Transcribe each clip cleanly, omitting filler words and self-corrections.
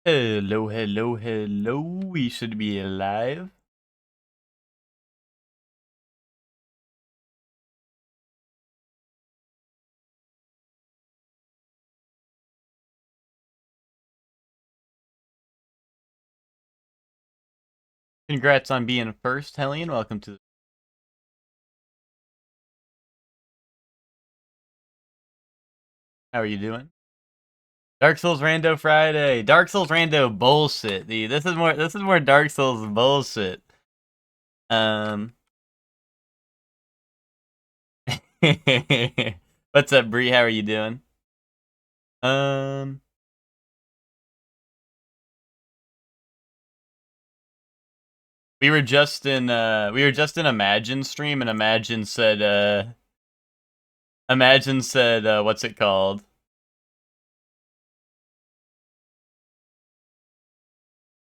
Hello, hello, hello. We should be alive. Congrats on being first, Hellion. Welcome to the... How are you doing? Dark Souls Rando Friday. Dark Souls Rando bullshit, dude. This is more Dark Souls bullshit. Um What's up, Bree? How are you doing? Um we were just in Imagine stream and Imagine said what's it called?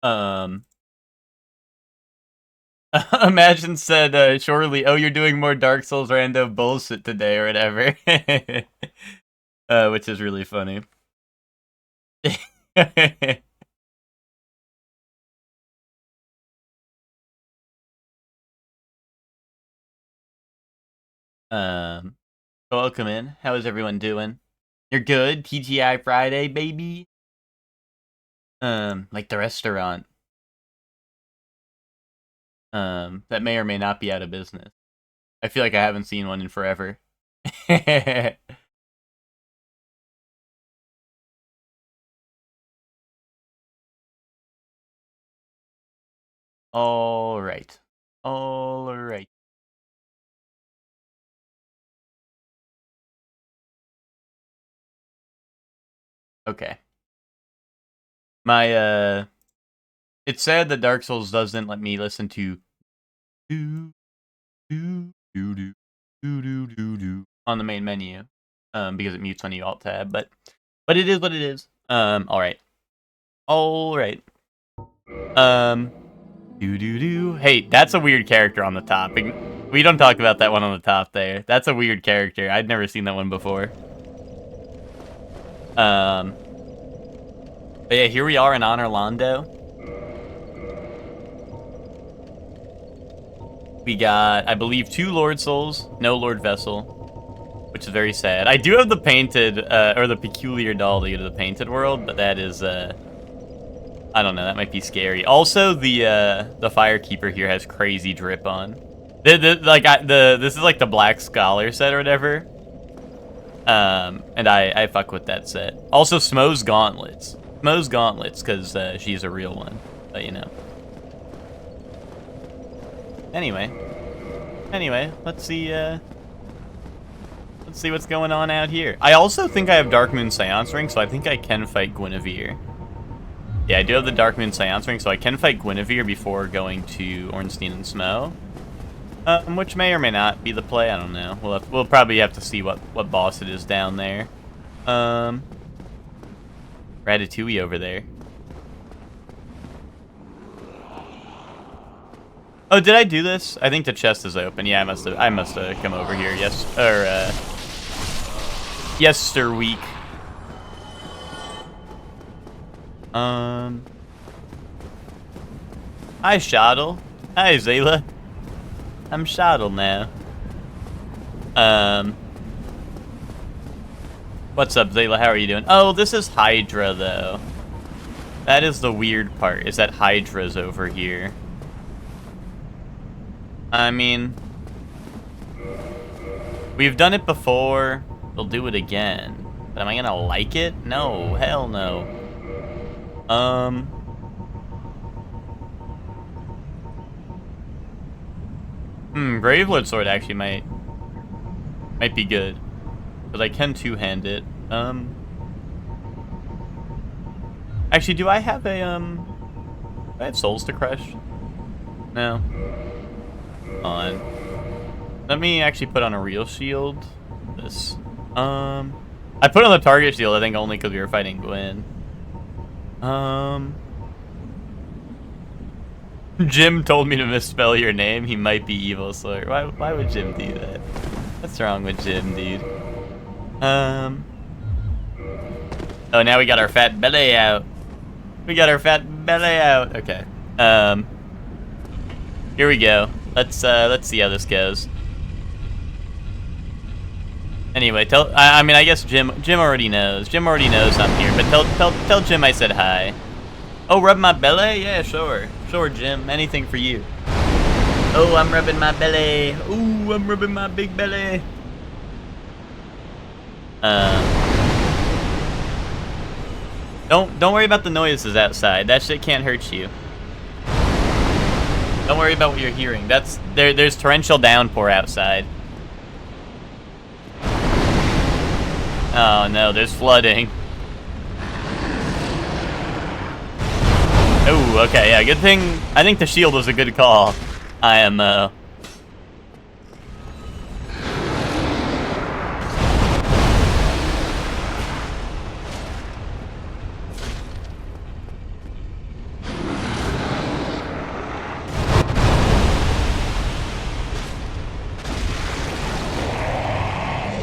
Um Imagine said, surely, oh, you're doing more Dark Souls rando bullshit today or whatever. Which is really funny. um, Welcome in. How is everyone doing? You're good? TGI Friday, baby? Like the restaurant. That may or may not be out of business. I feel like I haven't seen one in forever. Alright. Alright. Okay. It's sad that Dark Souls doesn't let me listen to do do do do do do do on the main menu, because it mutes when you alt tab. But it is what it is. All right, all right. Do do do. Hey, that's a weird character on the top. We don't talk about that one on the top there. That's a weird character. I'd never seen that one before. But yeah, here we are in Honor Londo. We got, I believe, 2 Lord Souls, no Lord Vessel, which is very sad. I do have the painted, or the peculiar doll to go to the painted world, but that is, I don't know, that might be scary. Also, the Firekeeper here has crazy drip on. This is like the Black Scholar set or whatever. And I fuck with that set. Also, Smo's Gauntlets. Smo's Gauntlets, because she's a real one, but you know. Anyway, let's see what's going on out here. I also think I have Dark Moon Seance Ring, so I think I can fight Guinevere. Yeah, I do have the Dark Moon Seance Ring, so I can fight Guinevere before going to Ornstein and Smo. Which may or may not be the play, I don't know. We'll probably have to see what boss it is down there. Ratatouille over there. Oh, did I do this? I think the chest is open. Yeah, I must have come over here. Yesterweek. Hi, Shaddle. Hi, Zayla. I'm Shaddle now. What's up, Zayla? How are you doing? Oh, this is Hydra, though. That is the weird part, is that Hydra's over here. I mean, we've done it before. We'll do it again. But am I gonna like it? No, hell no. Gravelord Sword actually might be good. Because I can two-hand it. Actually, do I have Souls to Crush? No. On. Let me actually put on a real shield. This. I put on the target shield, I think, only because we were fighting Gwen. Jim told me to misspell your name. He might be Evil Slayer. Why would Jim do that? What's wrong with Jim, dude? Oh, now we got our fat belly out. We got our fat belly out. Okay. Here we go. Let's see how this goes. Anyway, I mean, I guess Jim already knows. Jim already knows I'm here, but tell Jim I said hi. Oh, rub my belly? Yeah, sure. Sure, Jim. Anything for you. Oh, I'm rubbing my belly. Ooh, I'm rubbing my big belly. Don't worry about the noises outside. That shit can't hurt you. Don't worry about what you're hearing. There's torrential downpour outside. Oh no, there's flooding. Oh, okay, yeah, good thing. I think the shield was a good call. IMO.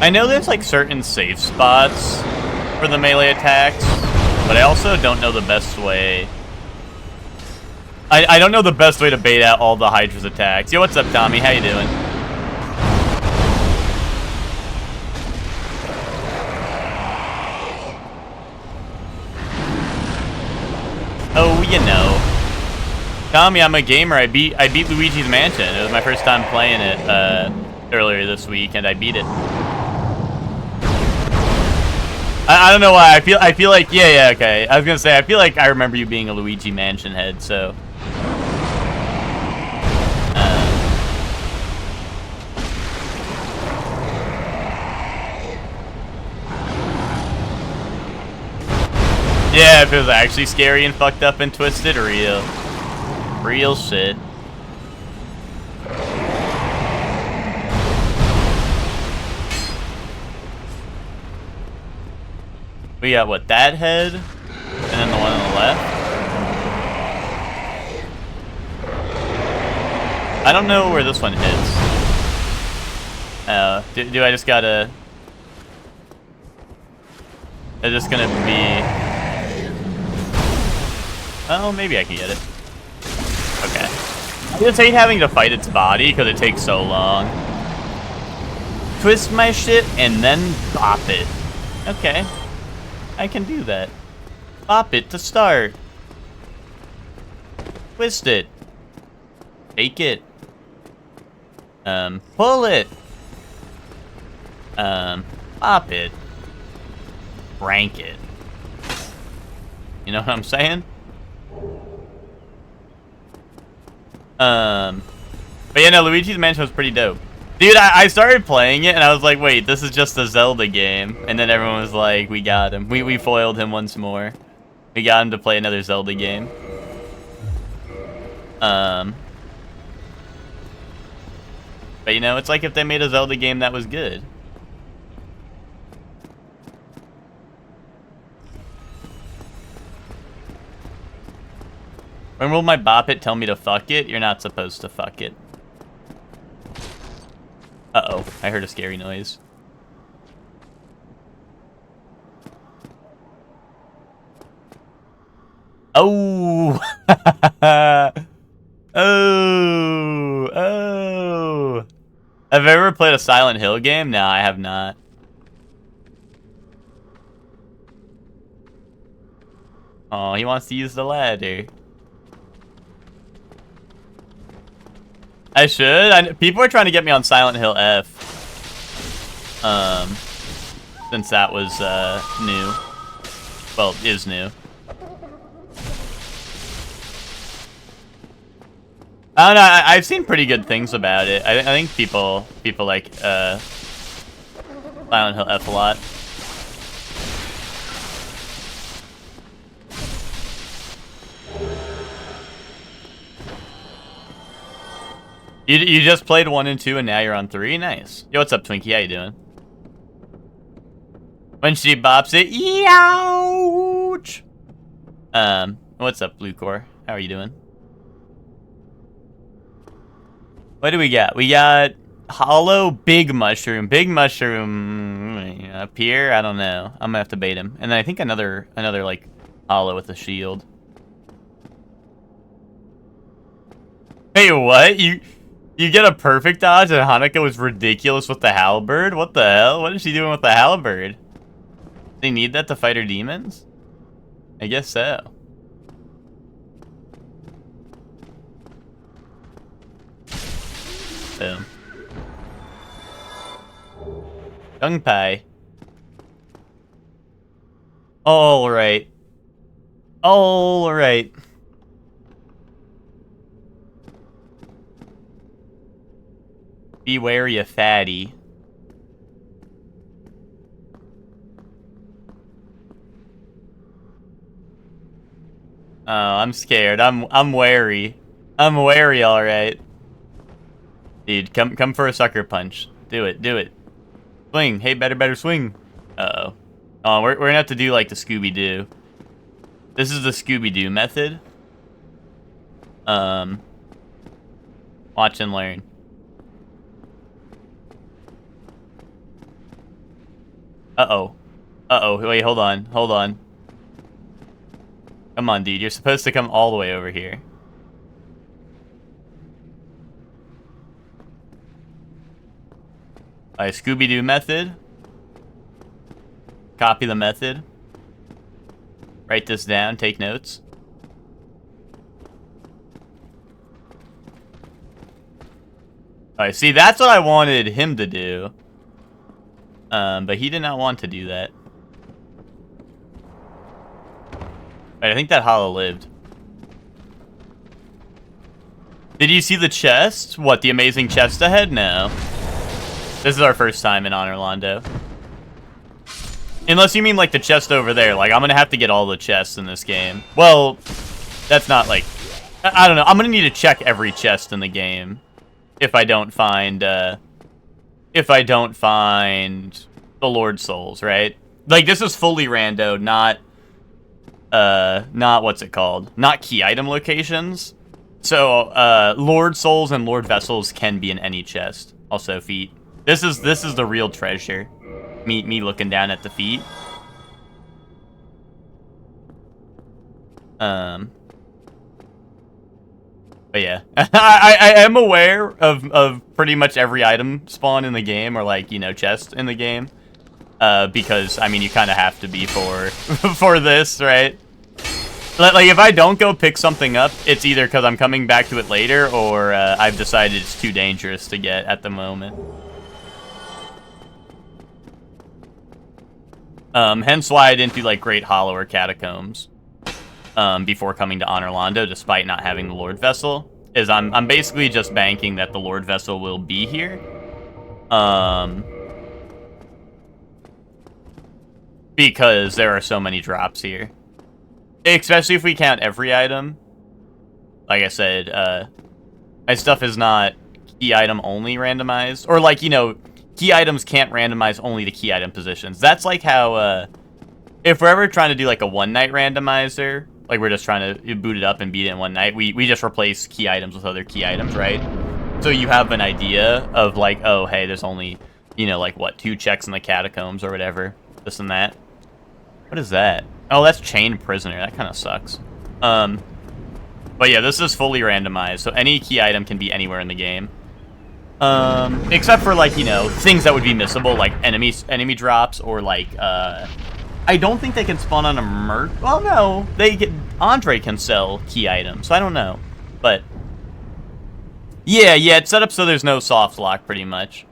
I know there's like certain safe spots for the melee attacks, but I also don't know the best way. I don't know the best way to bait out all the Hydra's attacks. Yo, what's up, Tommy? How you doing? Oh, you know. Tommy, I'm a gamer. I beat Luigi's Mansion. It was my first time playing it earlier this week, and I beat it. I don't know why. I feel like yeah, okay. I was gonna say I feel like I remember you being a Luigi Mansion head, so. Yeah, if it was actually scary and fucked up and twisted, real shit. We got what, that head, and then the one on the left. I don't know where this one hits. Do I just gotta? Is this gonna be? Oh, maybe I can get it. Okay. I just hate having to fight its body because it takes so long. Twist my shit and then bop it. Okay. I can do that. Bop it to start. Twist it. Take it. Pull it. Bop it. Rank it. You know what I'm saying? But yeah, no, Luigi's Mansion was pretty dope. Dude, I started playing it and I was like, wait, this is just a Zelda game. And then everyone was like, we got him. We foiled him once more. We got him to play another Zelda game. But you know, it's like if they made a Zelda game that was good. When will my bop it tell me to fuck it? You're not supposed to fuck it. Uh-oh, I heard a scary noise. Oh! Oh! Have I ever played a Silent Hill game? No, I have not. Oh, he wants to use the ladder. I should. People are trying to get me on Silent Hill F. Since that was new. Well, is new. I don't know. I've seen pretty good things about it. I think people like Silent Hill F a lot. You just played 1 and 2 and now you're on 3? Nice. Yo, what's up, Twinkie? How you doing? When she bops it, youch! What's up, Blue Core? How are you doing? What do we got? We got hollow big mushroom. Big mushroom up here? I don't know. I'm gonna have to bait him. And then I think another like hollow with a shield. Wait, what? You get a perfect dodge and Hanukkah was ridiculous with the halberd? What the hell? What is she doing with the halberd? They need that to fight her demons? I guess so. Boom. Gung pie. Alright. Alright. Be wary of fatty. Oh, I'm scared. I'm wary. I'm wary, alright. Dude, come for a sucker punch. Do it, do it. Swing. Hey, better swing. Uh-oh. Oh, we're gonna have to do like the Scooby-Doo. This is the Scooby-Doo method. Watch and learn. Uh-oh. Uh-oh. Wait, hold on. Hold on. Come on, dude. You're supposed to come all the way over here. Alright, Scooby-Doo method. Copy the method. Write this down. Take notes. Alright, see, that's what I wanted him to do. But he did not want to do that. Alright, I think that hollow lived. Did you see the chest? What, the amazing chest ahead? No. This is our first time in Orlando. Unless you mean like the chest over there. Like, I'm gonna have to get all the chests in this game. Well, that's not like... I don't know. I'm gonna need to check every chest in the game. If I don't find, the Lord Souls, right? Like, this is fully rando, not what's it called? Not key item locations. So, Lord Souls and Lord Vessels can be in any chest. Also, feet. This is the real treasure. Me looking down at the feet. But yeah, I am aware of pretty much every item spawn in the game, or like, you know, chest in the game. Because, I mean, you kind of have to be for this, right? Like, if I don't go pick something up, it's either because I'm coming back to it later, or I've decided it's too dangerous to get at the moment. Hence why I didn't do, like, Great Hollow or Catacombs before coming to Orlando, despite not having the Lord Vessel, is I'm basically just banking that the Lord Vessel will be here. Because there are so many drops here. Especially if we count every item. Like I said, my stuff is not key item only randomized. Or like, you know, key items can't randomize only the key item positions. That's like how, if we're ever trying to do like a one-night randomizer, like we're just trying to boot it up and beat it in one night, we just replace key items with other key items, right? So you have an idea of like, oh, hey, there's only, you know, like what, 2 checks in the catacombs or whatever, this and that. What is that? Oh, that's Chained Prisoner. That kind of sucks. But yeah, this is fully randomized, so any key item can be anywhere in the game. Except for, like, you know, things that would be missable, like enemy drops, or like, I don't think they can spawn on a merc. Well, no, Andre can sell key items, so I don't know. But yeah, it's set up so there's no soft lock, pretty much.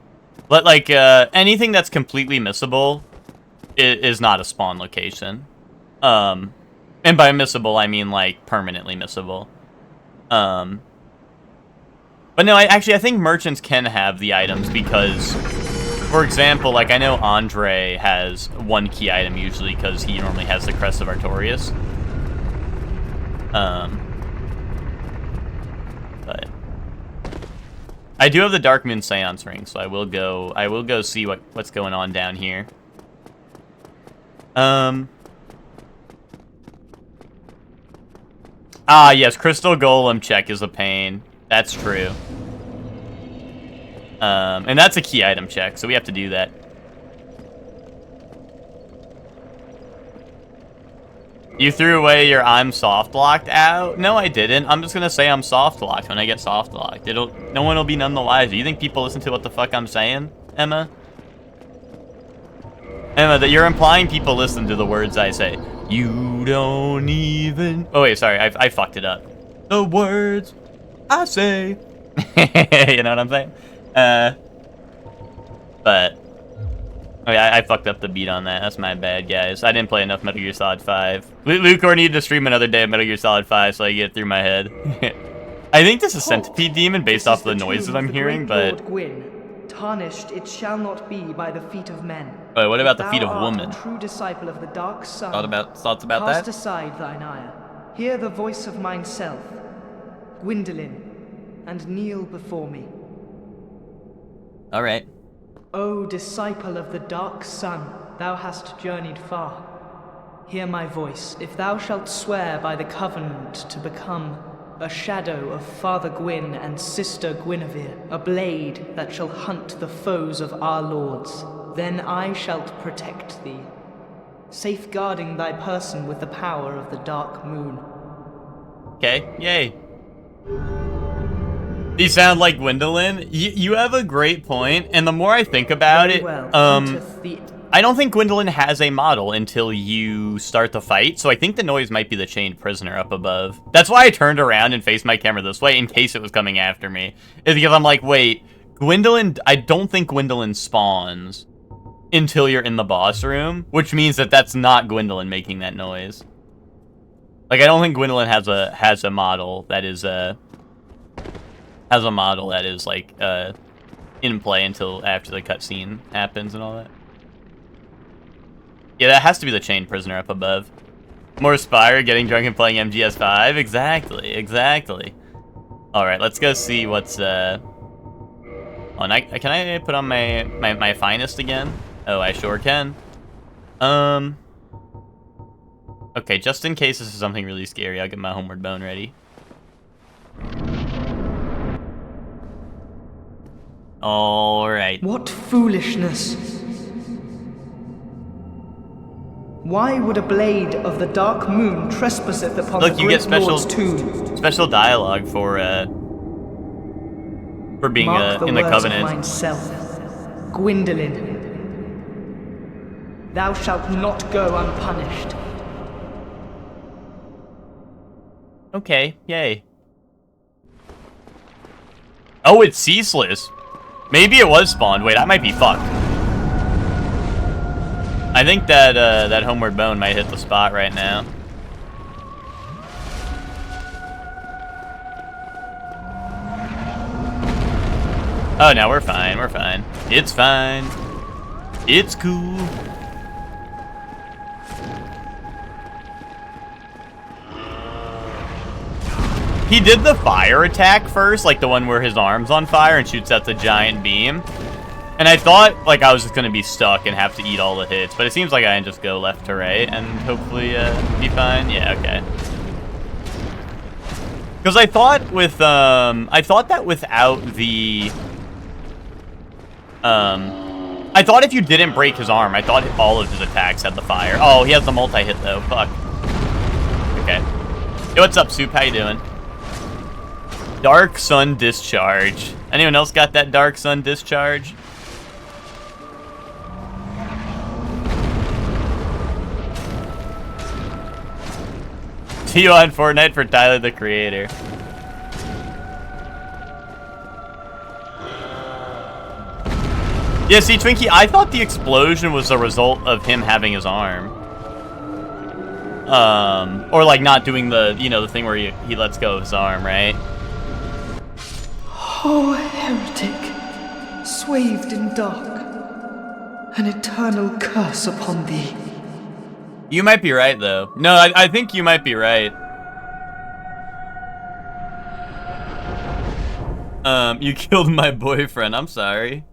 But like, anything that's completely missable is not a spawn location. And by missable, I mean like permanently missable. But no, I think merchants can have the items because, for example, like I know Andre has 1 key item usually because he normally has the Crest of Artorias. But I do have the Dark Moon Seance ring, so I will go see what's going on down here. Ah, yes, Crystal Golem check is a pain. That's true. And that's a key item check, so we have to do that. You threw away your I'm soft locked out? No, I didn't. I'm just gonna say I'm soft locked when I get soft locked. No one will be none the wiser. You think people listen to what the fuck I'm saying, Emma? Emma, that you're implying people listen to the words I say. You don't even... Oh, wait, sorry. I fucked it up. The words I say. You know what I'm saying? But... Oh, yeah, I fucked up the beat on that. That's my bad, guys. I didn't play enough Metal Gear Solid 5. Lucor needed to stream another day of Metal Gear Solid 5 so I get it through my head. I think this is Centipede Demon based off the noises I'm hearing, but... Tarnished it shall not be by the feet of men. Wait, what about the feet of woman? True disciple of the dark sun. Thoughts about that? Cast aside thine ire. Hear the voice of myself, Gwyndolin, and kneel before me. All right. O disciple of the dark sun, thou hast journeyed far. Hear my voice, if thou shalt swear by the covenant to become a shadow of Father Gwyn and Sister Guinevere, a blade that shall hunt the foes of our lords, then I shalt protect thee, safeguarding thy person with the power of the dark moon. Okay, yay. You sound like Gwyndolin. You have a great point, and the more I think about it, I don't think Gwyndolin has a model until you start the fight, so I think the noise might be the chained prisoner up above. That's why I turned around and faced my camera this way, in case it was coming after me. Is because I'm like, wait, Gwyndolin, I don't think Gwyndolin spawns until you're in the boss room, which means that that's not Gwyndolin making that noise. Like, I don't think Gwyndolin has a model that is, like, in play until after the cutscene happens and all that. Yeah, that has to be the chained prisoner up above. More Spire, getting drunk and playing MGS5? Exactly. Alright, let's go see what's, Oh, and can I put on my finest again? Oh, I sure can. Okay, just in case this is something really scary, I'll get my homeward bone ready. Alright. What foolishness! Why would a blade of the dark moon trespasseth upon the great Lord's tomb? Special dialogue for being in the Covenant. Mark the words of myself, Gwyndolin. Thou shalt not go unpunished. Okay, yay. Oh, it's ceaseless. Maybe it was spawned. Wait, I might be fucked. I think that that homeward bone might hit the spot right now. Oh no, we're fine. It's fine. It's cool. He did the fire attack first, like the one where his arm's on fire and shoots out the giant beam. And I thought, like, I was just gonna be stuck and have to eat all the hits, but it seems like I can just go left to right and hopefully be fine. Yeah, okay. Because I thought that without the, I thought if you didn't break his arm, I thought all of his attacks had the fire. Oh, he has the multi-hit though, fuck. Okay. Yo, what's up, Soup? How you doing? Dark Sun Discharge. Anyone else got that Dark Sun Discharge? See you on Fortnite for Tyler, the Creator. Yeah, see, Twinkie, I thought the explosion was the result of him having his arm. Or like not doing the, you know, the thing where he lets go of his arm, right? Oh, heretic, swathed in dark, an eternal curse upon thee. You might be right, though. No, I think you might be right. You killed my boyfriend. I'm sorry.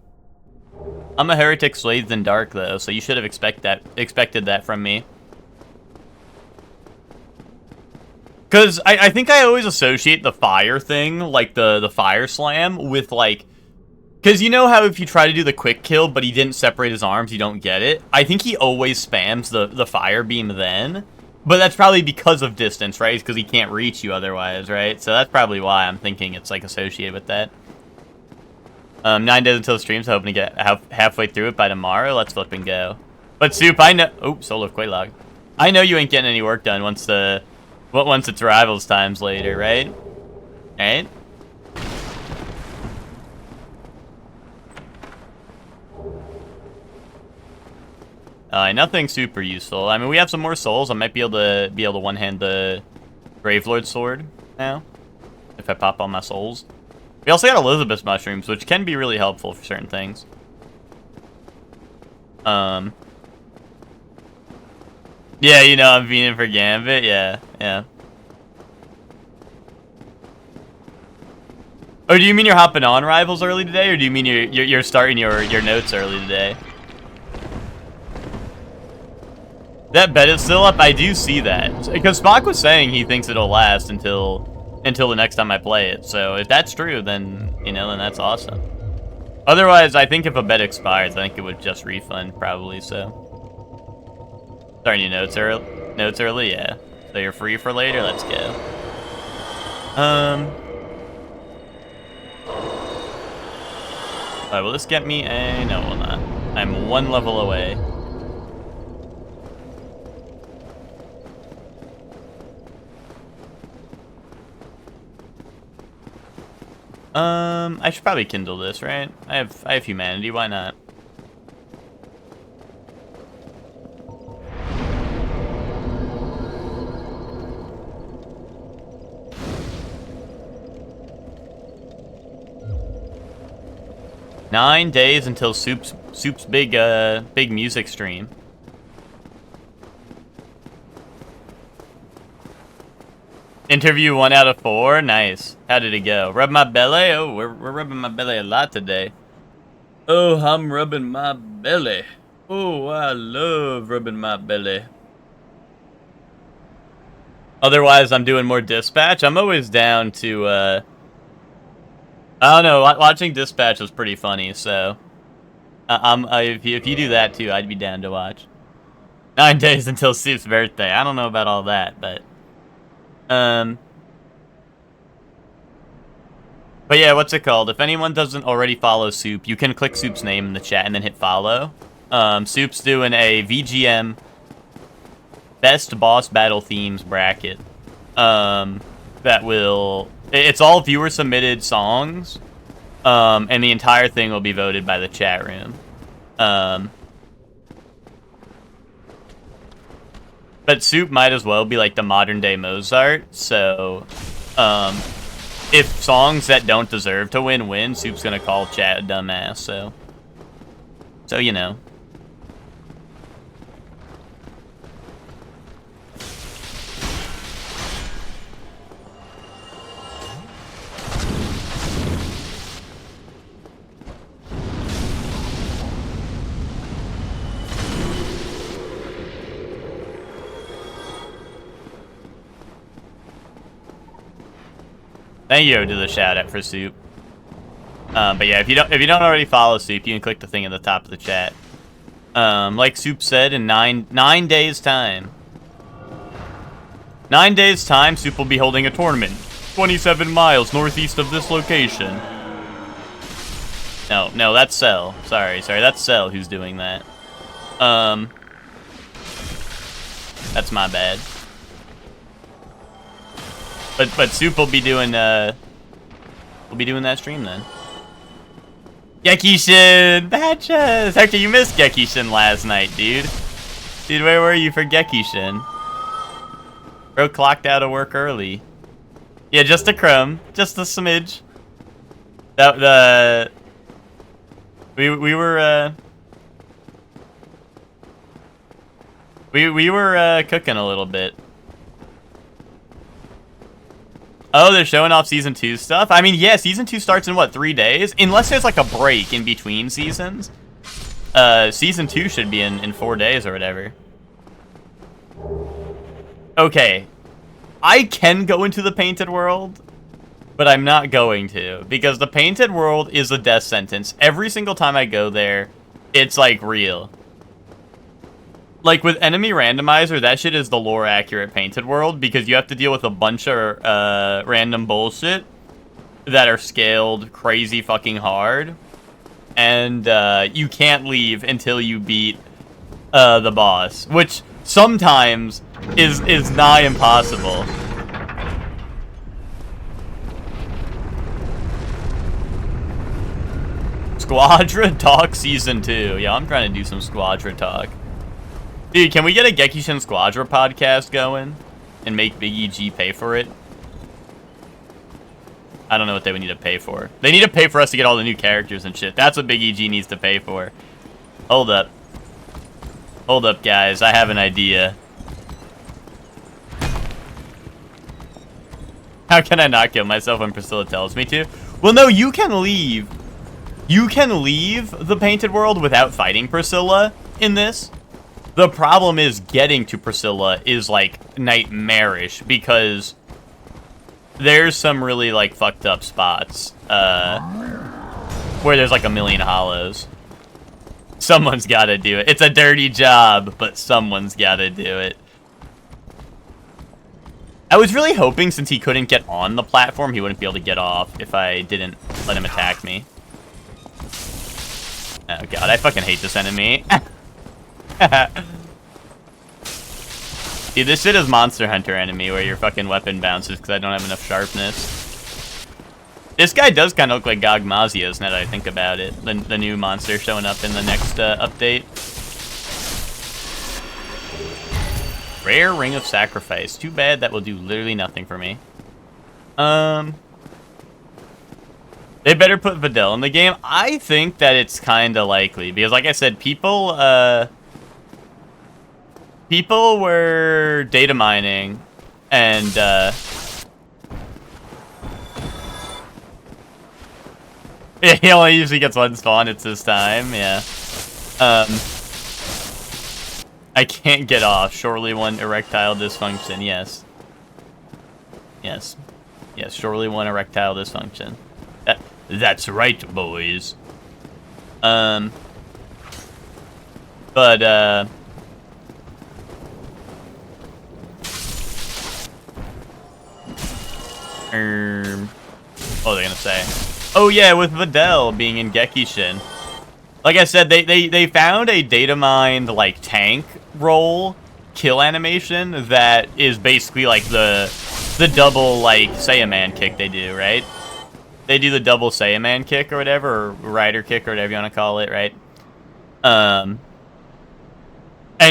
I'm a heretic swathed in dark, though, so you should have expected that from me. Because I think I always associate the fire thing, like the fire slam, with like... Because you know how if you try to do the quick kill, but he didn't separate his arms, you don't get it? I think he always spams the fire beam then. But that's probably because of distance, right? Because he can't reach you otherwise, right? So that's probably why I'm thinking it's like associated with that. 9 days until streams, hoping to get halfway through it by tomorrow. Let's flip and go. But Soup, I know. Oh, Solar Quaylog. I know you ain't getting any work done once it's rivals times later, right? Right? Nothing super useful. I mean, we have some more souls. I might be able to one-hand the Gravelord sword now if I pop all my souls. We also got Elizabeth's mushrooms, which can be really helpful for certain things. Yeah, you know, I'm being for Gambit. Yeah. Oh, do you mean you're hopping on Rivals early today, or do you mean you're starting your notes early today? That bet is still up. I do see that because Spock was saying he thinks it'll last until the next time I play it. So if that's true, then then that's awesome. Otherwise, I think if a bet expires, I think it would just refund probably. So starting your notes early, yeah. So you're free for later. Let's go. Alright, will this get me a... No, it will not. I'm 1 level away. I should probably kindle this, right? I have humanity, why not? Nine days until Soup's big music stream. Interview 1 out of 4. Nice. How did it go? Rub my belly? Oh, we're rubbing my belly a lot today. Oh, I'm rubbing my belly. Oh, I love rubbing my belly. Otherwise, I'm doing more dispatch. I'm always down to, I don't know. Watching dispatch was pretty funny, so... if you do that, too, I'd be down to watch. 9 days until Soup's birthday. I don't know about all that, but... But yeah, what's it called? If anyone doesn't already follow Soup, you can click Soup's name in the chat and then hit follow. Soup's doing a VGM Best Boss Battle Themes bracket. That will... It's all viewer-submitted songs, and the entire thing will be voted by the chat room. But Soup might as well be like the modern-day Mozart, so... if songs that don't deserve to win, Soup's gonna call chat a dumbass, so... So, you know. Thank you to the shout out for Soup. But yeah, if you don't already follow Soup, you can click the thing at the top of the chat. Like Soup said, in nine days time. 9 days time, Soup will be holding a tournament 27 miles northeast of this location. No, that's Cell. Sorry, that's Cell who's doing that. That's my bad. But Soup will be doing that stream then. Gekishin! Batches! Hector, you missed Gekishin last night, dude. Dude, where were you for Gekishin? Bro clocked out of work early. Yeah, just a crumb. Just a smidge. We were cooking a little bit. Oh, they're showing off Season 2 stuff? I mean, yeah, Season 2 starts in, what, 3 days? Unless there's, like, a break in between seasons. Season 2 should be in 4 days or whatever. Okay. I can go into the Painted World, but I'm not going to. Because the Painted World is a death sentence. Every single time I go there, it's, like, real. like with enemy randomizer, that shit is the lore accurate painted world because you have to deal with a bunch of random bullshit that are scaled crazy fucking hard, and you can't leave until you beat the boss, which sometimes is nigh impossible. Squadra Talk Season 2. Yeah, I'm trying to do some Squadra Talk. Dude, can we get a Gekishin Squadra podcast going? And make Big EG pay for it? I don't know what they would need to pay for. They need to pay for us to get all the new characters and shit. That's what Big EG needs to pay for. Hold up. Hold up, guys. I have an idea. How can I not kill myself when Priscilla tells me to? Well, no, you can leave. You can leave the painted world without fighting Priscilla in this. The problem is getting to Priscilla is, like, nightmarish because there's some really, like, fucked up spots where there's, like, a million hollows. Someone's gotta do it. It's a dirty job, but someone's gotta do it. I was really hoping since he couldn't get on the platform, he wouldn't be able to get off if I didn't let him attack me. Oh god, I fucking hate this enemy. Dude, this shit is Monster Hunter enemy where your fucking weapon bounces because I don't have enough sharpness. This guy does kind of look like Gogmazios now that I think about it. The new monster showing up in the next update. Rare Ring of Sacrifice. Too bad that will do literally nothing for me. They better put Videl in the game. I think that it's kind of likely because, like I said, people were data mining, and he only usually gets one spawn. It's his time, yeah. I can't get off. Surely one erectile dysfunction. Yes. Yes. Yes. Surely one erectile dysfunction. That's right, boys. But oh, what was I gonna say? Oh yeah, with Videl being in Gekishin. Like I said, they found a data mined like tank roll kill animation that is basically like the double like Saiyaman kick they do, right? They do the double Saiyaman kick or whatever, or rider kick or whatever you want to call it, right? And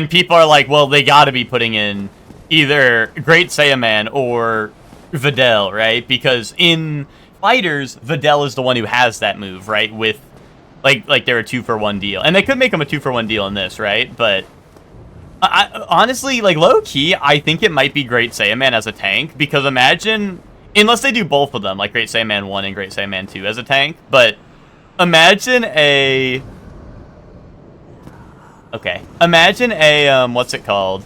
people are like, well, they gotta be putting in either Great Saiyaman or Videl, right? Because in fighters, Videl is the one who has that move, right? With like they're a 2-for-1 deal, and they could make them a 2-for-1 deal in this, right? But I honestly, like, low key, I think it might be Great Saiyaman as a tank, because imagine, unless they do both of them, like Great Saiyaman 1 and Great Saiyaman 2 as a tank, but imagine a what's it called?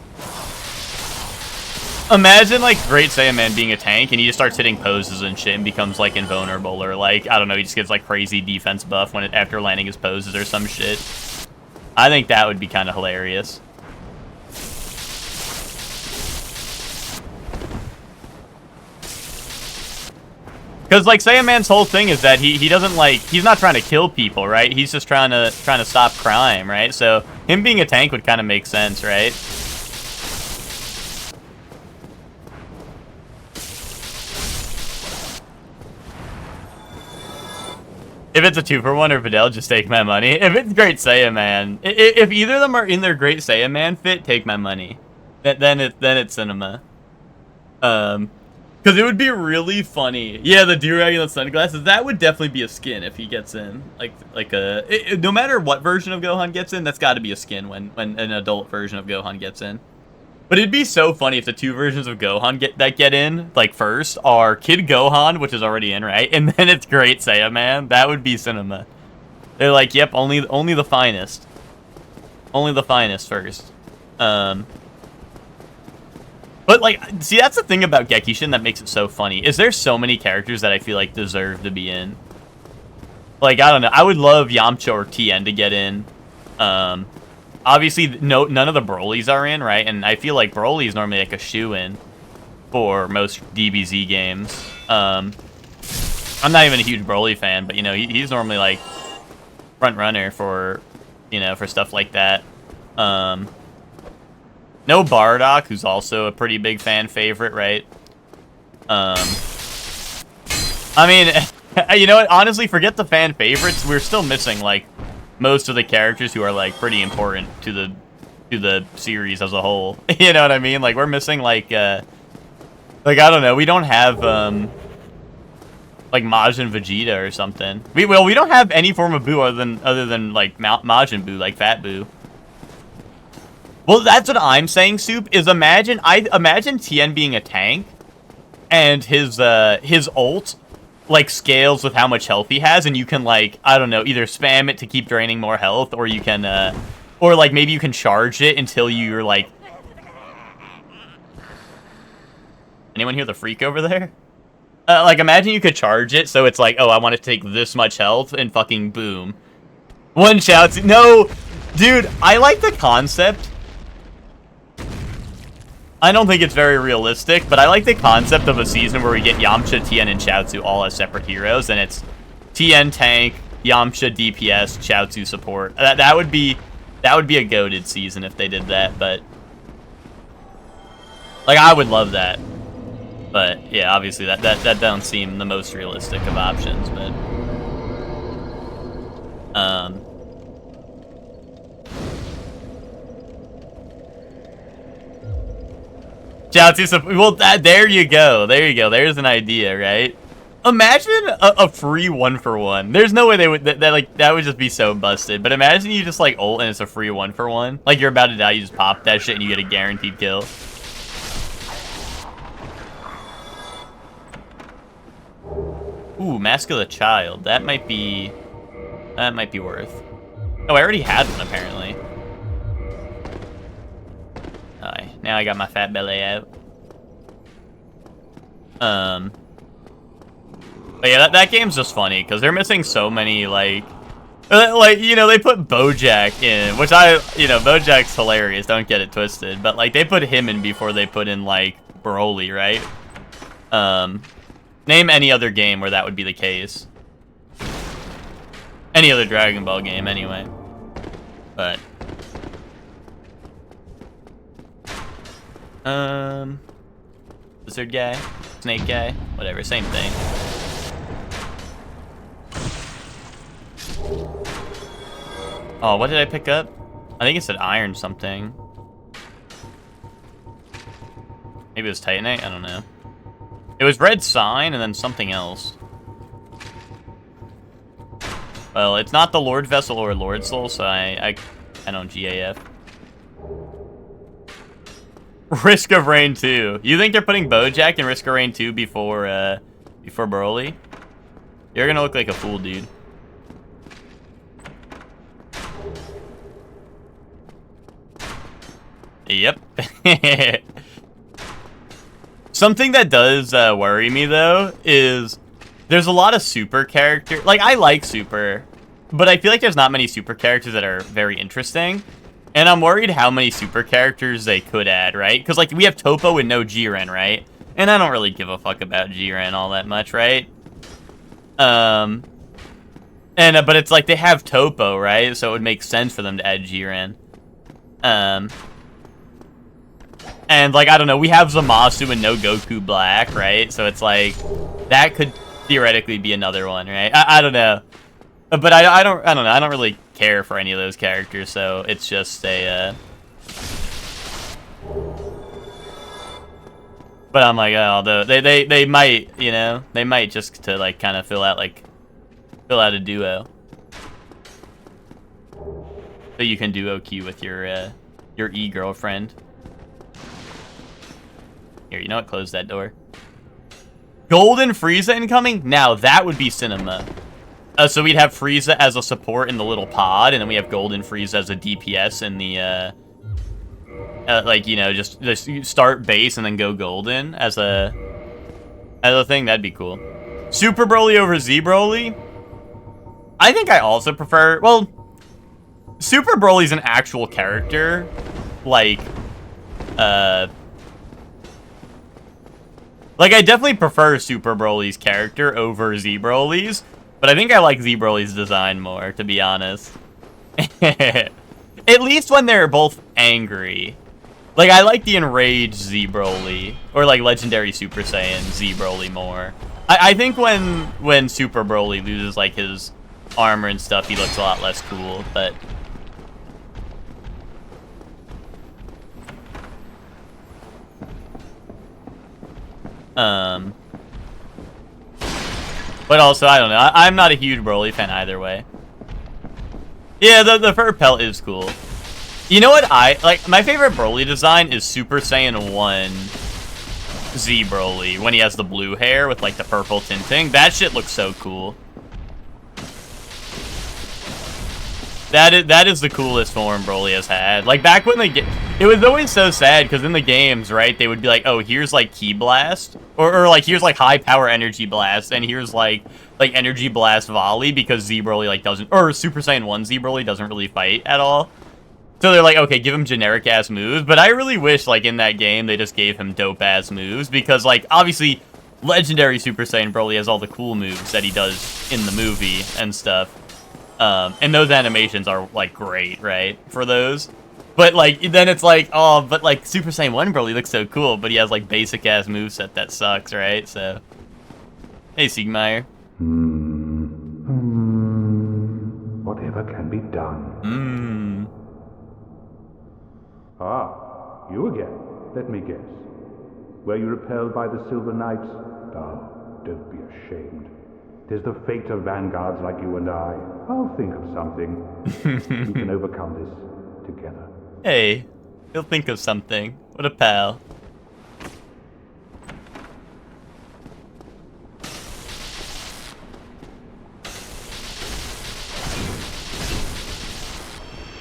Imagine, like, Great Saiyaman being a tank, and he just starts hitting poses and shit and becomes, like, invulnerable, or, like, I don't know, he just gets, like, crazy defense buff after landing his poses or some shit. I think that would be kind of hilarious. Because, like, Saiyaman's whole thing is that he doesn't, like, he's not trying to kill people, right? He's just trying to stop crime, right? So, him being a tank would kind of make sense, right? If it's a 2-for-1 or Videl, just take my money. If it's Great Saiyaman, if either of them are in their Great Saiyaman fit, take my money. Then it's cinema. Because it would be really funny. Yeah, the do-rag and the sunglasses, that would definitely be a skin if he gets in. No matter what version of Gohan gets in, that's got to be a skin when an adult version of Gohan gets in. But it'd be so funny if the two versions of Gohan get in, like, first, are Kid Gohan, which is already in, right? And then it's Great Saiyaman. That would be cinema. They're like, yep, only the finest. Only the finest first. But, like, see, that's the thing about Gekishin that makes it so funny, is there's so many characters that I feel like deserve to be in. Like, I don't know, I would love Yamcha or Tien to get in. obviously, none of the Brolys are in, right? And I feel like Broly is normally like a shoe-in for most DBZ games. I'm not even a huge Broly fan, but, you know, he's normally, like, front runner for, you know, for stuff like that. No Bardock, who's also a pretty big fan favorite, right? I mean, you know what? Honestly, forget the fan favorites. We're still missing, like, most of the characters who are, like, pretty important to the series as a whole. You know what I mean? Like, we're missing, like, I don't know. We don't have, like, Majin Vegeta or something. We don't have any form of Buu other than like, Majin Buu, like Fat Buu. Well, that's what I'm saying, Soup, is imagine Tien being a tank, and his ult, like, scales with how much health he has, and you can, like, I don't know, either spam it to keep draining more health, or you can, or, like, maybe you can charge it until you're, like... Anyone hear the freak over there? Like, imagine you could charge it, so it's like, oh, I want to take this much health, and fucking boom. One shouts, no! Dude, I like the concept. I don't think it's very realistic, but I like the concept of a season where we get Yamcha, Tien, and Chaozu all as separate heroes, and it's Tien tank, Yamcha DPS, Chaozu support. That would be a goated season if they did that, but like, I would love that. But yeah, obviously that doesn't seem the most realistic of options, but well, there you go. There's an idea, right? Imagine a free 1-for-1. There's no way they would that would just be so busted. But imagine you just, like, ult and it's a free 1-for-1. Like, you're about to die, you just pop that shit and you get a guaranteed kill. Ooh, Mask of the Child. That might be worth. Oh, I already had one apparently. Alright, now I got my fat belly out. But yeah, that game's just funny because they're missing so many, like, you know, they put Bojack in, which Bojack's hilarious. Don't get it twisted, but like they put him in before they put in like Broly, right? Name any other game where that would be the case. Any other Dragon Ball game, anyway. But Lizard guy, snake guy, whatever, same thing. Oh, what did I pick up? I think it said iron something. Maybe it was Titanite? I don't know. It was red sign and then something else. Well, it's not the Lord Vessel or Lord Soul, so I don't GAF. Risk of Rain 2. You think they're putting Bojack in Risk of Rain 2 before Broly? You're gonna look like a fool, dude. Yep. Something that does worry me, though, is there's a lot of super characters. Like, I like super, but I feel like there's not many super characters that are very interesting. And I'm worried how many super characters they could add, right? Because, like, we have Toppo and no Jiren, right? And I don't really give a fuck about Jiren all that much, right? But it's like they have Toppo, right? So it would make sense for them to add Jiren. And, like, I don't know, we have Zamasu and no Goku Black, right? So it's like, that could theoretically be another one, right? I don't know. But I don't know, I don't really care for any of those characters, so it's just a, But I'm like, oh, they might, you know, they might just to, like, kind of fill out a duo. So you can duo queue with your E-girlfriend. Here, you know what? Close that door. Golden Frieza incoming? Now, that would be cinema. So we'd have Frieza as a support in the little pod, and then we have Golden Frieza as a DPS in the, like, you know, just start base and then go Golden as a thing. That'd be cool. Super Broly over Z Broly? I think I also prefer, well, Super Broly's an actual character. Like, I definitely prefer Super Broly's character over Z Broly's, but I think I like Z Broly's design more, to be honest. At least when they're both angry. Like, I like the enraged Z Broly, or like Legendary Super Saiyan Z Broly more. I think when Super Broly loses like his armor and stuff, he looks a lot less cool, but... But also, I don't know. I'm not a huge Broly fan either way. Yeah, the fur pelt is cool. You know what my favorite Broly design is Super Saiyan 1 Z Broly, when he has the blue hair with, like, the purple tinting. That shit looks so cool. That is the coolest form Broly has had. Like, back when it was always so sad, because in the games, right, they would be like, oh, here's, like, Ki Blast, or like, here's, like, High Power Energy Blast, and here's, like Energy Blast Volley, because Z Broly, like, doesn't, or Super Saiyan 1 Z Broly doesn't really fight at all. So they're like, okay, give him generic-ass moves, but I really wish, like, in that game, they just gave him dope-ass moves, because, like, obviously, Legendary Super Saiyan Broly has all the cool moves that he does in the movie and stuff. And those animations are, like, great, right, for those. But, like, then it's like, oh, but, like, Super Saiyan 1 Broly looks so cool, but he has, like, basic-ass moveset that sucks, right? So, hey, Siegmeyer. Whatever can be done. Ah, you again. Let me guess. Were you repelled by the Silver Knights? Oh, don't be ashamed. 'Tis the fate of vanguards like you and I. I'll think of something. We can overcome this together. Hey, he'll think of something. What a pal.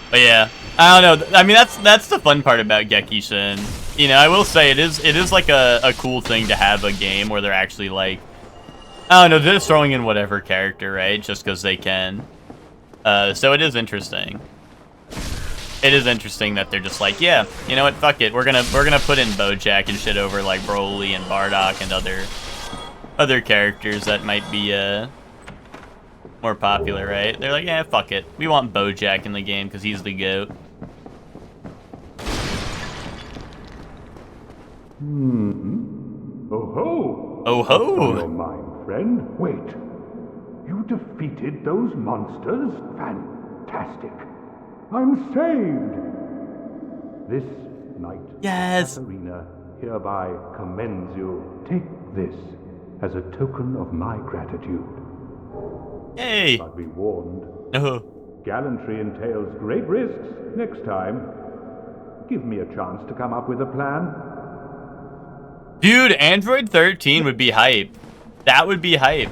But yeah, I don't know. I mean, that's the fun part about Gekishin. You know, I will say it is like a cool thing to have a game where they're actually like, I don't know, they're just throwing in whatever character, right? Just because they can. So it is interesting. It is interesting that they're just like, yeah, you know what, fuck it. We're gonna put in Bojack and shit over like Broly and Bardock and other characters that might be more popular, right? They're like, yeah, fuck it. We want Bojack in the game because he's the GOAT. Oh ho! Oh ho! What's on your mind, friend? Wait. You defeated those monsters? Fantastic. I'm saved. This knight, Yes. Katarina, hereby commends you. Take this as a token of my gratitude. Hey. But be warned. Oh. Gallantry entails great risks. Next time, give me a chance to come up with a plan. Dude, Android 13 would be hype. That would be hype.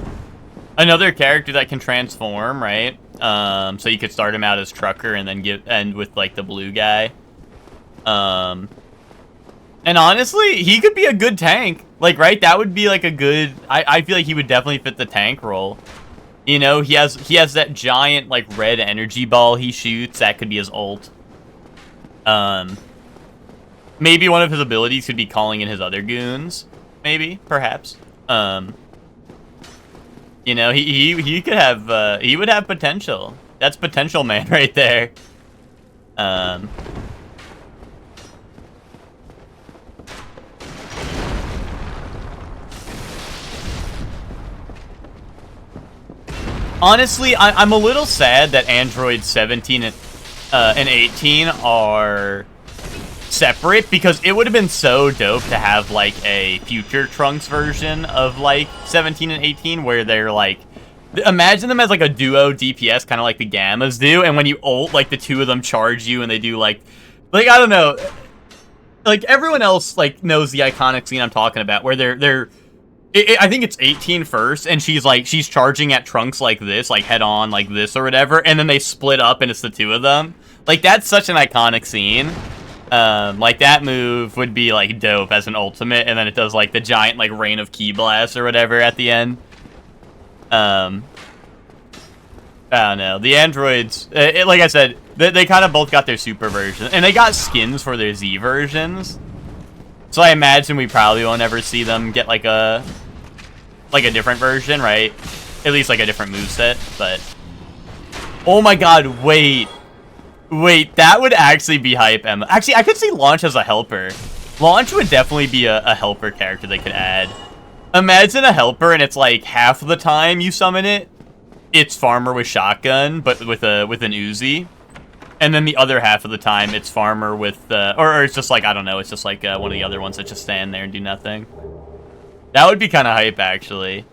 Another character that can transform, right? So you could start him out as Trucker and then end with like the blue guy. And honestly, he could be a good tank. Like, right? That would be like a good. I feel like he would definitely fit the tank role. You know, he has that giant like red energy ball he shoots. That could be his ult. Maybe one of his abilities could be calling in his other goons. Maybe, perhaps. You know, he could have he would have potential. That's potential man right there. Honestly, I'm a little sad that Android 17 and 18 are separate, because it would have been so dope to have like a future Trunks version of like 17 and 18 where they're like, imagine them as like a duo DPS, kind of like the Gammas do, and when you ult, like the two of them charge you and they do like I don't know, like everyone else like knows the iconic scene I'm talking about where I think it's 18 first, and she's charging at Trunks like this, like head on like this or whatever, and then they split up and it's the two of them. Like, that's such an iconic scene. Like, that move would be, like, dope as an ultimate, and then it does, like, the giant, like, rain of Ki Blast or whatever at the end. I don't know. The androids, like I said, They kind of both got their super versions, and they got skins for their Z versions. So I imagine we probably won't ever see them get like a different version, right? At least like a different moveset, but oh my god, wait, that would actually be hype, Emma. Actually, I could see Launch as a helper. Launch would definitely be a helper character they could add. Imagine a helper and it's like half of the time you summon it, it's Farmer with shotgun, but with an Uzi. And then the other half of the time, it's Farmer with, or it's just like, I don't know, it's just like one of the other ones that just stand there and do nothing. That would be kind of hype, actually.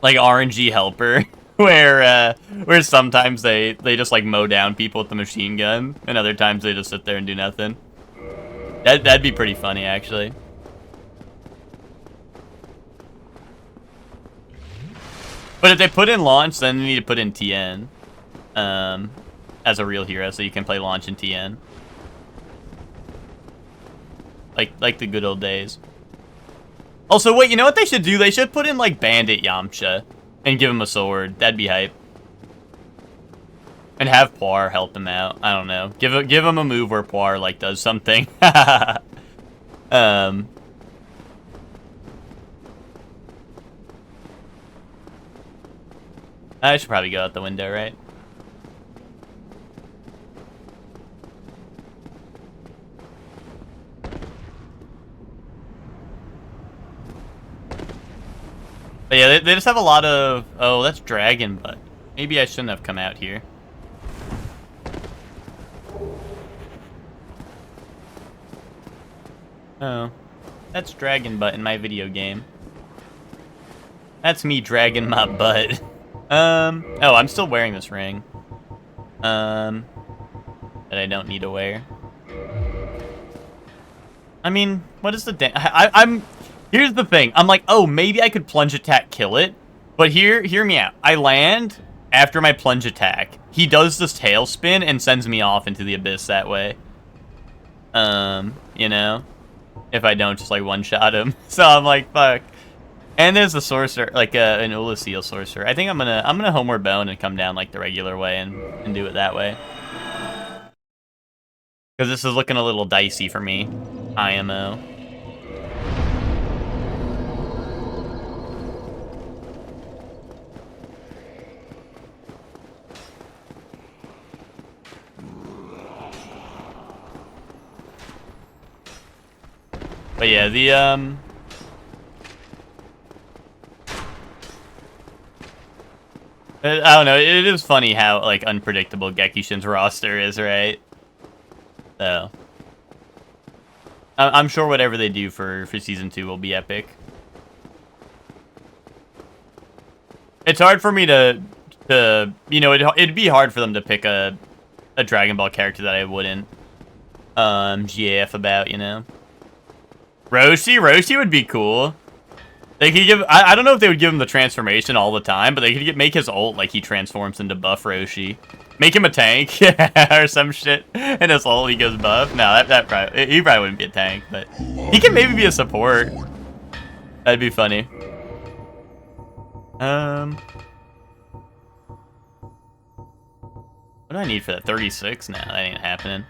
Like RNG helper, where sometimes they just like mow down people with the machine gun, and other times they just sit there and do nothing. That'd be pretty funny, actually. But if they put in Launch, then they need to put in TN. As a real hero, so you can play Launch in TN. Like the good old days. Also, wait, you know what they should do? They should put in, like, Bandit Yamcha and give him a sword. That'd be hype. And have Poir help him out. I don't know. Give him a move where Poir, like, does something. I should probably go out the window, right? But yeah, they just have a lot of... Oh, that's Dragon Butt. Maybe I shouldn't have come out here. Oh. That's Dragon Butt in my video game. That's me dragging my butt. Oh, I'm still wearing this ring. That I don't need to wear. I mean, what is the... I'm... Here's the thing. I'm like, oh, maybe I could plunge attack kill it. But hear me out. I land after my plunge attack. He does this tailspin and sends me off into the abyss that way. You know? If I don't just, like, one-shot him. So I'm like, fuck. And there's a sorcerer, like an Ulasil sorcerer. I think I'm gonna Homeward Bone and come down, like, the regular way and do it that way. Because this is looking a little dicey for me. IMO. But yeah, the, I don't know, it is funny how, like, unpredictable Gekishin's roster is, right? So. I'm sure whatever they do for Season 2 will be epic. It's hard for me to you know, it'd be hard for them to pick a Dragon Ball character that I wouldn't, GAF about, you know? Roshi would be cool. They could give... I don't know if they would give him the transformation all the time, but they could make his ult like he transforms into buff Roshi. Make him a tank, or some shit. And his ult, he goes buff. No, that probably... He probably wouldn't be a tank, but... He can maybe be a support. That'd be funny. What do I need for that? 36? Nah, that ain't happening.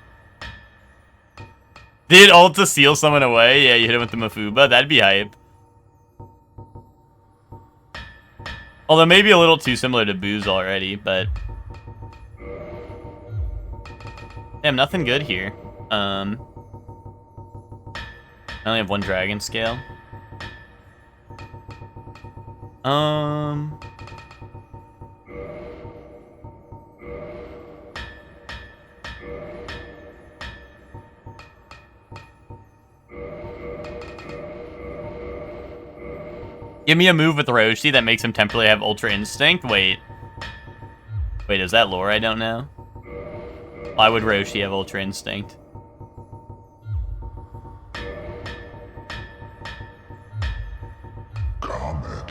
Did ult to seal someone away? Yeah, you hit him with the Mafuba. That'd be hype. Although maybe a little too similar to Boo's already, but... Damn, nothing good here. I only have one dragon scale. Give me a move with Roshi that makes him temporarily have Ultra Instinct. Wait, is that lore I don't know? Why would Roshi have Ultra Instinct?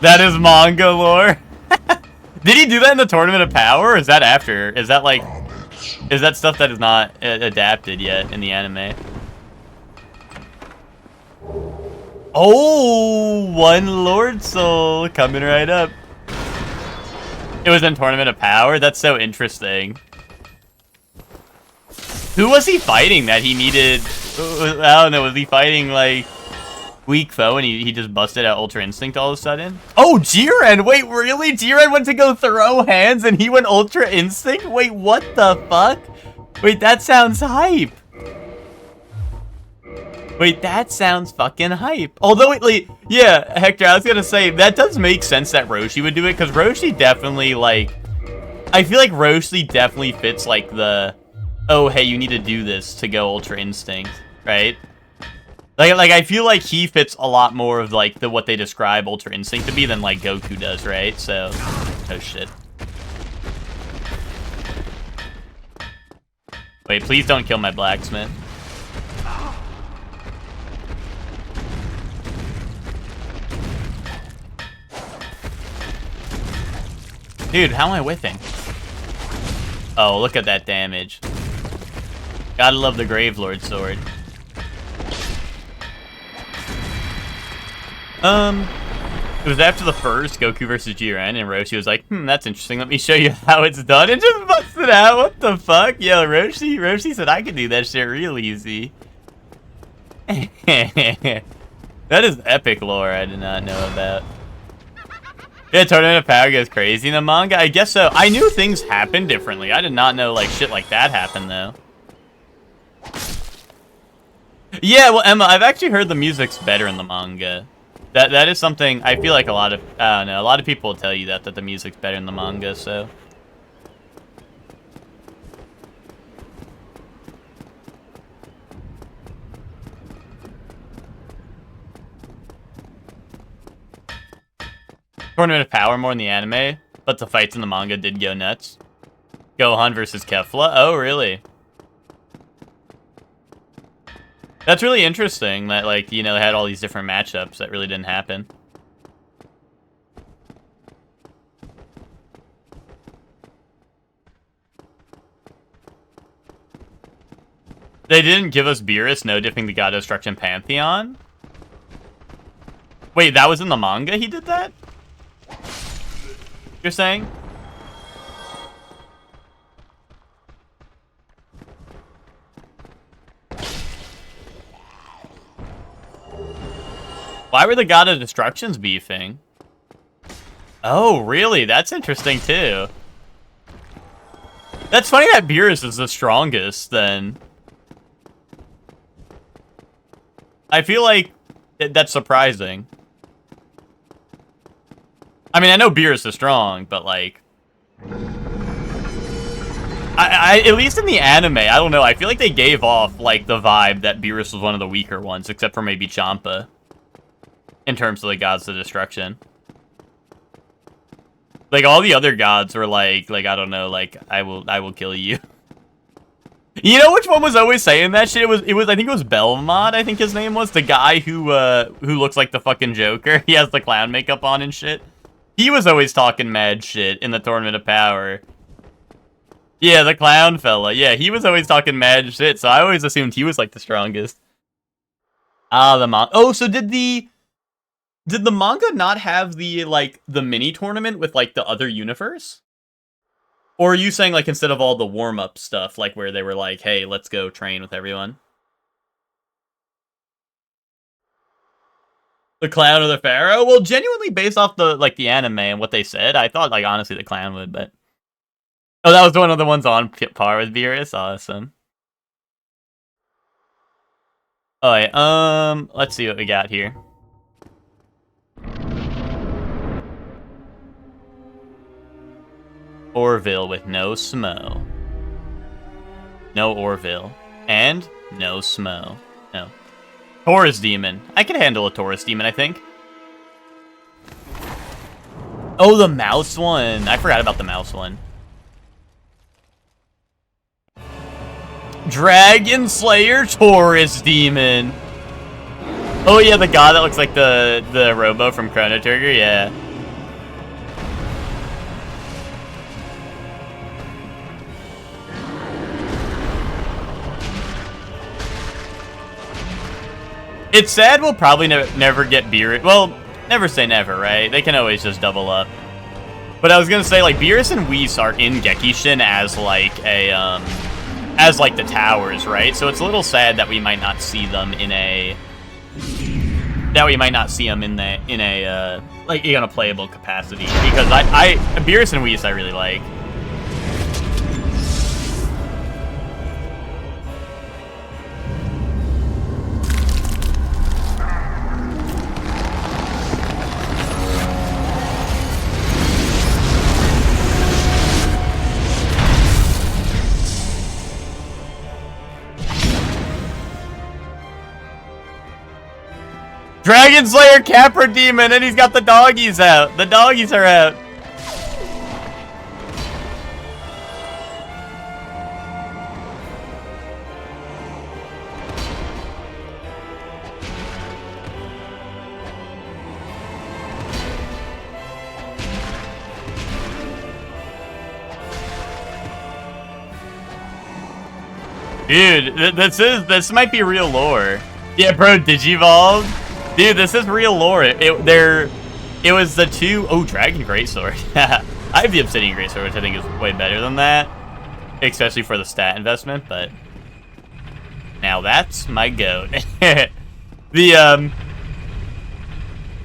That is manga lore. Did he do that in the Tournament of Power, or is that after? Is that like... Is that stuff that is not adapted yet in the anime? Oh, one Lord Soul coming right up. It was in Tournament of Power? That's so interesting. Who was he fighting that he needed? I don't know. Was he fighting like weak foe and he just busted out Ultra Instinct all of a sudden? Oh, Jiren! Wait, really? Jiren went to go throw hands and he went Ultra Instinct? Wait, what the fuck? Wait, that sounds hype. Wait, that sounds fucking hype. Although, yeah, Hector, I was gonna say, that does make sense that Roshi would do it, because Roshi definitely, like, I feel like Roshi definitely fits, like, the, oh, hey, you need to do this to go Ultra Instinct, right? Like, I feel like he fits a lot more of, like, what they describe Ultra Instinct to be than, like, Goku does, right? So, oh, shit. Wait, please don't kill my blacksmith. Dude, how am I whiffing? Oh, look at that damage. Gotta love the Gravelord sword. It was after the first Goku versus Jiren, and Roshi was like, that's interesting. Let me show you how it's done, and just busted out. What the fuck? Yo, Roshi said I could do that shit real easy. That is epic lore I did not know about. Yeah, Tournament of Power goes crazy in the manga? I guess so. I knew things happened differently. I did not know, like, shit like that happened, though. Yeah, well, Emma, I've actually heard the music's better in the manga. That is something, I feel like a lot of people will tell you that the music's better in the manga, so. Tournament of Power more in the anime, but the fights in the manga did go nuts. Gohan versus Kefla? Oh, really? That's really interesting that, like, you know, they had all these different matchups that really didn't happen. They didn't give us Beerus no dipping the God Destruction Pantheon? Wait, that was in the manga he did that? You're saying? Why were the God of Destructions beefing? Oh, really? That's interesting, too. That's funny that Beerus is the strongest, then. I feel like that's surprising. I mean, I know Beerus is strong, but, like... at least in the anime, I don't know, I feel like they gave off, like, the vibe that Beerus was one of the weaker ones, except for maybe Champa. In terms of the gods of destruction. Like, all the other gods were like, I don't know, like, I will kill you. You know which one was always saying that shit? It was I think it was Belmont, I think his name was. The guy who looks like the fucking Joker. He has the clown makeup on and shit. He was always talking mad shit in the Tournament of Power. Yeah, the clown fella. Yeah, he was always talking mad shit, so I always assumed he was, like, the strongest. Ah, oh, so did the manga not have the, like, the mini tournament with, like, the other universe? Or are you saying, like, instead of all the warm-up stuff, like, where they were like, hey, let's go train with everyone? The clown or the pharaoh? Well, genuinely based off the, like, the anime and what they said, I thought, like, honestly, the clown would, but... Oh, that was one of the ones on par with Beerus? Awesome. Alright, let's see what we got here. Orville with no Smo. No Orville. And no Smo. No. Taurus Demon. I can handle a Taurus Demon, I think. Oh, the mouse one. I forgot about the mouse one. Dragon Slayer Taurus Demon. Oh yeah, the god that looks like the Robo from Chrono Trigger, yeah. It's sad we'll probably never get Beerus. Well, never say never, right? They can always just double up. But I was gonna say, like, Beerus and Whis are in Gekishin as, like, a, as like the towers, right? So it's a little sad that we might not see them in a like in a playable capacity, because Beerus and Whis I really like. Dragon Slayer Capra Demon, and he's got the doggies out. The doggies are out. Dude, this might be real lore. Yeah, bro, Digivolve. Dude, this is real lore. It was the two... Oh, Dragon Greatsword. I have the Obsidian Greatsword, which I think is way better than that. Especially for the stat investment, but... Now that's my goat. I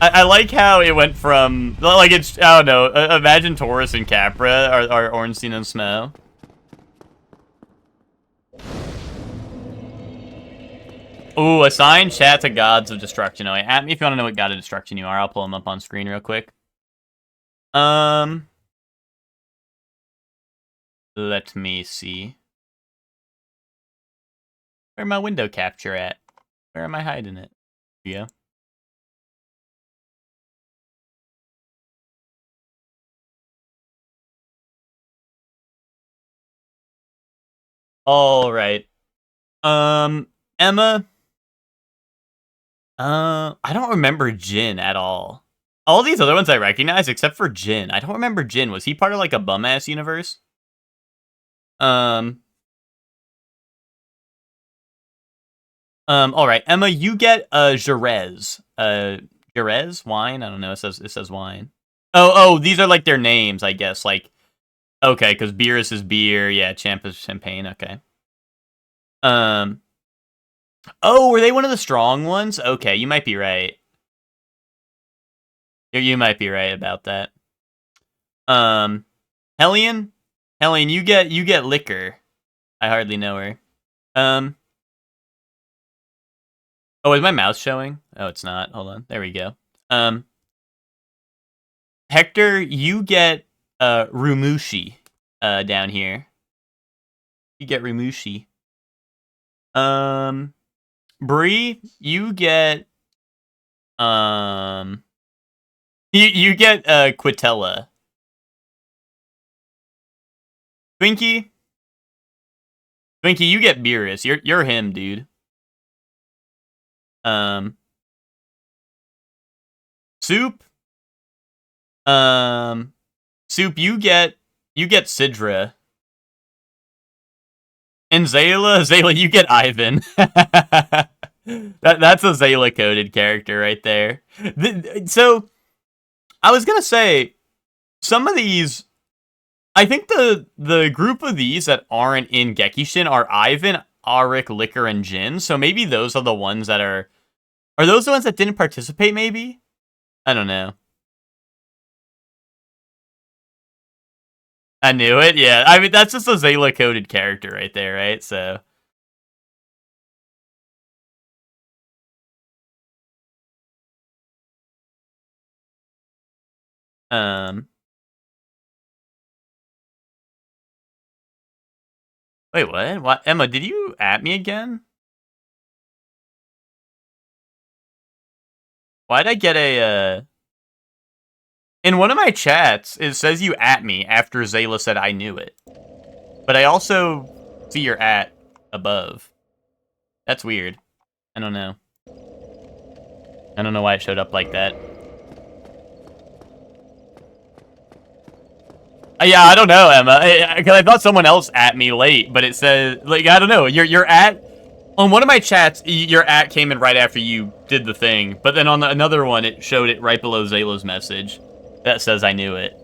like how it went from... Like, it's... I don't know. Imagine Taurus and Capra are Ornstein and Snow. Ooh, assign chat to Gods of Destruction. Oh, at me if you want to know what God of Destruction you are. I'll pull them up on screen real quick. Let me see. Where my window capture at? Where am I hiding it? Here you go. All right. Emma. I don't remember Jin at all. All these other ones I recognize, except for Jin. I don't remember Jin. Was he part of like a bum-ass universe? All right, Emma, you get Jerez. Jerez? Wine? I don't know. It says wine. Oh, these are like their names, I guess. Like, okay, because Beerus is beer. Yeah, Champ is champagne. Okay. Oh, were they one of the strong ones? Okay, you might be right. You might be right about that. Hellion, you get liquor. I hardly know her. Oh, is my mouse showing? Oh, it's not. Hold on. There we go. Hector, you get Rumushi down here. You get Rumushi. Bree, you get you get Quitella. Twinkie, you get Beerus. You're him, dude. Soup. Soup, you get Sidra. And Zayla, you get Ivan. That's a Zayla coded character right there. So, I was gonna say, some of these, I think the group of these that aren't in Gekishin are Ivan, Arik, Liquor, and Jin. So maybe those are the ones that are those the ones that didn't participate? Maybe, I don't know. I knew it. Yeah, I mean that's just a Zayla coded character right there, right? So. Wait, what? What? Emma, did you at me again? Why'd I get a, In one of my chats, it says you at me after Zayla said I knew it. But I also see your at above. That's weird. I don't know. I don't know why it showed up like that. Yeah, I don't know, Emma. Because I thought someone else at me late, but it says, like, I don't know. Your at... On one of my chats, your at came in right after you did the thing. But then on another one, it showed it right below Zayla's message. That says I knew it.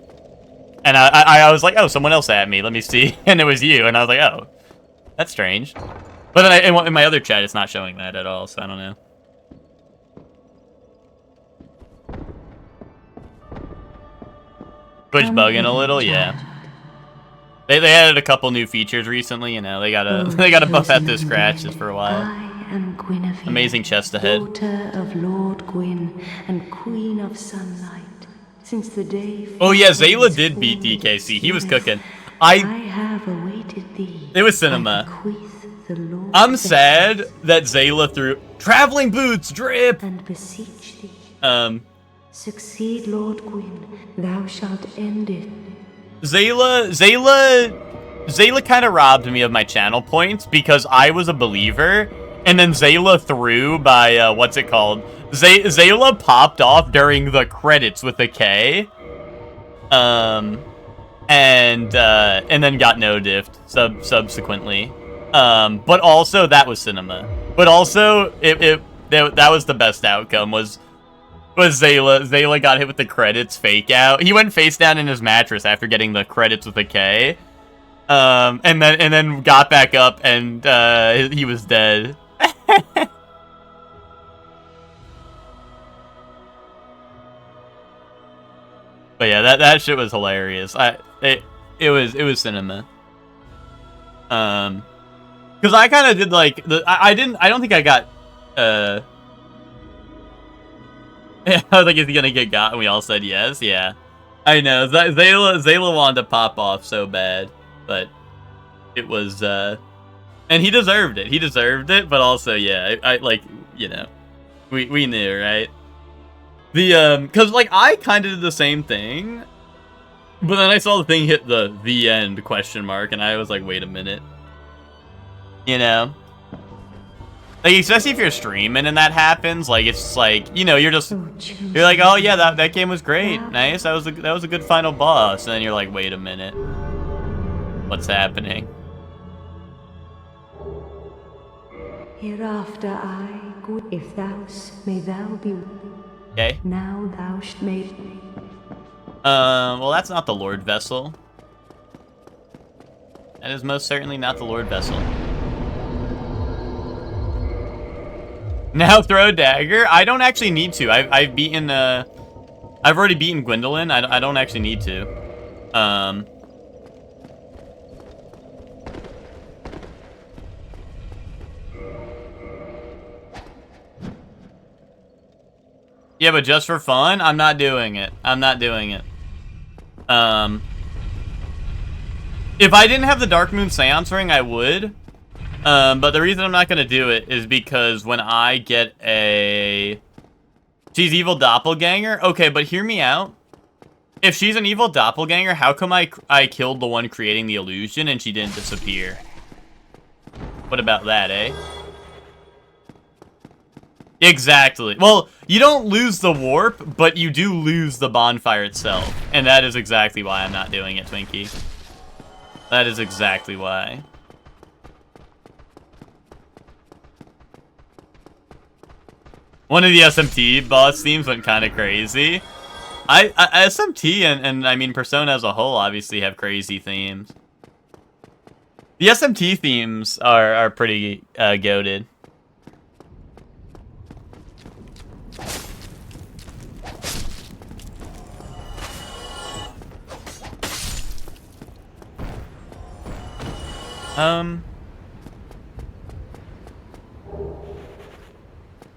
And I was like, oh, someone else at me. Let me see. And it was you. And I was like, oh. That's strange. But then in my other chat, it's not showing that at all, so I don't know. Twitch bugging a little, yeah. They added a couple new features recently, you know. They gotta buff out those scratches for a while. I am Guinevere, Amazing chest ahead. daughter of Lord Gwyn and Queen of Sunlight. Since the day. Oh yeah, Zayla did beat DKC. He was cooking. I have awaited thee. It was cinema. I'm sad that Zayla threw traveling boots drip. And beseech thee. Succeed, Lord Gwyn. Thou shalt end it. Zayla kind of robbed me of my channel points because I was a believer, and then Zayla threw by, what's it called? Zayla popped off during the credits with a K, and then got no-diffed subsequently. But also, that was cinema. But also, that was the best outcome, was Zayla. Zayla got hit with the credits fake out. He went face down in his mattress after getting the credits with a K. And then got back up and he was dead. But yeah, that shit was hilarious. It was cinema. Cause I kind of did like I don't think I got I was like, is he gonna get got? And we all said yes. Yeah, I know. Zayla wanted to pop off so bad, but it was, and he deserved it. He deserved it, but also, yeah, I like, you know, we knew, right? Cause like I kind of did the same thing, but then I saw the thing hit the end question mark, and I was like, wait a minute, you know. Like, especially if you're streaming and that happens, like, it's like, you know, you're like, oh yeah, that game was great, nice, that was a good final boss, and then you're like, wait a minute, what's happening? Hereafter I, good, if thou's, may thou be. Okay. Now thou shalt make. Well, that's not the Lord Vessel. That is most certainly not the Lord Vessel. Now throw a dagger? I don't actually need to. I've beaten, I've already beaten Gwendolyn. I don't actually need to. Yeah, but just for fun, I'm not doing it. I'm not doing it. If I didn't have the Dark Moon Seance Ring, I would. But the reason I'm not going to do it is because when I get a... She's evil doppelganger? Okay, but hear me out. If she's an evil doppelganger, how come I killed the one creating the illusion and she didn't disappear? What about that, eh? Exactly. Well, you don't lose the warp, but you do lose the bonfire itself. And that is exactly why I'm not doing it, Twinkie. That is exactly why. One of the SMT boss themes went kind of crazy. SMT and I mean Persona as a whole obviously have crazy themes. The SMT themes are pretty goated.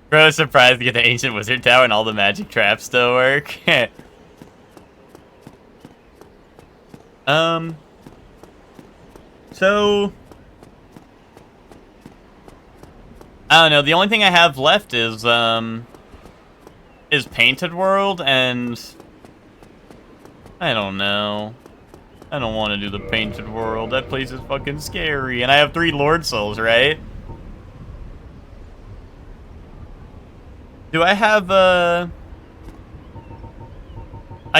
Bro, was surprised to get the Ancient Wizard Tower and all the magic traps still work. So... I don't know, the only thing I have left is Painted World, and... I don't know. I don't want to do the Painted World. That place is fucking scary. And I have 3 Lord Souls, right? Do I have, I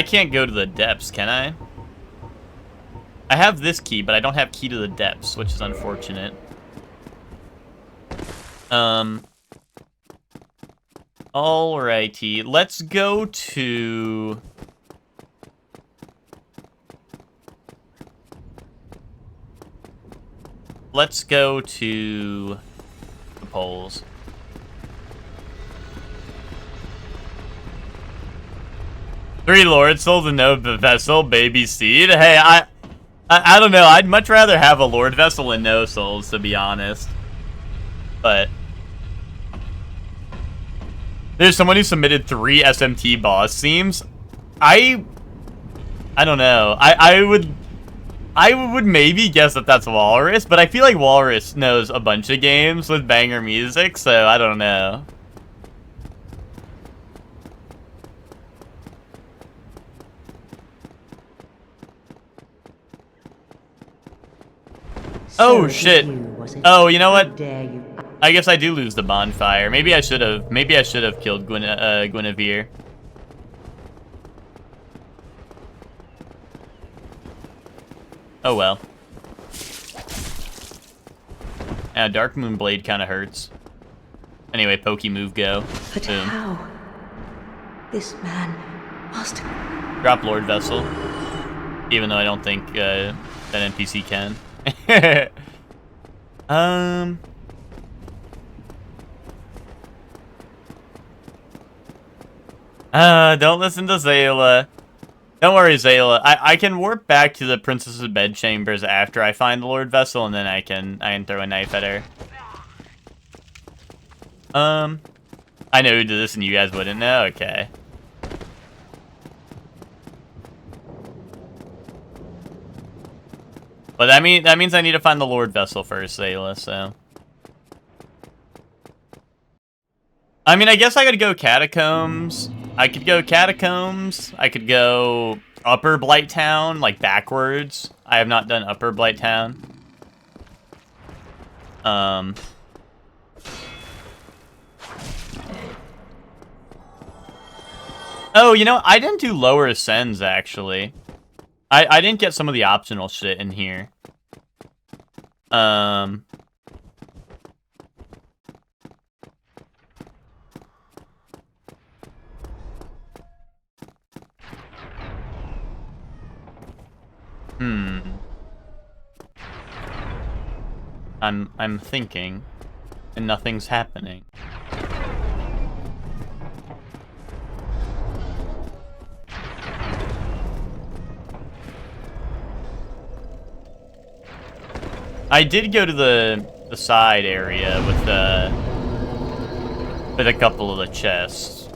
can't go to the depths, can I? I have this key, but I don't have key to the depths, which is unfortunate. Alrighty. Let's go to... let's go to the polls. Three Lord Souls and no Vessel, baby seed. Hey, I don't know. I'd much rather have a Lord Vessel and no souls, to be honest. But there's someone who submitted 3 SMT boss themes. I don't know. I would maybe guess that that's Walrus, but I feel like Walrus knows a bunch of games with banger music, so I don't know. Oh shit. Oh, you know what? I guess I do lose the bonfire. Maybe I should have killed Guinevere. Oh well. Dark Moon Blade kind of hurts. Anyway, Pokey move go. But Boom. how? This man must... Drop Lord Vessel. Even though I don't think that NPC can. Don't listen to Zayla. Don't worry, Zayla. I can warp back to the Princess's bedchambers after I find the Lord Vessel, and then I can throw a knife at her. I know who did this, and you guys wouldn't know. Okay. But that means I need to find the Lord Vessel first, Zayla, so. I mean, I guess I could go Catacombs. I could go Upper Blighttown, like backwards. I have not done Upper Blighttown. Oh, you know, I didn't do Lower Ascends, actually. I didn't get some of the optional shit in here. I'm thinking, and nothing's happening. I did go to the side area with a couple of the chests.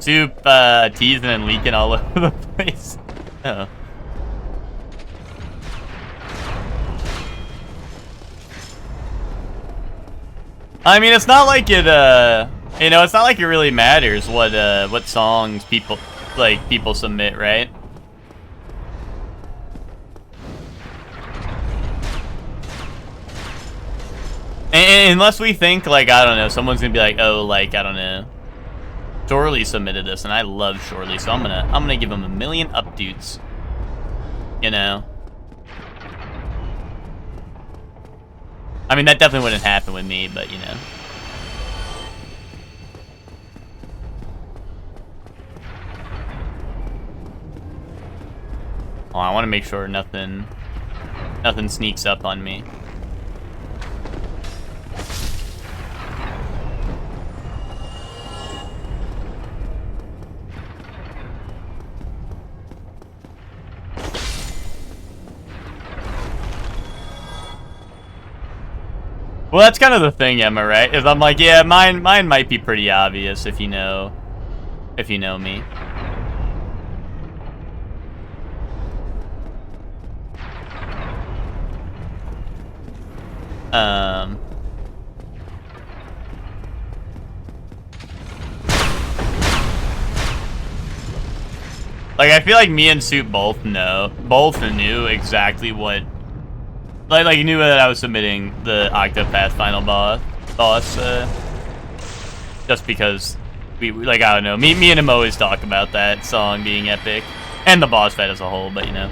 Soup teasing and leaking all over the place. Oh. I mean, it's not like it you know, it's not like it really matters what songs people submit, right? And unless we think, like, I don't know, someone's gonna be like, oh, like, I don't know, Shorely submitted this, and I love Shorely, so I'm gonna give him a million updoots. You know? I mean, that definitely wouldn't happen with me, but, you know. Oh, I want to make sure nothing sneaks up on me. Well, that's kind of the thing, Emma, right? Is I'm like, yeah, mine might be pretty obvious if you know me. Like, I feel like me and Soup both knew exactly what. Like you knew that I was submitting the Octopath final boss, just because we like, I don't know, me and him always talk about that song being epic, and the boss fight as a whole, but you know.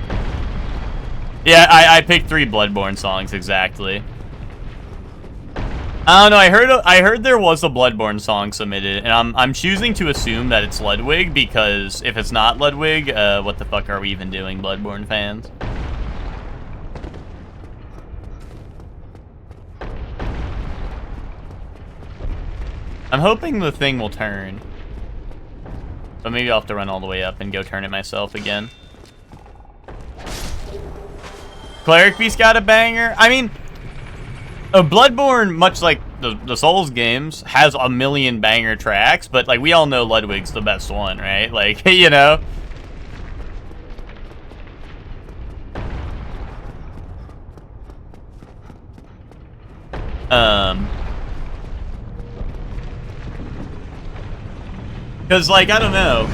Yeah, I picked 3 Bloodborne songs exactly. I don't know, I heard there was a Bloodborne song submitted, and I'm choosing to assume that it's Ludwig, because if it's not Ludwig, what the fuck are we even doing, Bloodborne fans? I'm hoping the thing will turn. But maybe I'll have to run all the way up and go turn it myself again. Cleric Beast got a banger. I mean, Bloodborne, much like the Souls games, has a million banger tracks, but like we all know Ludwig's the best one, right? Like, you know. Because, like, I don't know.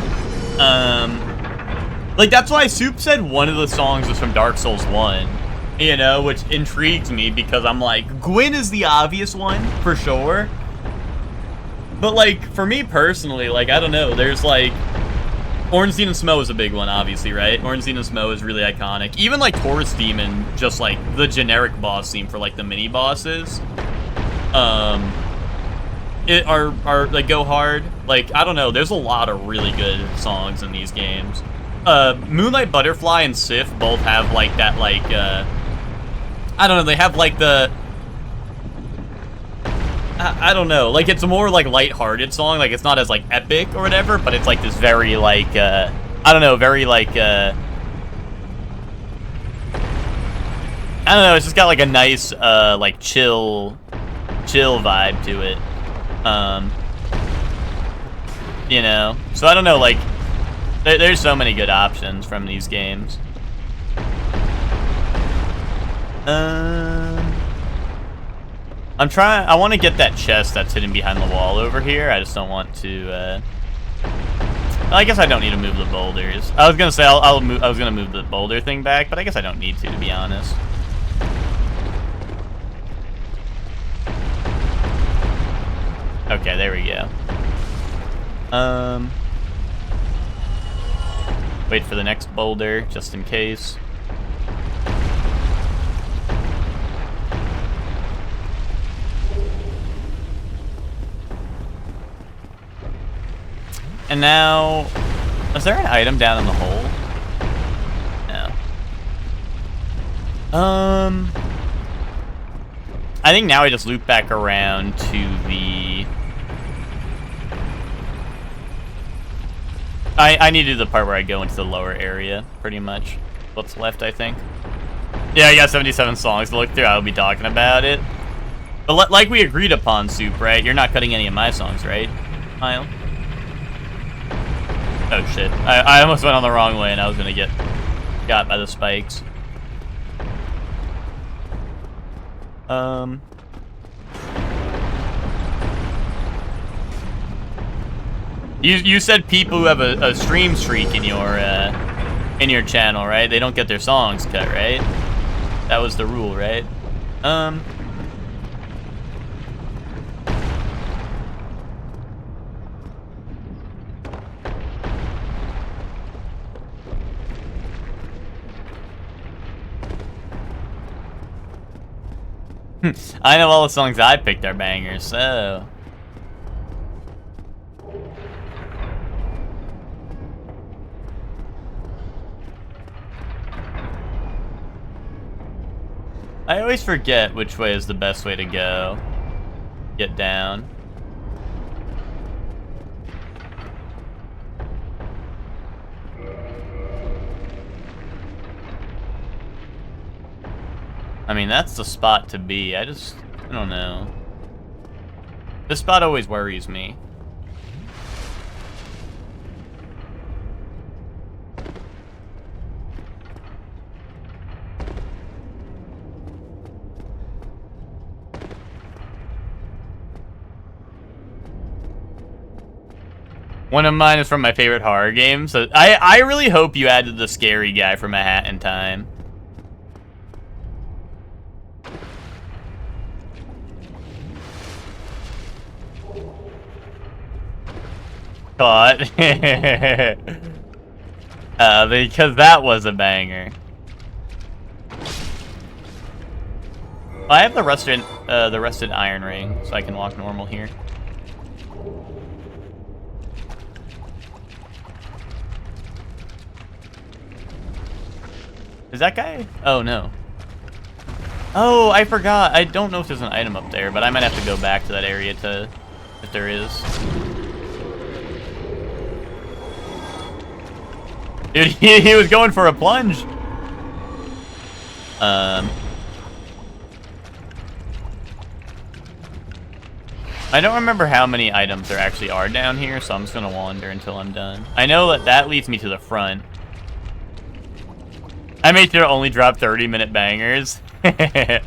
Like, that's why Soup said one of the songs was from Dark Souls 1. You know, which intrigues me because I'm like, Gwyn is the obvious one, for sure. But, like, for me personally, like, I don't know. There's, like, Ornstein and Smough is a big one, obviously, right? Ornstein and Smough is really iconic. Even, like, Taurus Demon, just, like, the generic boss theme for, like, the mini-bosses. Like, go hard. Like, I don't know, there's a lot of really good songs in these games. Moonlight Butterfly and Sif both have, like, that, like, I don't know, they have, like, the... I don't know, like, it's a more, like, lighthearted song, like, it's not as, like, epic or whatever, but it's, like, this very, like, I don't know, very, like, I don't know, it's just got, like, a nice, like, chill vibe to it. You know, so I don't know, like, there's so many good options from these games. I want to get that chest that's hidden behind the wall over here. I just don't want to, I guess I don't need to move the boulders. I was gonna say I was gonna move the boulder thing back, but I guess I don't need to be honest. Okay, there we go. Wait for the next boulder, just in case. And now, is there an item down in the hole? No. I think now I just loop back around to the... I need to do the part where I go into the lower area, pretty much. What's left, I think. Yeah, I got 77 songs to look through. I'll be talking about it. But like we agreed upon, Soup, right? You're not cutting any of my songs, right, Kyle? Oh, shit. I almost went on the wrong way, and I was gonna get got by the spikes. You said people who have a stream streak in your channel, right? They don't get their songs cut, right? That was the rule, right? I know all the songs I picked are bangers, so... I always forget which way is the best way to go. Get down. I mean, that's the spot to be. I don't know. This spot always worries me. One of mine is from my favorite horror games. So I really hope you added the scary guy from A Hat in Time. Caught. Because that was a banger. I have the rusted iron ring, so I can walk normal here. Is that guy? Oh, no. Oh, I forgot. I don't know if there's an item up there, but I might have to go back to that area to If there is. Dude, he was going for a plunge. I don't remember how many items there actually are down here, so I'm just gonna wander until I'm done. I know that that leads me to the front. I made sure to only drop 30-minute bangers. Yeah,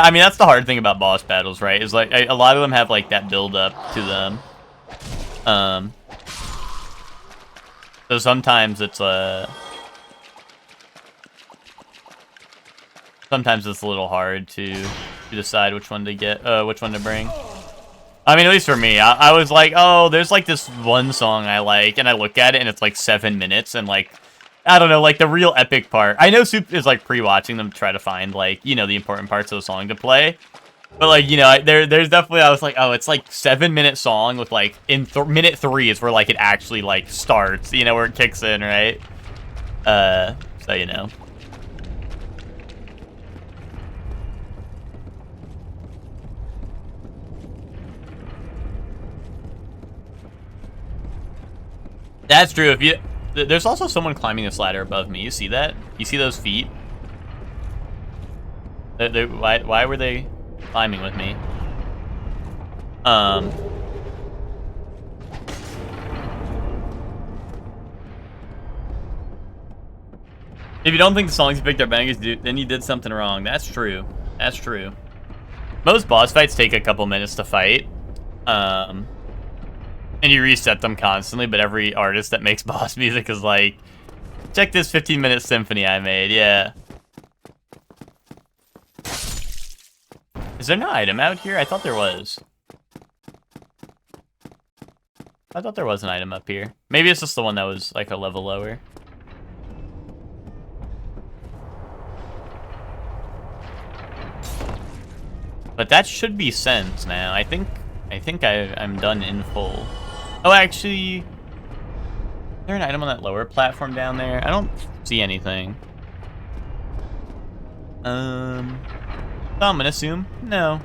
I mean, that's the hard thing about boss battles, right? Is like, a lot of them have like that build up to them. So sometimes it's sometimes it's a little hard to decide which one to get, which one to bring. I mean, at least for me, I was like, oh, there's like this one song I like, and I look at it and it's like 7 minutes, and like, I don't know, like the real epic part. I know Soup is like pre-watching them to try to find like, you know, the important parts of the song to play. But like, you know, there's definitely, I was like, oh, it's like 7-minute song with like, in minute 3 is where like it actually like starts, you know, where it kicks in, right? So, you know. That's true. If you, there's also someone climbing this ladder above me. You see that? You see those feet? Why were they climbing with me? If you don't think the songs you picked are bangers, then you did something wrong. That's true. That's true. Most boss fights take a couple minutes to fight. And you reset them constantly, but every artist that makes boss music is like, check this 15-minute symphony I made, yeah. Is there no item out here? I thought there was. I thought there was an item up here. Maybe it's just the one that was like a level lower. But that should be sent now. I think I'm done in full. Oh, actually, is there an item on that lower platform down there? I don't see anything. So I'm gonna assume no.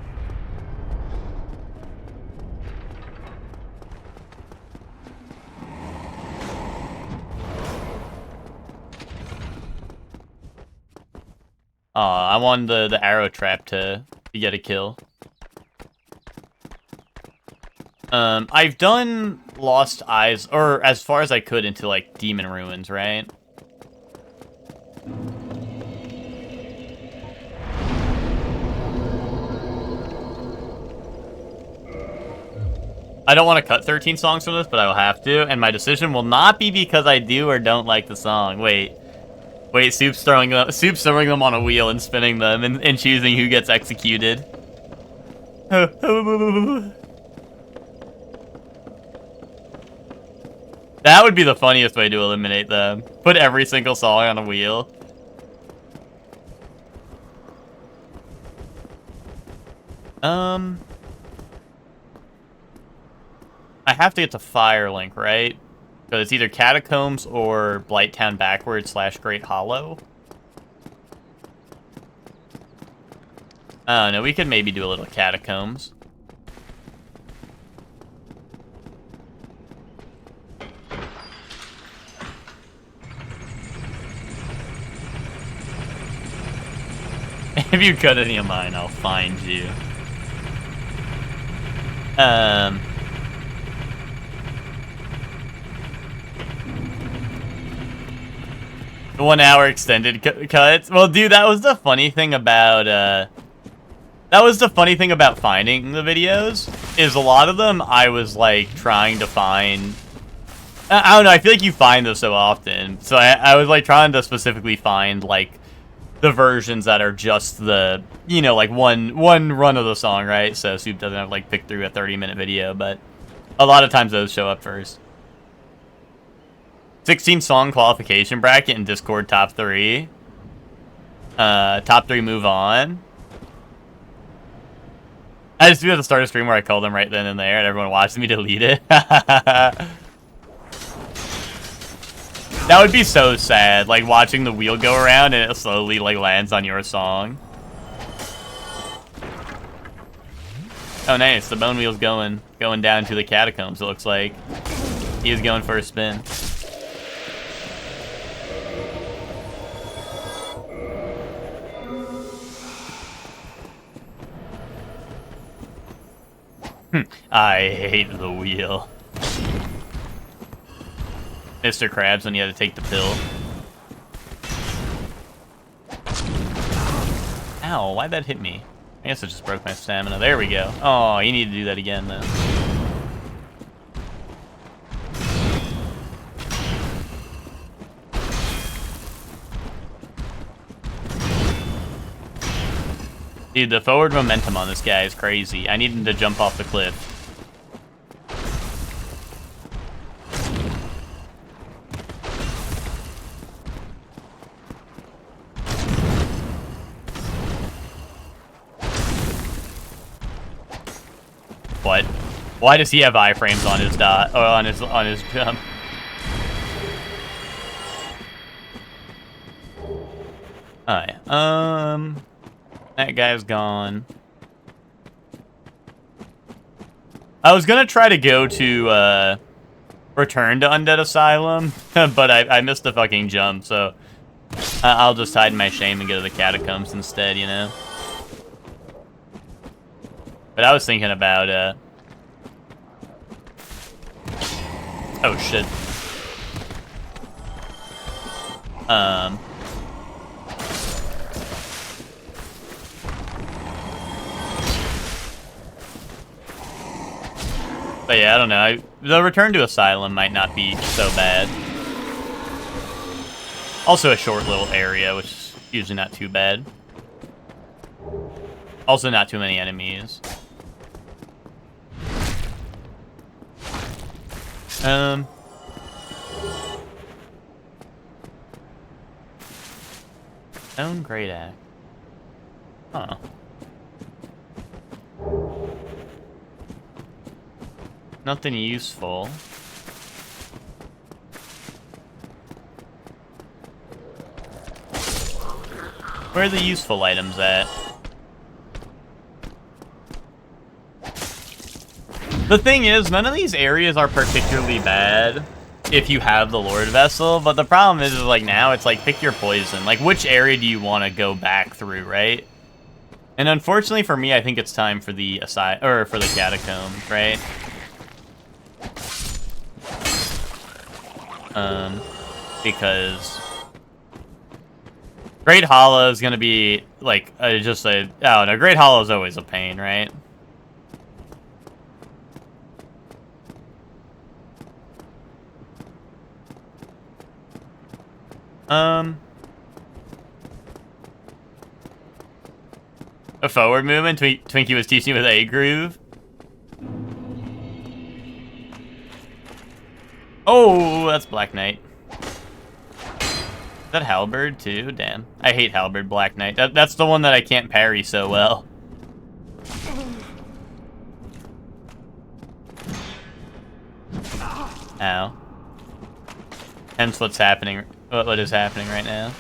I wanted the arrow trap to get a kill. I've done Lost Eyes, or as far as I could into, like, Demon Ruins, right? I don't want to cut 13 songs from this, but I will have to, and my decision will not be because I do or don't like the song. Wait, Soup's throwing them on a wheel and spinning them and choosing who gets executed. That would be the funniest way to eliminate them. Put every single song on a wheel. I have to get to Firelink, right? So it's either Catacombs or Blighttown Backwards / Great Hollow. I don't know, we could maybe do a little Catacombs. If you cut any of mine, I'll find you. The 1 hour extended cuts. Well, dude, that was the funny thing about finding the videos. Is a lot of them I was like trying to find. I don't know. I feel like you find those so often, so I was like trying to specifically find like the versions that are just the, you know, like one run of the song, right? So Soup doesn't have like pick through a 30-minute video, but a lot of times those show up first. 16 song qualification bracket in Discord top 3. Top 3 move on. I just do have to start a stream where I call them right then and there, and everyone watches me delete it. That would be so sad, like watching the wheel go around and it slowly like lands on your song. Oh, nice. The bone wheel's going down to the catacombs, it looks like. He is going for a spin. I hate the wheel. Mr. Krabs when you had to take the pill. Ow, why'd that hit me? I guess it just broke my stamina. There we go. Oh, you need to do that again, though. Dude, the forward momentum on this guy is crazy. I need him to jump off the cliff. What? Why does he have iframes on his dot or on his jump? Alright, that guy's gone. I was gonna try to go to return to Undead Asylum, but I missed the fucking jump, so I'll just hide in my shame and go to the catacombs instead, you know? But I was thinking about, oh shit. But yeah, I don't know. The return to Asylum might not be so bad. Also a short little area, which is usually not too bad. Also not too many enemies. Stone Great Axe. Huh. Nothing useful. Where are the useful items at? The thing is, none of these areas are particularly bad if you have the Lord Vessel, but the problem is like now it's like pick your poison. Like which area do you want to go back through, right? And unfortunately for me, I think it's time for the for the catacombs, right? Because Great Hollow is gonna be like just a oh no, Great Hollow is always a pain, right? A forward movement. Twinkie was teaching with a groove. Oh, that's Black Knight. Is that Halberd too? Damn. I hate Halberd Black Knight. That's the one that I can't parry so well. Ow. Hence what's happening. What is happening right now.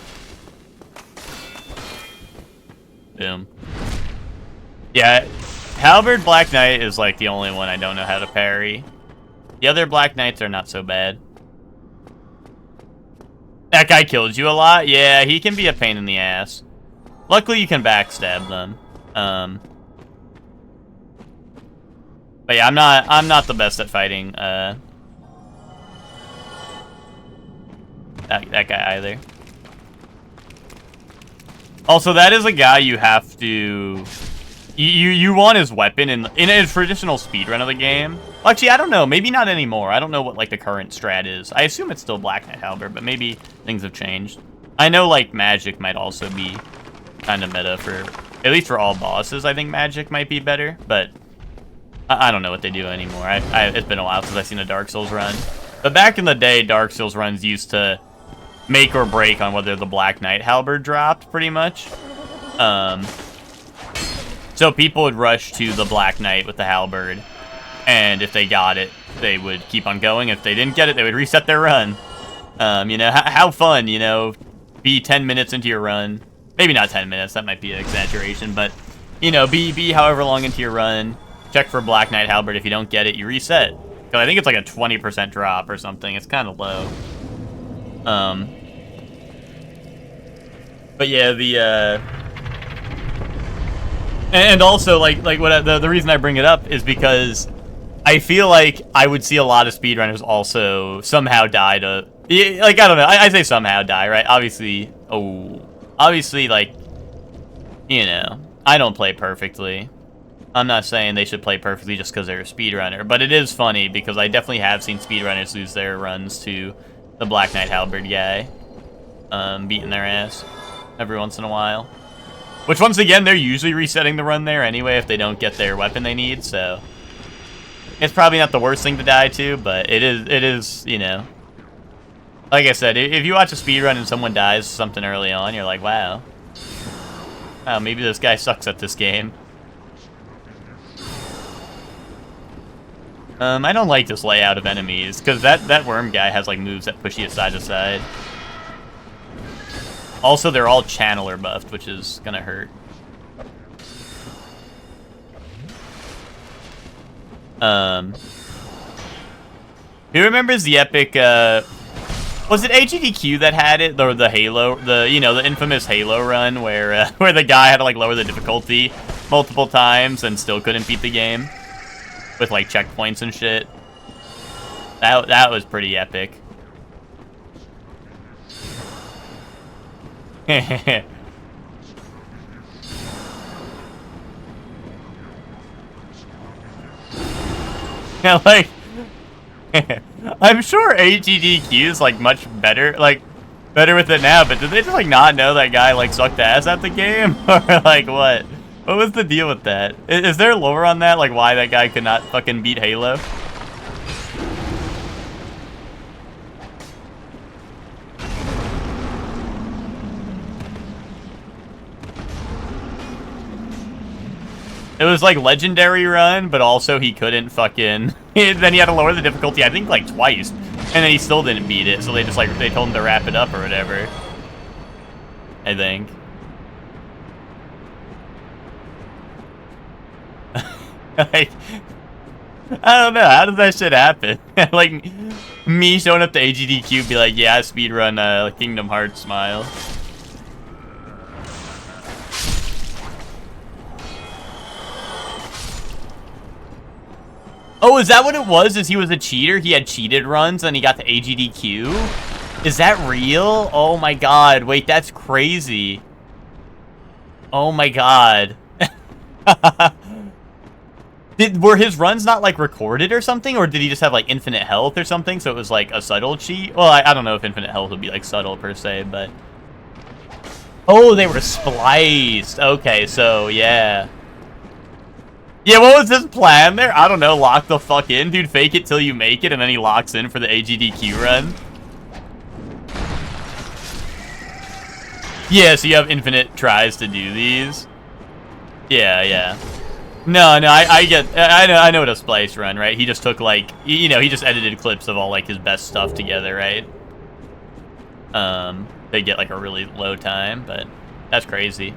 Boom. Yeah, Halberd Black Knight is like the only one I don't know how to parry. The other Black Knights are not so bad. That guy killed you a lot? Yeah, he can be a pain in the ass. Luckily, you can backstab them. But yeah, I'm not the best at fighting that guy either. Also, that is a guy you have to... You want his weapon in a traditional speedrun of the game. Well, actually, I don't know. Maybe not anymore. I don't know what, like, the current strat is. I assume it's still Black Knight Halberd, but maybe things have changed. I know, like, magic might also be kind of meta for... At least for all bosses, I think magic might be better, but... I don't know what they do anymore. It's been a while since I've seen a Dark Souls run. But back in the day, Dark Souls runs used to make or break on whether the Black Knight Halberd dropped, pretty much. So people would rush to the Black Knight with the Halberd, and if they got it, they would keep on going. If they didn't get it, they would reset their run. You know, how fun, you know, be 10 minutes into your run. Maybe not 10 minutes, that might be an exaggeration, but, you know, be however long into your run, check for Black Knight Halberd. If you don't get it, you reset. Because I think it's like a 20% drop or something. It's kind of low. But yeah, the and also like what the reason I bring it up is because I feel like I would see a lot of speedrunners also somehow die to, like, I don't know, I say somehow die, right? Obviously, like, you know, I don't play perfectly. I'm not saying they should play perfectly just because they're a speedrunner, but it is funny because I definitely have seen speedrunners lose their runs to the Black Knight Halberd guy, beating their ass every once in a while. Which, once again, they're usually resetting the run there anyway if they don't get their weapon they need, so it's probably not the worst thing to die to, but it is, you know. Like I said, if you watch a speedrun and someone dies something early on, you're like, wow. Wow, maybe this guy sucks at this game. I don't like this layout of enemies, because that worm guy has, like, moves that push you side to side. Also, they're all channeler buffed, which is gonna hurt. Who remembers the epic, was it AGDQ that had it? Or the Halo, you know, the infamous Halo run where the guy had to, like, lower the difficulty multiple times and still couldn't beat the game? With, like, checkpoints and shit. That was pretty epic. Yeah, like, I'm sure AGDQ is, like, much better, like, better with it now, but did they just, like, not know that guy, like, sucked ass at the game? Or, like, what? What was the deal with that? Is there lore on that, like, why that guy could not fucking beat Halo? It was like legendary run, but also he couldn't fucking. Then he had to lower the difficulty, I think, like twice, and then he still didn't beat it. So they just like they told him to wrap it up or whatever. I think. Like, I don't know. How does that shit happen? Like me showing up to AGDQ, be like, yeah, speedrun Kingdom Hearts, smile. Oh, is that what it was? Is he was a cheater? He had cheated runs and he got to AGDQ? Is that real? Oh my god. Wait, that's crazy. Oh my god. Were his runs not, like, recorded or something? Or did he just have, like, infinite health or something? So it was, like, a subtle cheat? Well, I don't know if infinite health would be, like, subtle per se, but... Oh, they were spliced. Okay, so, yeah. Yeah, what was his plan there? I don't know, lock the fuck in. Dude, fake it till you make it, and then he locks in for the AGDQ run. Yeah, so you have infinite tries to do these. Yeah, yeah. No, I know what a splice run, right? He just took, like, you know, he just edited clips of all, like, his best stuff together, right? They get, like, a really low time, but that's crazy.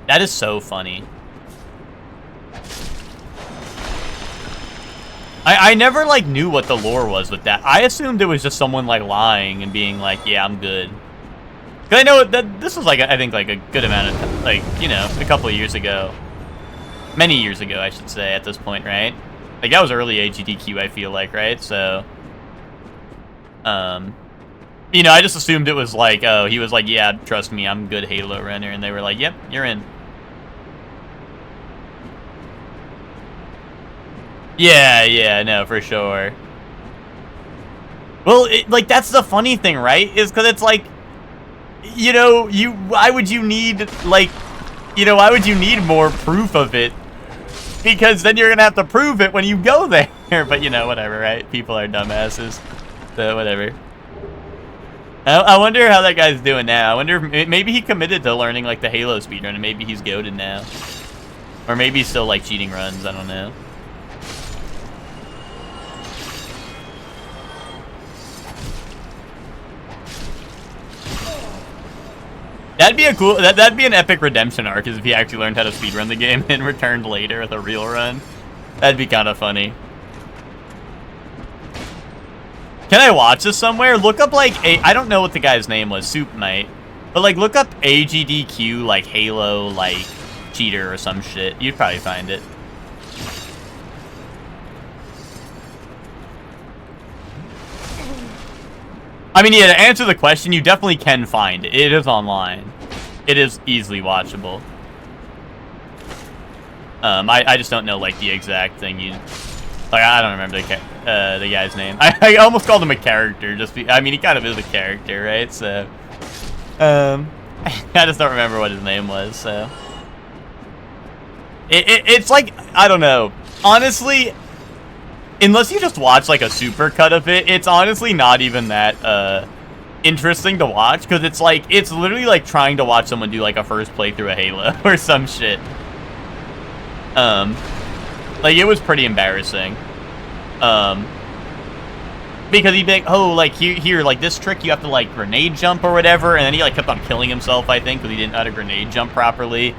That is so funny. I never, like, knew what the lore was with that. I assumed it was just someone, like, lying and being like, yeah, I'm good. Because I know that this was, like, I think, like, a good amount of, like, you know, a couple of years ago. Many years ago, I should say, at this point, right? Like, that was early AGDQ, I feel like, right? So, you know, I just assumed it was like, oh, he was like, yeah, trust me, I'm a good Halo runner. And they were like, yep, you're in. Yeah, no, for sure. Well, like, that's the funny thing, right? Is because it's like, you know, why would you need, like, you know, why would you need more proof of it? Because then you're gonna have to prove it when you go there. But, you know, whatever, right? People are dumbasses. So, whatever. I wonder how that guy's doing now. I wonder if maybe he committed to learning, like, the Halo speedrun, and maybe he's goated now. Or maybe he's still, like, cheating runs. I don't know. That'd be a cool. That'd be an epic redemption arc, is if he actually learned how to speedrun the game and returned later with a real run. That'd be kind of funny. Can I watch this somewhere? Look up like I don't know what the guy's name was. Soup might, but like look up AGDQ like Halo like cheater or some shit. You'd probably find it. I mean, yeah, to answer the question, you definitely can find it. It is online. It is easily watchable. I just don't know, like, the exact thing you... Like, I don't remember the guy's name. I almost called him a character, I mean, he kind of is a character, right? So, I just don't remember what his name was, so... It's like, I don't know. Honestly... Unless you just watch, like, a super cut of it, it's honestly not even that, interesting to watch, because it's, like, it's literally, like, trying to watch someone do, like, a first playthrough of Halo, or some shit. Like, it was pretty embarrassing. Because he'd be like, oh, like, here, like, this trick, you have to, like, grenade jump or whatever, and then he, like, kept on killing himself, I think, because he didn't know how to grenade jump properly.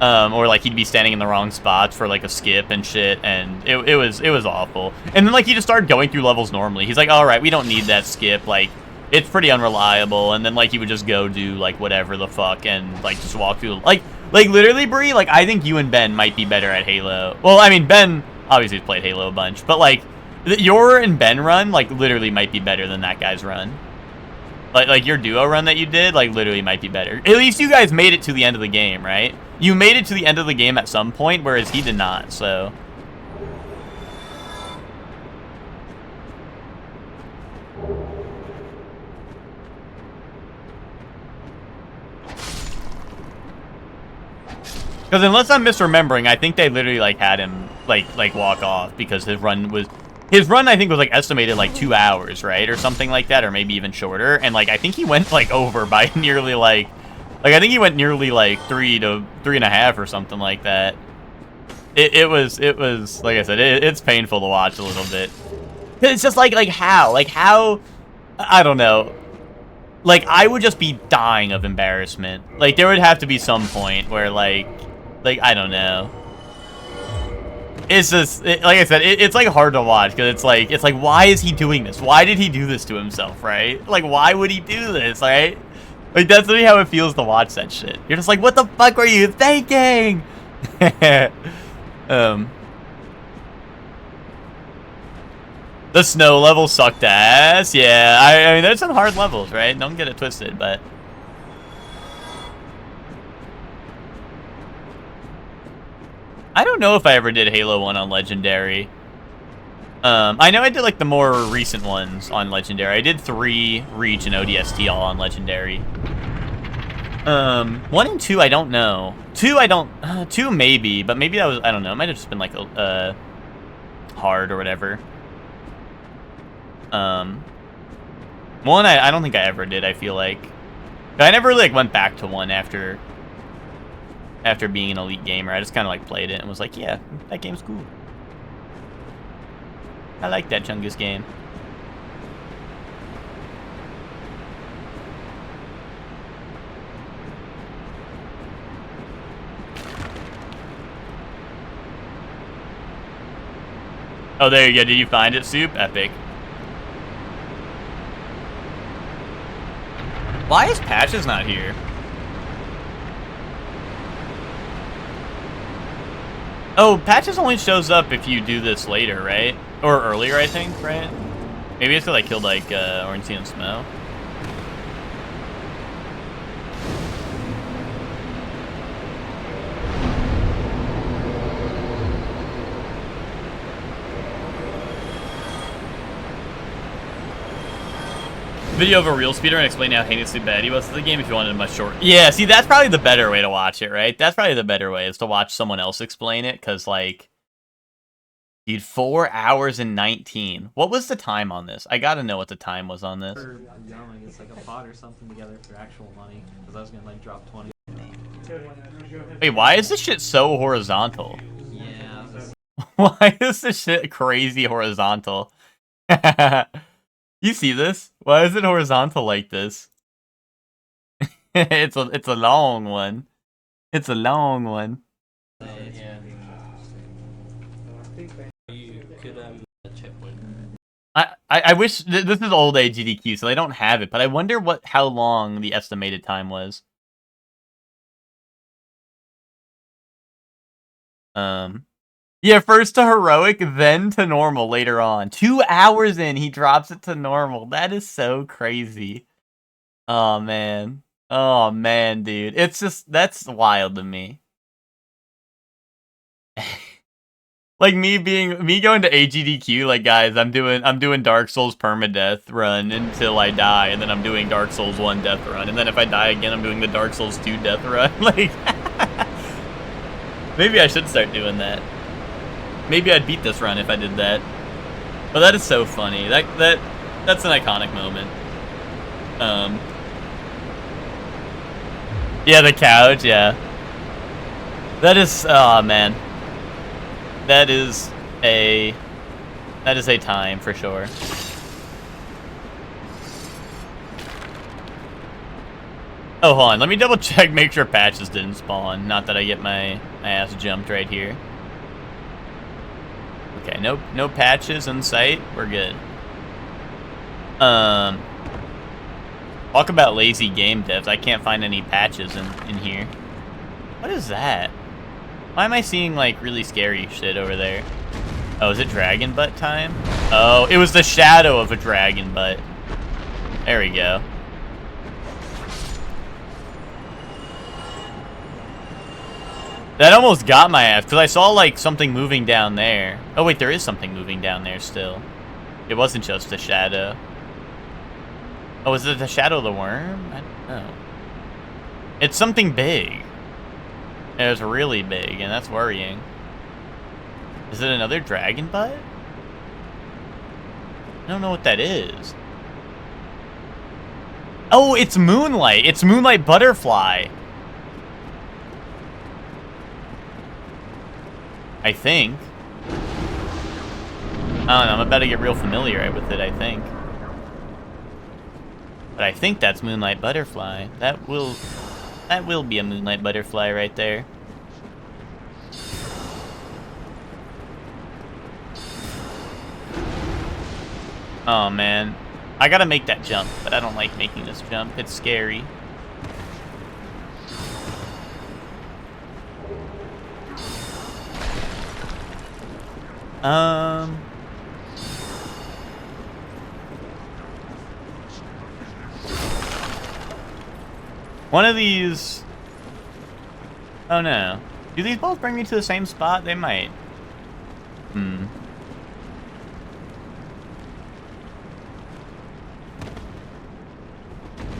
Or like he'd be standing in the wrong spots for like a skip and shit, and it was awful. And then like he just started going through levels normally. He's like, all right, we don't need that skip. Like it's pretty unreliable. And then like he would just go do like whatever the fuck and like just walk through like literally, Bree. Like I think you and Ben might be better at Halo. Well, I mean Ben obviously has played Halo a bunch, but like your and Ben run like literally might be better than that guy's run. Like your duo run that you did, like, literally might be better. At least you guys made it to the end of the game, right? You made it to the end of the game at some point, whereas he did not, so... Because unless I'm misremembering, I think they literally, like, had him, like walk off, because his run was... His run, I think, was, like, estimated, like, 2 hours, right? Or something like that, or maybe even shorter. And, like, I think he went, like, over by nearly, like... Like, I think he went nearly, like, 3 to 3.5 or something like that. It was, like I said, it's painful to watch a little bit. It's just, like, how? Like, how... I don't know. Like, I would just be dying of embarrassment. Like, there would have to be some point where, like, I don't know. It's just, like I said, it's like hard to watch because it's like, why is he doing this? Why did he do this to himself, right? Like, why would he do this, right? Like, that's literally how it feels to watch that shit. You're just like, what the fuck were you thinking? The snow level sucked ass. Yeah, I mean, there's some hard levels, right? Don't get it twisted, but... I don't know if I ever did Halo 1 on Legendary. I know I did, like, the more recent ones on Legendary. I did 3 Reach and ODST all on Legendary. 1 and 2, I don't know. 2, I don't... 2, maybe, but maybe that was... I don't know. It might have just been, like, hard or whatever. 1, I don't think I ever did, I feel like. But I never really, like, went back to 1 after being an elite gamer. I just kind of like played it and was like, yeah, that game's cool. I like that Chungus game. Oh, there you go. Did you find it, Soup? Epic. Why is Patches not here? Oh, Patches only shows up if you do this later, right? Or earlier, I think, right? Maybe it's because I killed, like, Ornstein and Smo. Video of a real speedrun explaining how heinously bad he was to the game if you wanted a much shorter. Yeah, see, that's probably the better way to watch it, right? That's probably the better way, is to watch someone else explain it, because, like... Dude, 4 hours and 19. What was the time on this? I gotta know what the time was on this. It's like a bot or something together for actual money, because I was gonna, like, drop 20. Wait, why is this shit so horizontal? Yeah. Why is this shit crazy horizontal? You see this? Why is it horizontal like this? it's a long one. It's a long one. Yeah. You could checkpoint. I wish this is old AGDQ, so they don't have it, but I wonder how long the estimated time was. Yeah, first to heroic, then to normal later on. 2 hours in, he drops it to normal. That is so crazy. Oh man. Oh man, dude. It's just that's wild to me. Like me going to AGDQ, like guys, I'm doing Dark Souls permadeath run until I die, and then I'm doing Dark Souls 1 death run, and then if I die again, I'm doing the Dark Souls 2 death run. Like maybe I should start doing that. Maybe I'd beat this run if I did that. But that is so funny. That's an iconic moment. Yeah, the couch, yeah. That is oh man. That is a time for sure. Oh, hold on. Let me double check, make sure patches didn't spawn. Not that I get my ass jumped right here. Okay, no patches in sight. We're good. Talk about lazy game devs. I can't find any patches in here. What is that? Why am I seeing like really scary shit over there? Oh, is it dragon butt time? Oh, it was the shadow of a dragon butt. There we go. That almost got my ass, because I saw, like, something moving down there. Oh, wait, there is something moving down there still. It wasn't just a shadow. Oh, is it the shadow of the worm? I don't know. It's something big. It was really big, and that's worrying. Is it another dragon butt? I don't know what that is. Oh, it's Moonlight. It's Moonlight Butterfly. I think. I don't know, I'm about to get real familiar with it, I think. But I think that's Moonlight Butterfly. That will be a Moonlight Butterfly right there. Oh man. I gotta make that jump, but I don't like making this jump. It's scary. One of these... Oh no. Do these both bring me to the same spot? They might.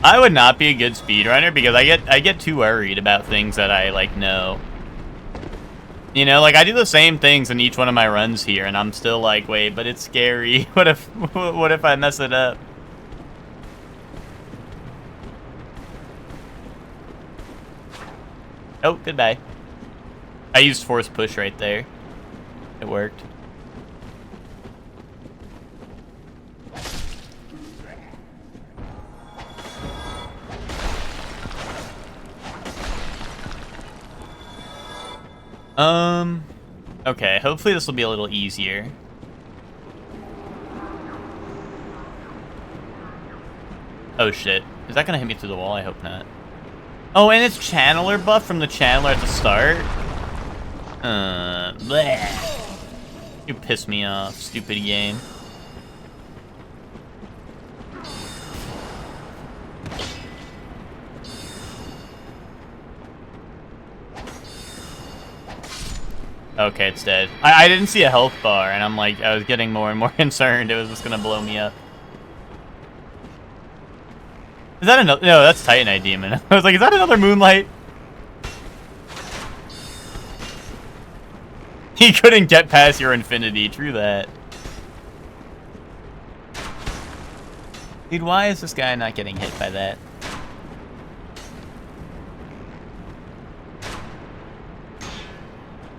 I would not be a good speedrunner because I get too worried about things that I, like, know. You know, like, I do the same things in each one of my runs here, and I'm still like, wait, but it's scary. What if I mess it up? Oh, goodbye. I used force push right there. It worked. Okay, hopefully this will be a little easier. Oh shit. Is that gonna hit me through the wall? I hope not. Oh, and it's Channeler buff from the Channeler at the start? Bleh. You piss me off, stupid game. Okay, it's dead. I didn't see a health bar, and I'm like, I was getting more and more concerned it was just gonna blow me up. Is that another? No, that's Titanite Demon. I was like, is that another Moonlight? He couldn't get past your infinity, true that. Dude, why is this guy not getting hit by that?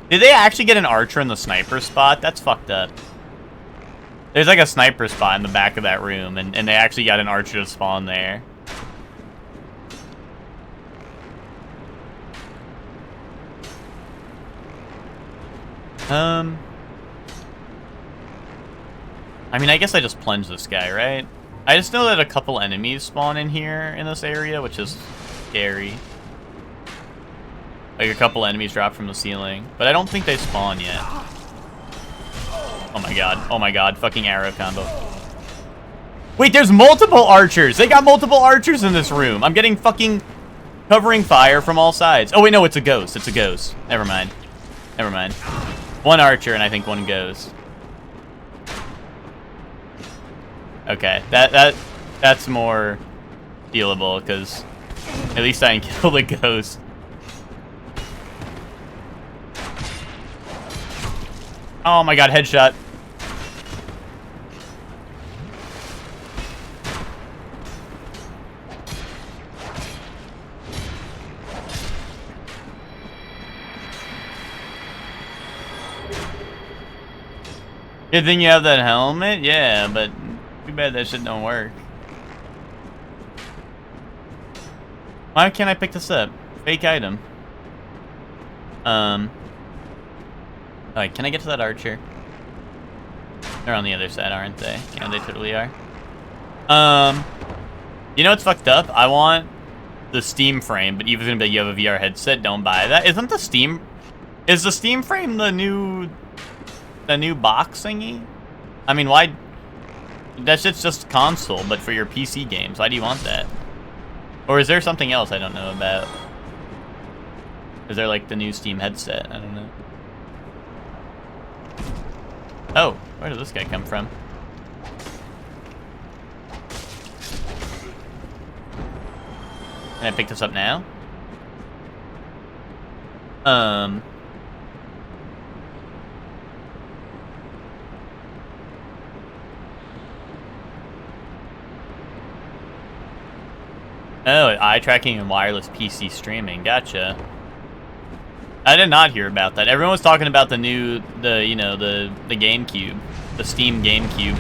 Did they actually get an archer in the sniper spot? That's fucked up. There's like a sniper spot in the back of that room, and they actually got an archer to spawn there. I mean, I guess I just plunge this guy, right? I just know that a couple enemies spawn in here in this area, which is scary. Like a couple enemies drop from the ceiling, but I don't think they spawn yet. Oh my god, fucking arrow combo. Wait, there's multiple archers! They got multiple archers in this room! I'm getting fucking covering fire from all sides. Oh wait, no, it's a ghost, it's a ghost. Never mind. Never mind. One archer and I think one ghost. Okay, that's more dealable, because at least I can kill the ghost. Oh my god, headshot. Good thing you have that helmet? Yeah, but too bad that shit don't work. Why can't I pick this up? Fake item. Alright, can I get to that archer? They're on the other side, aren't they? Yeah, they totally are. You know what's fucked up? I want the Steam frame, but Eva's gonna be like, you have a VR headset, don't buy that. Isn't the Steam... Is the Steam frame the new box thingy? I mean, why... That shit's just console, but for your PC games. Why do you want that? Or is there something else I don't know about? Is there like the new Steam headset? I don't know. Oh, where did this guy come from? Can I pick this up now? Oh, eye tracking and wireless PC streaming. Gotcha. I did not hear about that. Everyone was talking about the GameCube, the Steam GameCube.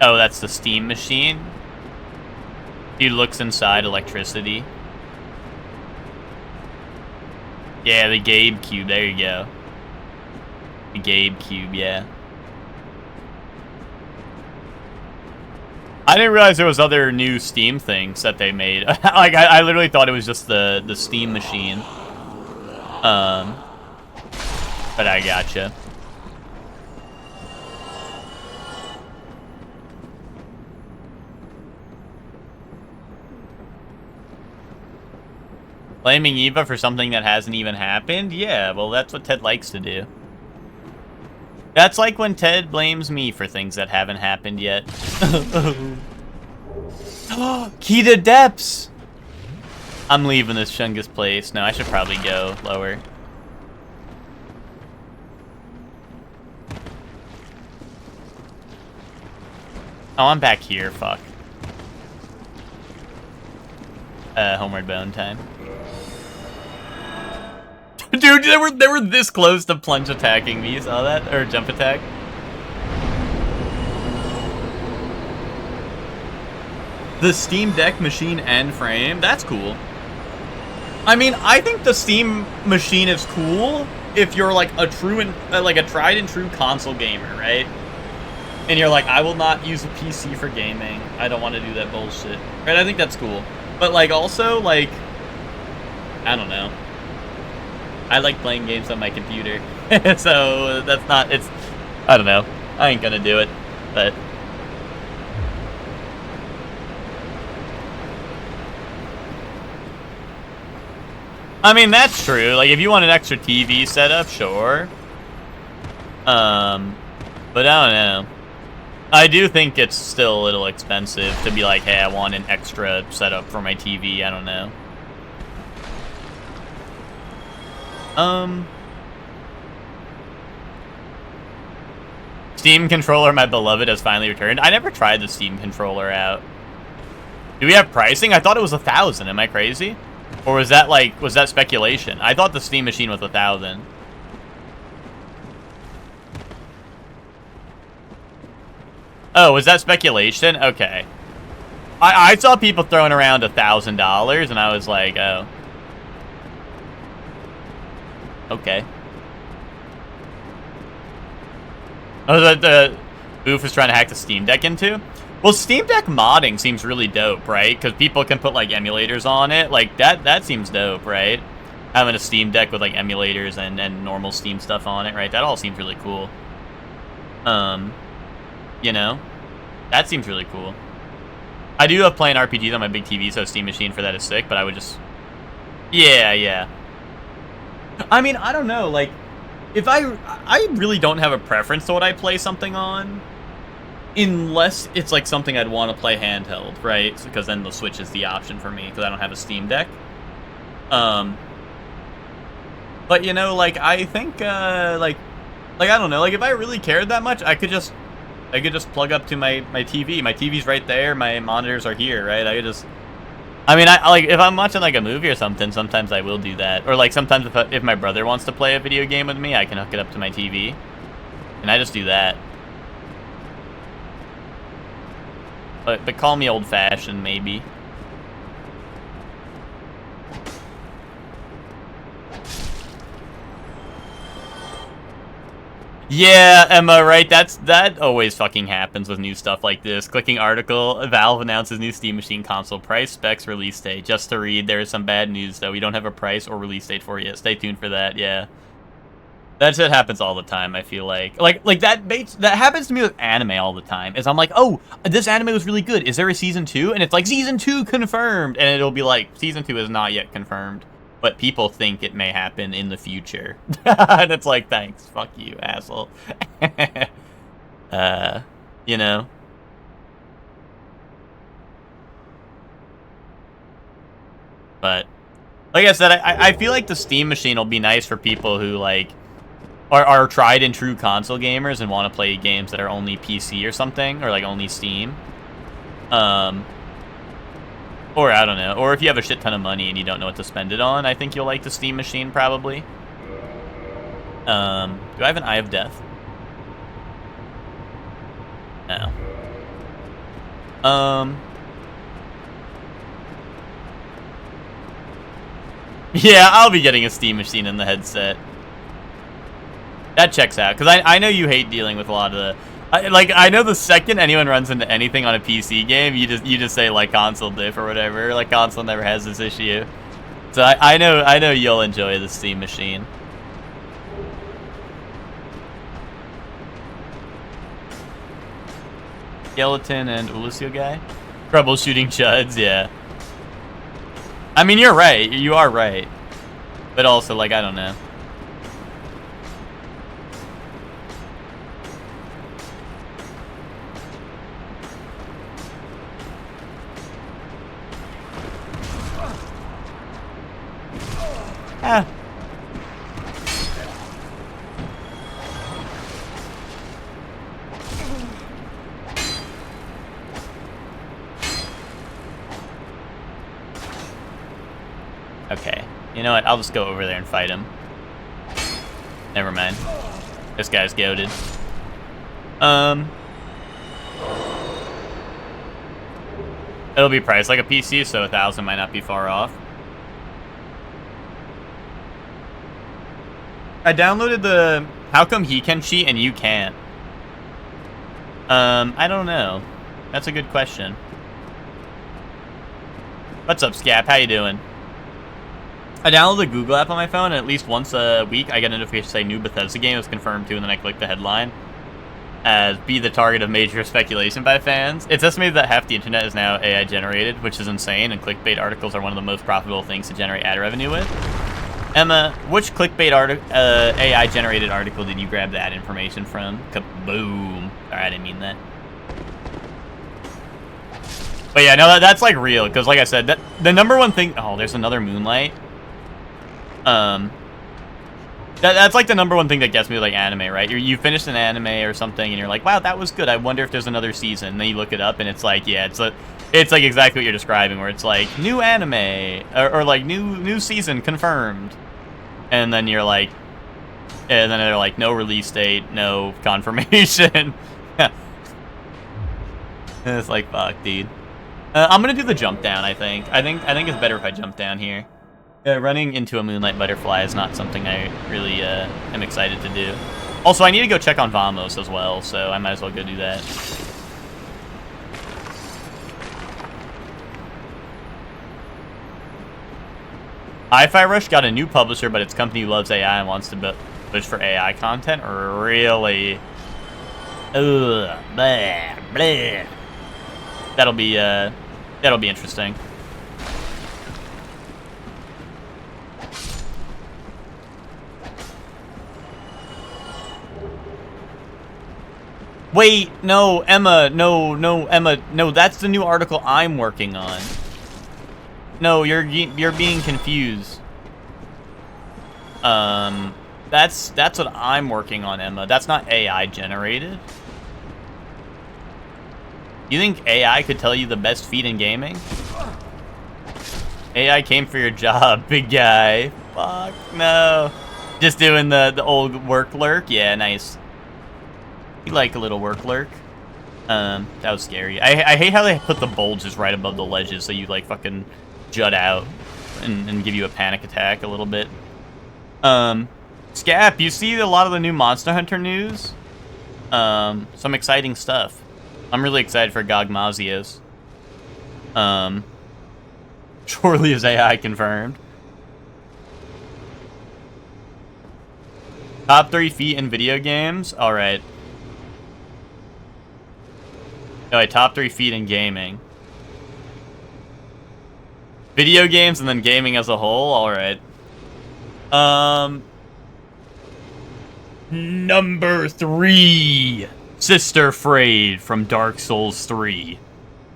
Oh, that's the Steam machine. Dude looks inside electricity. Yeah, the Gabe Cube. There you go. The Gabe Cube. Yeah. I didn't realize there was other new Steam things that they made. Like, I literally thought it was just the Steam machine. But I gotcha. Blaming Eva for something that hasn't even happened? Yeah, well, that's what Ted likes to do. That's like when Ted blames me for things that haven't happened yet. Key to depths! I'm leaving this Chungus place. No, I should probably go lower. Oh, I'm back here. Fuck. Homeward Bound time. Dude, they were this close to plunge attacking me. You saw that? Or jump attack? The Steam Deck machine and frame? That's cool. I mean, I think the Steam machine is cool if you're like a true and like a tried and true console gamer, right? And you're like, I will not use a PC for gaming. I don't want to do that bullshit. Right? I think that's cool. But like also like, I don't know. I like playing games on my computer. So that's not, it's, I don't know. I ain't gonna do it, but. I mean, that's true. Like, if you want an extra TV setup, sure. But I don't know. I do think it's still a little expensive to be like, hey, I want an extra setup for my TV. I don't know. Steam controller, my beloved, has finally returned. I never tried the Steam controller out. Do we have pricing? I thought it was 1,000. Am I crazy? Or was that like, was that speculation? I thought the Steam machine was 1,000. Oh, was that speculation? Okay. I saw people throwing around $1,000 and I was like, oh. Okay. Oh, the Oof is trying to hack the Steam Deck into? Well, Steam Deck modding seems really dope, right? Because people can put, like, emulators on it. Like, that seems dope, right? Having a Steam Deck with, like, emulators and normal Steam stuff on it, right? That all seems really cool. You know? That seems really cool. I do love playing RPGs on my big TV, so Steam Machine for that is sick, but I would just... Yeah. I mean, I don't know, like... If I really don't have a preference to what I play something on, unless it's like something I'd want to play handheld, right? Because then the Switch is the option for me, because I don't have a Steam Deck. But you know, like I think, like I don't know, like if I really cared that much, I could just plug up to my TV. My TV's right there. My monitors are here, right? I could just. I mean, I like if I'm watching like a movie or something. Sometimes I will do that, or like sometimes if my brother wants to play a video game with me, I can hook it up to my TV, and I just do that. But call me old-fashioned, maybe. Yeah, Emma, right? That always fucking happens with new stuff like this. Clicking article, Valve announces new Steam Machine console price, specs, release date. Just to read, there is some bad news though. We don't have a price or release date for it yet. Stay tuned for that. Yeah, that shit happens all the time. I feel like that happens to me with anime all the time. Is I'm like, oh, this anime was really good. Is there a season 2? And it's like season 2 confirmed, and it'll be like season 2 is not yet confirmed. But people think it may happen in the future. And it's like, thanks. Fuck you, asshole. You know? But, like I said, I feel like the Steam Machine will be nice for people who, like, are tried and true console gamers and want to play games that are only PC or something, or, like, only Steam. Or, I don't know. Or if you have a shit ton of money and you don't know what to spend it on, I think you'll like the Steam Machine, probably. Do I have an Eye of Death? No. Yeah, I'll be getting a Steam Machine in the headset. That checks out, because I know you hate dealing with a lot of the... I know the second anyone runs into anything on a PC game, you just say, like, console diff or whatever. Like, console never has this issue. So I know you'll enjoy the Steam Machine. Skeleton and Ulusio guy? Troubleshooting chuds, yeah. I mean, you're right. You are right. But also, like, I don't know. Ah. Okay. You know what? I'll just go over there and fight him. Never mind. This guy's goated. It'll be priced like a PC, so 1,000 might not be far off. I downloaded the... How come he can cheat and you can't? I don't know. That's a good question. What's up, Scap? How you doing? I download the Google app on my phone, and at least once a week, I get a notification say new Bethesda game is confirmed too, and then I click the headline. As be the target of major speculation by fans. It's estimated that half the internet is now AI generated, which is insane, and clickbait articles are one of the most profitable things to generate ad revenue with. Emma, which clickbait AI generated article did you grab that information from? Kaboom. Sorry, I didn't mean that. But yeah, no, that's like real, because like I said, that the number one thing... Oh, there's another Moonlight. That's like the number one thing that gets me with like anime, right? You finished an anime or something, and you're like, wow, that was good. I wonder if there's another season. And then you look it up, and it's like, yeah, it's like exactly what you're describing, where it's like new anime or like new season confirmed, and then you're like, and then they're like no release date, no confirmation. And it's like, fuck, dude. I'm gonna do the jump down. I think it's better if I jump down here. Running into a moonlight butterfly is not something I really am excited to do. Also, I need to go check on Vamos as well, so I might as well go do that. Hi-Fi Rush got a new publisher, but its company loves AI and wants to push for AI content. Really? Ugh. Blah, blah. That'll be interesting. Wait, no, Emma, no, Emma, no, that's the new article I'm working on. No, you're being confused. That's what I'm working on, Emma. That's not AI generated. You think AI could tell you the best feat in gaming? AI came for your job, big guy. Fuck, no. Just doing the old work lurk? Yeah, nice. You like a little work lurk. That was scary. I hate how they put the bulges right above the ledges so you, like, fucking jut out and give you a panic attack a little bit. Scap, you see a lot of the new Monster Hunter news? Some exciting stuff. I'm really excited for Gogmazios. Surely is AI confirmed. Top 3 feat in video games? Alright. Alright, top 3 feat in gaming. Video games and then gaming as a whole? Alright. Number 3. Sister Frayed from Dark Souls 3.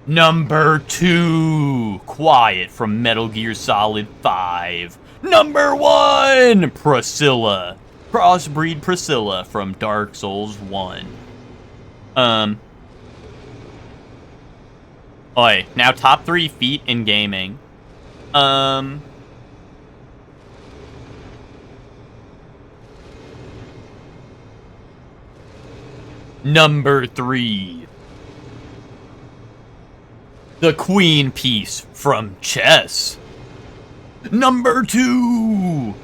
Number 2. Quiet from Metal Gear Solid 5. Number 1. Priscilla. Crossbreed Priscilla from Dark Souls 1. Oi, now top 3 feat in gaming. Number 3. The Queen piece from chess. Number 2.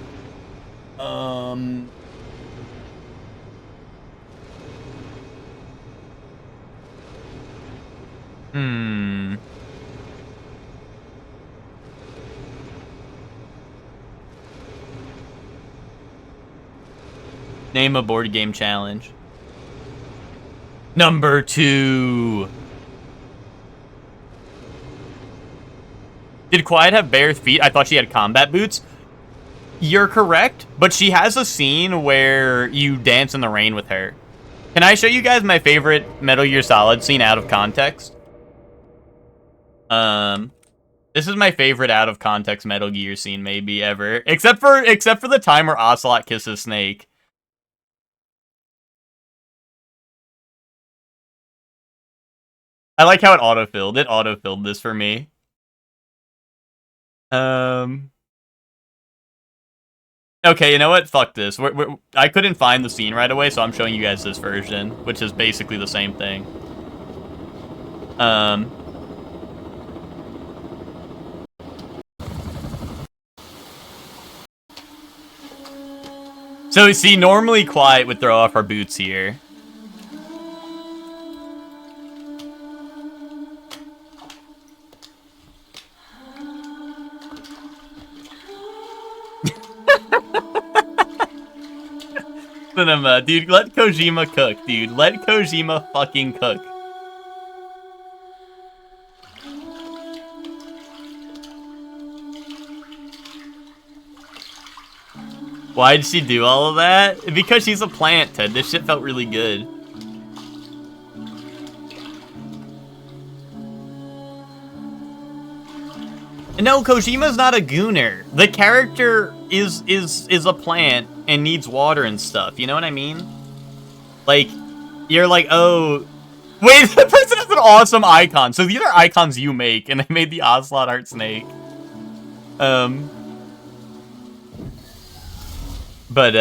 Name a board game challenge. Number 2. Did Quiet have bare feet? I thought she had combat boots. You're correct, but she has a scene where you dance in the rain with her. Can I show you guys my favorite Metal Gear Solid scene out of context? This is my favorite out of context Metal Gear scene maybe ever, except for the time where Ocelot kisses Snake. I like how it autofilled. It autofilled this for me. Okay, you know what? Fuck this. I couldn't find the scene right away, so I'm showing you guys this version, which is basically the same thing. So, see, normally Quiet would throw off her boots here. Cinema, dude, let Kojima cook, dude. Let Kojima fucking cook. Why'd she do all of that? Because she's a plant, Ted. This shit felt really good. No, Kojima's not a gooner. The character is a plant and needs water and stuff. You know what I mean? Like, you're like, oh, wait, the person has an awesome icon. So these are icons you make, and they made the Ocelot Art Snake. But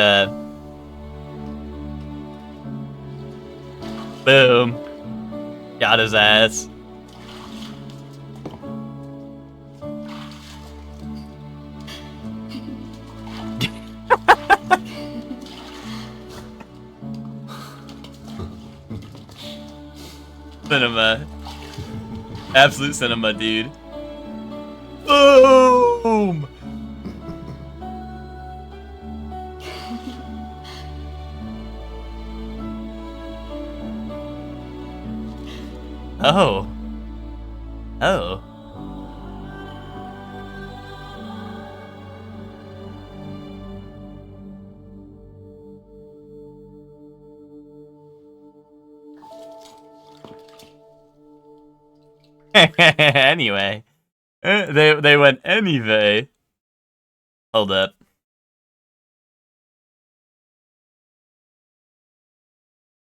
boom, got his ass. Cinema. Absolute cinema, dude. Boom! Oh. Oh. Anyway. They went anyway. Hold up.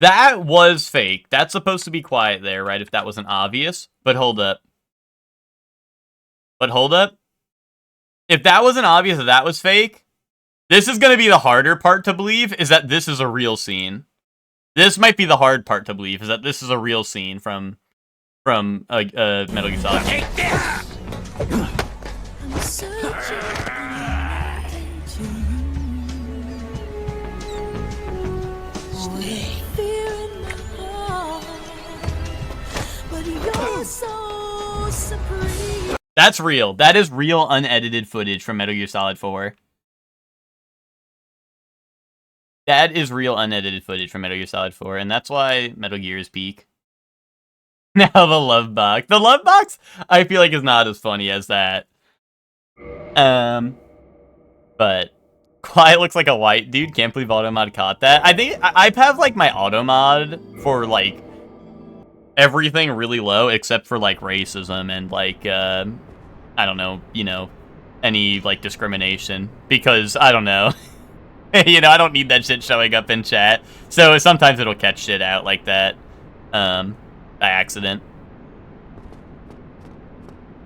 That was fake. That's supposed to be quiet there, right? If that wasn't obvious. But hold up. But hold up. If that wasn't obvious that was fake, this is going to be the harder part to believe, is that this is a real scene. This might be the hard part to believe, is that this is a real scene from Metal Gear Solid. That's real. That is real unedited footage from Metal Gear Solid 4. That is real unedited footage from Metal Gear Solid 4, and that's why Metal Gear is peak. Now the love box. The love box, I feel like, is not as funny as that. But Quiet looks like a white dude. Can't believe Automod caught that. I think I have like my Automod for like everything really low except for like racism and like I don't know, you know, any like discrimination, because I don't know. You know, I don't need that shit showing up in chat. So sometimes it'll catch shit out like that by accident.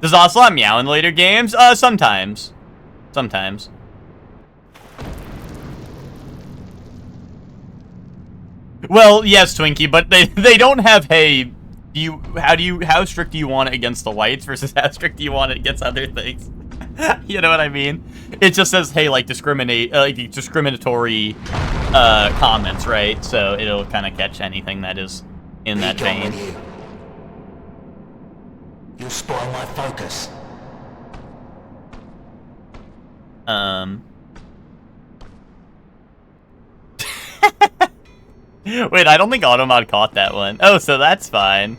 Does Ocelot meow in later games? Sometimes. Sometimes. Well, yes, Twinkie, but they don't have, hey, how strict do you want it against the whites versus how strict do you want it against other things? You know what I mean? It just says, hey, like discriminatory comments, right? So it'll kind of catch anything that is in that vein. You spoil my focus. Wait, I don't think Automod caught that one. Oh, so that's fine.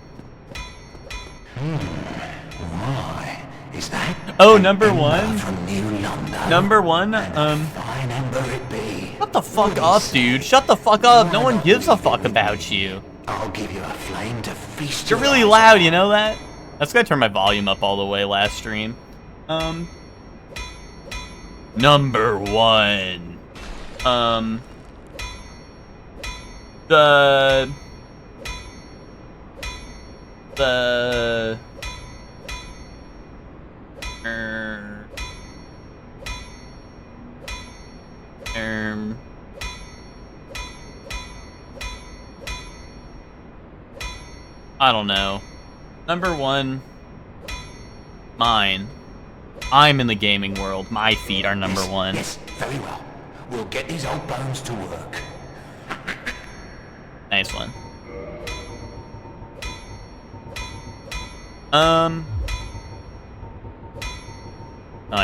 Why is that? Oh, number one. From New London. Number one. Fine ember it be. Shut the fuck up, dude. Shut the fuck up. No one gives a fuck about you. I'll give you a flame to feast. You're really loud, you know that? That's gonna turn my volume up all the way last stream. Number one. The I don't know. Number one, mine. I'm in the gaming world. My feet are number one. Yes, very well. We'll get these old bones to work. Nice one.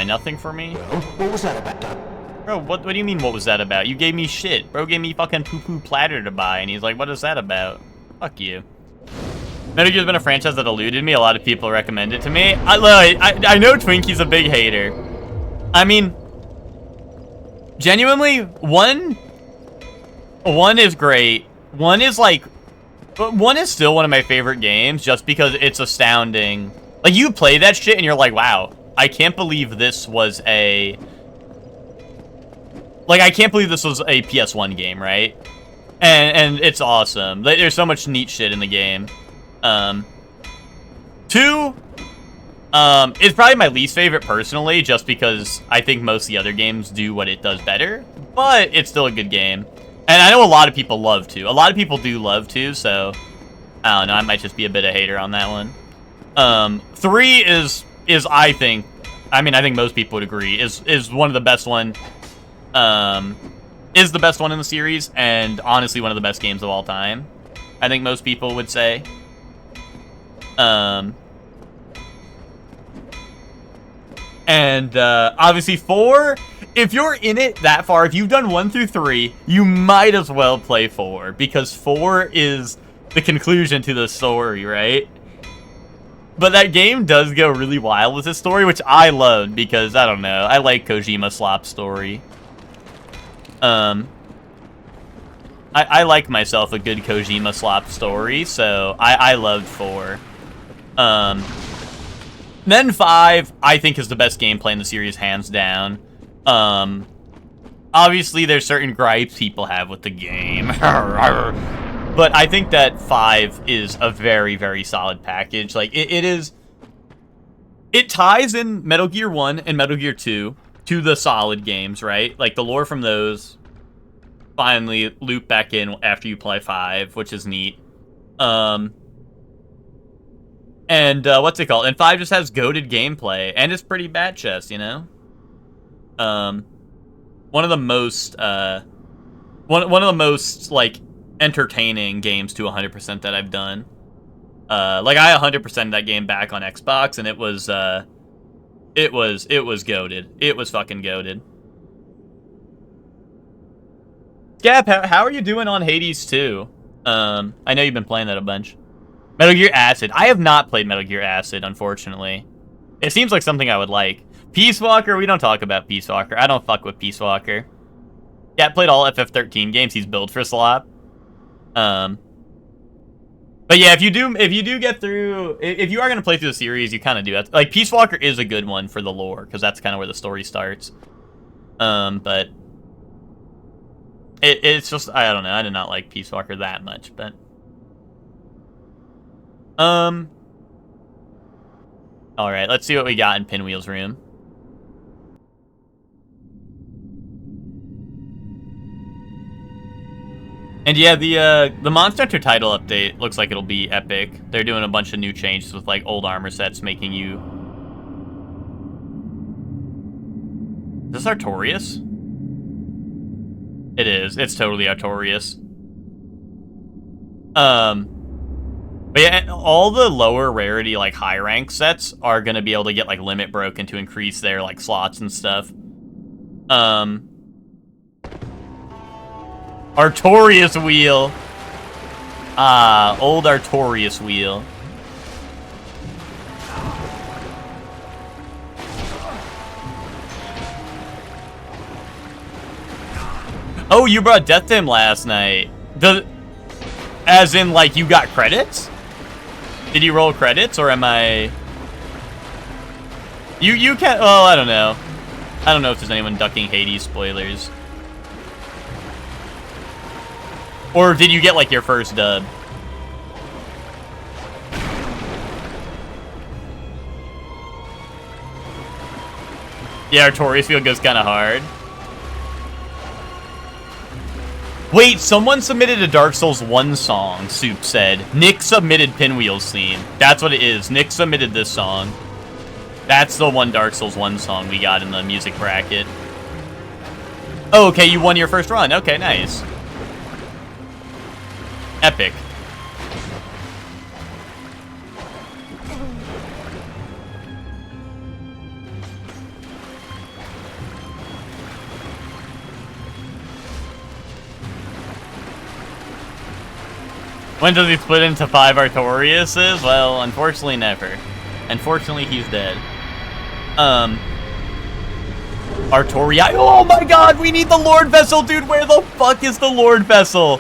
Nothing for me? Well, what was that about? Bro, what do you mean, what was that about? You gave me shit. Bro gave me fucking poo-poo platter to buy, and he's like, what is that about? Fuck you. Metal Gear's been a franchise that eluded me. A lot of people recommend it to me. I know Twinkie's a big hater. I mean, genuinely, one is great. One is still one of my favorite games just because it's astounding. Like, you play that shit and you're like, wow, I can't believe this was a... Like, I can't believe this was a PS1 game, right? And it's awesome. There's so much neat shit in the game. Two, is probably my least favorite personally, just because I think most of the other games do what it does better, but it's still a good game. And I know a lot of people love to. A lot of people do love to, so I don't know, I might just be a bit of a hater on that one. Three is I think most people would agree, is one of the best one, is the best one in the series, and honestly one of the best games of all time. I think most people would say. And obviously 4, if you're in it that far, if you've done 1 through 3, you might as well play 4, because 4 is the conclusion to the story, right? But that game does go really wild with this story, which I loved, because, I don't know, I like Kojima Slop's story. I like myself a good Kojima Slop story, so I loved 4. Then 5, I think, is the best gameplay in the series, hands down. Obviously, there's certain gripes people have with the game. But I think that 5 is a very, very solid package. Like, it is... It ties in Metal Gear 1 and Metal Gear 2 to the solid games, right? Like, the lore from those finally loop back in after you play 5, which is neat. And what's it called? And 5 just has goated gameplay, and it's pretty bad chess, you know? One of the most, one of the most, like, entertaining games to 100% that I've done. Like, I 100%ed that game back on Xbox, and it was goated. It was fucking goated. Gap, how are you doing on Hades 2? I know you've been playing that a bunch. Metal Gear Acid. I have not played Metal Gear Acid, unfortunately. It seems like something I would like. Peace Walker, we don't talk about Peace Walker. I don't fuck with Peace Walker. Yeah, played all FF13 games. He's built for Slop. But yeah, if you do get through, if you are gonna play through the series, you kind of do that. Like, Peace Walker is a good one for the lore, because that's kind of where the story starts. But it's just, I don't know. I did not like Peace Walker that much, but all right, let's see what we got in Pinwheel's room. And yeah, the Monster Hunter title update looks like it'll be epic. They're doing a bunch of new changes with, like, old armor sets, making you... Is this Artorias? It is. It's totally Artorias. But yeah, all the lower rarity, like, high rank sets are gonna be able to get, like, limit broken to increase their, like, slots and stuff. Artorias wheel. Ah, old Artorias wheel. Oh, you brought Death to him last night. As in, like, you got credits? Did you roll credits, or am I... You can't... Oh, I don't know. I don't know if there's anyone ducking Hades spoilers. Or did you get, like, your first dub? Yeah, Artorias field goes kind of hard. Wait, someone submitted a Dark Souls 1 song, Soup said. Nick submitted Pinwheel's theme. That's what it is. Nick submitted this song. That's the one Dark Souls 1 song we got in the music bracket. Oh, okay, you won your first run. Okay, nice. Epic. When does he split into 5 Artoriases? Well, unfortunately, never. Unfortunately, he's dead. Artoria. Oh my god, we need the Lord Vessel, dude. Where the fuck is the Lord Vessel?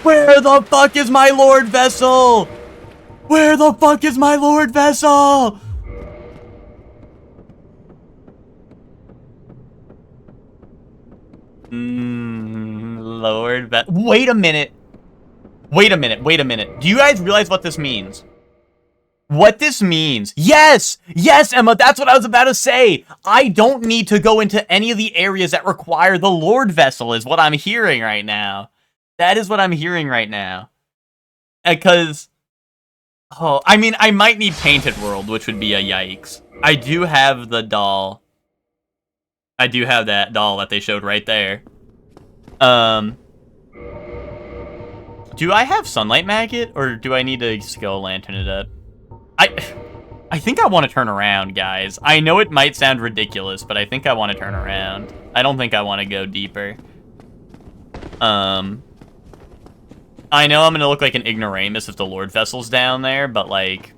Where the fuck is my Lord Vessel? Where the fuck is my Lord Vessel? Lord Vessel. Wait a minute. Wait a minute. Wait a minute. Do you guys realize what this means? What this means? Yes! Yes, Emma, that's what I was about to say! I don't need to go into any of the areas that require the Lord Vessel, is what I'm hearing right now. That is what I'm hearing right now. Because... Oh, I mean, I might need Painted World, which would be a yikes. I do have the doll. I do have that doll that they showed right there. Do I have Sunlight Maggot, or do I need to Skull Lantern it up? I think I want to turn around, guys. I know it might sound ridiculous, but I think I want to turn around. I don't think I want to go deeper. I know I'm gonna look like an ignoramus if the Lord Vessel's down there, but like,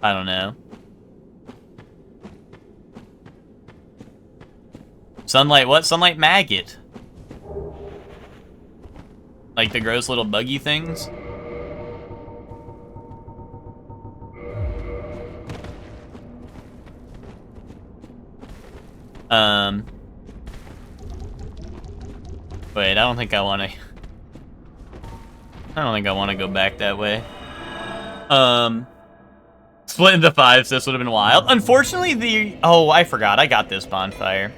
I don't know. Sunlight what? Sunlight maggot. Like the gross little buggy things? Wait, I don't think I want to... I don't think I want to go back that way. Split into 5, so this would have been wild. Unfortunately, the... Oh, I forgot. I got this bonfire.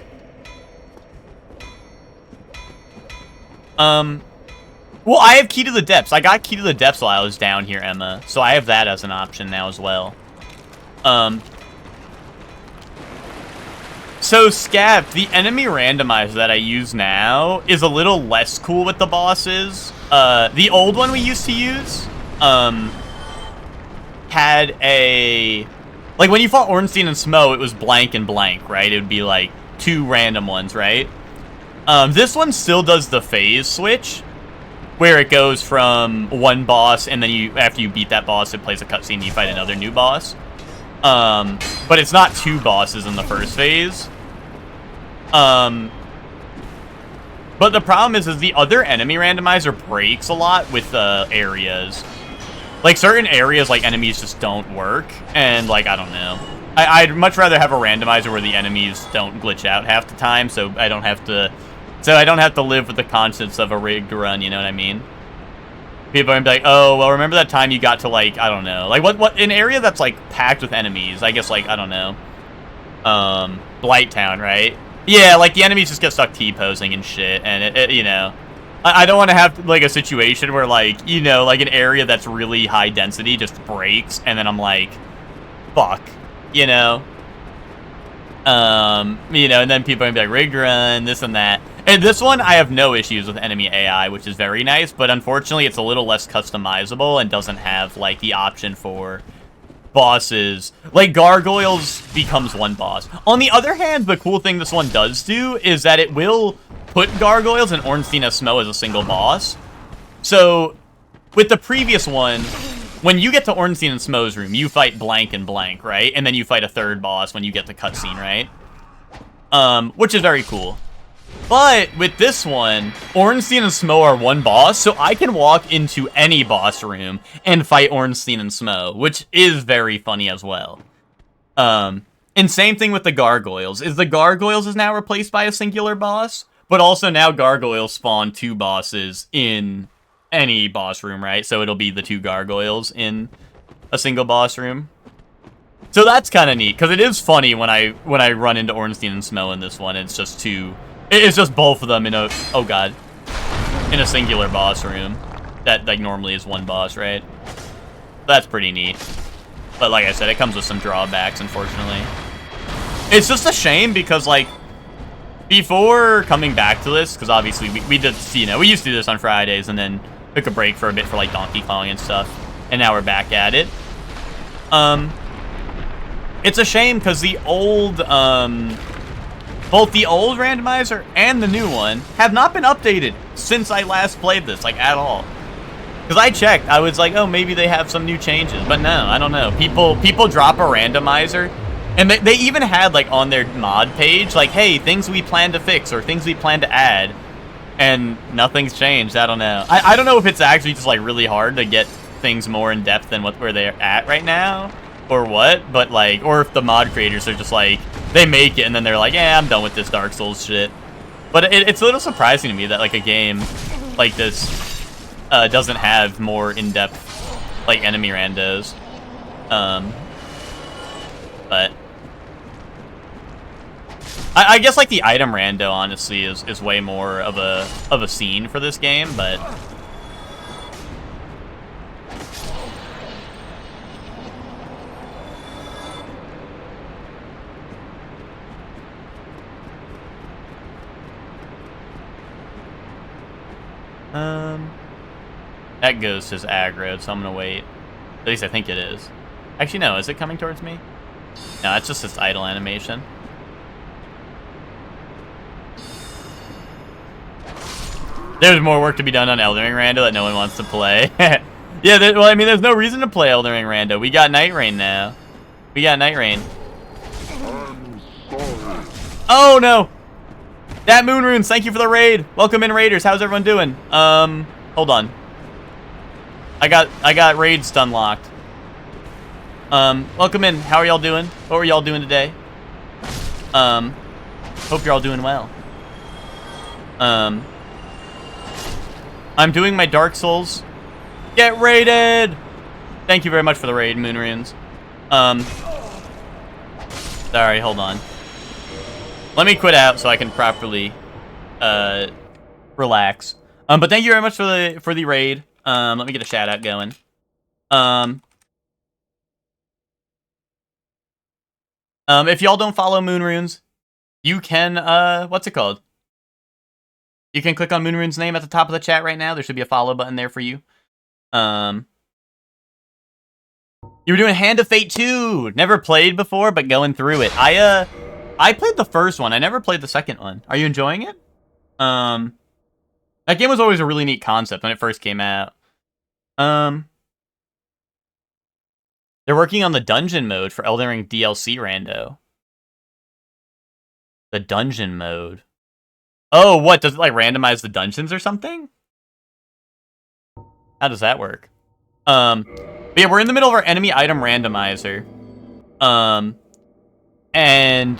Well, I have Key to the Depths. I got Key to the Depths while I was down here, Emma. So I have that as an option now as well. So, Scap, the enemy randomizer that I use now is a little less cool with the bosses. The old one we used to use, had a... Like, when you fought Ornstein and Smo, it was blank and blank, right? It would be, like, 2 random ones, right? This one still does the phase switch, where it goes from one boss, and then you, after you beat that boss, it plays a cutscene and you fight another new boss. But it's not 2 bosses in the first phase. But the problem is the other enemy randomizer breaks a lot with areas. Like, certain areas, like, enemies just don't work, and, like, I don't know. I'd much rather have a randomizer where the enemies don't glitch out half the time, so I don't have to live with the conscience of a rigged run, you know what I mean? People are gonna be like, oh, well, remember that time you got to, like, I don't know. Like, what an area that's, like, packed with enemies. I guess, like, I don't know. Blighttown, right? Yeah, like, the enemies just get stuck T-posing and shit, and, it you know. I don't want to have, like, a situation where, like, you know, like, an area that's really high density just breaks, and then I'm like, fuck, you know? You know, and then people are gonna be like, rigged run, this and that. And this one, I have no issues with enemy AI, which is very nice, but unfortunately, it's a little less customizable and doesn't have, like, the option for bosses. Like, Gargoyles becomes one boss. On the other hand, the cool thing this one does do is that it will put Gargoyles and Ornstein as Smo as a single boss. So, with the previous one, when you get to Ornstein and Smo's room, you fight blank and blank, right? And then you fight a third boss when you get the cutscene, right? Which is very cool. But with this one, Ornstein and Smo are one boss, so I can walk into any boss room and fight Ornstein and Smo, which is very funny as well. And same thing with the Gargoyles. The Gargoyles is now replaced by a singular boss, but also now Gargoyles spawn 2 bosses in any boss room, right? So it'll be the 2 Gargoyles in a single boss room. So that's kind of neat, because it is funny when I run into Ornstein and Smo in this one. It's just 2... It's just both of them in a... Oh, God. In a singular boss room. That, like, normally is one boss, right? That's pretty neat. But like I said, it comes with some drawbacks, unfortunately. It's just a shame because, like, before coming back to this, because obviously we did, you know, we used to do this on Fridays and then took a break for a bit for, like, Donkey Kong and stuff. And now we're back at it. It's a shame because the old, both the old randomizer and the new one have not been updated since I last played this, like, at all. Because I checked, I was like, oh, maybe they have some new changes. But no, I don't know. People drop a randomizer, and they even had, like, on their mod page, like, hey, things we plan to fix or things we plan to add. And nothing's changed. I don't know. I don't know if it's actually just, like, really hard to get things more in depth than where they're at right now, or what, but, like, or if the mod creators are just, like, they make it and then they're like, yeah, I'm done with this Dark Souls shit. But it's a little surprising to me that, like, a game like this doesn't have more in-depth, like, enemy randos. But I guess, like, the item rando, honestly, is way more of a scene for this game, but that goes to his aggro, so I'm gonna wait. At least I think it is. Actually, no. Is it coming towards me? No, it's just this idle animation. There's more work to be done on Elden Ring Rando that no one wants to play. Yeah, well, I mean, there's no reason to play Elden Ring Rando. We got Night Rain now. We got Night Rain. Oh, no! That Moon Runes, thank you for the raid. Welcome in, Raiders. How's everyone doing? Hold on. I got raids unlocked. Welcome in. How are y'all doing? What were y'all doing today? Hope you're all doing well. I'm doing my Dark Souls. Get raided! Thank you very much for the raid, Moon Runes. Sorry, hold on. Let me quit out so I can properly relax. But thank you very much for the raid. Let me get a shout out going. If y'all don't follow Moon Runes, you can what's it called? You can click on Moon Rune's name at the top of the chat right now. There should be a follow button there for you. You were doing Hand of Fate 2. Never played before, but going through it. I played the first one. I never played the second one. Are you enjoying it? That game was always a really neat concept when it first came out. They're working on the dungeon mode for Elden Ring DLC Rando. The dungeon mode. Oh, what? Does it, like, randomize the dungeons or something? How does that work? But yeah, we're in the middle of our enemy item randomizer. And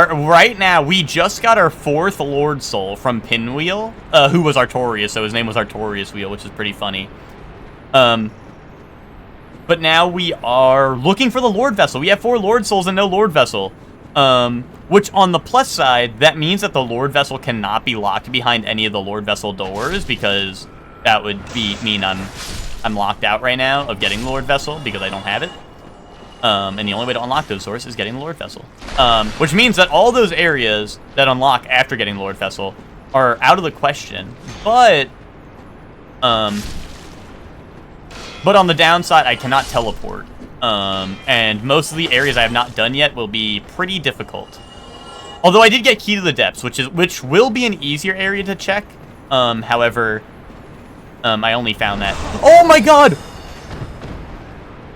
right now, we just got our 4th Lord Soul from Pinwheel, who was Artorias, so his name was Artorias Wheel, which is pretty funny. But now we are looking for the Lord Vessel. We have 4 Lord Souls and no Lord Vessel. Which, on the plus side, that means that the Lord Vessel cannot be locked behind any of the Lord Vessel doors, because that would mean I'm locked out right now of getting the Lord Vessel, because I don't have it. And the only way to unlock those doors is getting the Lord Vessel. Which means that all those areas that unlock after getting the Lord Vessel are out of the question. But on the downside, I cannot teleport. And most of the areas I have not done yet will be pretty difficult. Although I did get Key to the Depths, which will be an easier area to check. However, I only found that. Oh my god!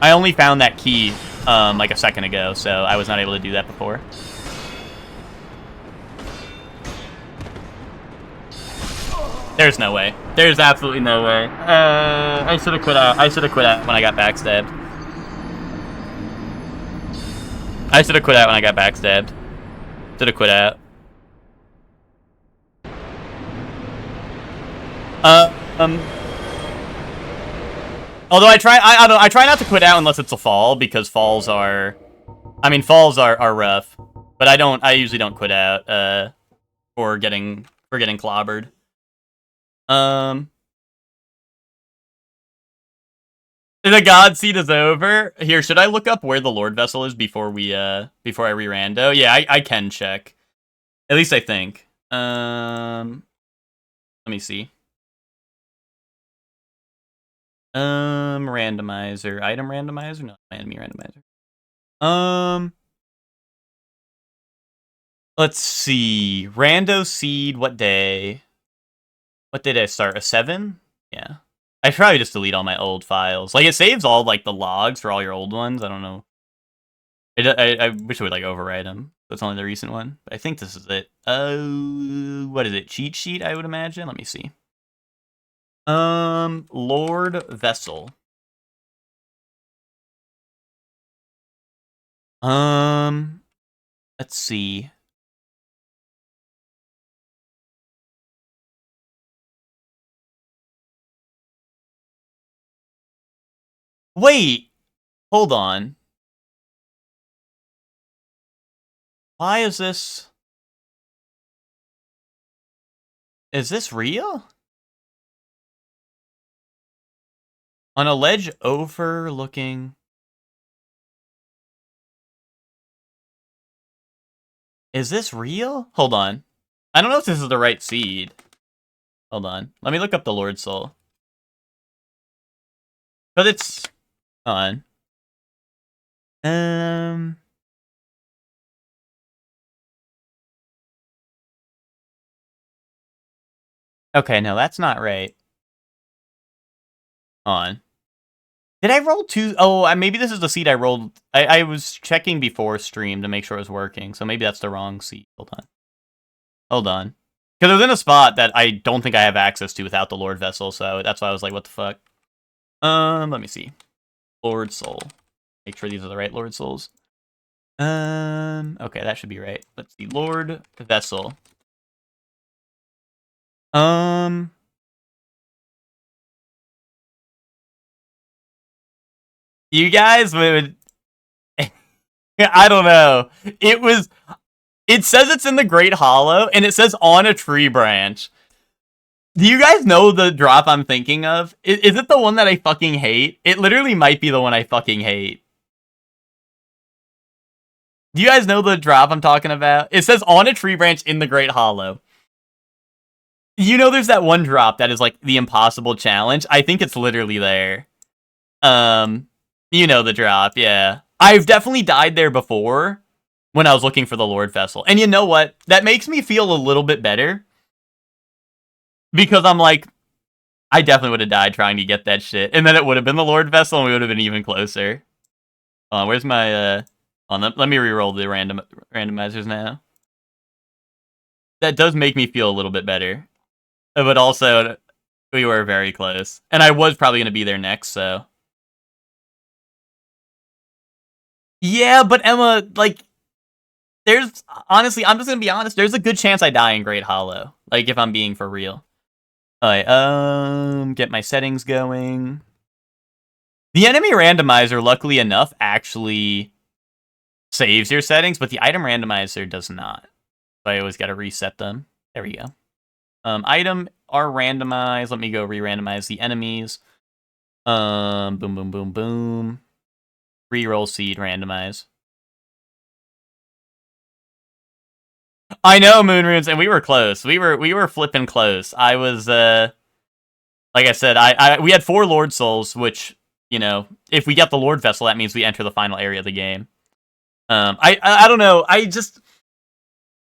I only found that key like a second ago, so I was not able to do that before. There's no way. There's absolutely no way. I should have quit out. I should have quit out when I got backstabbed. I should have quit out when I got backstabbed. Should have quit out. Although I try not to quit out unless it's a fall, because falls are rough. But I usually don't quit out for getting clobbered. The God Seed is over. Here, should I look up where the Lord Vessel is before I re-rando? Yeah, I can check. At least I think. Let me see. Randomizer. Item randomizer? No, enemy randomizer. Let's see. Rando Seed, what day? What did I start? A 7? Yeah. I should probably just delete all my old files. Like, it saves all, like, the logs for all your old ones. I don't know. I wish I would, like, overwrite them. That's only the recent one. But I think this is it. What is it? Cheat sheet, I would imagine? Let me see. Lord Vessel. Let's see. Wait! Hold on. Why is this... Is this real? On a ledge overlooking... Is this real? Hold on. I don't know if this is the right seed. Hold on. Let me look up the Lord Soul. But it's... Hold on. Um. Okay, no, that's not right. On. Did I roll two? Oh, maybe this is the seed I rolled. I was checking before stream to make sure it was working, so maybe that's the wrong seed. Hold on. Hold on. Because it was in a spot that I don't think I have access to without the Lord Vessel, so that's why I was like, what the fuck? Let me see. Lord Soul. Make sure these are the right Lord Souls. Okay, that should be right. Let's see. Lord Vessel. You guys would... I don't know. It says it's in the Great Hollow, and it says on a tree branch. Do you guys know the drop I'm thinking of? Is it the one that I fucking hate? It literally might be the one I fucking hate. Do you guys know the drop I'm talking about? It says on a tree branch in the Great Hollow. You know there's that one drop that is like the impossible challenge? I think it's literally there. You know the drop, yeah. I've definitely died there before when I was looking for the Lord Vessel. And you know what? That makes me feel a little bit better. Because I'm like, I definitely would have died trying to get that shit. And then it would have been the Lord Vessel and we would have been even closer. Where's my, let me re-roll the randomizers now. That does make me feel a little bit better. But also, we were very close. And I was probably going to be there next, so. Yeah, but Emma, like, there's, honestly, I'm just going to be honest, there's a good chance I die in Great Hollow. Like, if I'm being for real. Alright, get my settings going. The enemy randomizer, luckily enough, actually saves your settings, but the item randomizer does not. So I always got to reset them. There we go. Item are randomized. Let me go re-randomize the enemies. Boom, boom, boom, boom. Reroll seed randomize. I know, Moonrunes, and we were close. We were flipping close. I was like I said, we had 4 Lord Souls, which, you know, if we get the Lord Vessel, that means we enter the final area of the game. I don't know. I just,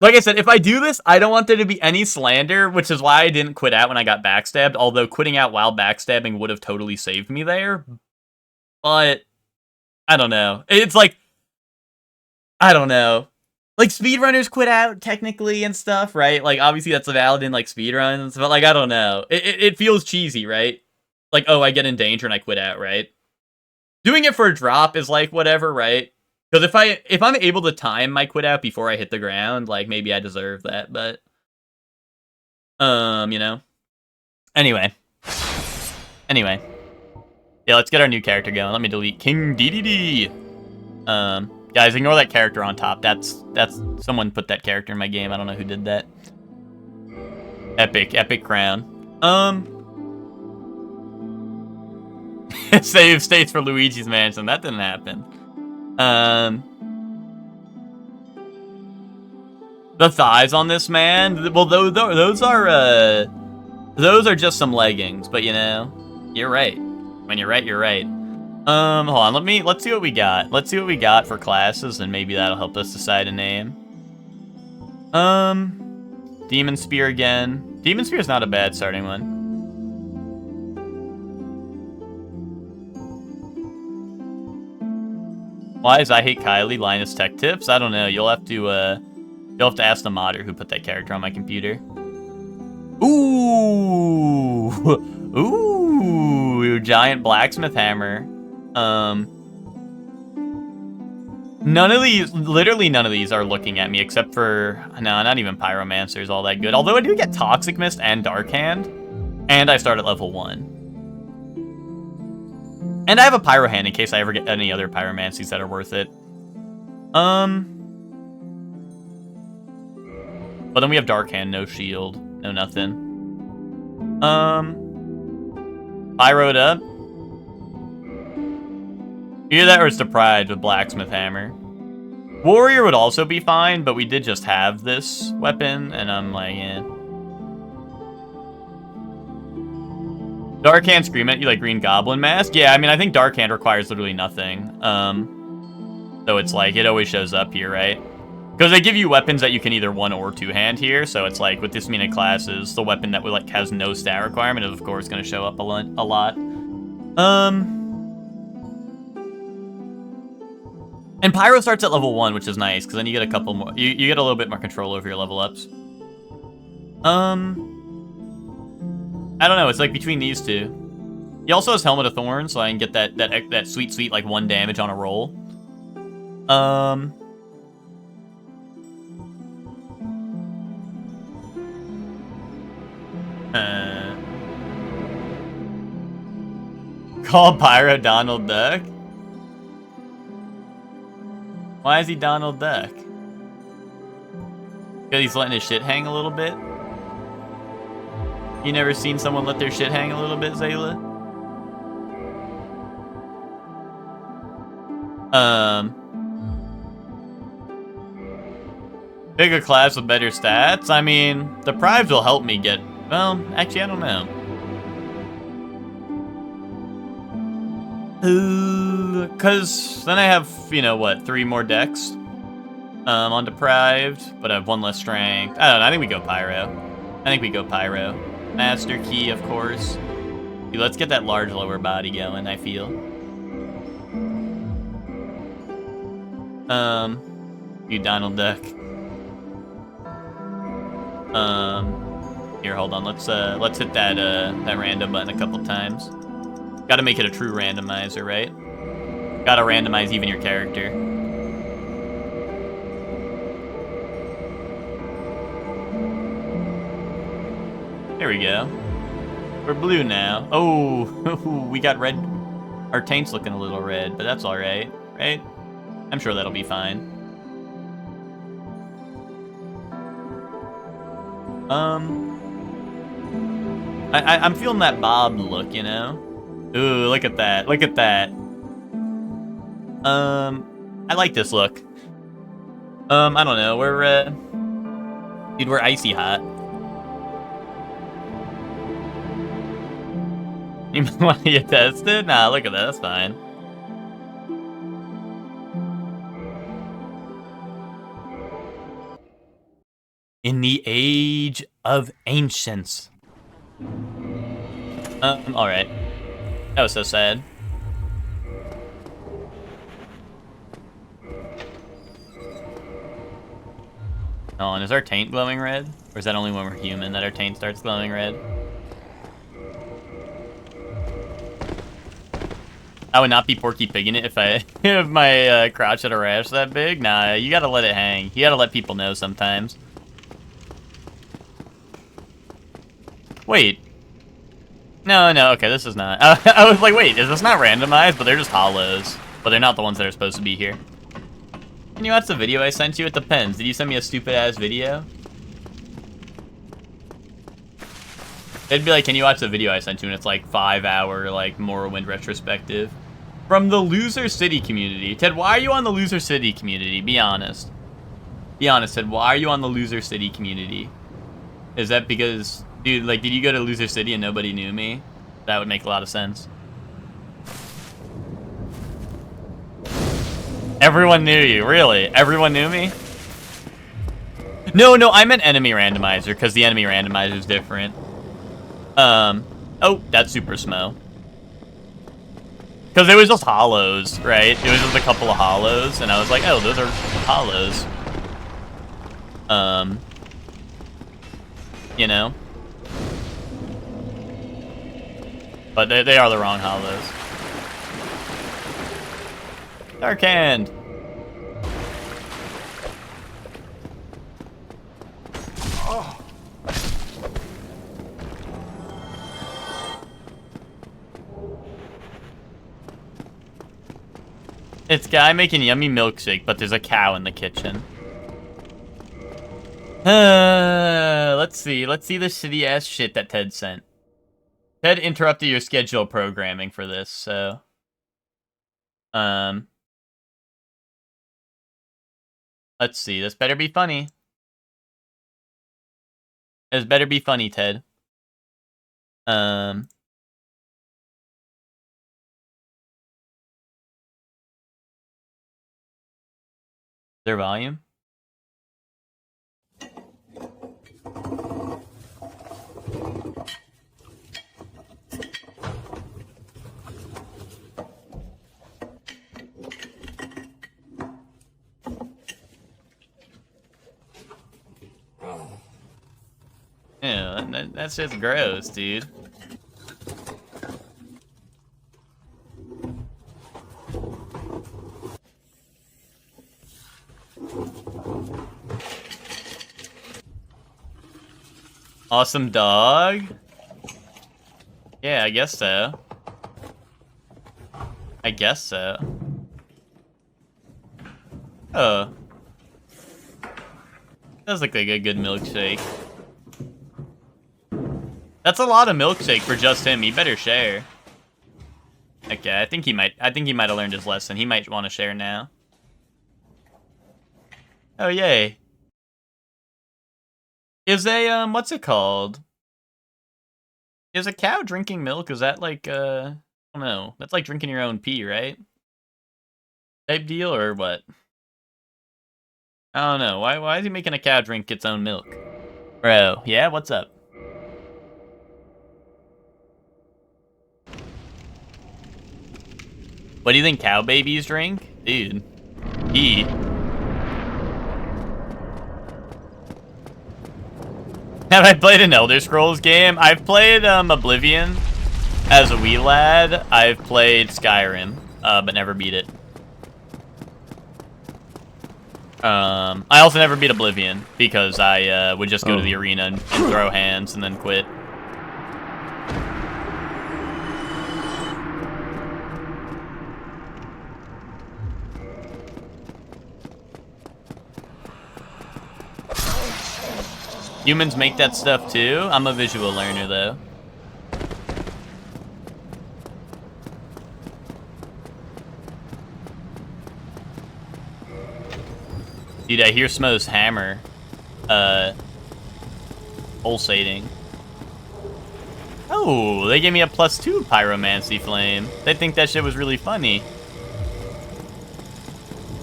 like I said, if I do this, I don't want there to be any slander, which is why I didn't quit out when I got backstabbed, although quitting out while backstabbing would have totally saved me there. But I don't know. It's like, I don't know. Like, speedrunners quit out, technically, and stuff, right? Like, obviously that's valid in, like, speedruns, but, like, I don't know. It feels cheesy, right? Like, oh, I get in danger and I quit out, right? Doing it for a drop is, like, whatever, right? Because if I'm able to time my quit out before I hit the ground, like, maybe I deserve that, but... you know? Anyway. Yeah, let's get our new character going. Let me delete King DDD. Guys, ignore that character on top. That's someone put that character in my game. I don't know who did that. Epic crown. Save states for Luigi's Mansion. That didn't happen. The thighs on this man. Well, those are just some leggings. But you know, you're right. When you're right, you're right. Hold on, let's see what we got. Let's see what we got for classes, and maybe that'll help us decide a name. Demon Spear again. Demon Spear is not a bad starting one. Why is I Hate Kylie Linus Tech Tips? I don't know. You'll have to ask the modder who put that character on my computer. Ooh! Ooh! Giant blacksmith hammer. None of these, literally none of these are looking at me except for, no, not even Pyromancer is all that good. Although I do get Toxic Mist and Dark Hand, and I start at level 1. And I have a Pyro Hand in case I ever get any other Pyromancies that are worth it. But then we have Dark Hand, no shield, no nothing. Pyroed up. Either that or it's deprived with Blacksmith Hammer. Warrior would also be fine, but we did just have this weapon, and I'm like, yeah. Dark Hand scream at you like Green Goblin Mask? Yeah, I mean, I think Dark Hand requires literally nothing. So it's like, it always shows up here, right? Because they give you weapons that you can either one or two hand here, so it's like, with this many classes, the weapon that like has no stat requirement is of course going to show up a lot. And Pyro starts at level 1, which is nice, because then you get a couple more, you get a little bit more control over your level ups. I don't know, it's like between these two. He also has Helmet of Thorns, so I can get that sweet, like 1 damage on a roll. Call Pyro Donald Duck? Why is he Donald Duck? Because he's letting his shit hang a little bit? You never seen someone let their shit hang a little bit, Zayla? Bigger class with better stats? I mean, the Prives will help me get... Well, actually, I don't know. Because then I have, you know, what, 3 more decks? On Deprived, but I have 1 less strength. I don't know, I think we go Pyro. Master Key, of course. Dude, let's get that large lower body going, I feel. You Donald Duck. Here, hold on. Let's hit that random button a couple times. Gotta make it a true randomizer, right? Gotta randomize even your character. There we go. We're blue now. Oh, we got red. Our taint's looking a little red, but that's alright, right? I'm sure that'll be fine. I'm feeling that Bob look, you know? Ooh, look at that. Look at that. I like this look. I don't know. Dude, we're icy hot. You want to get tested? Nah, look at that. That's fine. In the age of ancients. Alright. That was so sad. Oh, and is our taint glowing red? Or is that only when we're human that our taint starts glowing red? I would not be Porky Pigging it if my crotch had a rash that big. Nah, you gotta let it hang. You gotta let people know sometimes. Wait. No, okay, this is not. I was like, wait, is this not randomized? But they're just hollows. But they're not the ones that are supposed to be here. Can you watch the video I sent you? It depends. Did you send me a stupid-ass video? It'd be like, can you watch the video I sent you? And it's like 5-hour, like, Morrowind retrospective. From the Loser City community. Ted, why are you on the Loser City community? Be honest. Be honest, Ted. Why are you on the Loser City community? Is that because... Dude, like, did you go to Loser City and nobody knew me? That would make a lot of sense. Everyone knew you, really? Everyone knew me? No, I meant enemy randomizer, because the enemy randomizer is different. Oh, that's super smo. Because it was just hollows, right? It was just a couple of hollows, and I was like, oh, those are hollows. You know? But they are the wrong hollows. Dark Hand! Oh. It's guy making yummy milkshake, but there's a cow in the kitchen. Let's see the shitty ass shit that Ted sent. Ted interrupted your schedule programming for this, so... Let's see, this better be funny. This better be funny, Ted. Their volume? Yeah, that's just gross, dude. Awesome dog? Yeah, I guess so. I guess so. Oh. Does look like a good milkshake. That's a lot of milkshake for just him. He better share. Okay, I think he might have learned his lesson. He might want to share now. Oh yay. Is a what's it called? Is a cow drinking milk? Is that like I don't know. That's like drinking your own pee, right? Type deal or what? I don't know. Why is he making a cow drink its own milk? Bro, yeah, what's up? What do you think cow babies drink? Dude. Pee. Have I played an Elder Scrolls game? I've played Oblivion as a wee lad. I've played Skyrim, but never beat it. I also never beat Oblivion because I would just go to the arena and throw hands and then quit. Humans make that stuff too? I'm a visual learner though. Dude, I hear Smo's hammer pulsating. Oh, they gave me a +2 pyromancy flame. They think that shit was really funny.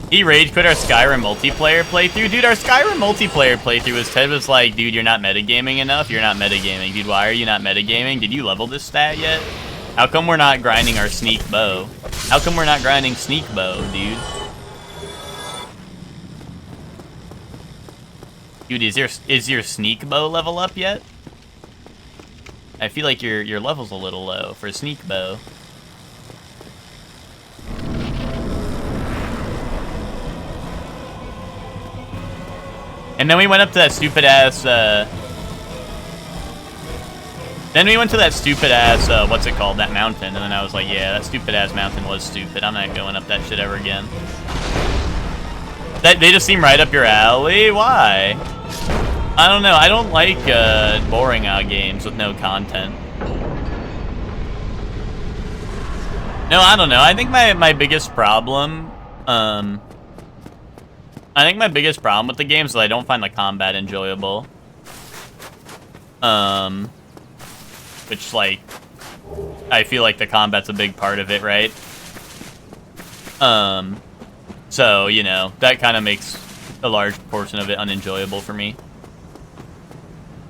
He rage quit our Skyrim multiplayer playthrough. Dude, our Skyrim multiplayer playthrough was Ted was like, dude, you're not metagaming enough. You're not metagaming. Dude, why are you not metagaming? Did you level this stat yet? How come we're not grinding our sneak bow? How come we're not grinding sneak bow, dude? Dude, is your sneak bow level up yet? I feel like your level's a little low for a sneak bow. And then we went up to that stupid ass, what's it called, that mountain, and then I was like, yeah, that stupid ass mountain was stupid. I'm not going up that shit ever again. They just seem right up your alley? Why? I don't know, I don't like, boring games with no content. No, I don't know, I think my biggest problem, with the game is that I don't find the combat enjoyable. Which, like, I feel like the combat's a big part of it, right? So, you know, that kind of makes a large portion of it unenjoyable for me.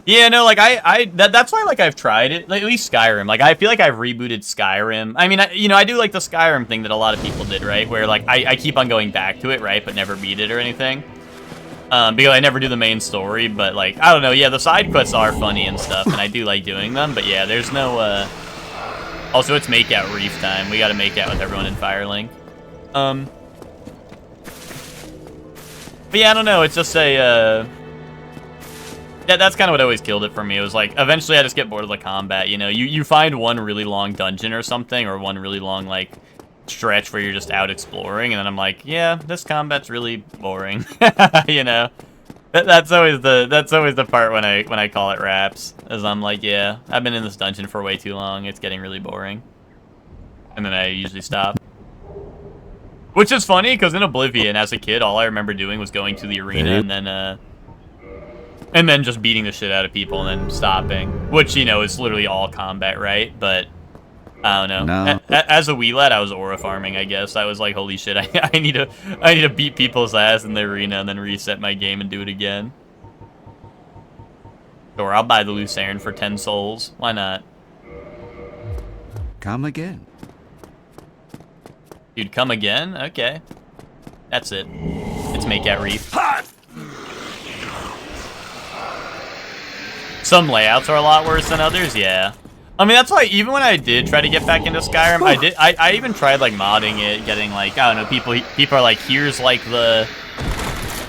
Yeah, no, like, that's why, like, I've tried it, like, at least Skyrim. Like, I feel like I've rebooted Skyrim. I mean, I do like the Skyrim thing that a lot of people did, right? Where, like, I keep on going back to it, right? But never beat it or anything. Because I never do the main story, but, like, I don't know, yeah, the side quests are funny and stuff, and I do like doing them, but yeah, there's no, Also, it's make-out reef time. We gotta make out with everyone in Firelink. But yeah, I don't know, it's just a, yeah, that's kind of what always killed it for me. It was like, eventually I just get bored of the combat, you know? You find one really long dungeon or something, or one really long, like, stretch where you're just out exploring, and then I'm like, yeah, this combat's really boring. You know? That's always the part when I call it raps, is I'm like, yeah, I've been in this dungeon for way too long, it's getting really boring. And then I usually stop. Which is funny, because in Oblivion, as a kid, all I remember doing was going to the arena and then just beating the shit out of people and then stopping. Which, you know, is literally all combat, right? But I don't know. No. As a wee lad, I was aura farming, I guess. I was like, holy shit, I need to beat people's ass in the arena and then reset my game and do it again. Or I'll buy the Lucerne for 10 souls. Why not? Come again. Dude, come again? Okay. That's it. Let's make that reef. Some layouts are a lot worse than others, yeah. I mean, that's why even when I did try to get back into Skyrim, I even tried like modding it, getting like, I don't know, people are like, here's like the,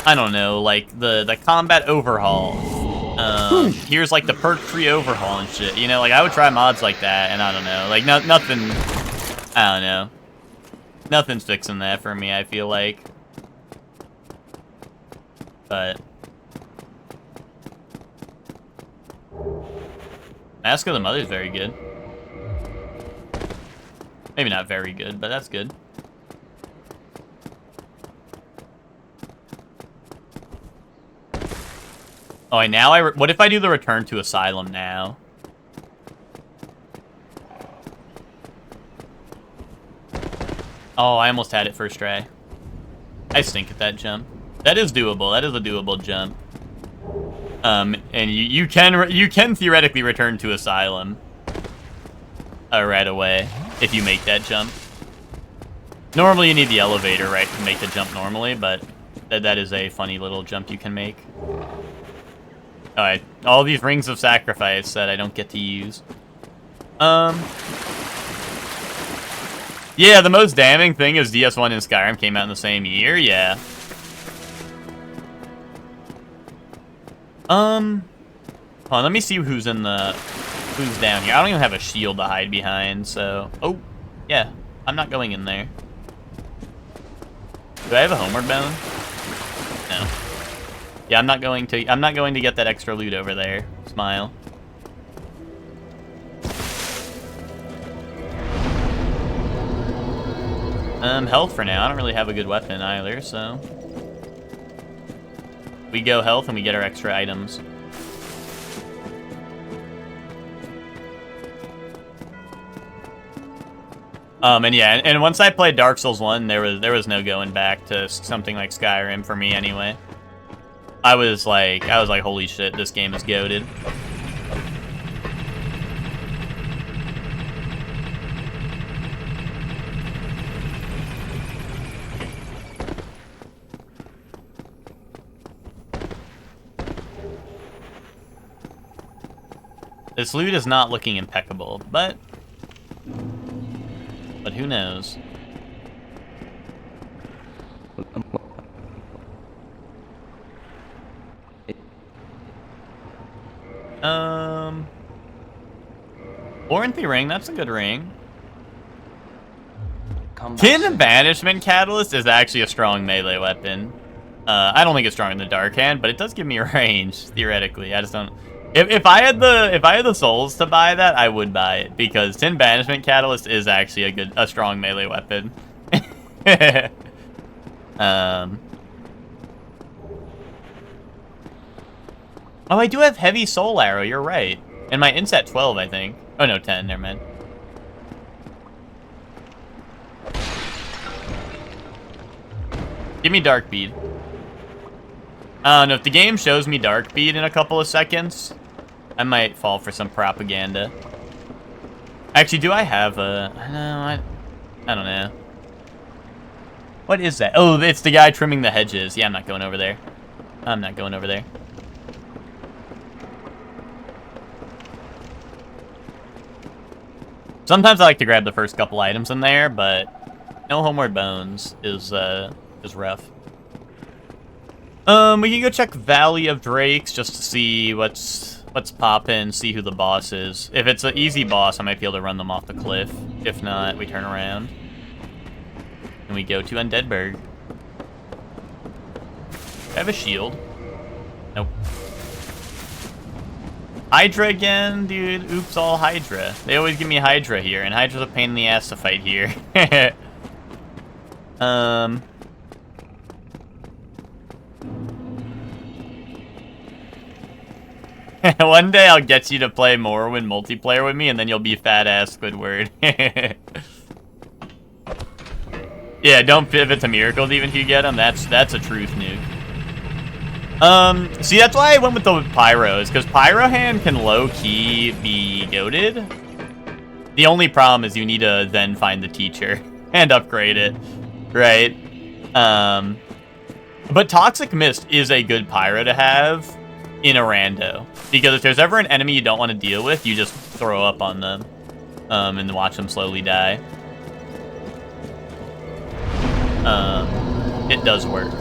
I don't know, like the combat overhaul. Here's like the perk tree overhaul and shit. You know, like I would try mods like that, and I don't know, like nothing, I don't know. Nothing's fixing that for me, I feel like. But Mask of the Mother's very good. Maybe not very good, but that's good. Oh, and now what if I do the Return to Asylum now? Oh, I almost had it first try. I stink at that jump. That is doable. That is a doable jump. And you can theoretically return to Asylum right away if you make that jump. Normally you need the elevator, right, to make the jump normally, but that is a funny little jump you can make. Alright, all these rings of sacrifice that I don't get to use. Yeah, the most damning thing is DS1 and Skyrim came out in the same year, yeah. Hold on, let me see who's down here. I don't even have a shield to hide behind, so... Oh, yeah, I'm not going in there. Do I have a homeward bound? No. Yeah, I'm not going to get that extra loot over there. Smile. Health for now. I don't really have a good weapon either, so... We go health and we get our extra items. And yeah, and once I played Dark Souls 1, there was no going back to something like Skyrim for me anyway. I was like, holy shit, this game is goated. This loot is not looking impeccable, but who knows? Warranty ring, that's a good ring. Tin Banishment Catalyst is actually a strong melee weapon. I don't think it's stronger than Dark Hand, but it does give me range, theoretically. I just don't... If I had the souls to buy that, I would buy it, because Tin Banishment Catalyst is actually a strong melee weapon. Oh, I do have Heavy Soul Arrow, you're right. And my int's at 12, I think. Oh no, 10, never mind. Give me Dark Bead. I don't know, if the game shows me Dark Bead in a couple of seconds, I might fall for some propaganda. Actually, do I have a... I don't know. What is that? Oh, it's the guy trimming the hedges. Yeah, I'm not going over there. I'm not going over there. Sometimes I like to grab the first couple items in there, but no Homeward Bones is rough. We can go check Valley of Drakes just to see what's poppin', see who the boss is. If it's an easy boss, I might be able to run them off the cliff. If not, we turn around. And we go to Undeadburg. I have a shield. Nope. Hydra again? Dude, oops, all Hydra. They always give me Hydra here, and Hydra's a pain in the ass to fight here. One day I'll get you to play Morrowind multiplayer with me, and then you'll be fat ass Squidward. Yeah, don't pivot to miracles even if you get them. That's a truth nuke. See, that's why I went with the Pyros, because Pyro Hand can low-key be goated. The only problem is you need to then find the teacher and upgrade it, right? But Toxic Mist is a good Pyro to have in a rando, because if there's ever an enemy you don't want to deal with, you just throw up on them, and watch them slowly die. It does work.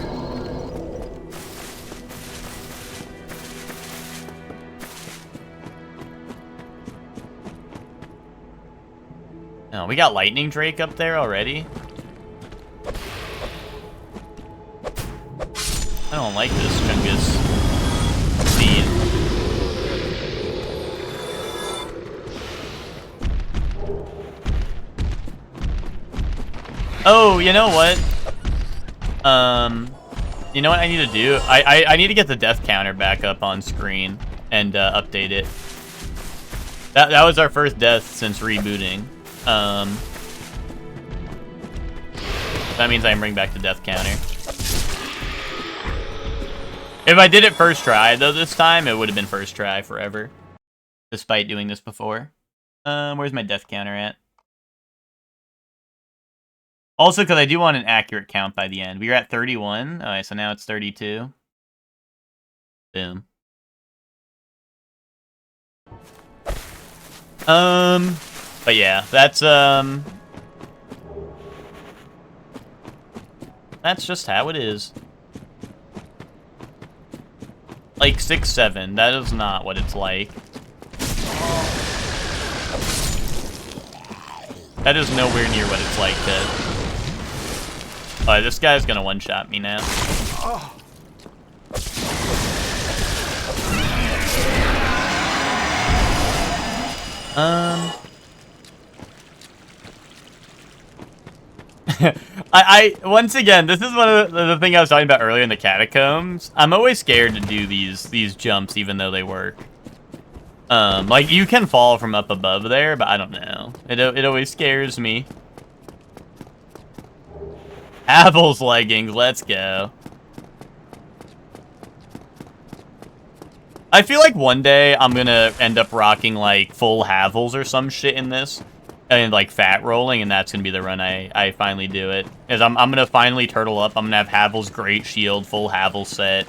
Oh, we got Lightning Drake up there already? I don't like this Chungus speed. Oh, you know what? You know what I need to do? I need to get the death counter back up on screen and update it. That was our first death since rebooting. That means I can bring back the death counter. If I did it first try, though, this time, it would have been first try forever. Despite doing this before. Where's my death counter at? Also, because I do want an accurate count by the end. We were at 31. Alright, so now it's 32. Boom. But yeah, that's just how it is. Like 6-7, that is not what it's like. That is nowhere near what it's like to... Alright, this guy's gonna one-shot me now. Once again, this is one of the thing I was talking about earlier in the catacombs. I'm always scared to do these jumps, even though they work. Like, you can fall from up above there, but I don't know. It always scares me. Havel's leggings, let's go. I feel like one day I'm gonna end up rocking, like, full Havels or some shit in this. And, like, fat rolling, and that's gonna be the run I finally do it. Is I'm gonna finally turtle up. I'm gonna have Havel's Great Shield, full Havel set.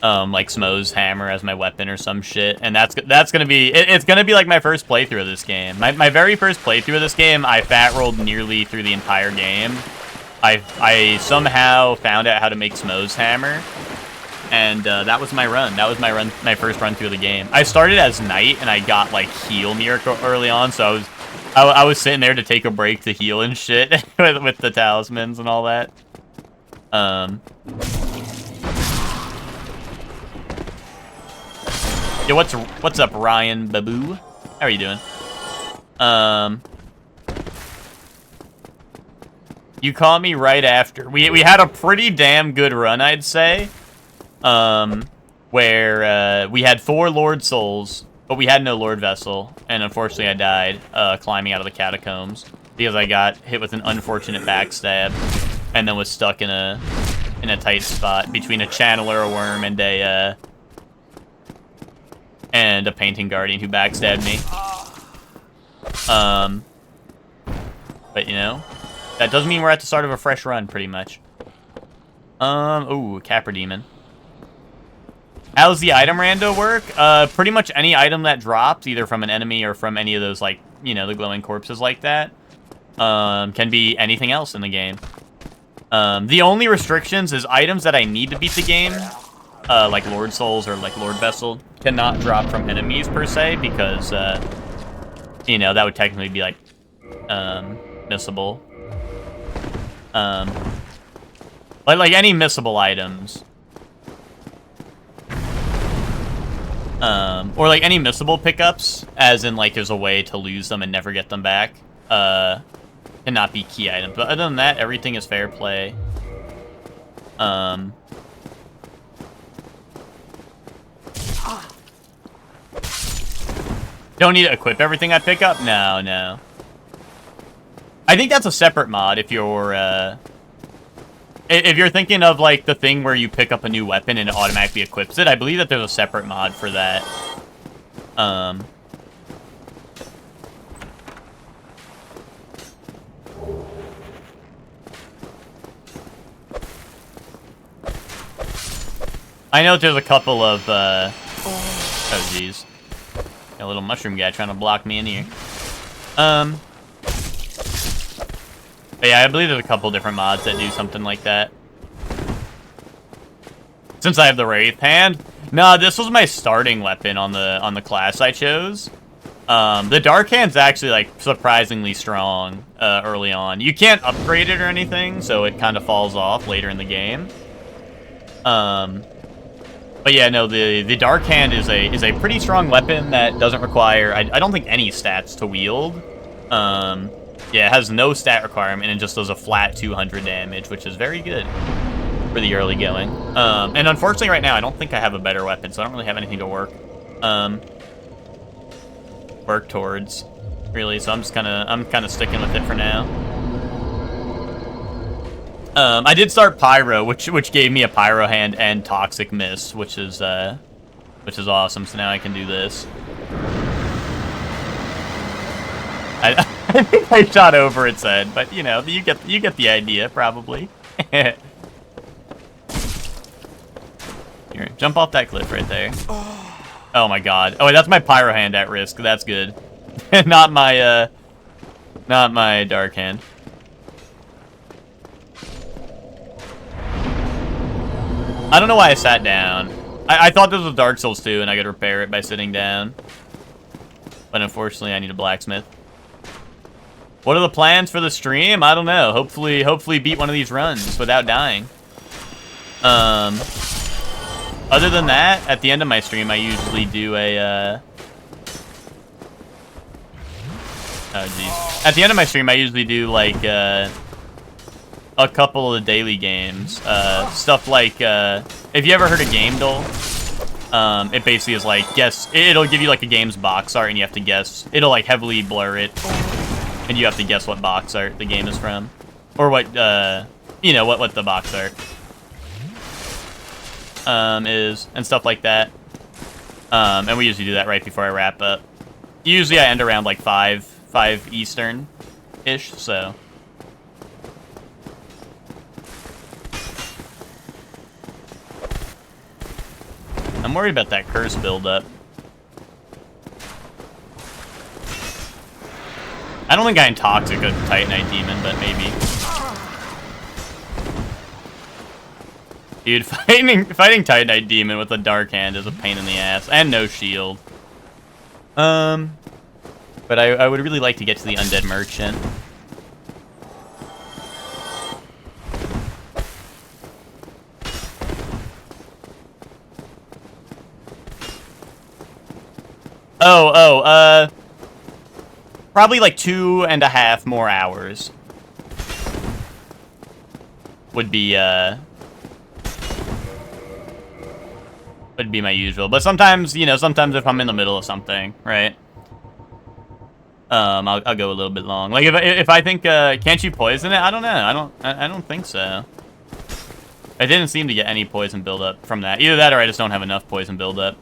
Like Smo's Hammer as my weapon or some shit. And that's gonna be... It's gonna be, like, my first playthrough of this game. My very first playthrough of this game, I fat rolled nearly through the entire game. I somehow found out how to make Smo's Hammer. And that was my run. That was my first run through the game. I started as Knight, and I got, like, heal miracle early on, so I was sitting there to take a break to heal and shit with the talismans and all that. Yo, what's up, Ryan Babu? How are you doing? You caught me right after. We had a pretty damn good run, I'd say. Where we had 4 Lord Souls, but we had no Lord Vessel, and unfortunately I died climbing out of the catacombs because I got hit with an unfortunate backstab, and then was stuck in a tight spot between a Channeler, a Worm, and a Painting Guardian who backstabbed me. But you know, that doesn't mean we're at the start of a fresh run, pretty much. Ooh, Capra Demon. How's the item rando work? Pretty much any item that drops, either from an enemy or from any of those, like, you know, the glowing corpses like that, can be anything else in the game. The only restrictions is items that I need to beat the game, like Lord Souls or like Lord Vessel, cannot drop from enemies per se, because, you know, that would technically be, like, missable. Like any missable items. Or like any missable pickups, as in like there's a way to lose them and never get them back, cannot be key items. But other than that, everything is fair play. Don't need to equip everything I pick up? No, no. I think that's a separate mod if you're thinking of, like, the thing where you pick up a new weapon and it automatically equips it. I believe that there's a separate mod for that. I know there's a couple of, oh, jeez. Got a little mushroom guy trying to block me in here. But yeah, I believe there's a couple different mods that do something like that. Since I have the Wraith Hand. No, this was my starting weapon on the class I chose. The Dark Hand's actually, like, surprisingly strong early on. You can't upgrade it or anything, so it kind of falls off later in the game. But yeah, no, the Dark Hand is a pretty strong weapon that doesn't require, I don't think, any stats to wield. Yeah, it has no stat requirement and it just does a flat 200 damage, which is very good for the early going. And unfortunately right now, I don't think I have a better weapon, so I don't really have anything to work towards, really. So I'm kind of sticking with it for now. I did start Pyro, which gave me a Pyro Hand and Toxic Mist, which is awesome. So now I can do this. I think I shot over its head, but you know, you get the idea, probably. Here, jump off that cliff right there. Oh my god. Oh, that's my Pyro Hand at risk. That's good. not my Dark Hand. I don't know why I sat down. I thought this was Dark Souls 2 and I could repair it by sitting down. But unfortunately, I need a blacksmith. What are the plans for the stream? I don't know. Hopefully beat one of these runs without dying. Other than that, at the end of my stream, I usually do a, oh, geez. At the end of my stream, I usually do, like, a couple of the daily games. Stuff like, if you ever heard of Game Dole, it basically is like, it'll give you, like, a game's box art, and you have to guess. It'll, like, heavily blur it. And you have to guess what box art the game is from. Or what, you know, what the box art is, and stuff like that. And we usually do that right before I wrap up. Usually I end around, like, 5 Eastern-ish, so. I'm worried about that curse buildup. I don't think I intoxic a Titanite demon, but maybe. Dude, fighting Titanite demon with a Dark Hand is a pain in the ass, and no shield. But I would really like to get to the Undead Merchant. Probably like 2.5 more hours would be my usual. But sometimes, you know, sometimes if I'm in the middle of something, right? I'll go a little bit long. Like if I think, can't you poison it? I don't know. I don't think so. I didn't seem to get any poison buildup from that. Either that or I just don't have enough poison buildup.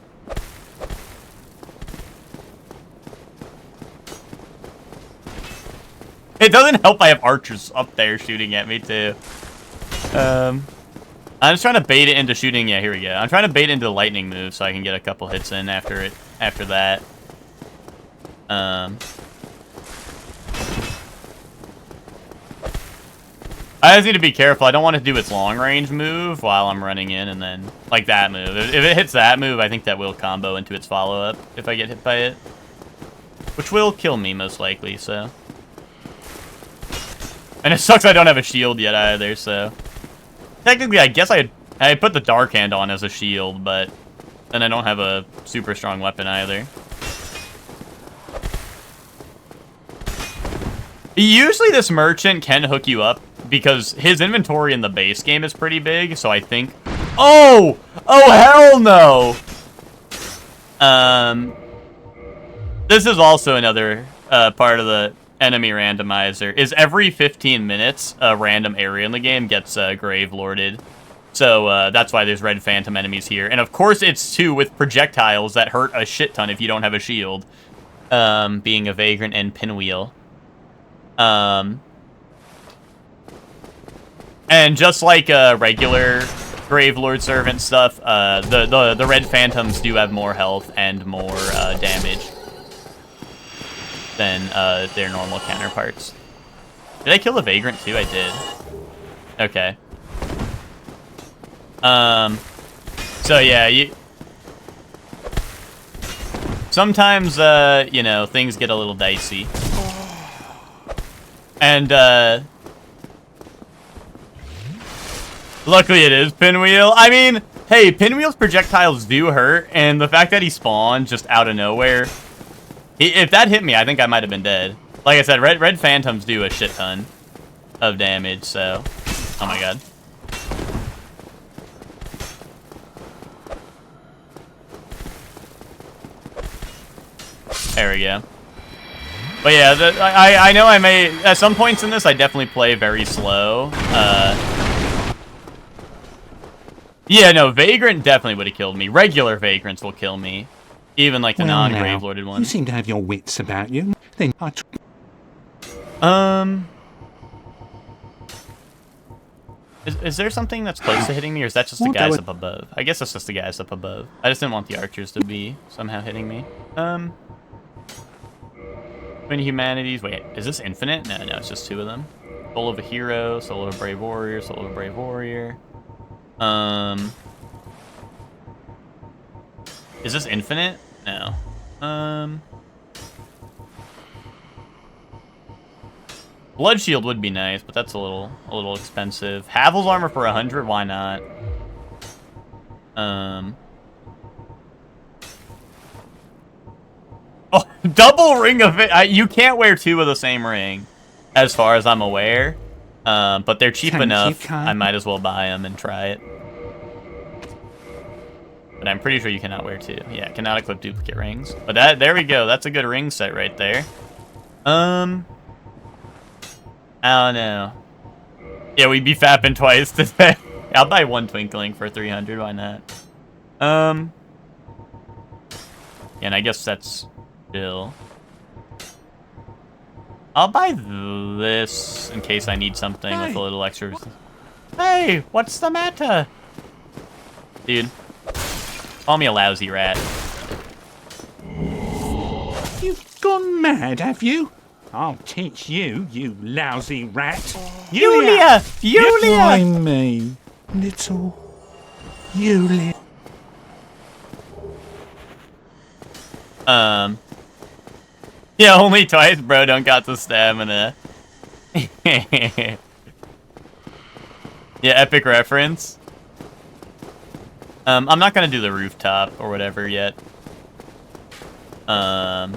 It doesn't help I have archers up there shooting at me, too. I'm just trying to bait it into shooting. Yeah, here we go. I'm trying to bait it into the lightning move so I can get a couple hits in after that. I just need to be careful. I don't want to do its long-range move while I'm running in, and then, like, that move. If it hits that move, I think that will combo into its follow-up if I get hit by it. Which will kill me, most likely, so... And it sucks I don't have a shield yet either, so... Technically, I guess I put the Dark Hand on as a shield, but... Then I don't have a super strong weapon either. Usually this merchant can hook you up, because his inventory in the base game is pretty big, so I think... Oh! Oh, hell no! This is also another part of the enemy randomizer, is every 15 minutes, a random area in the game gets grave lorded. So that's why there's red phantom enemies here. And of course it's too with projectiles that hurt a shit ton if you don't have a shield. Being a vagrant and pinwheel. And just like regular Grave Lord Servant stuff, the red phantoms do have more health and more damage than their normal counterparts. Did I kill the vagrant too? I did. Okay. So yeah, sometimes, you know, things get a little dicey. And, luckily it is Pinwheel. I mean, hey, Pinwheel's projectiles do hurt, and the fact that he spawned just out of nowhere, if that hit me, I think I might have been dead. Like I said, red phantoms do a shit ton of damage, so, oh my god. There we go. But yeah, I know I may, at some points in this, I definitely play very slow. Yeah, no, Vagrant definitely would have killed me. Regular Vagrants will kill me. Even like the non-Grave Lorded ones. You seem to have your wits about you. Then Is there something that's close to hitting me, or is that just the guys up above? I guess it's just the guys up above. I just didn't want the archers to be somehow hitting me. Twin Humanities. Wait, is this infinite? No, it's just 2 of them. Soul of a Hero, Soul of a Brave Warrior, Soul of a Brave Warrior. Is this infinite? No. Blood Shield would be nice, but that's a little expensive. Havel's armor for 100, why not? Oh, double ring of it. You can't wear 2 of the same ring, as far as I'm aware. But they're cheap enough. I might as well buy them and try it. But I'm pretty sure you cannot wear 2. Yeah, cannot equip duplicate rings. But there we go. That's a good ring set right there. I don't know. Yeah, we'd be fapping twice today. I'll buy 1 Twinkling for 300. Why not? Yeah, and I guess that's still. I'll buy this in case I need something with a little extra. Hey, what's the matter? Dude, call me a lousy rat. you've gone mad, have you? I'll teach you, you lousy rat. Yulia! Yulia! Why me, little Yulia? Yeah, only twice, bro. Don't got the stamina. Yeah, epic reference. I'm not gonna do the rooftop or whatever yet. I'm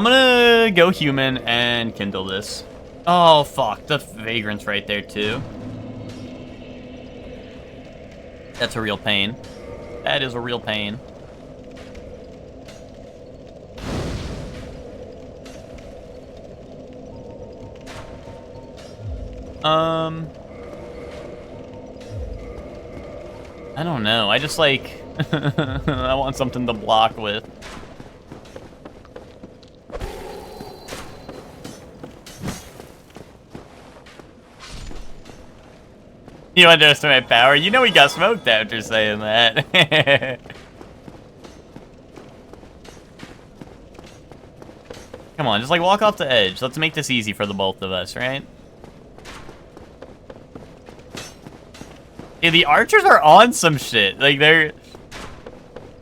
gonna go human and kindle this. Oh, fuck. The vagrant's right there, too. That's a real pain. That is a real pain. I don't know. I just like I want something to block with. You underestimate power? You know he got smoked after saying that. Come on, just like walk off the edge. Let's make this easy for the both of us, right? Yeah, the archers are on some shit. Like, they're...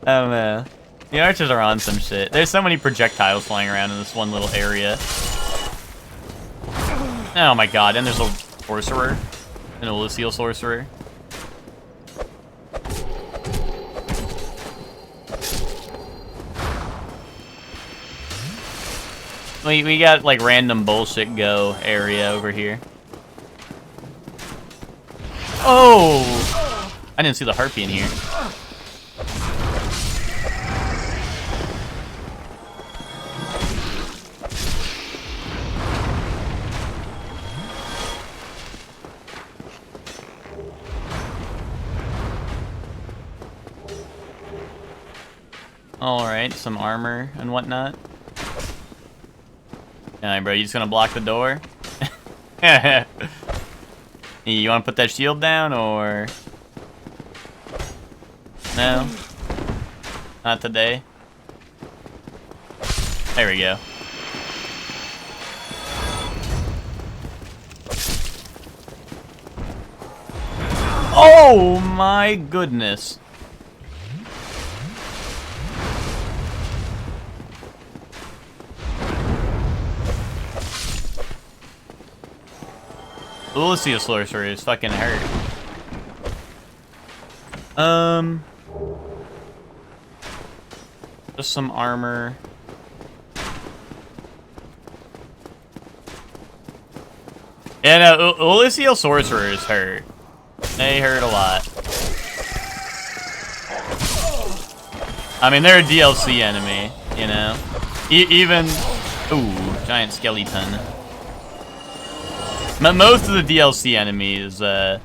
I don't know. The archers are on some shit. There's so many projectiles flying around in this one little area. Oh my god, and there's a sorcerer. An Elysial sorcerer. We got, like, random bullshit go area over here. Oh! I didn't see the harpy in here. Alright, some armor and whatnot. Alright, bro, you just gonna block the door? You wanna put that shield down, or... No? Not today? There we go. Oh my goodness. Ulysses Sorcerer is fucking hurt. Just some armor. Yeah, no, Ulysses Sorcerers hurt. They hurt a lot. I mean, they're a DLC enemy, you know? Even... Ooh, giant skeleton. But most of the DLC enemies, they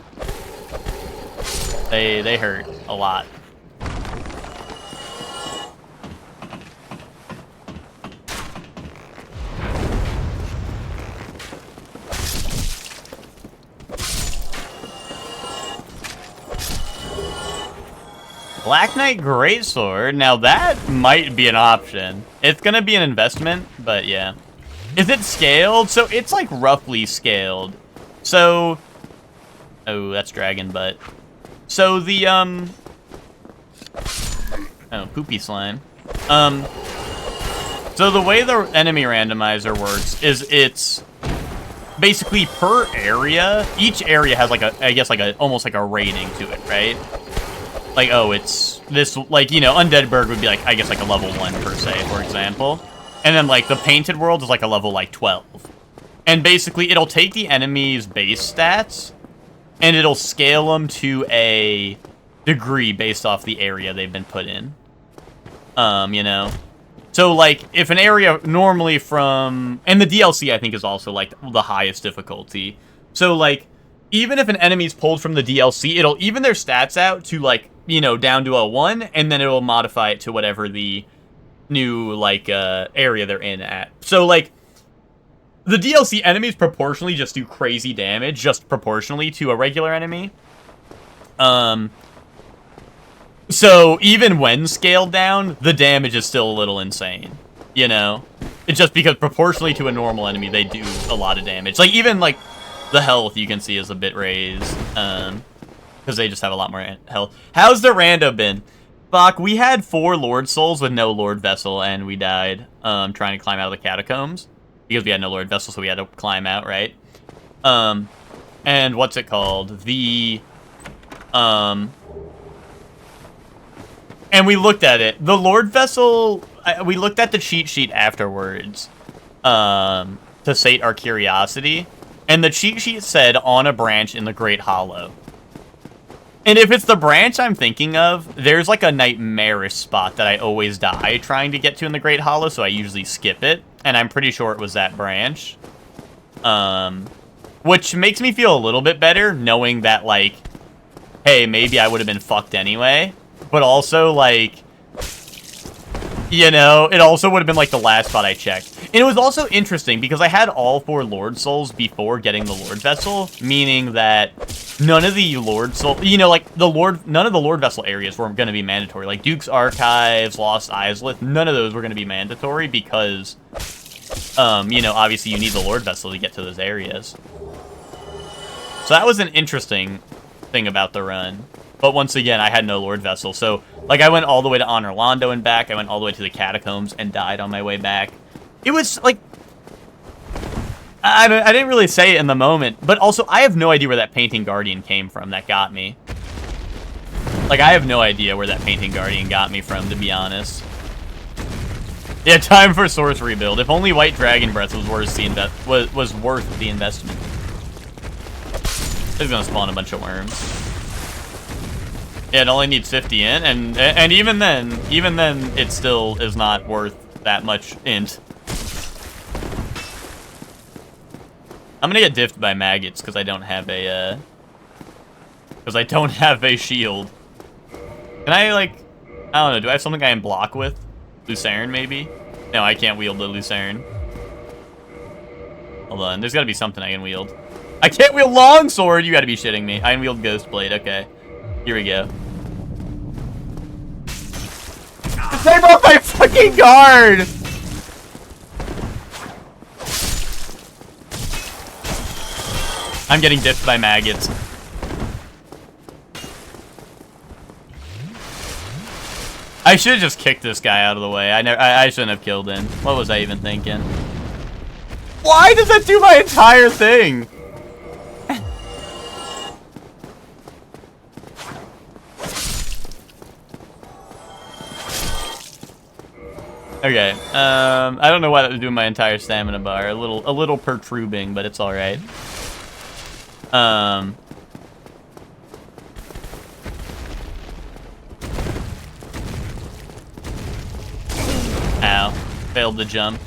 hurt a lot. Black Knight Greatsword, now that might be an option. It's gonna be an investment, but yeah. Is it scaled? So it's like roughly scaled. So, oh, that's dragon butt. So the, oh, poopy slime. So the way the enemy randomizer works is it's basically per area. Each area has like a, I guess like a, almost like a rating to it, right? Like, oh, it's this, like, you know, Undeadburg would be like, I guess like a level 1 per se, for example. And then, like, the Painted World is, like, a level, like, 12. And basically, it'll take the enemy's base stats, and it'll scale them to a degree based off the area they've been put in. You know? So, like, if an area normally from... And the DLC, I think, is also, like, the highest difficulty. So, like, even if an enemy's pulled from the DLC, it'll even their stats out to, like, you know, down to a 1, and then it'll modify it to whatever the... new, like, area they're in at. So, like, the DLC enemies proportionally just do crazy damage, just proportionally to a regular enemy. So, even when scaled down, the damage is still a little insane, you know? It's just because proportionally to a normal enemy, they do a lot of damage. Like, even, like, the health you can see is a bit raised, because they just have a lot more health. How's the rando been? Fuck, we had 4 Lord Souls with no Lord Vessel, and we died trying to climb out of the catacombs. Because we had no Lord Vessel, so we had to climb out, right? And what's it called? The, and we looked at it. The Lord Vessel, we looked at the cheat sheet afterwards to sate our curiosity. And the cheat sheet said, on a branch in the Great Hollow. And if it's the branch I'm thinking of, there's like a nightmarish spot that I always die trying to get to in the Great Hollow, so I usually skip it. And I'm pretty sure it was that branch. Which makes me feel a little bit better, knowing that, like, hey, maybe I would have been fucked anyway. But also, like, you know, it also would have been, like, the last spot I checked. And it was also interesting, because I had all 4 Lord Souls before getting the Lord Vessel, meaning that none of the Lord Soul, you know, like, none of the Lord Vessel areas were going to be mandatory. Like, Duke's Archives, Lost Isleth, none of those were going to be mandatory because, you know, obviously you need the Lord Vessel to get to those areas. So that was an interesting thing about the run. But once again, I had no Lord Vessel. So, like, I went all the way to Honor Londo and back. I went all the way to the Catacombs and died on my way back. It was, like... I didn't really say it in the moment, but also, I have no idea where that Painting Guardian came from that got me. Like, I have no idea where that Painting Guardian got me from, to be honest. Yeah, time for sorcery build. If only White Dragon Breath was worth the investment. It's gonna spawn a bunch of worms. Yeah, it only needs 50 int, and even then, it still is not worth that much int. I'm gonna get diffed by maggots because I don't have a shield. Can I like, I don't know, do I have something I can block with? Lucerne maybe? No, I can't wield the Lucerne. Hold on, there's gotta be something I can wield. I can't wield longsword. You gotta be shitting me. I can wield ghost blade. Okay, here we go. Save off my fucking guard! I'm getting dipped by maggots. I should have just kicked this guy out of the way. I shouldn't have killed him. What was I even thinking? Why does that do my entire thing? Okay, I don't know why that was doing my entire stamina bar. A little protruding, but it's all right. Ow, failed the jump.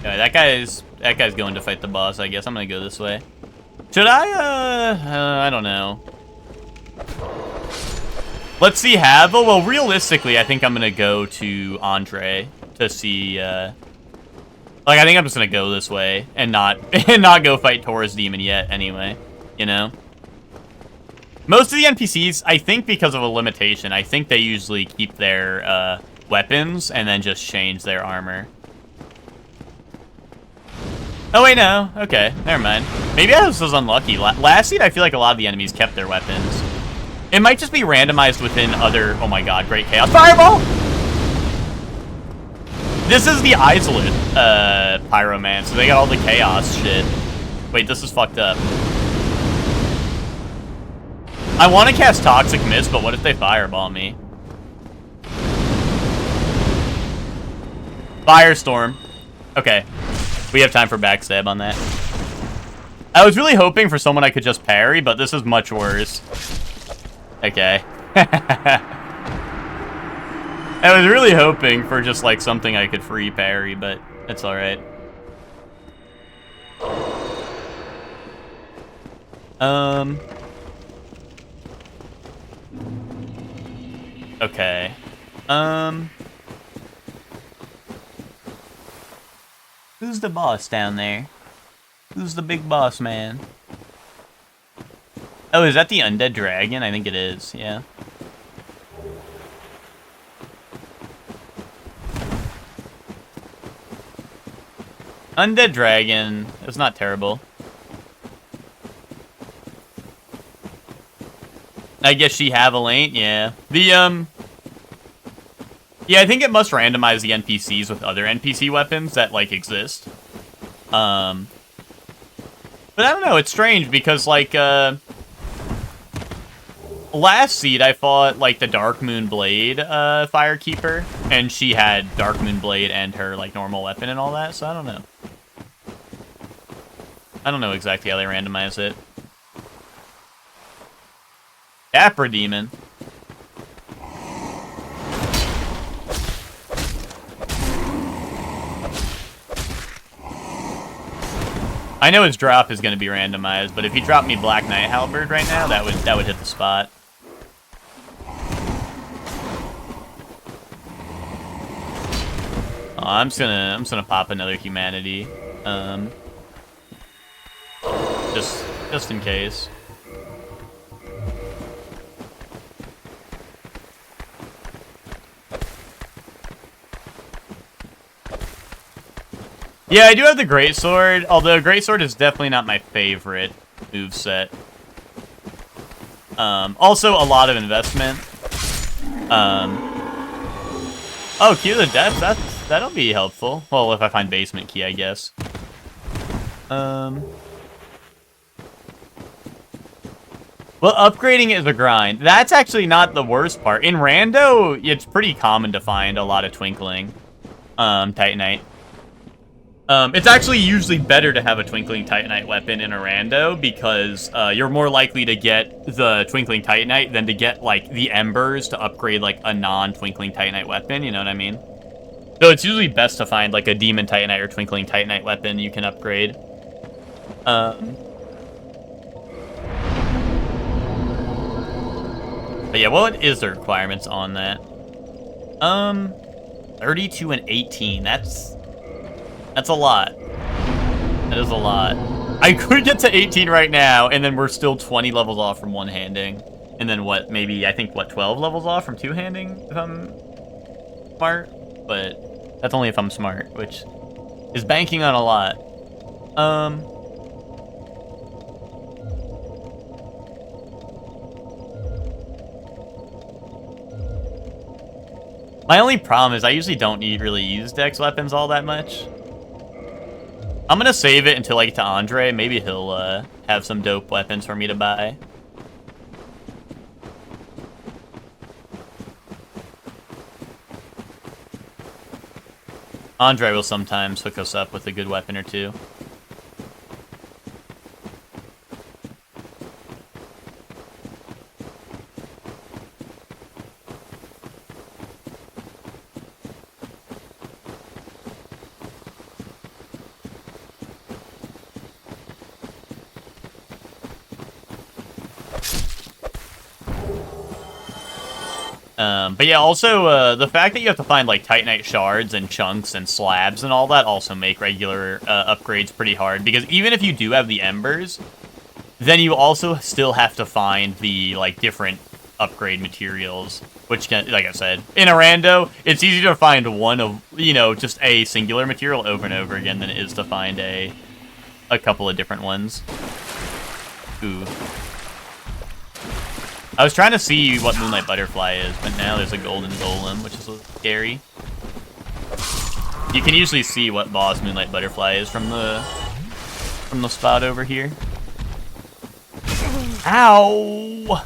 Yeah, that guy's going to fight the boss, I guess. I'm gonna go this way. Should I don't know. Let's see Havel. Well, realistically, I think I'm gonna go to Andre to see, like, I think I'm just gonna go this way and not go fight Taurus Demon yet anyway, you know? Most of the NPCs, I think because of a limitation, I think they usually keep their, weapons and then just change their armor. Oh, wait, no. Okay, never mind. Maybe I was unlucky. Last seed, I feel like a lot of the enemies kept their weapons. It might just be randomized within other... Oh my god, Great Chaos. Fireball! This is the Isolate, Pyroman, so they got all the Chaos shit. Wait, this is fucked up. I want to cast Toxic Mist, but what if they Fireball me? Firestorm. Okay. We have time for backstab on that. I was really hoping for someone I could just parry, but this is much worse. Okay. I was really hoping for just like something I could free parry, but it's alright. Okay. Who's the boss down there? Who's the big boss man? Oh, is that the undead dragon? I think it is, yeah. Undead dragon. It's not terrible. I guess she ain't, yeah. Yeah, I think it must randomize the NPCs with other NPC weapons that, like, exist. But I don't know, it's strange because, like, last seed I fought, like, the Dark Moon Blade, Firekeeper, and she had Dark Moon Blade and her, like, normal weapon and all that, so I don't know. I don't know exactly how they randomize it. Capra Demon. I know his drop is going to be randomized, but if he dropped me Black Knight Halberd right now, that would hit the spot. Oh, I'm just gonna pop another humanity, just in case. Yeah, I do have the Greatsword, although Greatsword is definitely not my favorite moveset. Also, a lot of investment. Oh, Key to the Depths, that'll be helpful. Well, if I find Basement Key, I guess. Well, upgrading is a grind. That's actually not the worst part. In Rando, it's pretty common to find a lot of Twinkling Titanite. It's actually usually better to have a Twinkling Titanite weapon in a Rando because you're more likely to get the Twinkling Titanite than to get, like, the Embers to upgrade, like, a non-Twinkling Titanite weapon, you know what I mean? So it's usually best to find, like, a Demon Titanite or Twinkling Titanite weapon you can upgrade. But yeah, what is the requirements on that? 32 and 18. That's a lot. That is a lot. I could get to 18 right now, and then we're still 20 levels off from one-handing. And then what, maybe, I think, what, 12 levels off from two-handing, if I'm smart? But that's only if I'm smart, which is banking on a lot. My only problem is I usually don't really use Dex weapons all that much. I'm gonna save it until I get to Andre. Maybe he'll have some dope weapons for me to buy. Andre will sometimes hook us up with a good weapon or two. But yeah, also, the fact that you have to find, like, Titanite shards and chunks and slabs and all that also make regular upgrades pretty hard. Because even if you do have the Embers, then you also still have to find the, like, different upgrade materials. Which, can, like I said, in a Rando, it's easier to find one of, you know, just a singular material over and over again than it is to find a couple of different ones. Ooh. I was trying to see what Moonlight Butterfly is, but now there's a Golden Golem, which is a little scary. You can usually see what boss Moonlight Butterfly is from the spot over here. Ow!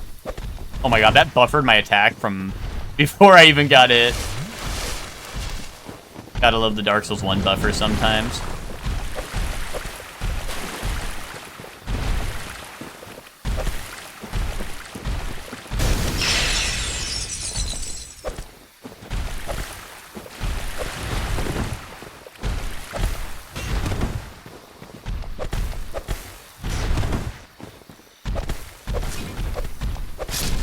Oh my god, that buffered my attack from before I even got it. Gotta love the Dark Souls 1 buffer sometimes.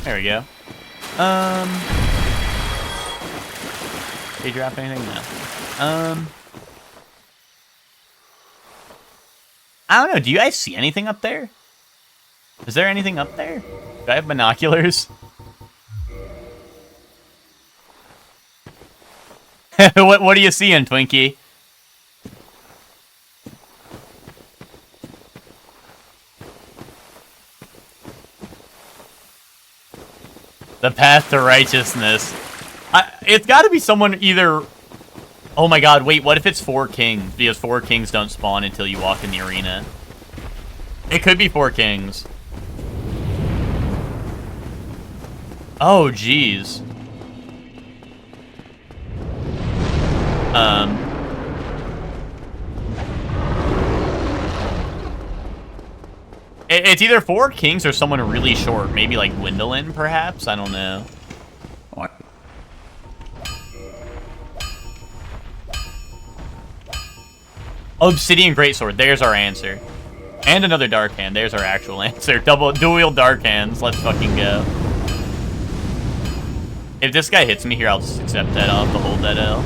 There we go. Did you drop anything? No. I don't know. Do you guys see anything up there? Is there anything up there? Do I have binoculars? What are you seeing, Twinkie? The path to righteousness. It's got to be someone either... Oh my god, wait, what if it's 4 kings? Because 4 kings don't spawn until you walk in the arena. It could be 4 kings. Oh, jeez. It's either 4 kings or someone really short. Maybe like Gwendolyn, perhaps? I don't know. Obsidian Greatsword. There's our answer. And another Dark Hand. There's our actual answer. Dual Dark Hands. Let's fucking go. If this guy hits me here, I'll just accept that. I'll have to hold that L.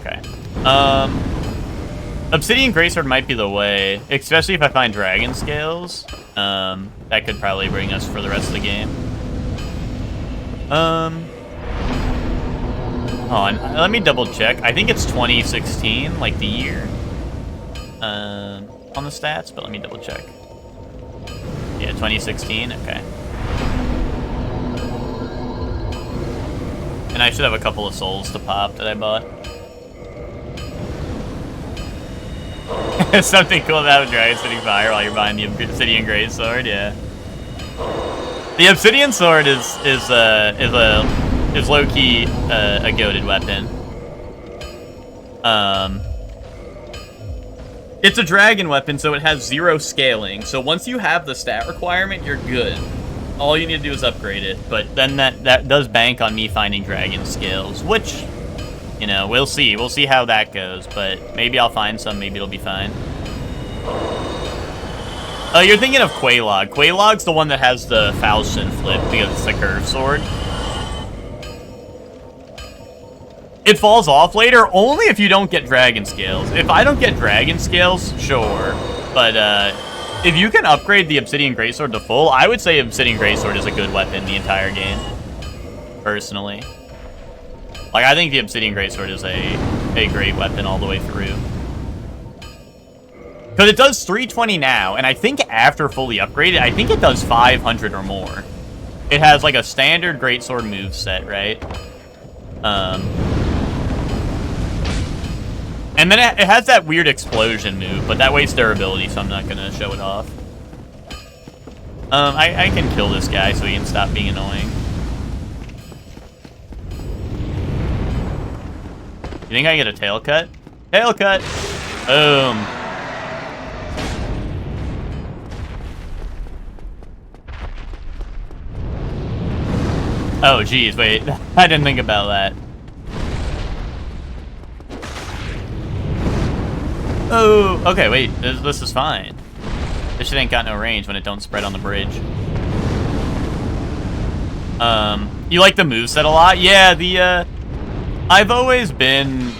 Okay. Obsidian Greatsword might be the way, especially if I find Dragon Scales. That could probably bring us for the rest of the game. Hold on, let me double check. I think it's 2016, like the year, on the stats, but let me double check. Yeah, 2016, okay. And I should have a couple of souls to pop that I bought. Something cool about a dragon spitting fire while you're buying the Obsidian Greatsword, yeah. The Obsidian Sword is low-key a goated weapon. It's a dragon weapon, so it has 0 scaling. So once you have the stat requirement, you're good. All you need to do is upgrade it. But then that does bank on me finding dragon scales, which, you know, we'll see. We'll see how that goes. But maybe I'll find some. Maybe it'll be fine. Oh, you're thinking of Quelaag. Quelaag's the one that has the falchion flip because it's a curved sword. It falls off later only if you don't get dragon scales. If I don't get dragon scales, sure. But if you can upgrade the Obsidian Greatsword to full, I would say Obsidian Greatsword is a good weapon the entire game. Personally. Like, I think the Obsidian Greatsword is a great weapon all the way through. Because it does 320 now, and I think after fully upgraded, I think it does 500 or more. It has like a standard Greatsword moveset, right? And then it has that weird explosion move, but that wastes durability, so I'm not gonna show it off. I can kill this guy so he can stop being annoying. You think I get a tail cut? Tail cut! Boom. Oh, geez, wait. I didn't think about that. Oh, okay, wait. This is fine. This shit ain't got no range when it don't spread on the bridge. You like the moveset a lot? Yeah, I've always been,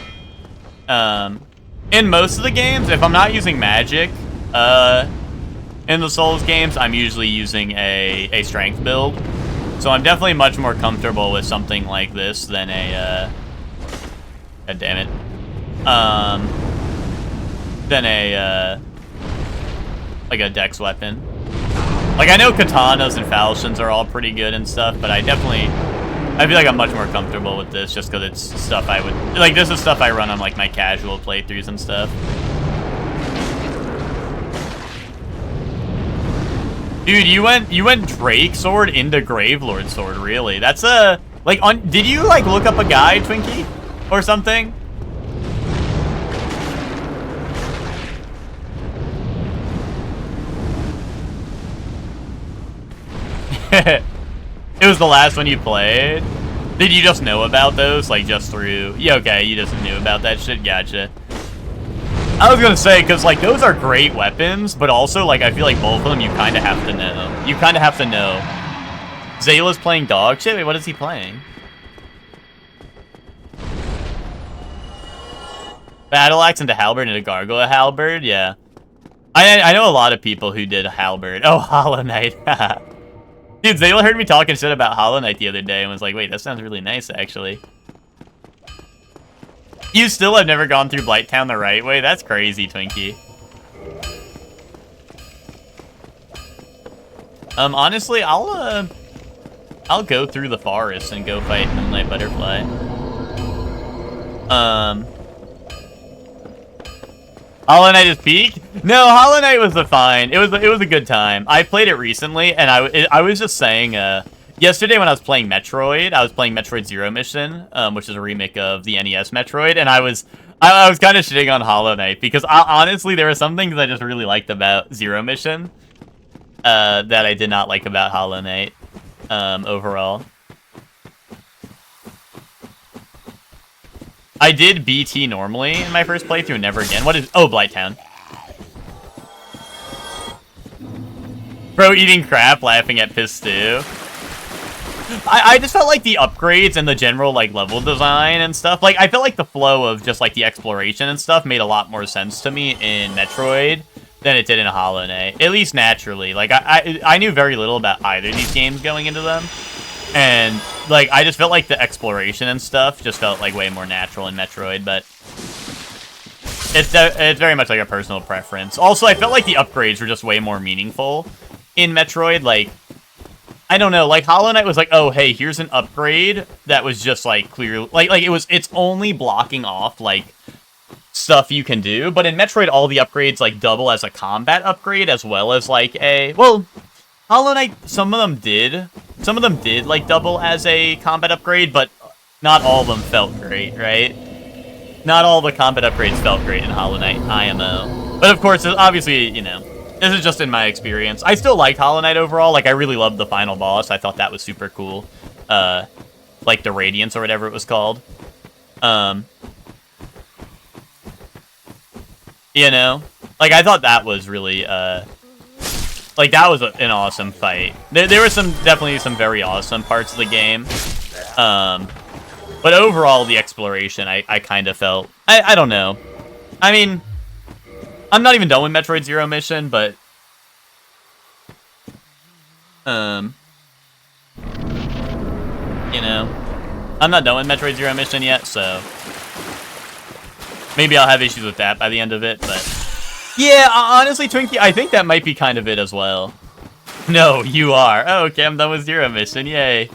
in most of the games, if I'm not using magic, in the Souls games, I'm usually using a strength build. So I'm definitely much more comfortable with something like this than a, god damn it, than a, like a dex weapon. Like, I know katanas and falchions are all pretty good and stuff, but I feel like I'm much more comfortable with this just because it's stuff I would, like, this is stuff I run on, like, my casual playthroughs and stuff. Dude, you went Drake Sword into Gravelord Sword, really? That's a, like, did you, like, look up a guide, Twinkie? Or something? It was the last one you played? Did you just know about those, like, just through... Yeah, okay, you just knew about that shit? Gotcha. I was gonna say, because, like, those are great weapons, but also, like, I feel like both of them you kind of have to know. You kind of have to know. Zayla's playing dog shit? Wait, what is he playing? Battle Axe into Halberd into Gargoyle Halberd? Yeah. I know a lot of people who did Halberd. Oh, Hollow Knight. Dude, Zayla heard me talking shit about Hollow Knight the other day and was like, wait, that sounds really nice, actually. You still have never gone through Blighttown the right way? That's crazy, Twinkie. Honestly, I'll go through the forest and go fight Moonlight Butterfly. Hollow Knight is peak? No, Hollow Knight was fine. It was a good time. I played it recently, and I was just saying, yesterday when I was playing Metroid, I was playing Metroid Zero Mission, which is a remake of the NES Metroid, and I was kind of shitting on Hollow Knight because honestly, there were some things I just really liked about Zero Mission that I did not like about Hollow Knight overall. I did BT normally in my first playthrough, never again. What is... Oh, Blighttown. Bro eating crap, laughing at piss stew. I just felt like the upgrades and the general, like, level design and stuff, like, I felt like the flow of just, like, the exploration and stuff made a lot more sense to me in Metroid than it did in Hollow Knight. At least naturally. Like, I knew very little about either of these games going into them. And, like, I just felt like the exploration and stuff just felt, like, way more natural in Metroid, but it's very much, like, a personal preference. Also, I felt like the upgrades were just way more meaningful in Metroid. Like, I don't know, like, Hollow Knight was like, oh, hey, here's an upgrade that was just, like, clear, like, it's only blocking off, like, stuff you can do, but in Metroid, all the upgrades, like, double as a combat upgrade, as well as, like, well, Hollow Knight, some of them did, like, double as a combat upgrade, but not all of them felt great, right? Not all the combat upgrades felt great in Hollow Knight IMO. But, of course, obviously, you know, this is just in my experience. I still liked Hollow Knight overall. Like, I really loved the final boss. I thought that was super cool. Like the Radiance or whatever it was called. You know? Like, I thought that was really, like, that was an awesome fight. There were definitely some very awesome parts of the game. But overall, the exploration, I kind of felt... I don't know. I mean... I'm not even done with Metroid Zero Mission, but... You know... I'm not done with Metroid Zero Mission yet, so... Maybe I'll have issues with that by the end of it, but... Yeah, honestly, Twinkie, I think that might be kind of it as well. No, you are. Oh, okay, I'm done with Zero Mission, yay.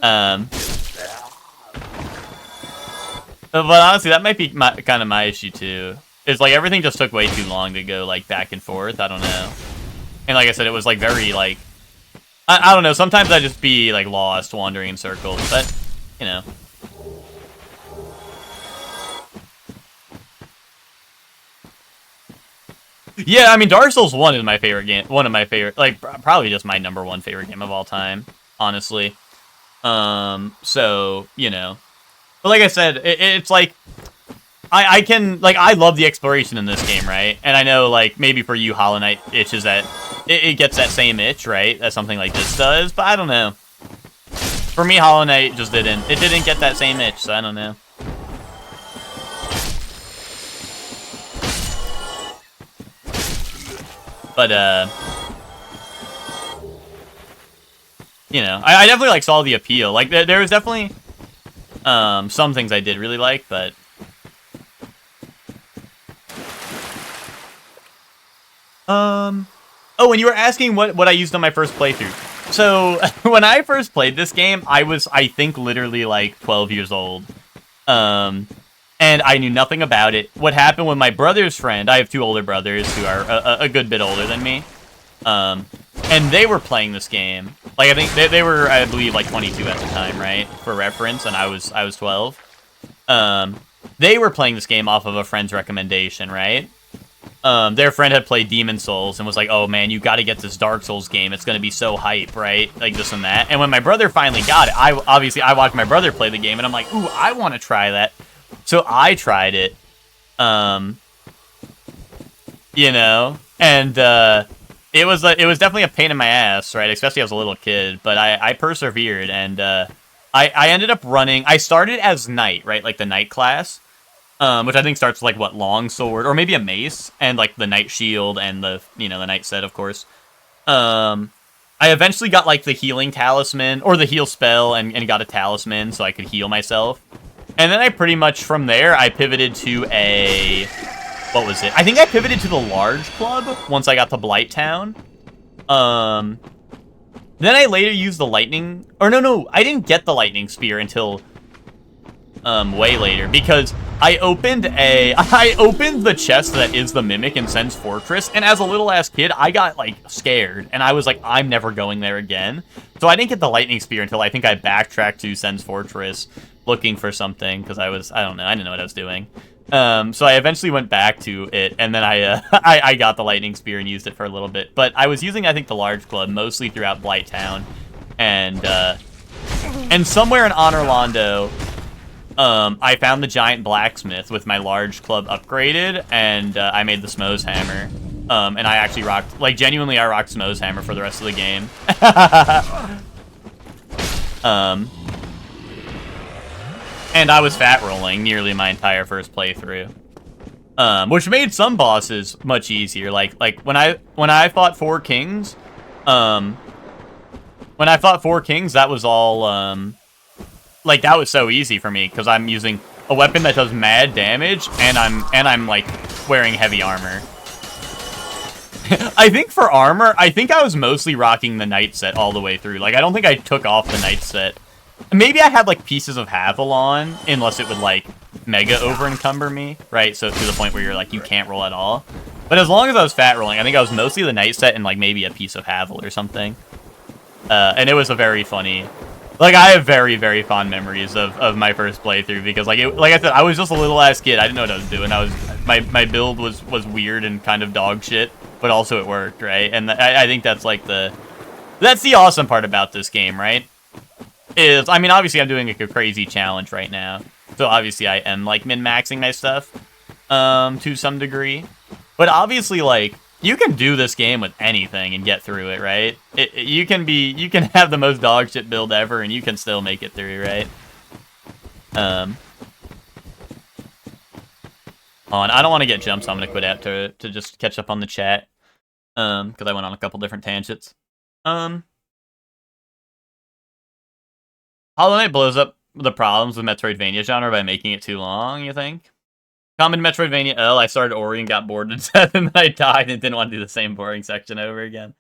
But honestly, that might be kind of my issue, too. It's like, everything just took way too long to go, like, back and forth. I don't know. And like I said, it was, like, very, like... I don't know. Sometimes I just be, like, lost, wandering in circles. But, you know. Yeah, I mean, Dark Souls 1 is my favorite game. One of my favorite... Like, probably just my #1 favorite game of all time. Honestly. So, you know. But like I said, it's like... I can, like, I love the exploration in this game, right? And I know, like, maybe for you, Hollow Knight itches that, it gets that same itch, right? That something like this does, but I don't know. For me, Hollow Knight just didn't get that same itch, so I don't know. But, you know, I definitely, like, saw the appeal. Like, there was definitely, some things I did really like, but... Oh, and you were asking what I used on my first playthrough. So, when I first played this game, I was, I think, literally, like, 12 years old. And I knew nothing about it. What happened with my brother's friend, I have 2 older brothers who are a good bit older than me. And they were playing this game. Like, I think they were, I believe, like, 22 at the time, right? For reference, and I was 12. They were playing this game off of a friend's recommendation, right? Their friend had played Demon Souls and was like, oh man, you gotta get this Dark Souls game. It's gonna be so hype, right? Like this and that. And when my brother finally got it, I watched my brother play the game and I'm like, ooh, I want to try that. So I tried it. You know, and it was definitely a pain in my ass, right? Especially as a little kid, but I persevered and I ended up running. I started as Knight, right? Like the Knight class. Which I think starts with, like, what, Longsword, or maybe a Mace, and, like, the Knight Shield, and the, you know, the Knight Set, of course. I eventually got, like, the Healing Talisman, or the Heal Spell, and got a Talisman so I could heal myself. And then I pretty much, from there, I pivoted to a... What was it? I think I pivoted to the Large Club once I got to Blighttown. Then I later used the Lightning... Or, no, I didn't get the Lightning Spear until... way later, because I opened the chest that is the Mimic in Sen's Fortress, and as a little ass kid, I got, like, scared, and I was like, I'm never going there again. So I didn't get the Lightning Spear until I think I backtracked to Sen's Fortress looking for something, because I don't know, I didn't know what I was doing. So I eventually went back to it, and then I got the Lightning Spear and used it for a little bit. But I was using, I think, the Large Club mostly throughout Blighttown, and somewhere in Honorlando, I found the giant blacksmith with my large club upgraded, and I made the Smo's hammer. And I actually rocked, like, genuinely I rocked Smo's hammer for the rest of the game. And I was fat rolling nearly my entire first playthrough. Which made some bosses much easier. Like when I fought 4 kings, that was all, like, that was so easy for me, because I'm using a weapon that does mad damage, and I'm like, wearing heavy armor. I think for armor, I think I was mostly rocking the knight set all the way through. Like, I don't think I took off the knight set. Maybe I had, like, pieces of Havel on, unless it would, like, mega over-encumber me, right? So to the point where you're, like, you can't roll at all. But as long as I was fat rolling, I think I was mostly the knight set and, like, maybe a piece of Havel or something. And it was a very funny... Like, I have very, very fond memories of my first playthrough, because, like, like I said, I was just a little-ass kid. I didn't know what I was doing. My build was weird and kind of dog shit, but also it worked, right? And I think that's, like, that's the awesome part about this game, right? I mean, obviously I'm doing like a crazy challenge right now, so obviously I am like min-maxing my stuff to some degree, but obviously, like, you can do this game with anything and get through it, right? You can have the most dog shit build ever and you can still make it through, right? Hold on, I don't want to get jumped, so I'm gonna quit out to just catch up on the chat, because I went on a couple different tangents. Hollow Knight blows up the problems with Metroidvania genre by making it too long, you think? Common Metroidvania L, I started Ori and got bored to death, and then I died and didn't want to do the same boring section over again.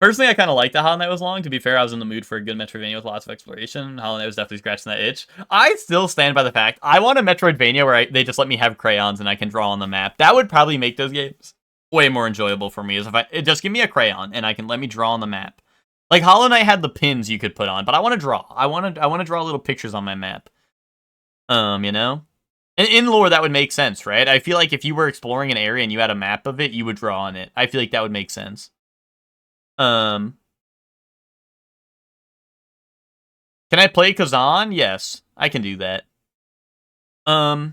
Personally, I kind of liked that Hollow Knight was long. To be fair, I was in the mood for a good Metroidvania with lots of exploration. Hollow Knight was definitely scratching that itch. I still stand by the fact, I want a Metroidvania where they just let me have crayons and I can draw on the map. That would probably make those games way more enjoyable for me, is if just give me a crayon and I can let me draw on the map. Like, Hollow Knight had the pins you could put on, but I want to draw. I want to draw little pictures on my map. You know? And in lore, that would make sense, right? I feel like if you were exploring an area and you had a map of it, you would draw on it. I feel like that would make sense. Can I play Kazan? Yes, I can do that. I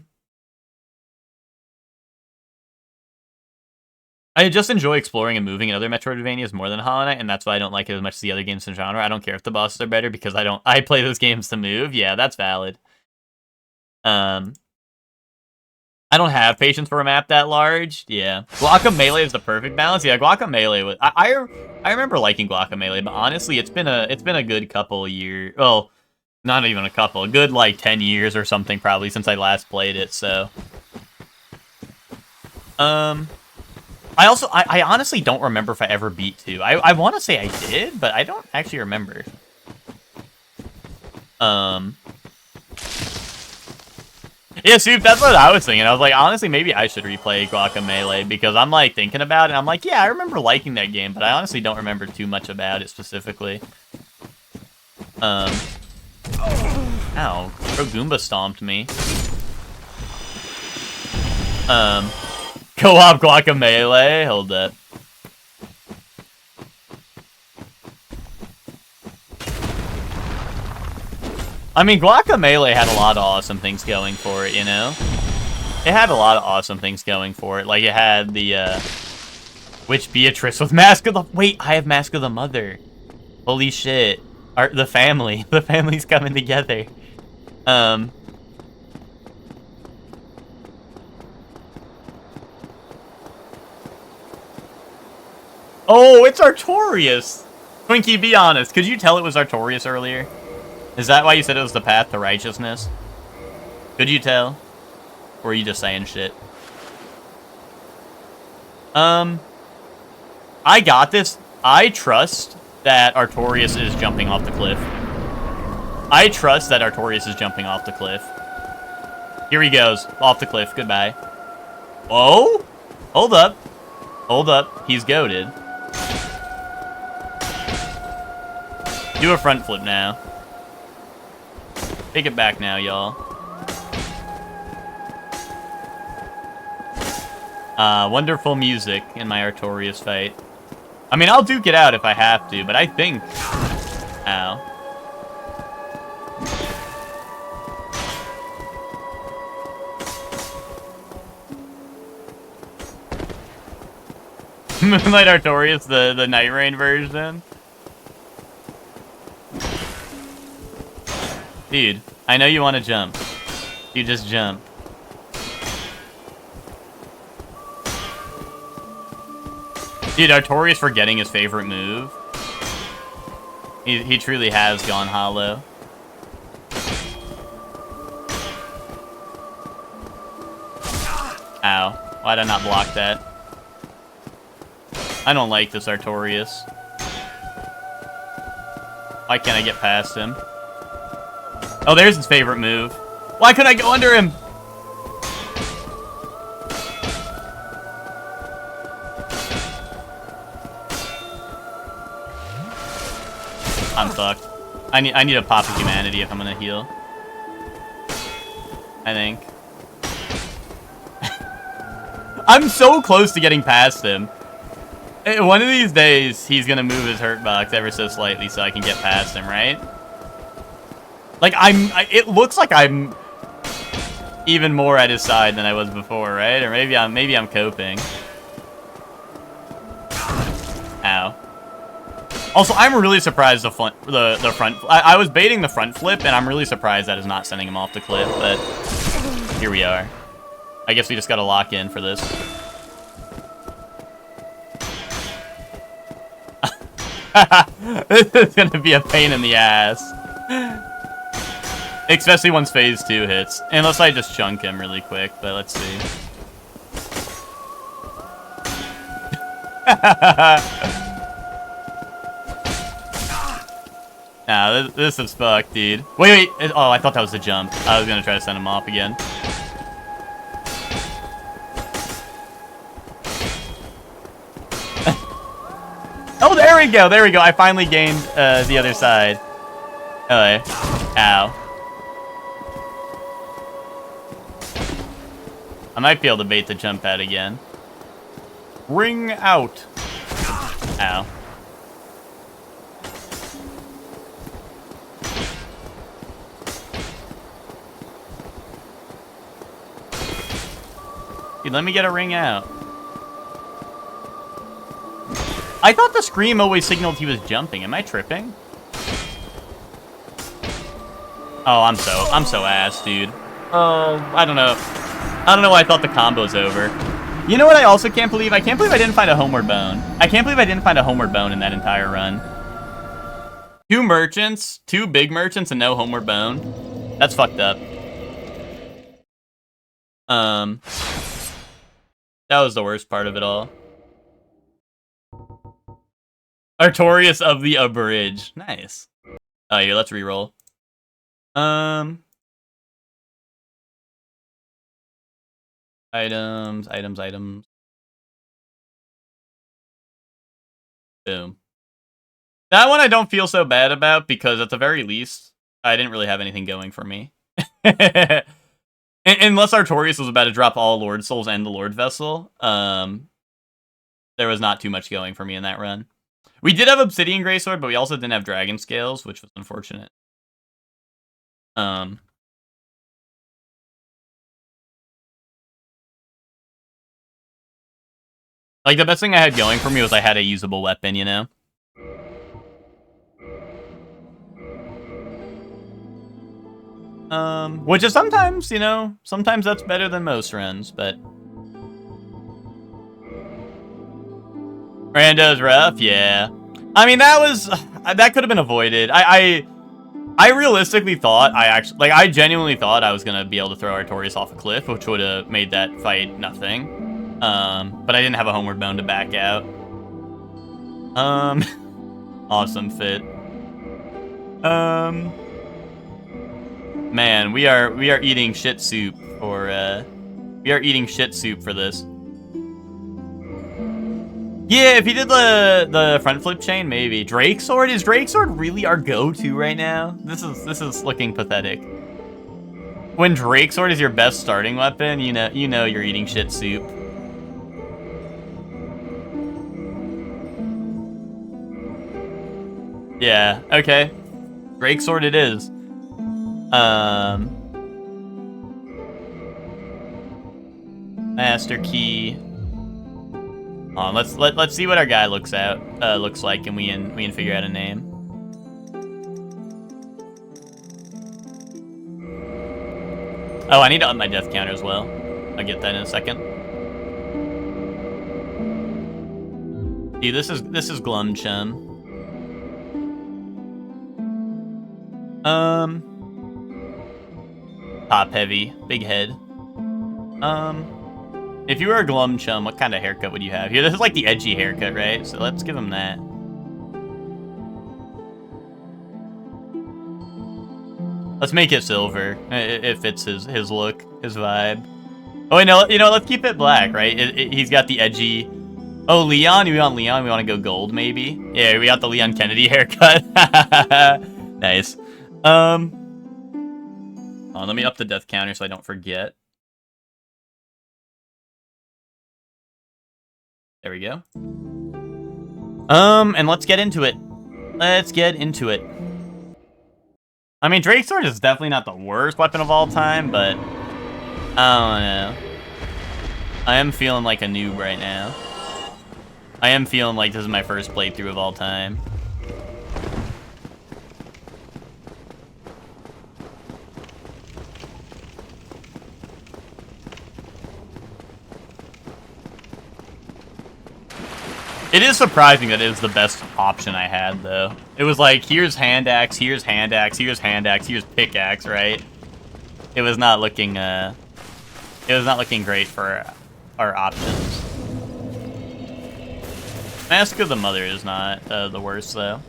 just enjoy exploring and moving in other Metroidvanias more than Hollow Knight, and that's why I don't like it as much as the other games in the genre. I don't care if the bosses are better, because I play those games to move. Yeah, that's valid. I don't have patience for a map that large. Yeah. Guacamelee is the perfect balance. Yeah, Guacamelee was... I remember liking Guacamelee, but honestly, it's been a good couple years. Well, not even a couple. A good, like, 10 years or something, probably, since I last played it, so... I honestly don't remember if I ever beat 2. I want to say I did, but I don't actually remember. Yeah, Soup, that's what I was thinking. I was like, honestly, maybe I should replay Guacamelee, because I'm, like, thinking about it, and I'm like, yeah, I remember liking that game, but I honestly don't remember too much about it specifically. Ow. Bro Goomba stomped me. Co-op Guacamelee? Hold up. I mean, Guacamelee had a lot of awesome things going for it, you know? It had a lot of awesome things going for it. Like, it had the, Witch Beatrice with Mask of the... Wait, I have Mask of the Mother. Holy shit. The family. The family's coming together. Oh, it's Artorias! Twinkie, be honest. Could you tell it was Artorias earlier? Is that why you said it was the path to righteousness? Could you tell? Or are you just saying shit? I got this. I trust that Artorias is jumping off the cliff. I trust that Artorias is jumping off the cliff. Here he goes. Off the cliff. Goodbye. Whoa! Hold up. Hold up. He's goated. Do a front flip now. Take it back now, y'all. Wonderful music in my Artorias fight. I mean, I'll duke it out if I have to, but I think... Ow. Moonlight Artorias, the Night Rain version. Dude, I know you want to jump. You just jump. Dude, Artorias forgetting his favorite move. He truly has gone hollow. Ow. Why did I not block that? I don't like this Artorias. Why can't I get past him? Oh, there's his favorite move. Why couldn't I go under him? I'm fucked. I need a pop of humanity if I'm gonna heal. I think. I'm so close to getting past him. One of these days, he's gonna move his hurt box ever so slightly so I can get past him, right? Like, it looks like I'm even more at his side than I was before, right? Or maybe I'm coping. Ow. Also, I'm really surprised the front. I was baiting the front flip, and I'm really surprised that is not sending him off the cliff. But here we are. I guess we just gotta lock in for this. This is gonna be a pain in the ass. Especially once phase 2 hits. Unless I just chunk him really quick, but let's see. Nah, this is fucked, dude. Wait. Oh, I thought that was the jump. I was gonna try to send him off again. Oh, there we go. There we go. I finally gained the other side. Oh, ow. I might be able to bait the jump pad again. Ring out. Ow. Dude, let me get a ring out. I thought the scream always signaled he was jumping. Am I tripping? Oh, I'm so ass, dude. Oh, I don't know. I don't know why I thought the combo's over. You know what I also can't believe? I can't believe I didn't find a homeward bone. I can't believe I didn't find a homeward bone in that entire run. 2 merchants, 2 big merchants, and no homeward bone. That's fucked up. That was the worst part of it all. Artorias of the Abridge. Nice. Oh, yeah, let's reroll. Items. Boom. That one I don't feel so bad about because at the very least, I didn't really have anything going for me. Unless Artorias was about to drop all Lord Souls and the Lord Vessel, there was not too much going for me in that run. We did have Obsidian Greysword, but we also didn't have Dragon Scales, which was unfortunate. Like, the best thing I had going for me was I had a usable weapon, you know? Which is sometimes, you know, sometimes that's better than most runs, but... Rando's rough, yeah. I mean, that could have been avoided. I realistically thought, I genuinely thought I was gonna be able to throw Artorias off a cliff, which would have made that fight nothing. But I didn't have a homeward bone to back out. Awesome fit. Man, we are eating shit soup for this. Yeah, if he did the front flip chain, maybe. Drake Sword? Is Drake Sword really our go-to right now? This is looking pathetic. When Drake Sword is your best starting weapon, you know you're eating shit soup. Yeah, okay. Drake Sword it is. Master Key. Let's see what our guy looks like, and we can figure out a name. Oh, I need to up my death counter as well. I'll get that in a second. Dude, this is Glum Chum. Top heavy, big head. If you were a glum chum, what kind of haircut would you have? Here, this is like the edgy haircut, right? So let's give him that. Let's make it silver. It fits his look, his vibe. Oh, wait, no, you know, let's keep it black, right? He's got the edgy... Oh, Leon? We want Leon? We want to go gold, maybe? Yeah, we got the Leon Kennedy haircut. Nice. Oh, let me up the death counter so I don't forget. There we go. And let's get into it. Let's get into it. I mean, Drake's Sword is definitely not the worst weapon of all time, but... I don't know. I am feeling like a noob right now. I am feeling like this is my first playthrough of all time. It is surprising that it is the best option I had, though. It was like, here's hand axe, here's hand axe, here's hand axe, here's pickaxe, right? It was not looking, great for our options. Mask of the Mother is not the worst, though.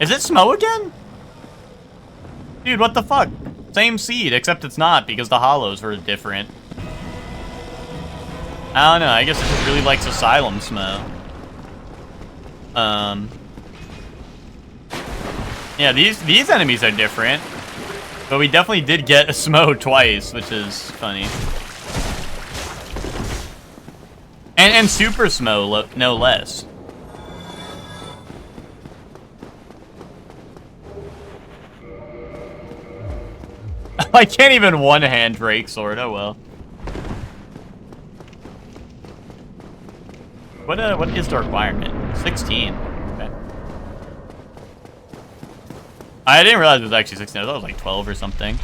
Is it Smo again? Dude, what the fuck? Same seed, except it's not, because the hollows were different. I don't know, I guess it just really likes Asylum Smo. Yeah, these enemies are different. But we definitely did get a Smo twice, which is funny. And Super Smo, no less. I can't even one-hand Drake Sword, oh well. What is the requirement? 16. Okay. I didn't realize it was actually 16. I thought it was like 12 or something.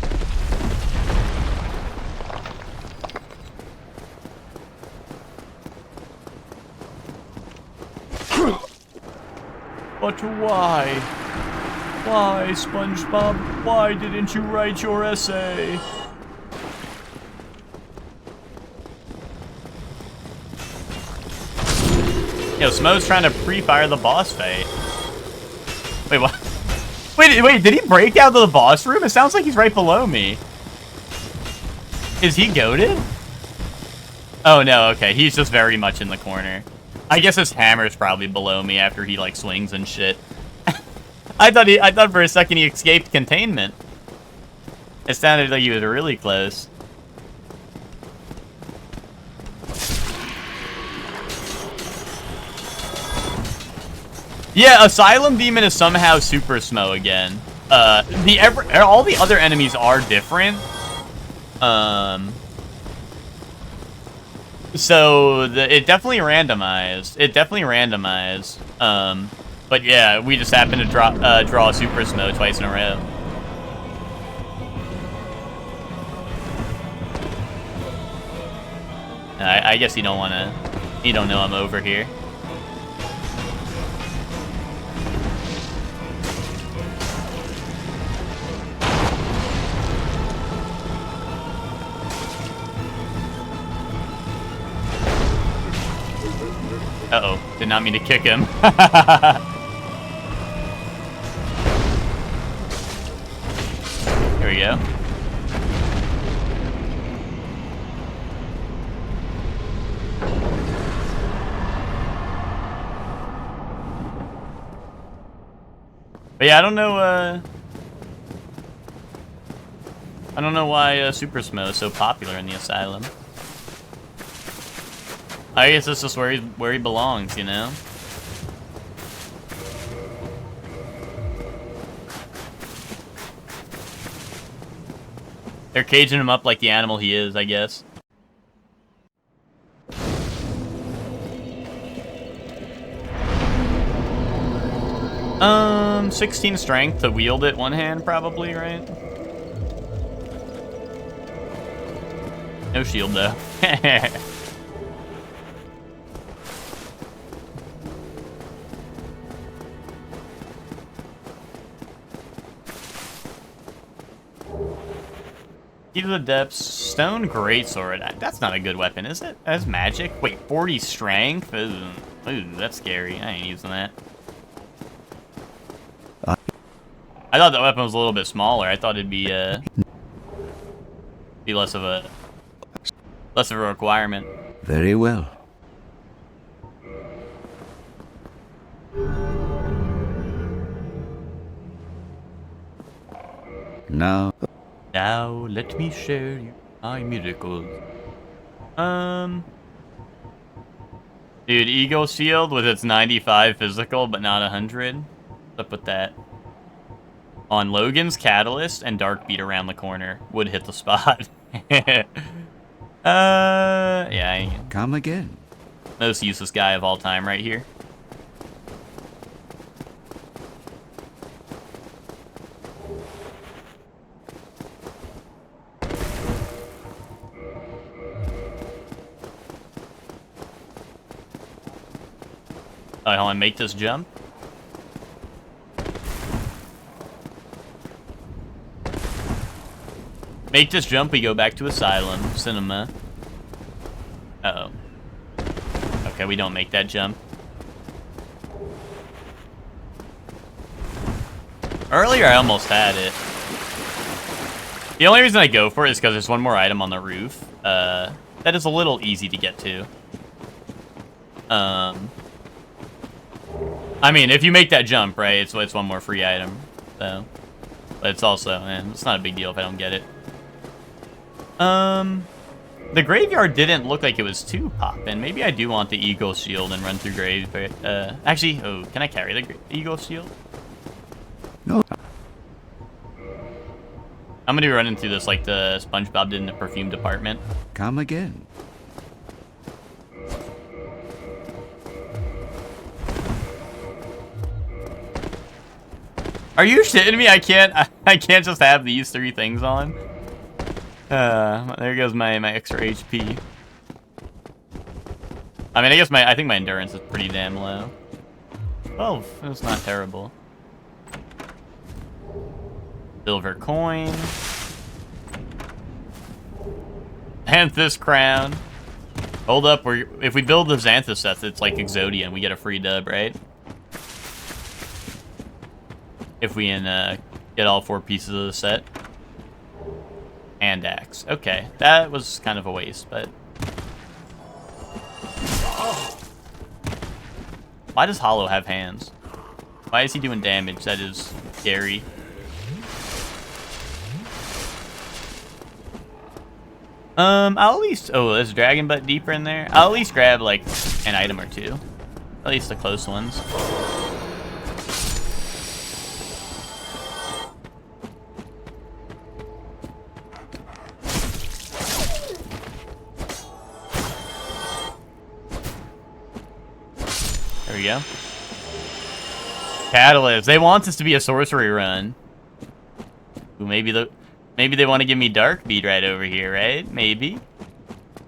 But why? Why, SpongeBob? Why didn't you write your essay? Yo, Smo's trying to pre-fire the boss fight. Wait, what? Wait, did he break out of the boss room? It sounds like he's right below me. Is he goated? Oh, no, okay. He's just very much in the corner. I guess his hammer's probably below me after he, like, swings and shit. I thought for a second he escaped containment. It sounded like he was really close. Yeah, Asylum Demon is somehow Super Smo again. All the other enemies are different. So it definitely randomized. But yeah, we just happened to draw Super Smo twice in a row. I guess you don't know I'm over here. Uh-oh, did not mean to kick him. Here we go. But yeah, I don't know why Super Smo is so popular in the Asylum. I guess this is where he belongs, you know? They're caging him up like the animal he is, I guess. 16 strength to wield it one hand, probably, right? No shield, though. to the depths. Stone greatsword. That's not a good weapon, is it? That's magic. Wait, 40 strength. Ooh, that's scary. I ain't using that. I thought that weapon was a little bit smaller. I thought it'd be less of a requirement. Very well. Now let me share you my miracles. Dude, Eagle Shield with its 95 physical but not 100. What's up with that? On Logan's Catalyst and Dark Beat around the corner would hit the spot. Yeah. come again. Most useless guy of all time right here. Alright, hold on, make this jump. Make this jump, we go back to Asylum, Cinema. Uh-oh. Okay, we don't make that jump. Earlier, I almost had it. The only reason I go for it is because there's one more item on the roof. That is a little easy to get to. I mean, if you make that jump, right, it's one more free item, so. But it's also, it's not a big deal if I don't get it. The graveyard didn't look like it was too poppin'. Maybe I do want the Eagle Shield and run through grave. Actually, can I carry the Eagle Shield? No. I'm gonna be running through this like the SpongeBob did in the perfume department. Come again. Are you shitting me? I can't just have these 3 things on. There goes my extra HP. I mean, I think my endurance is pretty damn low. 12, that's not terrible. Silver coin. Xanthus crown. Hold up, if we build the Xanthus set, it's like Exodia and we get a free dub, right? If we can get all 4 pieces of the set. And axe. Okay, that was kind of a waste, but... Why does Hollow have hands? Why is he doing damage? That is scary. I'll at least... Oh, there's Dragon Butt deeper in there. I'll at least grab, like, an item or 2. At least the close ones. There we go. Catalyst. They want this to be a sorcery run. Ooh, maybe they want to give me Dark Bead right over here, right? Maybe.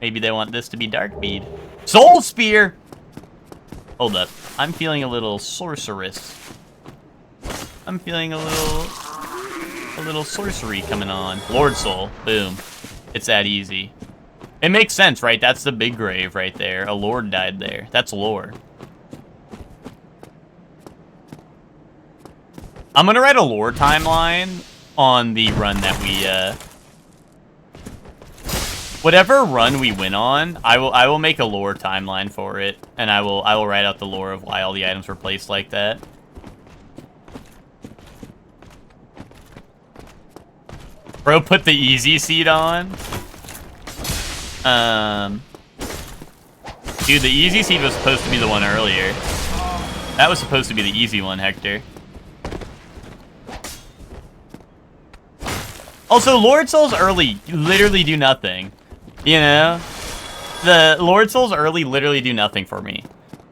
Maybe they want this to be Dark Bead. Soul Spear! Hold up. I'm feeling a little sorceress. I'm feeling a little sorcery coming on. Lord Soul. Boom. It's that easy. It makes sense, right? That's the big grave right there. A lord died there. That's lore. I'm gonna write a lore timeline on the run that we, whatever run we win on, I will make a lore timeline for it, and I will write out the lore of why all the items were placed like that. Bro, put the easy seed on. Dude, the easy seed was supposed to be the one earlier. That was supposed to be the easy one, Hector. Also, Lord Souls early literally do nothing. You know? The Lord Souls early literally do nothing for me.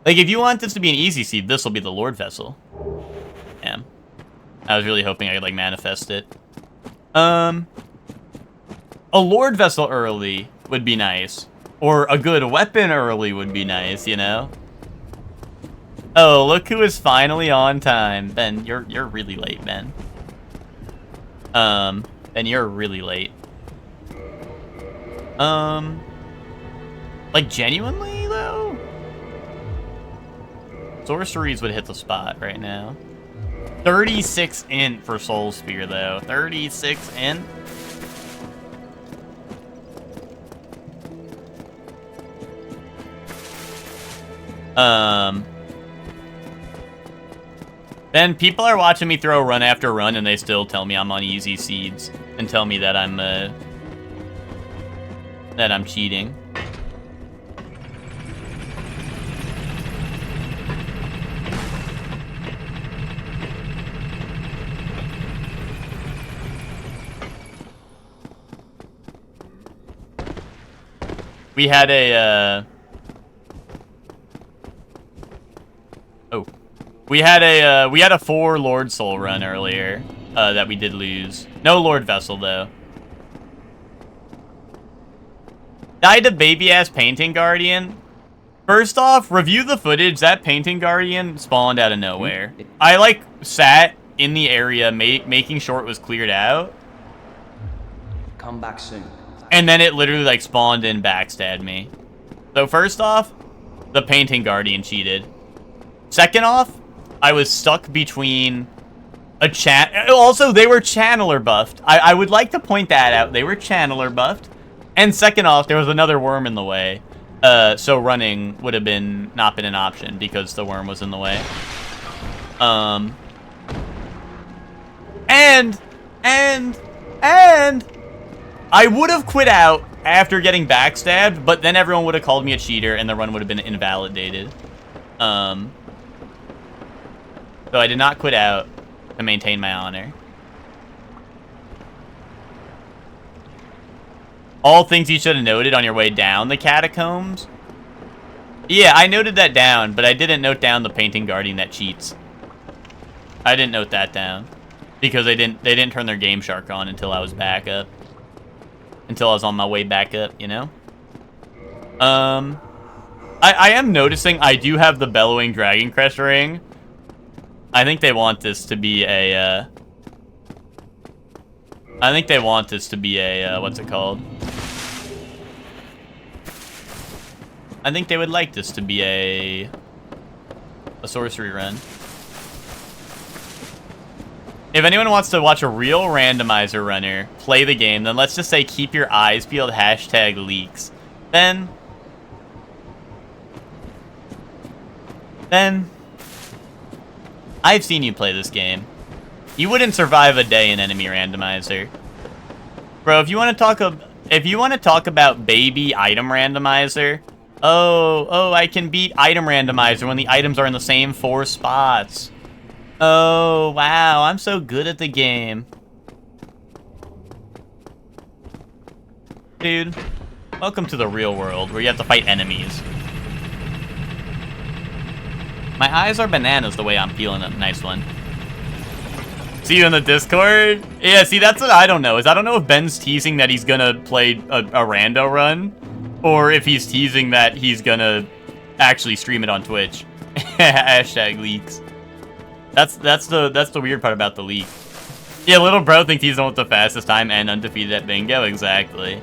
Like, if you want this to be an easy seed, this will be the Lord Vessel. Damn. I was really hoping I could, like, manifest it. A Lord Vessel early would be nice. Or a good weapon early would be nice, you know? Oh, look who is finally on time. Ben, you're really late, Ben. Ben, you're really late. Like genuinely though? Sorceries would hit the spot right now. 36 int for Soul Spear though. 36 int. Then people are watching me throw run after run and they still tell me I'm on easy seeds and tell me that I'm cheating. We had a we had a 4 Lord Soul run earlier that we did lose. No Lord Vessel though. Died to baby ass Painting Guardian. First off, review the footage. That Painting Guardian spawned out of nowhere. I like sat in the area making sure it was cleared out. Come back soon. And then it literally like spawned and backstabbed me. So first off, the Painting Guardian cheated. Second off, I was stuck between a also, they were Channeler buffed. I would like to point that out. They were Channeler buffed. And second off, there was another worm in the way. So running would have not been an option because the worm was in the way. And I would have quit out after getting backstabbed, but then everyone would have called me a cheater and the run would have been invalidated. So I did not quit out to maintain my honor. All things you should have noted on your way down the catacombs. Yeah, I noted that down, but I didn't note down the Painting Guardian that cheats. I didn't note that down because they didn't turn their Game Shark on until I was back up. Until I was on my way back up, you know? I am noticing I do have the Bellowing Dragon Crest ring. I think they want this to be a, what's it called? I think they would like this to be a sorcery run. If anyone wants to watch a real randomizer runner play the game, then let's just say keep your eyes peeled, #leaks. Then I've seen you play this game. You wouldn't survive a day in enemy randomizer. Bro, if you want to talk about baby item randomizer, oh, I can beat item randomizer when the items are in the same 4 spots. Oh, wow, I'm so good at the game. Dude, welcome to the real world where you have to fight enemies. My eyes are bananas the way I'm peeling them. Nice one. See you in the Discord? Yeah, see, that's what I don't know. I don't know if Ben's teasing that he's gonna play a rando run, or if he's teasing that he's gonna actually stream it on Twitch. #leaks. That's the weird part about the leak. Yeah, little bro thinks he's the one with the fastest time and undefeated at bingo. Exactly.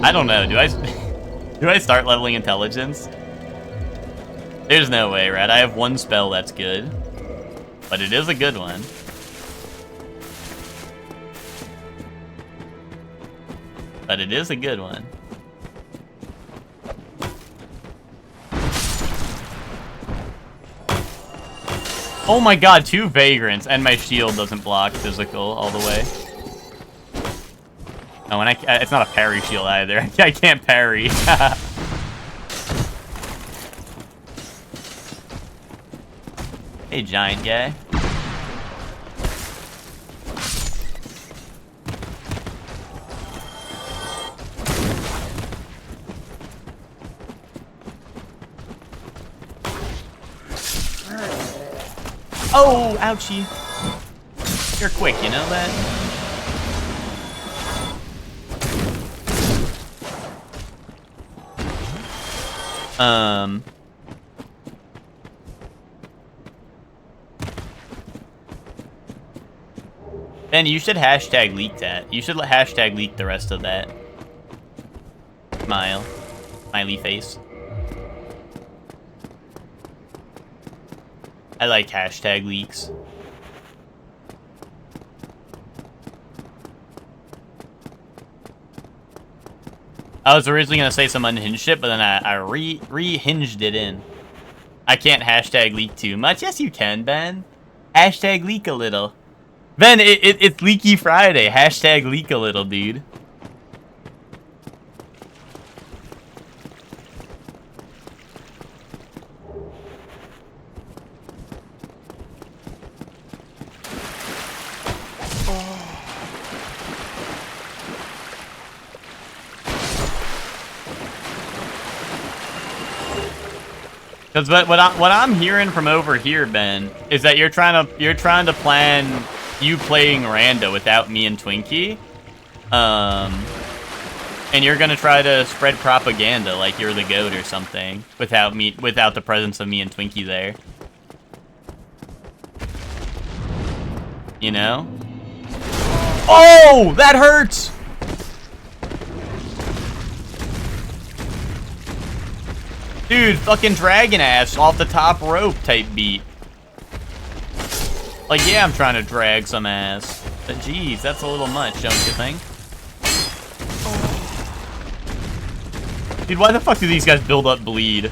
I don't know. Do I start leveling intelligence? There's no way, right? I have 1 spell that's good, but it is a good one. But it is a good one. Oh my god, 2 Vagrants, and my shield doesn't block physical all the way. Oh, and it's not a parry shield either. I can't parry. Hey, giant guy. Oh, ouchie. You're quick, you know that? Ben, you should hashtag leak that. You should hashtag leak the rest of that. Smile. Smiley face. I like hashtag leaks. I was originally going to say some unhinged shit, but then I re-hinged it in. I can't hashtag leak too much. Yes, you can, Ben. Hashtag leak a little. Ben, it's Leaky Friday. Hashtag leak a little, dude. Because what I'm hearing from over here, Ben, is that you're trying to plan you playing Rando without me and Twinkie, and you're gonna try to spread propaganda like you're the GOAT or something without the presence of me and Twinkie there. You know? Oh, that hurts. Dude, fucking dragon ass off the top rope type beat. Like, yeah, I'm trying to drag some ass. But geez, that's a little much, don't you think? Dude, why the fuck do these guys build up bleed?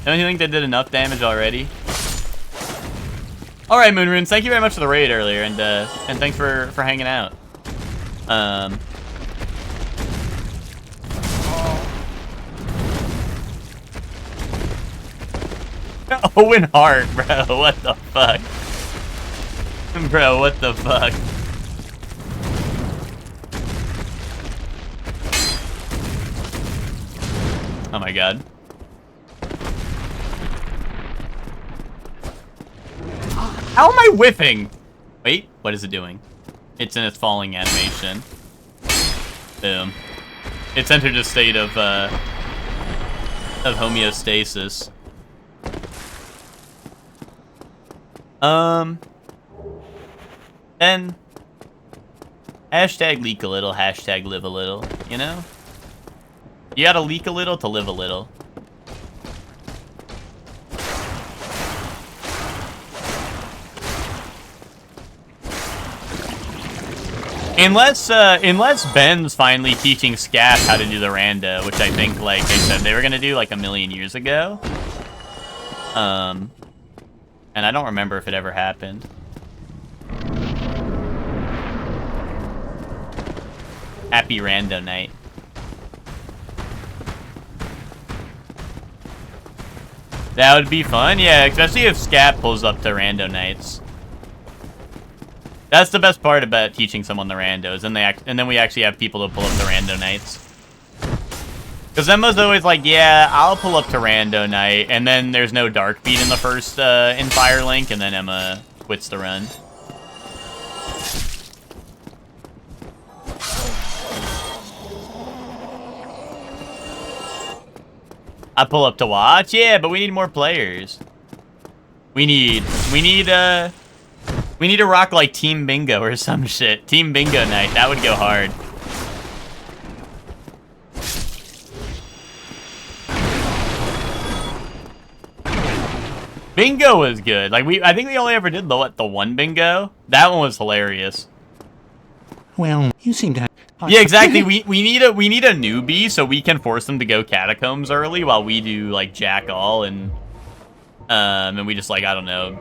Don't you think they did enough damage already? Alright, Moonrunes, thank you very much for the raid earlier, and thanks for hanging out. Owen Hart, bro, what the fuck? Bro, what the fuck? Oh my god. How am I whiffing? Wait, what is it doing? It's in its falling animation. Boom. It's entered a state of homeostasis. And hashtag leak a little, hashtag live a little, you know? You gotta leak a little to live a little. Unless Ben's finally teaching Scap how to do the rando, which I think, like they said they were gonna do like a million years ago. And I don't remember if it ever happened. Happy rando night. That would be fun, yeah, especially if Scap pulls up to rando nights. That's the best part about teaching someone the randos, and then we actually have people to pull up to rando nights. Because Emma's always like, yeah, I'll pull up to rando night, and then there's no dark beat in the first in Firelink, and then Emma quits the run. I pull up to watch, yeah, but we need more players. We need to rock like Team Bingo or some shit. Team Bingo night, that would go hard. Bingo was good. Like I think we only ever did the one bingo. That one was hilarious. Well, you seem to have... Yeah, exactly. we need a newbie so we can force them to go catacombs early while we do like jack all and we just like, I don't know,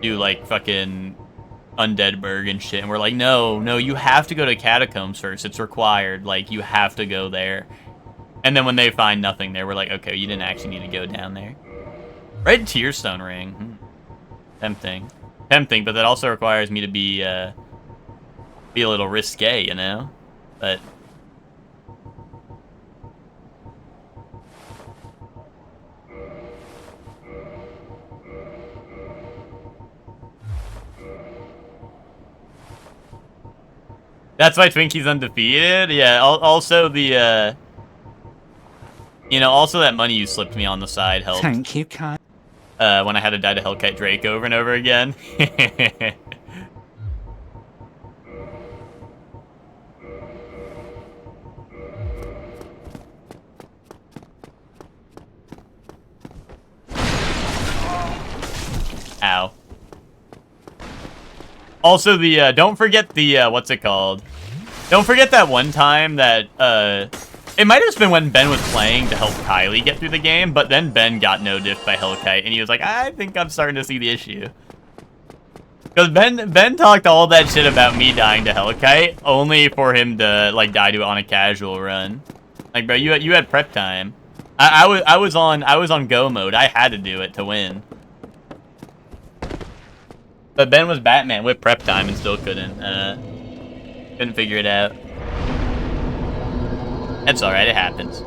do like fucking Undeadburg and shit, and we're like, no, you have to go to catacombs first. It's required. Like, you have to go there. And then when they find nothing there, we're like, okay, you didn't actually need to go down there. Red Tearstone ring. Tempting, but that also requires me to be a little risque, you know? But that's why Twinkie's undefeated? Yeah, also the, also that money you slipped me on the side helped. Thank you, Kai. when I had to die to Hellkite Drake over and over again. Ow. Also, the, don't forget the, what's it called? Don't forget that one time that, it might have just been when Ben was playing to help Kylie get through the game, but then Ben got no-diffed by Hellkite, and he was like, I think I'm starting to see the issue. Because Ben talked all that shit about me dying to Hellkite, only for him to, like, die to it on a casual run. Like, bro, you had prep time. I was on go mode. I had to do it to win. But Ben was Batman with prep time and still couldn't figure it out. It's alright, it happens.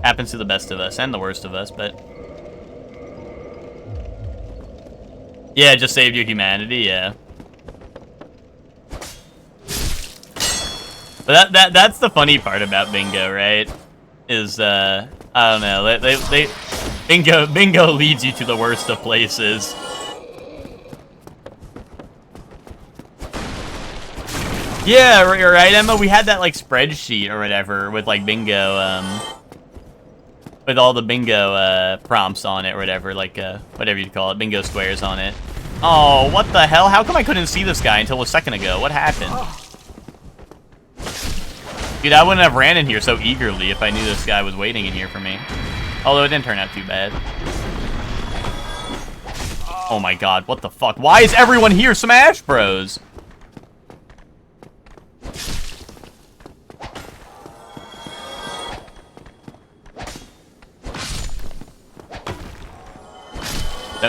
Happens to the best of us, and the worst of us, but... Yeah, it just saved your humanity, yeah. But that's the funny part about bingo, right? Is, I don't know, bingo leads you to the worst of places. Yeah, right, Emma? We had that, like, spreadsheet or whatever with, like, bingo, with all the bingo, prompts on it or whatever, like, whatever you'd call it, bingo squares on it. Oh, what the hell? How come I couldn't see this guy until a second ago? What happened? Dude, I wouldn't have ran in here so eagerly if I knew this guy was waiting in here for me. Although it didn't turn out too bad. Oh my god, what the fuck? Why is everyone here, Smash Bros?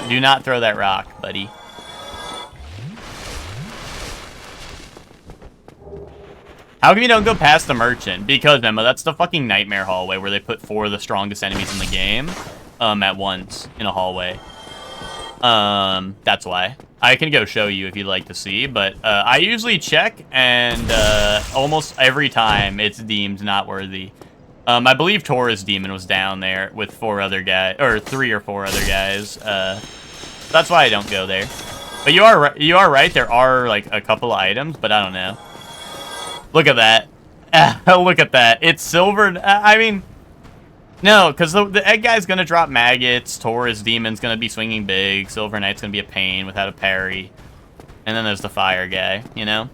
Do not throw that rock, buddy. How come you don't go past the merchant? Because, Emma, that's the fucking nightmare hallway where they put 4 of the strongest enemies in the game at once in a hallway. That's why. I can go show you if you'd like to see, but I usually check, and almost every time it's deemed not worthy. I believe Taurus Demon was down there with 4 other guys, or 3 or 4 other guys. That's why I don't go there. But you are right. There are like a couple of items, but I don't know. Look at that. Look at that. It's silver. I mean, no, because the egg guy's gonna drop maggots. Taurus Demon's gonna be swinging big. Silver Knight's gonna be a pain without a parry. And then there's the fire guy. You know.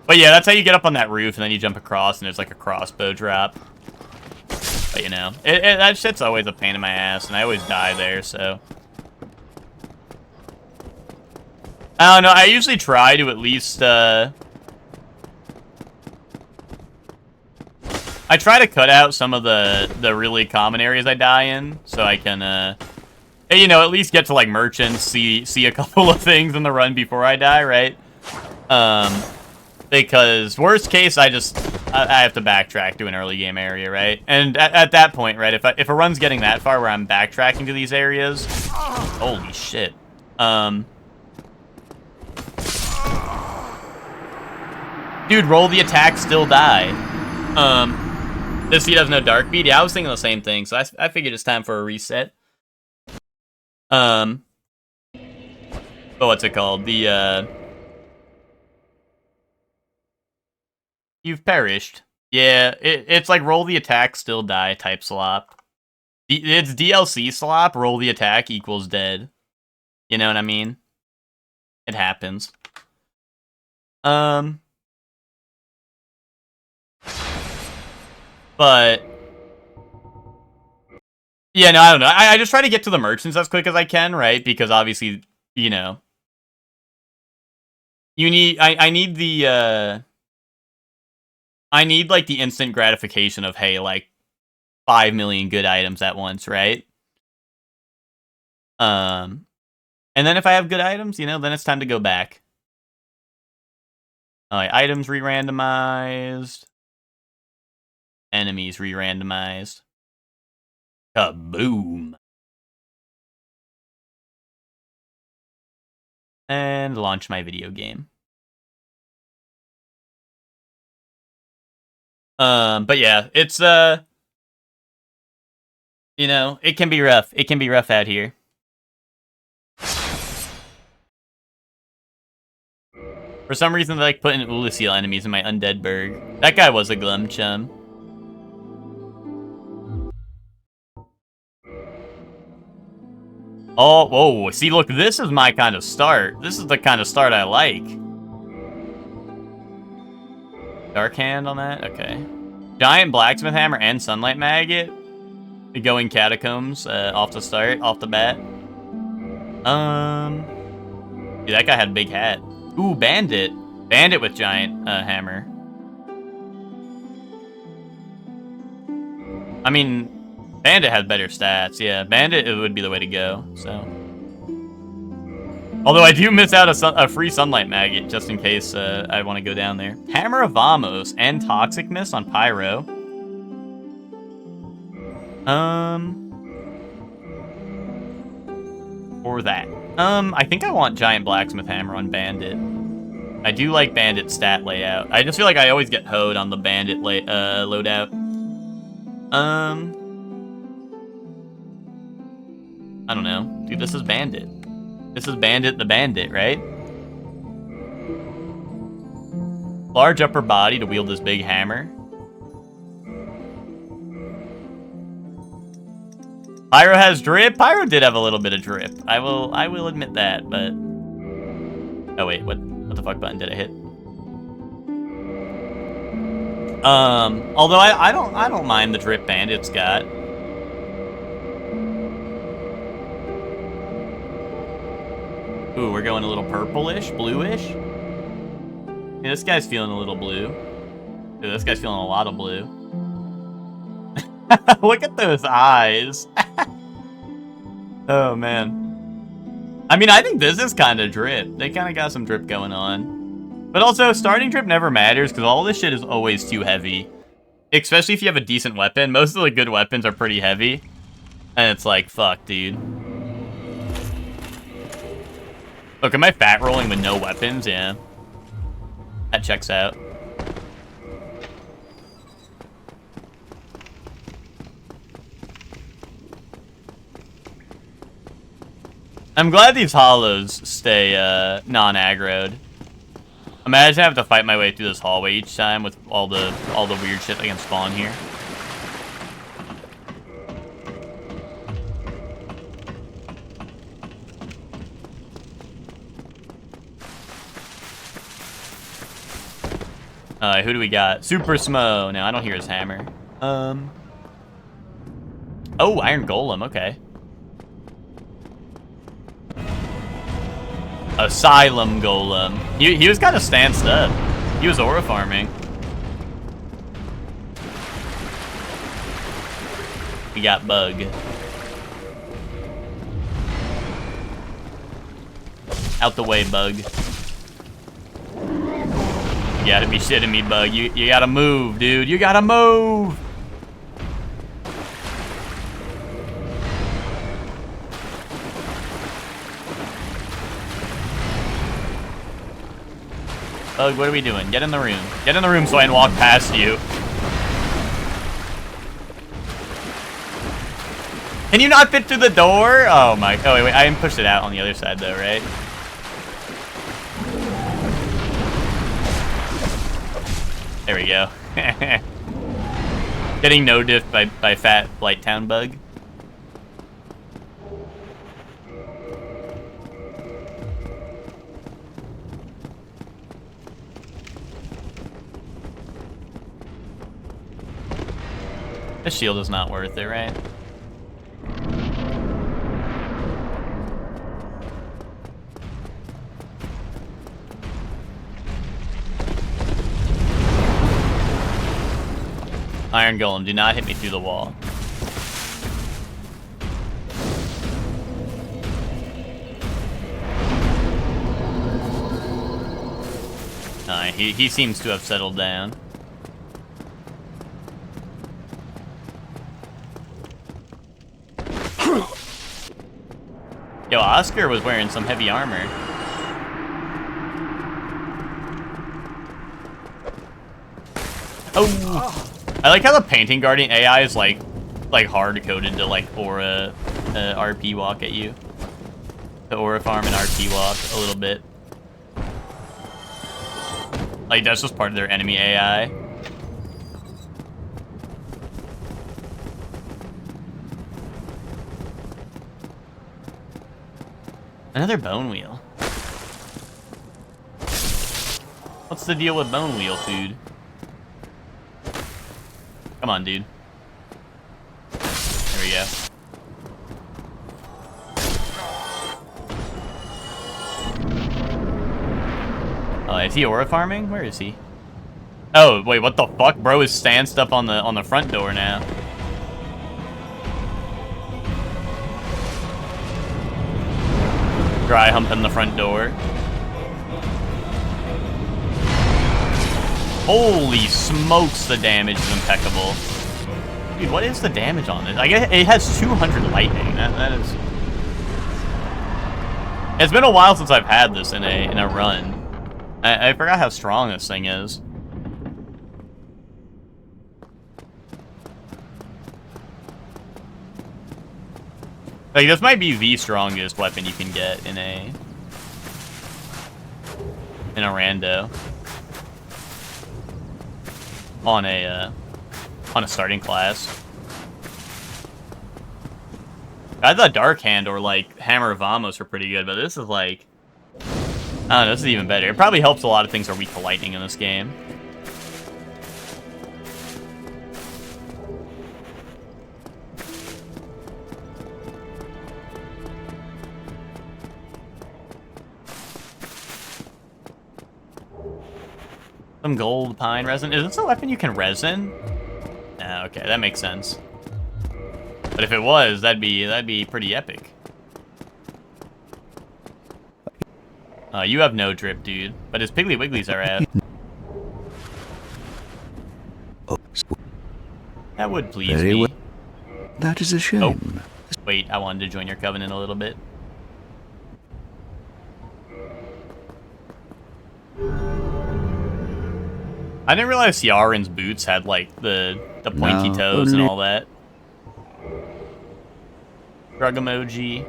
But yeah, that's how you get up on that roof, and then you jump across, and there's like a crossbow drop. But you know, that shit's always a pain in my ass, and I always die there, so. I don't know, I usually try to at least, I try to cut out some of the really common areas I die in, so I can, you know, at least get to, like, merchants, see a couple of things in the run before I die, right? Because worst case, I have to backtrack to an early game area, right? And at that point, right, if a run's getting that far where I'm backtracking to these areas, holy shit. Dude, roll the attack, still die. This he does no dark beat. Yeah, I was thinking the same thing, so I figured it's time for a reset. But what's it called? You've perished. Yeah, it's like roll the attack, still die type slop. It's DLC slop, roll the attack equals dead. You know what I mean? It happens. But yeah, no, I don't know. I just try to get to the merchants as quick as I can, right? Because obviously, you know, you need. I need the. I need like the instant gratification of, hey, like 5 million good items at once, right? And then if I have good items, you know, then it's time to go back. All right, items re-randomized. Enemies re-randomized. Kaboom. And launch my video game. But yeah, it's, you know, it can be rough. It can be rough out here. For some reason, they like putting Ulusil enemies in my undead burg. That guy was a glum chum. Oh, whoa. See, look, this is my kind of start. This is the kind of start I like. Dark Hand on that? Okay. Giant Blacksmith Hammer and Sunlight Maggot. Going Catacombs off the start, off the bat. Dude, that guy had a big hat. Ooh, Bandit. Bandit with Giant Hammer. I mean, Bandit has better stats. Yeah, Bandit it would be the way to go, so. Although I do miss out a free Sunlight Maggot, just in case I want to go down there. Hammer of Vamos and Toxic Mist on Pyro. Or that. I think I want Giant Blacksmith Hammer on Bandit. I do like Bandit stat layout. I just feel like I always get hoed on the Bandit loadout. I don't know. Dude, this is Bandit. This is Bandit the Bandit, right? Large upper body to wield this big hammer. Pyro has drip. Pyro did have a little bit of drip. I will admit that, but oh wait, what the fuck button did I hit? Although I don't mind the drip Bandit's got. Ooh, we're going a little purplish, bluish. Yeah, this guy's feeling a little blue. Dude, this guy's feeling a lot of blue. Look at those eyes. Oh, man. I mean, I think this is kind of drip. They kind of got some drip going on. But also, starting drip never matters because all this shit is always too heavy. Especially if you have a decent weapon. Most of the good weapons are pretty heavy. And it's like, fuck, dude. Look, am I fat rolling with no weapons? Yeah. That checks out. I'm glad these hollows stay non-aggroed. Imagine I have to fight my way through this hallway each time with all the weird shit that can spawn here. Who do we got? Super Smo. No, I don't hear his hammer. Oh, Iron Golem. Okay. Asylum Golem. He was kind of stanced up. He was aura farming. We got Bug. Out the way, Bug. You gotta be shitting me, Bug. You gotta move, dude. You gotta move! Bug, what are we doing? Get in the room. Get in the room so I can walk past you. Can you not fit through the door? Oh my... Oh, wait. I pushed it out on the other side, though, right? There we go. Getting no diff by fat Blight Town Bug. This shield is not worth it, right? Iron Golem, do not hit me through the wall. He seems to have settled down. Yo, Oscar was wearing some heavy armor. Oh! I like how the Painting Guardian AI is like hard-coded to like aura RP walk at you. The aura farm and RP walk a little bit. Like, that's just part of their enemy AI. Another bone wheel. What's the deal with bone wheel food? Come on, dude. There we go. Is he aura farming? Where is he? Oh, wait, what the fuck? Bro is stanced up on the front door now. Dry humping the front door. Holy smokes, the damage is impeccable. Dude, what is the damage on it? I guess it has 200 lightning. That is... It's been a while since I've had this in a run. I forgot how strong this thing is. Like, this might be the strongest weapon you can get in a rando. On a starting class. I thought Dark Hand or like Hammer of Amos were pretty good, but this is like, I don't know, this is even better. It probably helps a lot of things are weak to lightning in this game. Some gold pine resin. Is this a weapon you can resin? Ah, okay, that makes sense. But if it was, that'd be pretty epic. You have no drip, dude. But his Piggly Wigglies are out. That would please Very me. well. That is a shame. Oh. Wait, I wanted to join your covenant a little bit. I didn't realize Ciaran's boots had like the pointy toes and all that. Drug emoji,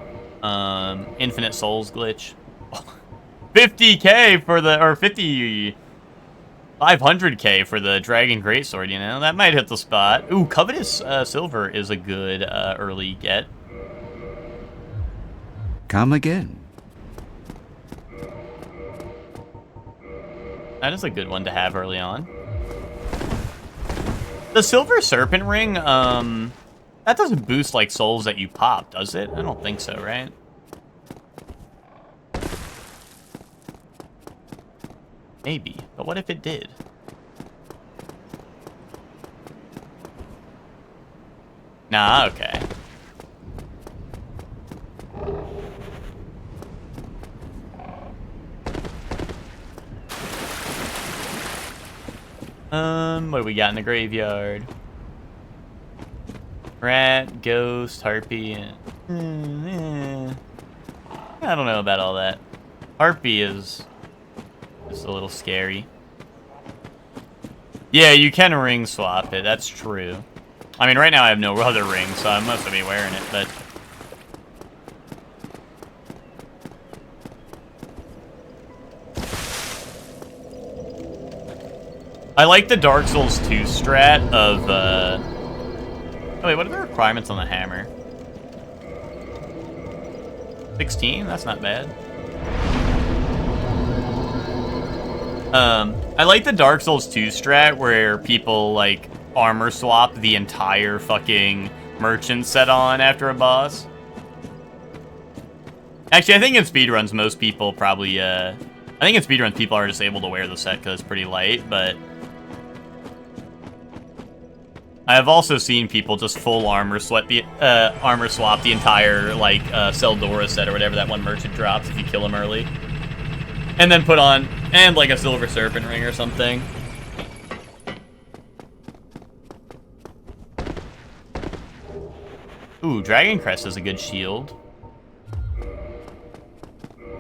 infinite souls glitch. 50k for the, or 500k for the dragon greatsword. You know, that might hit the spot. Ooh, covetous silver is a good early get. Come again. That is a good one to have early on. The Silver Serpent Ring, that doesn't boost like souls that you pop, does it? I don't think so, right? Maybe, but what if it did? Nah, okay. What do we got in the graveyard? Rat, ghost, harpy, and... I don't know about all that. Harpy is just a little scary. Yeah, you can ring swap it, that's true. I mean, right now I have no other rings, so I must be wearing it, but... I like the Dark Souls 2 strat of, Oh wait, what are the requirements on the hammer? 16? That's not bad. I like the Dark Souls 2 strat where people, like, armor swap the entire fucking merchant set on after a boss. Actually, I think in speedruns, most people probably, I think in speedruns, people are just able to wear the set because it's pretty light, but... I have also seen people just full armor swap the entire, like, Seldora set or whatever that one merchant drops if you kill him early. And then put on, and like a Silver Serpent Ring or something. Ooh, Dragon Crest is a good shield.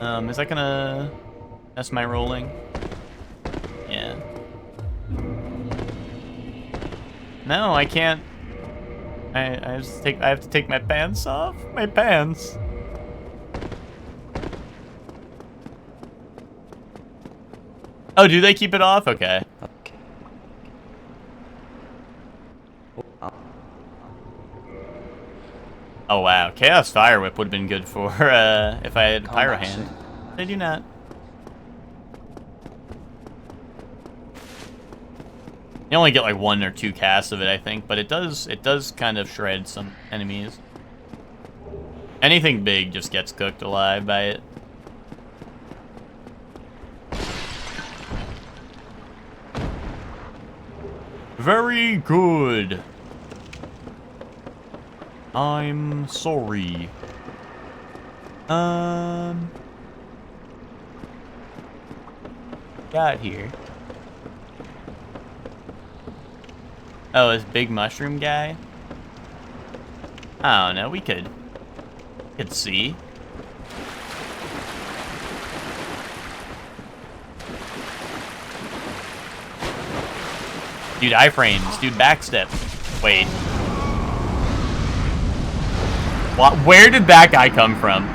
Is that gonna mess my rolling? Yeah. No, I can't. I have to take my pants off. My pants. Oh, do they keep it off? Okay. Okay. Oh wow, Chaos Fire Whip would have been good for if I had Come Pyro back Hand. soon. They do not. You only get like 1 or 2 casts of it, I think, but it does kind of shred some enemies. Anything big just gets cooked alive by it. Very good. I'm sorry. Got here. Oh, this big mushroom guy? I don't know, we could see. Dude, iframes. Dude, backstep. Wait. What? Where did that guy come from?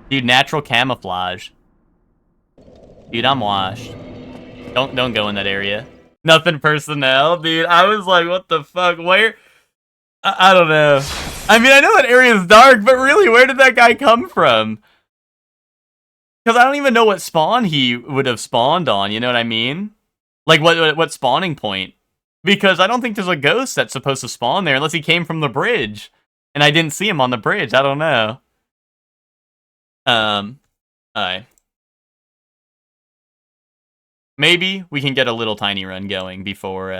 Dude, natural camouflage. Dude, I'm washed. Don't go in that area. Nothing personnel, dude. I was like, what the fuck? Where? I don't know. I mean, I know that area is dark, but really, where did that guy come from? Because I don't even know what spawn he would have spawned on, you know what I mean? Like, what spawning point? Because I don't think there's a ghost that's supposed to spawn there unless he came from the bridge. And I didn't see him on the bridge, I don't know. Alright. Maybe we can get a little tiny run going before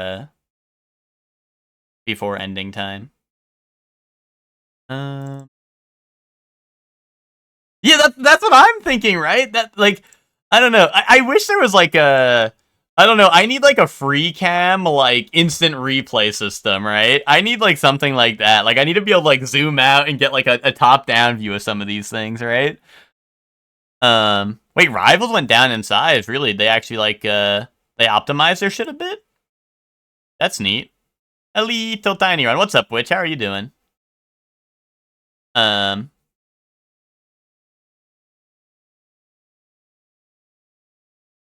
ending time. Yeah, that's what I'm thinking, right? That, like, I don't know. I wish there was like a, I don't know. I need like a free cam, like instant replay system, right? I need like something like that. Like I need to be able to like zoom out and get like a top down view of some of these things, right? Wait, Rivals went down in size. Really? They actually like they optimized their shit a bit? That's neat. A little tiny run. What's up, Witch? How are you doing?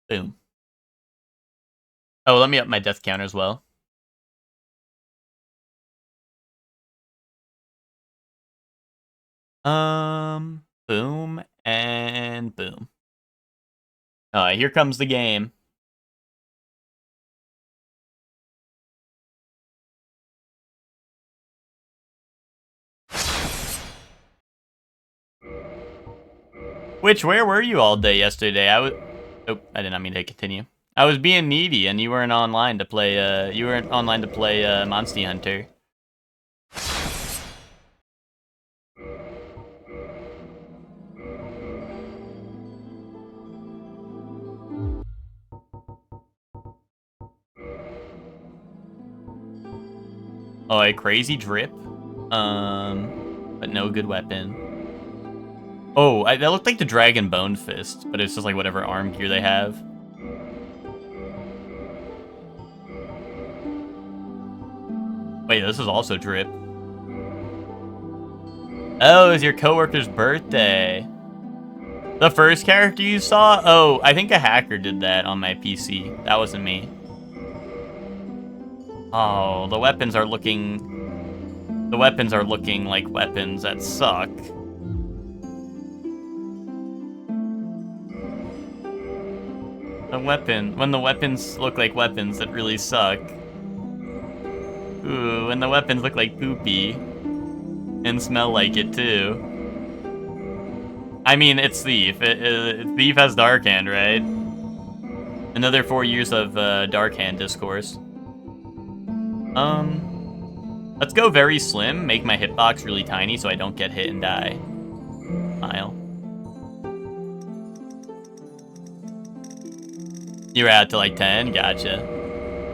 Boom. Oh, let me up my death counter as well. Boom and boom. Alright, here comes the game. Which, where were you all day yesterday? Oh, I did not mean to continue. I was being needy, and you weren't online to play. Monster Hunter. Oh, a crazy drip. But no good weapon. Oh, that looked like the Dragon Bone Fist, but it's just like whatever arm gear they have. Wait, this is also drip. Oh, it's your coworker's birthday. The first character you saw? Oh, I think a hacker did that on my PC. That wasn't me. Oh, the weapons are looking... The weapons are looking like weapons that suck. When the weapons look like weapons that really suck. Ooh, when the weapons look like poopy. And smell like it, too. I mean, it's Thief. Thief has Dark Hand, right? Another 4 years of Dark Hand discourse. Let's go very slim, make my hitbox really tiny so I don't get hit and die. Smile. You were out to like 10? Gotcha.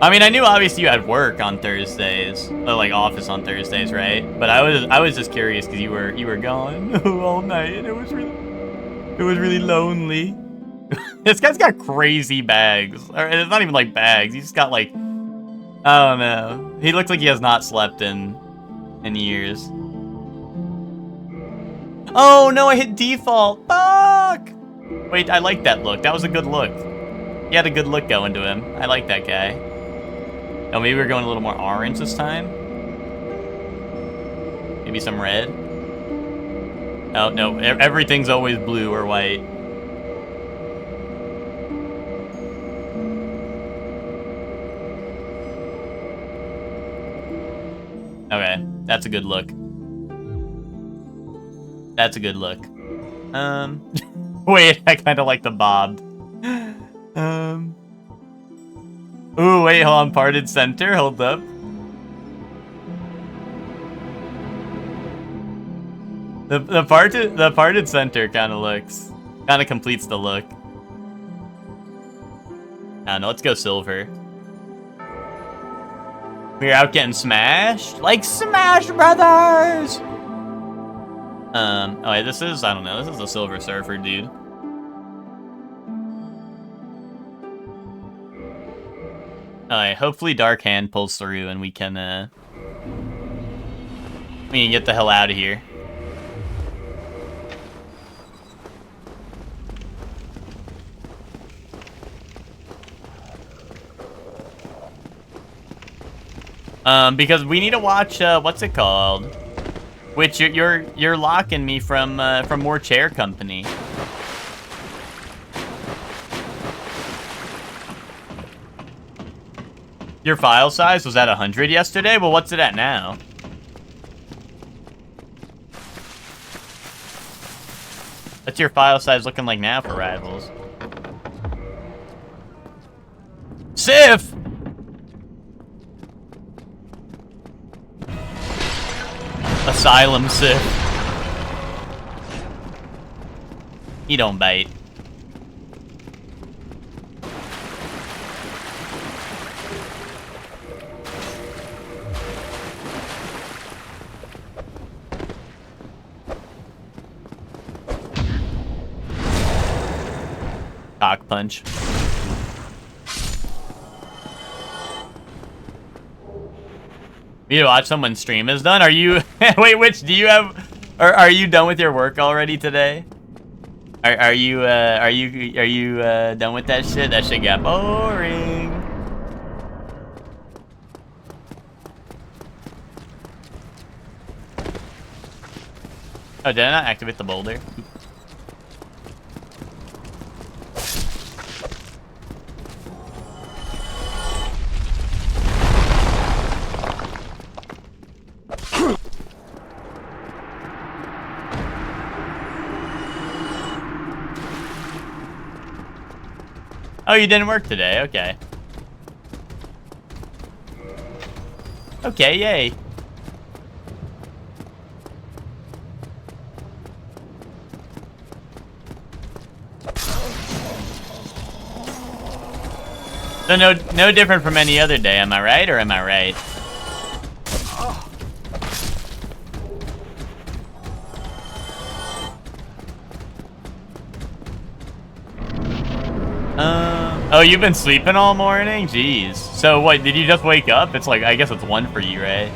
I mean, I knew obviously you had work on Thursdays, or like office on Thursdays, right? But I was just curious because you were gone all night, and it was really lonely. This guy's got crazy bags, or it's not even like bags. He's just got like, I don't know. He looks like he has not slept in years. Oh no, I hit default. Fuck. Wait, I like that look. That was a good look. He had a good look going to him. I like that guy. Oh, maybe we're going a little more orange this time? Maybe some red? Oh, no. Everything's always blue or white. Okay, that's a good look. That's a good look. Wait, I kind of like the bobbed. Ooh, wait, hold on. Parted center, hold up. The parted center kind of completes the look. I don't know, let's go silver. We're out getting smashed? Like Smash Brothers! Oh wait, this is, I don't know, this is a Silver Surfer, dude. Alright, hopefully Dark Hand pulls through and we can get the hell out of here. Because we need to watch, what's it called? Which you're locking me from more chair company. Your file size was at 100 yesterday? Well, what's it at now? What's your file size looking like now for Rivals? Sif! Asylum Sif. He don't bite. Cock punch. You need to watch someone's stream is done? Are you... Wait, which do you have... Are you done with your work already today? Are you done with that shit? That shit got boring. Oh, did I not activate the boulder? Oh, you didn't work today? Okay. Okay, yay. So no different from any other day, am I right or am I right? Oh, you've been sleeping all morning? Jeez. So what, did you just wake up? It's like, I guess it's 1 for you, right?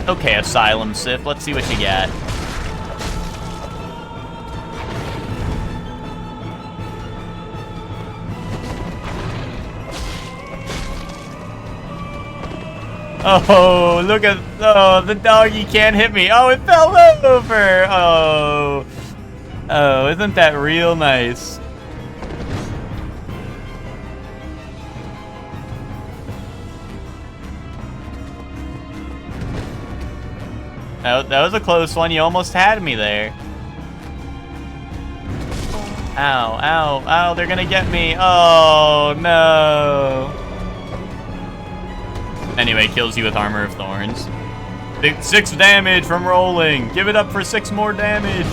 Okay, Asylum Sif, let's see what you got. Oh, look at, oh, the doggy can't hit me. Oh, it fell over. Oh, oh, isn't that real nice? That was a close one. You almost had me there. Ow, ow, ow, they're gonna get me. Oh, no. Anyway, kills you with Armor of Thorns. 6 damage from rolling. Give it up for 6 more damage.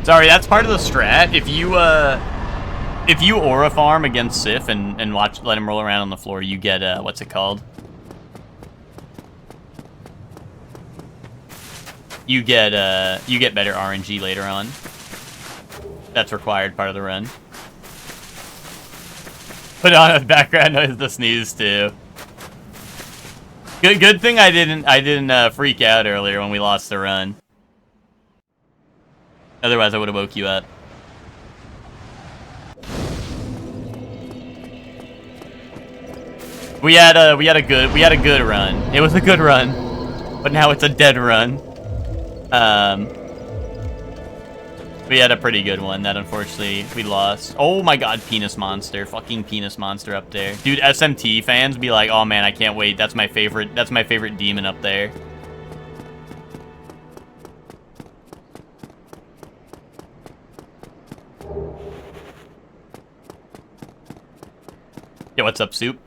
Sorry, that's part of the strat. If you aura farm against Sif and let him roll around on the floor, you get what's it called? You get better RNG later on. That's required part of the run. Put on a background noise to snooze too. Good thing I didn't freak out earlier when we lost the run. Otherwise, I would have woke you up. We had a good run. It was a good run, but now it's a dead run. We had a pretty good one that unfortunately we lost. Oh my god, penis monster. Fucking penis monster up there. Dude, SMT fans be like, oh man, I can't wait. That's my favorite demon up there. Yeah, what's up, Soup?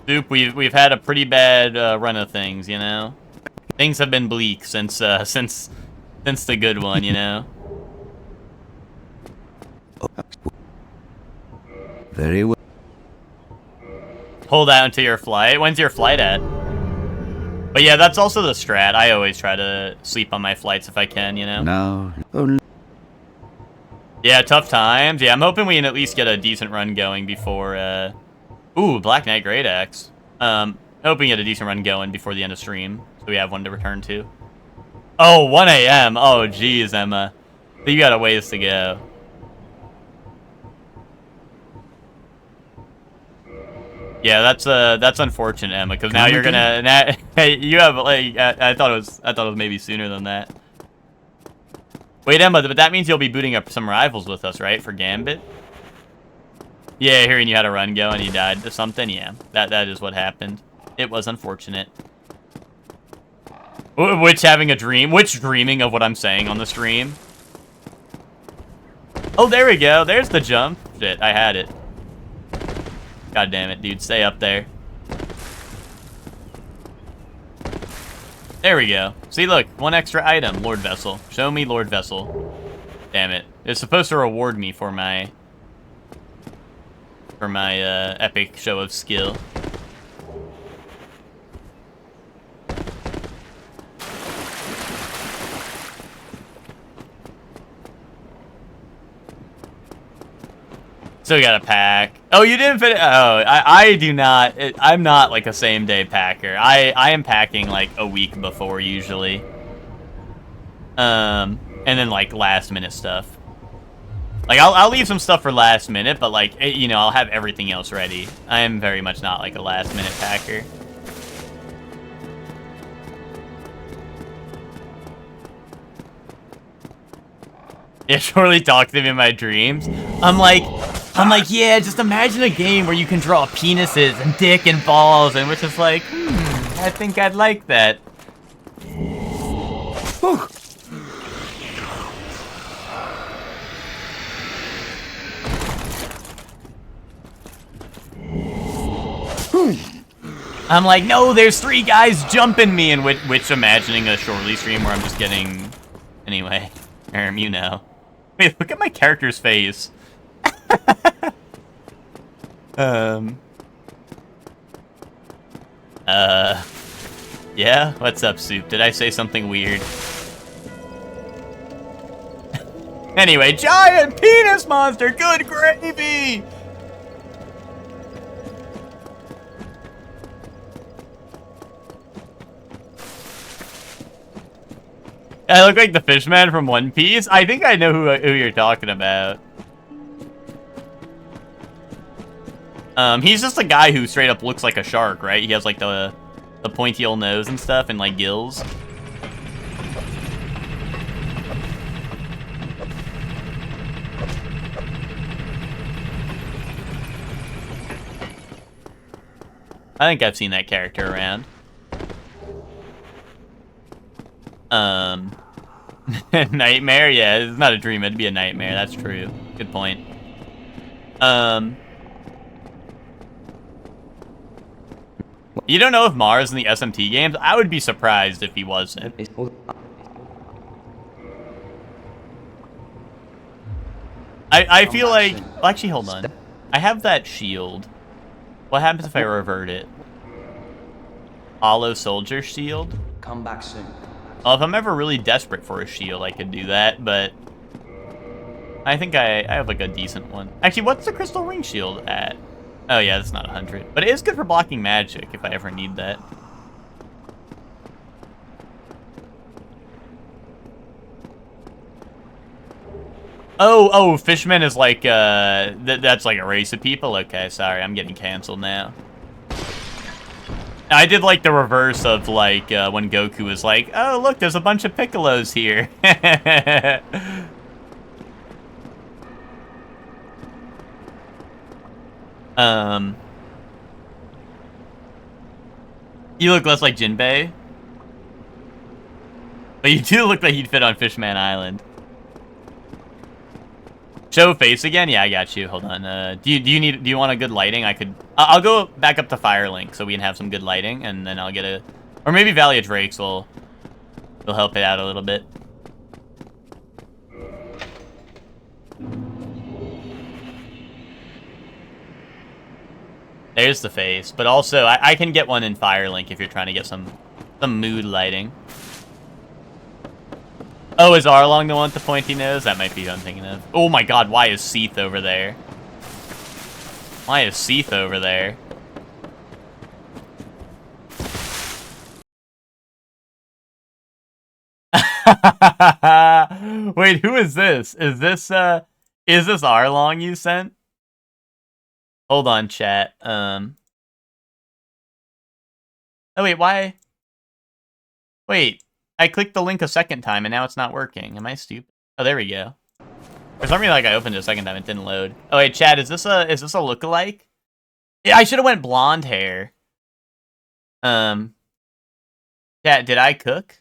Soup, we've had a pretty bad run of things, you know? Things have been bleak since the good one, you know? Very well. Hold out until your flight. When's your flight at? But yeah, that's also the strat. I always try to sleep on my flights if I can, you know? Now, only Yeah, tough times. Yeah, I'm hoping we can at least get a decent run going before, Ooh, Black Knight Great Axe. Hoping we get a decent run going before the end of stream, so we have one to return to. Oh, 1 a.m. Oh, geez, Emma. You got a ways to go. Yeah, that's unfortunate, Emma, because now you're gonna. Hey, you have like I thought it was maybe sooner than that. Wait, Emma, but that means you'll be booting up some rivals with us, right, for Gambit? Yeah, hearing you had a run go and you died to something. Yeah, that is what happened. It was unfortunate. Which having a dream? Which dreaming of what I'm saying on the stream? Oh, there we go. There's the jump. Shit, I had it. God damn it, dude. Stay up there. There we go. See, look. One extra item. Lord Vessel. Show me Lord Vessel. Damn it. It's supposed to reward me for my epic show of skill. Still got a pack. Oh, you didn't fit it? Oh, I do not. I'm not like a same day packer. I am packing like a week before usually. And then like last minute stuff. Like I'll leave some stuff for last minute, but like you know I'll have everything else ready. I am very much not like a last minute packer. Yeah, surely talk to me in my dreams. I'm like, yeah, just imagine a game where you can draw penises and dick and balls, and we're just like, I think I'd like that. Whew. I'm like, no, there's 3 guys jumping me, and which imagining a Shortly stream where I'm just getting, anyway, you know. Wait, look at my character's face. Yeah? What's up, Soup? Did I say something weird? Anyway, giant penis monster, good gravy! I look like the fishman from One Piece. I think I know who you're talking about. He's just a guy who straight up looks like a shark, right? He has like the pointy old nose and stuff and like gills. I think I've seen that character around. Nightmare? Yeah, it's not a dream, it'd be a nightmare, that's true. Good point. You don't know if Mars in the SMT games? I would be surprised if he wasn't. I feel like... Well, actually, hold on. I have that shield. What happens if I revert it? Hollow Soldier Shield? Come back soon. Well, if I'm ever really desperate for a shield, I could do that, but... I think I have like a decent one. Actually, what's the crystal ring shield at? Oh yeah, that's not 100. But it is good for blocking magic if I ever need that. Oh, Fishman is like, that's like a race of people? Okay, sorry, I'm getting canceled now. I did like the reverse of like, when Goku was like, oh look, there's a bunch of Piccolos here. You look less like Jinbei. But you do look like you'd fit on Fishman Island. Show face again? Yeah, I got you. Hold on. Do you want a good lighting? I'll go back up to Firelink so we can have some good lighting, and then I'll get a, or maybe Valley of Drakes will help it out a little bit. There's the face, but also I can get one in Firelink if you're trying to get some mood lighting. Oh, is Arlong the one with the pointy nose? That might be who I'm thinking of. Oh my god, why is Seath over there? Why is Seath over there? Wait, who is this? Is this Arlong you sent? Hold on, chat. Oh wait, why? Wait, I clicked the link a second time and now it's not working. Am I stupid? Oh, there we go. For some reason, like I opened it a second time, it didn't load. Oh wait, chat, is this a lookalike? Yeah, I should have went blonde hair. Chat, did I cook?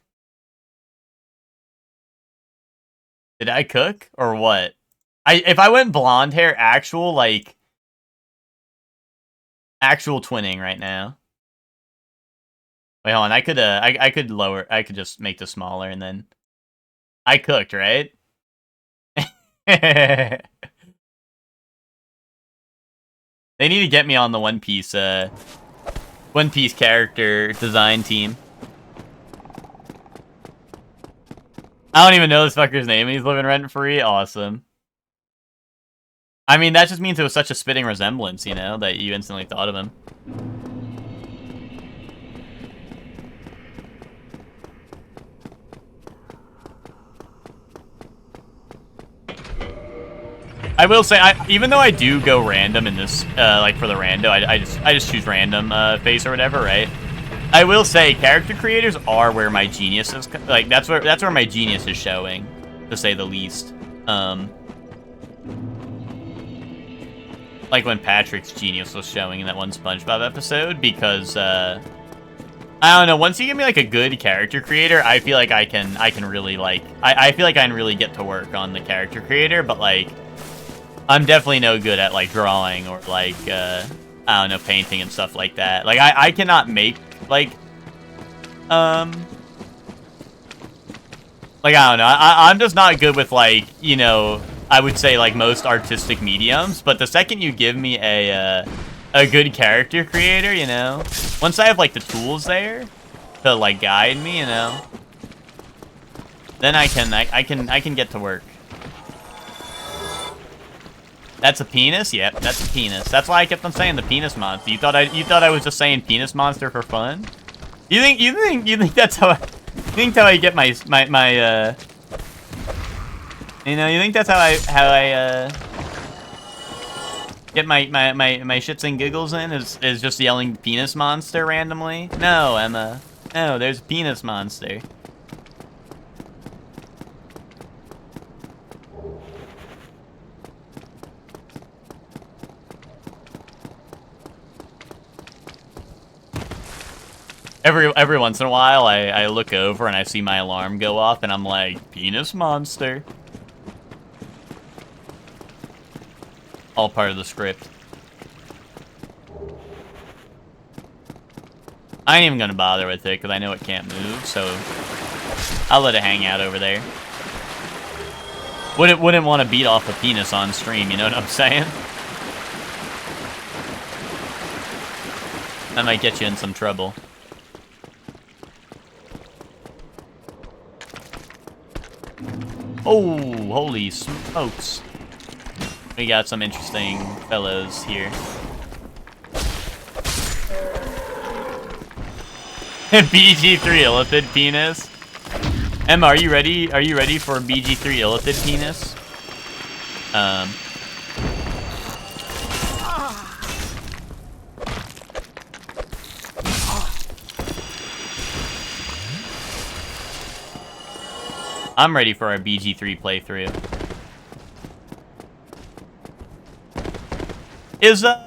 Did I cook or what? If I went blonde hair, actual twinning right now. Wait, hold on. I could lower. I could just make this smaller and then I cooked, right? They need to get me on the One Piece character design team. I don't even know this fucker's name and he's living rent free. Awesome. I mean, that just means it was such a spitting resemblance, you know, that you instantly thought of him. I will say, even though I do go random in this, like for the rando, I just choose random face or whatever, right? I will say, character creators are where my genius is. Like that's where my genius is showing, to say the least. Like when Patrick's genius was showing in that one SpongeBob episode, because I don't know. Once you give me like a good character creator, I feel like I can really like I feel like I can really get to work on the character creator, but like. I'm definitely no good at, like, drawing or, like, I don't know, painting and stuff like that. Like, I cannot make, like, I don't know. I'm just not good with, like, you know, I would say, like, most artistic mediums. But the second you give me a good character creator, you know, once I have, like, the tools there to, like, guide me, you know, then I can get to work. That's a penis? Yep, that's a penis. That's why I kept on saying the penis monster. You thought I was just saying penis monster for fun? You think that's how I get my you know, you think that's how I get my shits and giggles in is just yelling penis monster randomly? No, Emma. No, there's penis monster. Every once in a while, I look over and I see my alarm go off, and I'm like, penis monster. All part of the script. I ain't even gonna bother with it, because I know it can't move, so I'll let it hang out over there. Wouldn't want to beat off a penis on stream, you know what I'm saying? That might get you in some trouble. Oh, holy smokes. We got some interesting fellows here. BG3 illithid penis. Emma, are you ready? Are you ready for BG3 illithid penis? I'm ready for our BG3 playthrough.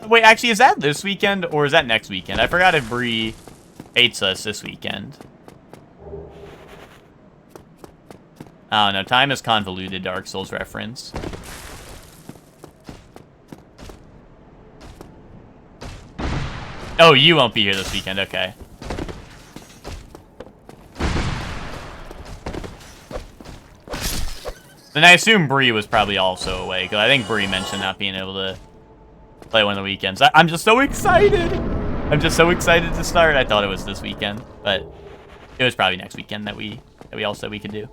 Wait, actually, is that this weekend or is that next weekend? I forgot if Bree hates us this weekend. Oh no, time is convoluted, Dark Souls reference. Oh, you won't be here this weekend, okay. Then I assume Bree was probably also away, because I think Bree mentioned not being able to play one of the weekends. I'm just so excited! I'm just so excited to start. I thought it was this weekend, but it was probably next weekend that we all said we could do.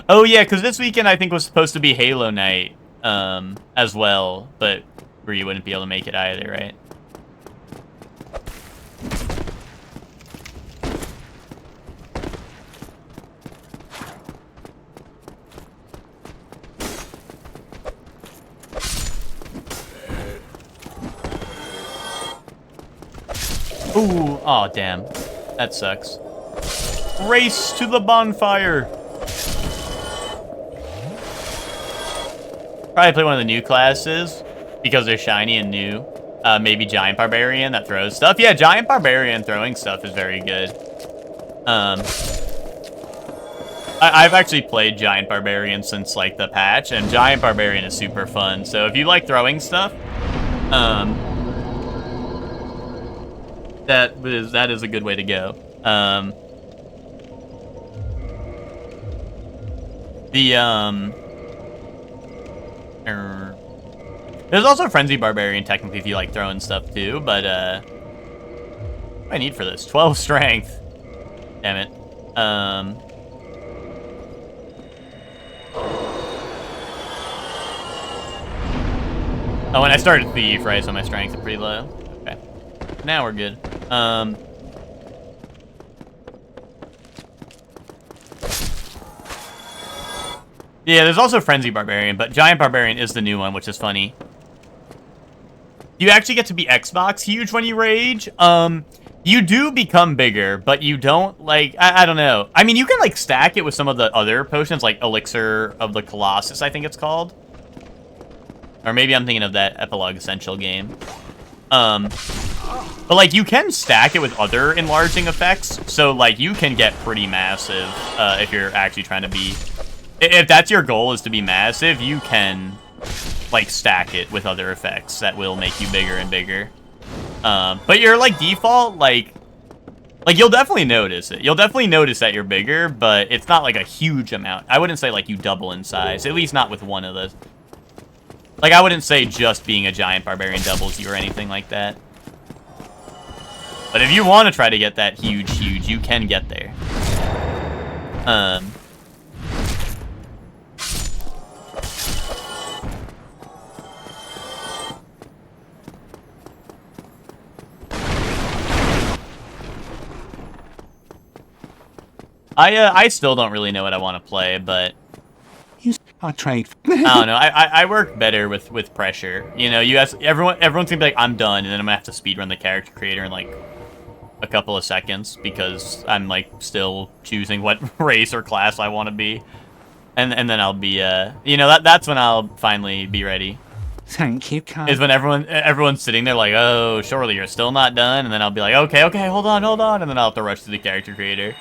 Oh yeah, because this weekend I think was supposed to be Halo night as well, but Bree wouldn't be able to make it either, right? Ooh, aw, damn. That sucks. Race to the bonfire! Probably play one of the new classes, because they're shiny and new. Maybe Giant Barbarian that throws stuff. Yeah, Giant Barbarian throwing stuff is very good. I've actually played Giant Barbarian since, like, the patch, and Giant Barbarian is super fun. So if you like throwing stuff, that is a good way to go. There's also Frenzy Barbarian, technically, if you like throwing stuff, too, but, what do I need for this? 12 strength. Damn it. Oh, and I started Thief, right, so my strength is pretty low. Okay. Now we're good. Yeah, there's also Frenzy Barbarian, but Giant Barbarian is the new one, which is funny. You actually get to be Xbox huge when you rage. You do become bigger, but you don't, like, I don't know. I mean, you can, like, stack it with some of the other potions, like Elixir of the Colossus, I think it's called. Or maybe I'm thinking of that Epilogue Essential game. But, like, you can stack it with other enlarging effects, so, like, you can get pretty massive if you're actually trying to be... If that's your goal, is to be massive, you can, like, stack it with other effects that will make you bigger and bigger. But your, like, default, like, you'll definitely notice it. You'll definitely notice that you're bigger, but it's not, like, a huge amount. I wouldn't say, like, you double in size, at least not with one of the... Like, I wouldn't say just being a Giant Barbarian doubles you or anything like that. But if you want to try to get that huge, you can get there. I still don't really know what I want to play, but... I trade. I don't know. I work better with pressure. You know, you guys, everyone's gonna be like, I'm done, and then I'm gonna have to speedrun the character creator in, like, a couple of seconds, because I'm, like, still choosing what race or class I want to be. And then I'll be, you know, that's when I'll finally be ready. Thank you, Kyle. Is when everyone's sitting there like, oh, surely you're still not done, and then I'll be like, okay, hold on, and then I'll have to rush to the character creator.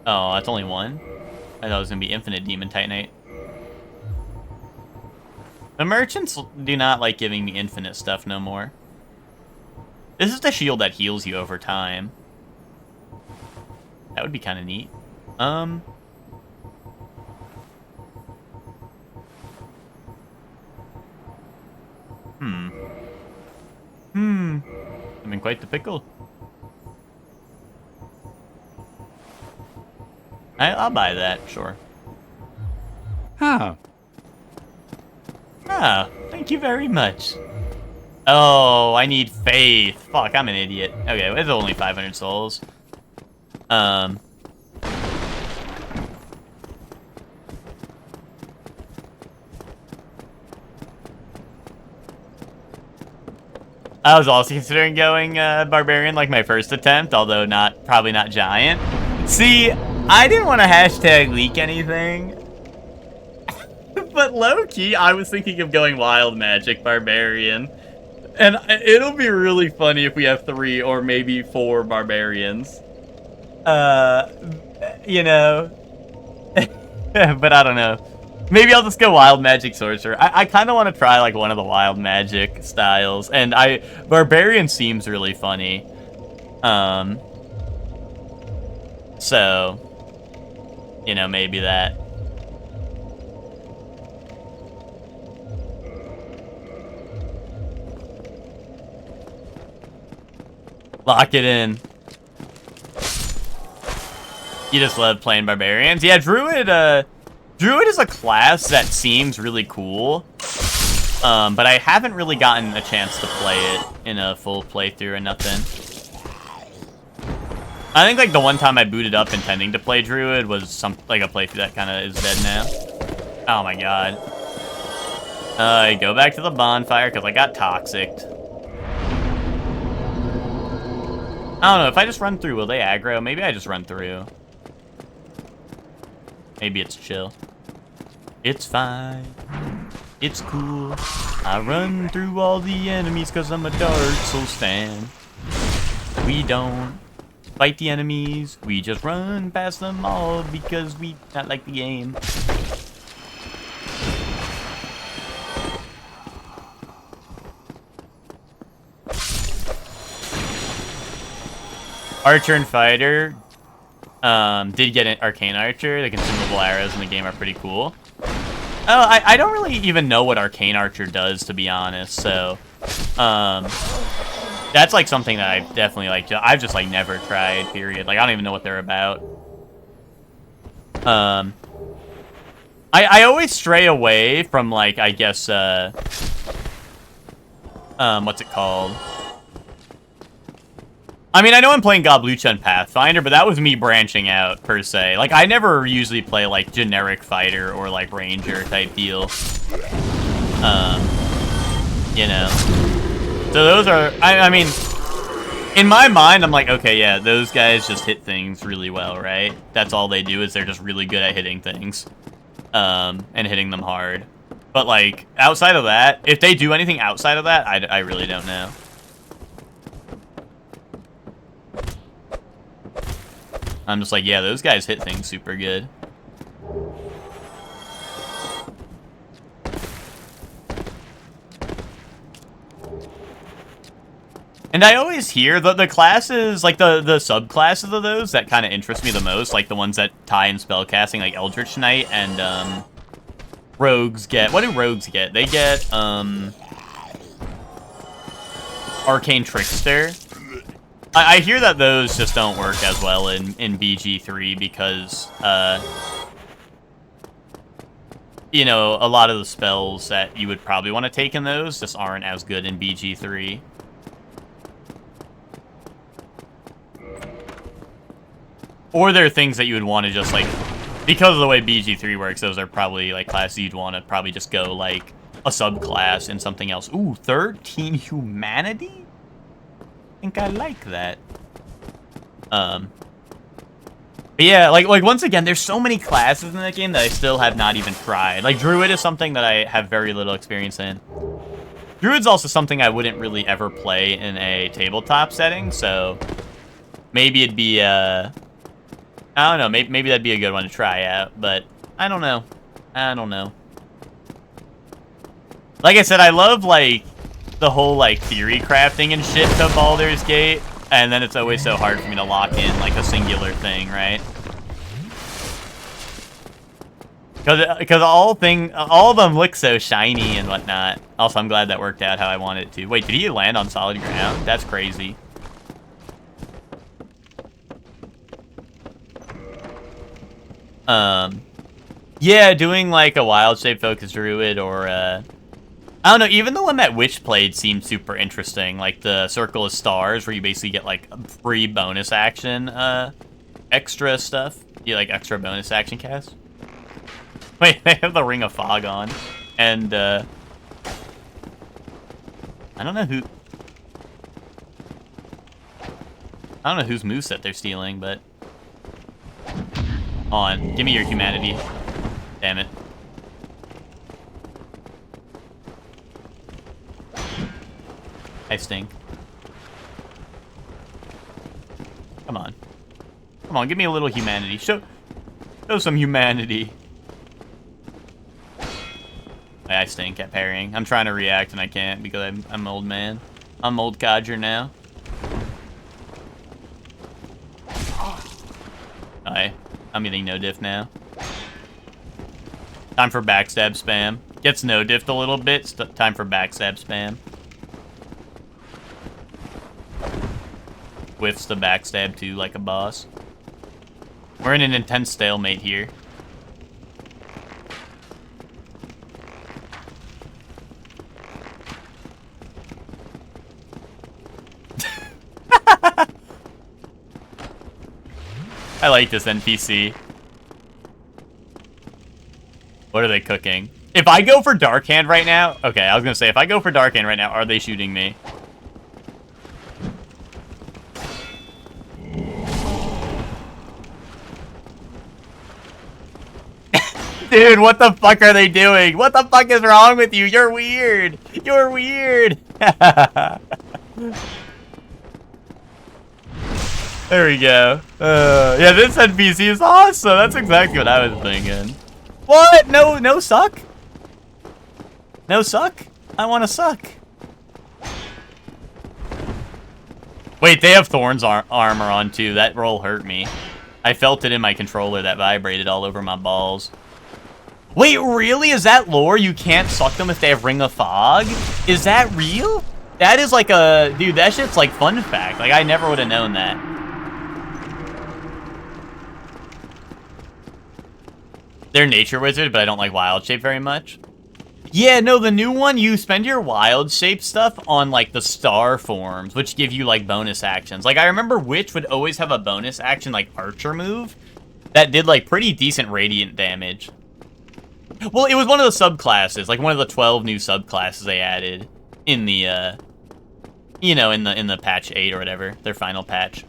Oh, that's only one? I thought it was gonna be infinite Demon Titanite. The merchants do not like giving me infinite stuff no more. This is the shield that heals you over time. That would be kind of neat. I'm in quite the pickle. I'll buy that, sure. Oh, Ah, thank you very much. Oh, I need faith. Fuck, I'm an idiot. Okay, it's only 500 souls. I was also considering going barbarian like my first attempt, although probably not giant. See, I didn't want to hashtag leak anything. But low-key, I was thinking of going wild magic barbarian. And it'll be really funny if we have 3 or maybe 4 barbarians. You know. But I don't know. Maybe I'll just go wild magic sorcerer. I kind of want to try like one of the wild magic styles. And barbarian seems really funny. So, you know, maybe that. Lock it in. You just love playing barbarians? Yeah, Druid is a class that seems really cool. But I haven't really gotten a chance to play it in a full playthrough or nothing. I think like the one time I booted up intending to play Druid was like a playthrough that kind of is dead now. Oh my god. I go back to the bonfire because I got toxicked. I don't know, if I just run through, will they aggro? Maybe I just run through. Maybe it's chill. It's fine. It's cool. I run through all the enemies because I'm a Dark Souls fan. We don't fight the enemies. We just run past them all because we not like the game. Archer and Fighter did get an Arcane Archer. The consumable arrows in the game are pretty cool. Oh, I don't really even know what Arcane Archer does, to be honest, so that's like something that I've definitely like I've just like never tried, period. Like I don't even know what they're about. I always stray away from like, I guess what's it called? I mean, I know I'm playing Goblucha and Pathfinder, but that was me branching out, per se. Like, I never usually play, like, generic fighter or, like, ranger type deal. You know. So those are, I mean, in my mind, I'm like, okay, yeah, those guys just hit things really well, right? That's all they do, is they're just really good at hitting things. And hitting them hard. But, like, outside of that, if they do anything outside of that, I really don't know. I'm just like, yeah, those guys hit things super good. And I always hear the classes, like the subclasses of those that kind of interest me the most, like the ones that tie in spellcasting, like Eldritch Knight and rogues get. What do rogues get? They get Arcane Trickster. I hear that those just don't work as well in BG3 because, you know, a lot of the spells that you would probably want to take in those just aren't as good in BG3. Or there are things that you would want to just, like, because of the way BG3 works, those are probably, like, classes you'd want to probably just go, like, a subclass in something else. Ooh, 13 Humanity? I think I like that. But yeah, like once again, there's so many classes in that game that I still have not even tried. Like Druid is something that I have very little experience in. Druid's also something I wouldn't really ever play in a tabletop setting, so maybe it'd be I don't know, maybe that'd be a good one to try out, but I don't know. I don't know. Like I said, I love like the whole like theory crafting and shit to Baldur's Gate. And then it's always so hard for me to lock in like a singular thing, right? Because all of them look so shiny and whatnot. Also, I'm glad that worked out how I wanted it to. Wait, did he land on solid ground? That's crazy. Yeah, doing like a wild shape focus druid or I don't know, even the one that Witch played seemed super interesting. Like the Circle of Stars, where you basically get like free bonus action, extra stuff. You like extra bonus action cast. Wait, they have the Ring of Fog on, and I don't know whose moveset they're stealing, but on, give me your humanity. Damn it. I stink. Come on. Come on, give me a little humanity. Show some humanity. I stink at parrying. I'm trying to react and I can't because I'm an old man. I'm old codger now. Alright, I'm getting no diff now. Time for backstab spam. Gets no diffed a little bit. Time for backstab spam. Whiffs the backstab too like a boss. We're in an intense stalemate here. I like this NPC. What are they cooking? If I go for Dark Hand right now... Okay, I was gonna say, if I go for Dark Hand right now, are they shooting me? Dude, what the fuck are they doing? What the fuck is wrong with you? You're weird. You're weird. There we go. Yeah, this NPC is awesome. That's exactly what I was thinking. What? No suck? No suck? I want to suck. Wait, they have Thorn's armor on too. That roll hurt me. I felt it in my controller that vibrated all over my balls. Wait, really? Is that lore? You can't suck them if they have Ring of Fog? Is that real? That is like a... Dude, that shit's like fun fact. Like, I never would have known that. They're nature wizards, but I don't like wild shape very much. Yeah, no, the new one, you spend your wild shape stuff on, like, the star forms, which give you, like, bonus actions. Like, I remember Witch would always have a bonus action, like, Archer move that did, like, pretty decent radiant damage. Well, it was one of the subclasses, like, one of the 12 new subclasses they added in the, you know, in the patch 8 or whatever, their final patch.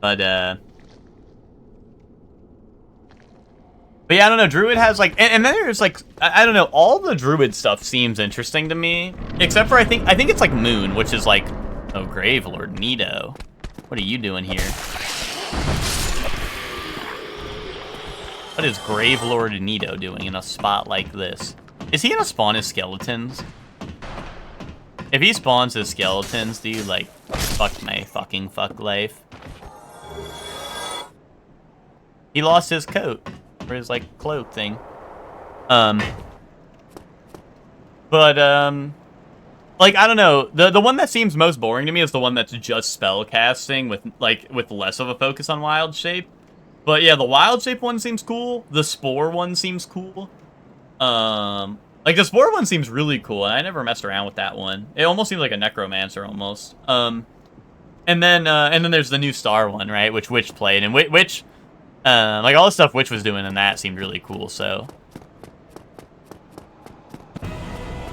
But yeah, I don't know, Druid has, like, and then there's, like, I don't know, all the Druid stuff seems interesting to me, except for, I think it's, like, Moon, which is, like, oh, Grave Lord Nito. What are you doing here? What is Grave Lord Nito doing in a spot like this? Is he gonna spawn his skeletons? If he spawns his skeletons, dude, like, fuck my fucking fuck life. He lost his coat, or his, like, cloak thing. Like, I don't know. The one that seems most boring to me is the one that's just spell casting with less of a focus on wild shape. But yeah, the wild shape one seems cool. The spore one seems cool. Like, the spore one seems really cool, and I never messed around with that one. It almost seems like a necromancer, almost. And then there's the new star one, right, which Witch played, and Witch, like, all the stuff Witch was doing in that seemed really cool, so.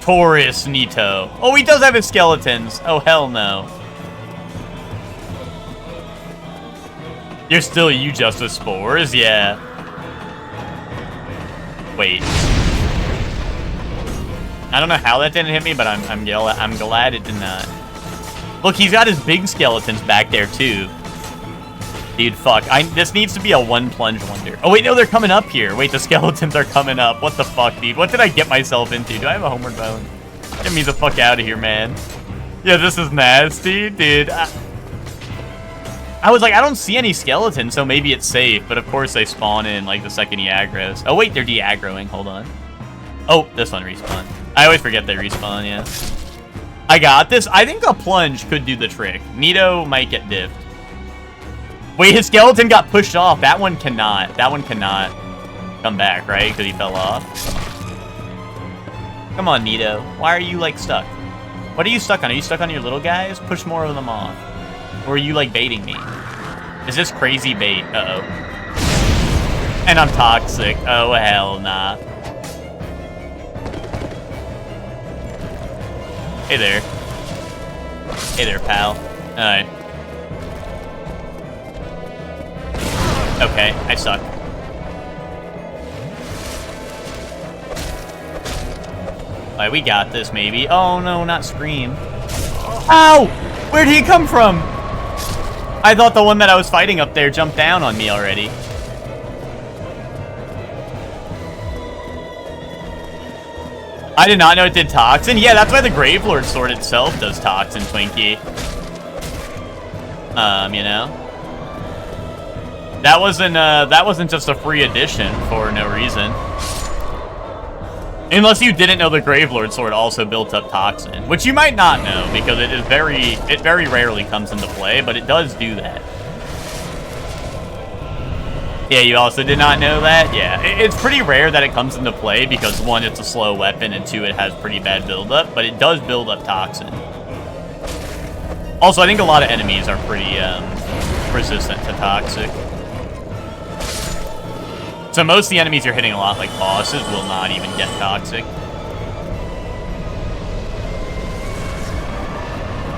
Taurus Nito. Oh, he does have his skeletons. Oh, hell no. You're still you just with spores? Yeah. Wait. I don't know how that didn't hit me, but I'm glad it did not. Look, he's got his big skeletons back there, too. Dude, fuck. This needs to be a one plunge wonder. Oh, wait, no, they're coming up here. Wait, the skeletons are coming up. What the fuck, dude? What did I get myself into? Do I have a homeward bound? Get me the fuck out of here, man. Yeah, this is nasty, dude. I was like, I don't see any skeletons, so maybe it's safe. But of course they spawn in, like, the second he aggroes. Oh, wait, they're de-aggroing. Hold on. Oh, this one respawned. I always forget they respawn, yeah. I got this. I think a plunge could do the trick. Nito might get diffed. Wait, his skeleton got pushed off. That one cannot. That one cannot come back, right? Because he fell off. Come on, Nito. Why are you, like, stuck? What are you stuck on? Are you stuck on your little guys? Push more of them off. Or are you, like, baiting me? Is this crazy bait? Uh-oh. And I'm toxic. Oh, hell nah. Hey there. Hey there, pal. Alright. Okay, I suck. Alright, we got this, maybe. Oh, no, not Scream. Ow! Where'd he come from? I thought the one that I was fighting up there jumped down on me already. I did not know it did Toxin. Yeah, that's why the Gravelord sword itself does Toxin, Twinkie. You know? That wasn't just a free addition for no reason. Unless you didn't know the Gravelord sword also built up Toxin, which you might not know because it very rarely comes into play, but it does do that. Yeah, you also did not know that? Yeah, it's pretty rare that it comes into play because one, it's a slow weapon, and two, it has pretty bad buildup, but it does build up Toxin. Also, I think a lot of enemies are pretty resistant to Toxic. So most of the enemies you're hitting a lot, like bosses, will not even get Toxic.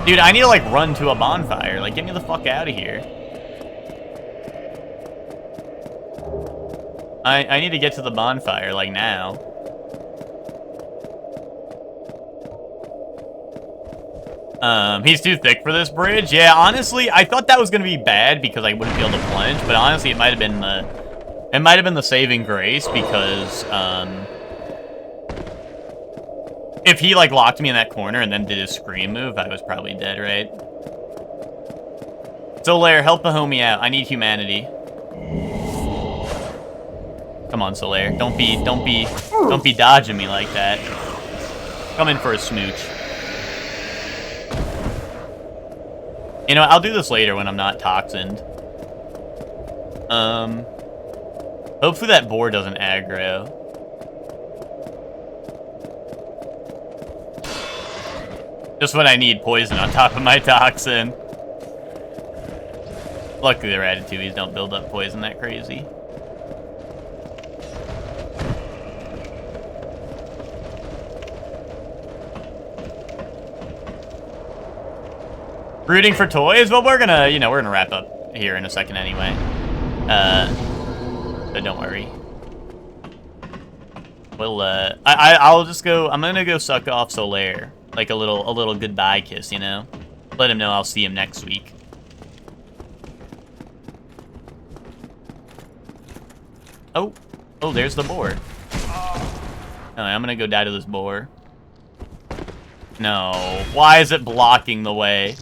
Dude, I need to, like, run to a bonfire. Like, get me the fuck out of here. I need to get to the bonfire, like, now. He's too thick for this bridge. Yeah, honestly, I thought that was gonna be bad because I wouldn't be able to plunge, but honestly, it might have been the saving grace because, if he, like, locked me in that corner and then did his scream move, I was probably dead, right? Solaire, help a homie out. I need humanity. Come on, Solaire. Don't be dodging me like that. Come in for a smooch. You know, I'll do this later when I'm not toxined. Hopefully that boar doesn't aggro. Just when I need poison on top of my toxin. Luckily their ratatouilles don't build up poison that crazy. Rooting for toys? Well, we're gonna wrap up here in a second anyway. So don't worry. We'll, I'll just go, I'm gonna go suck off Solaire. Like a little goodbye kiss, you know? Let him know I'll see him next week. Oh, there's the boar. Alright, I'm gonna go die to this boar. No, why is it blocking the way?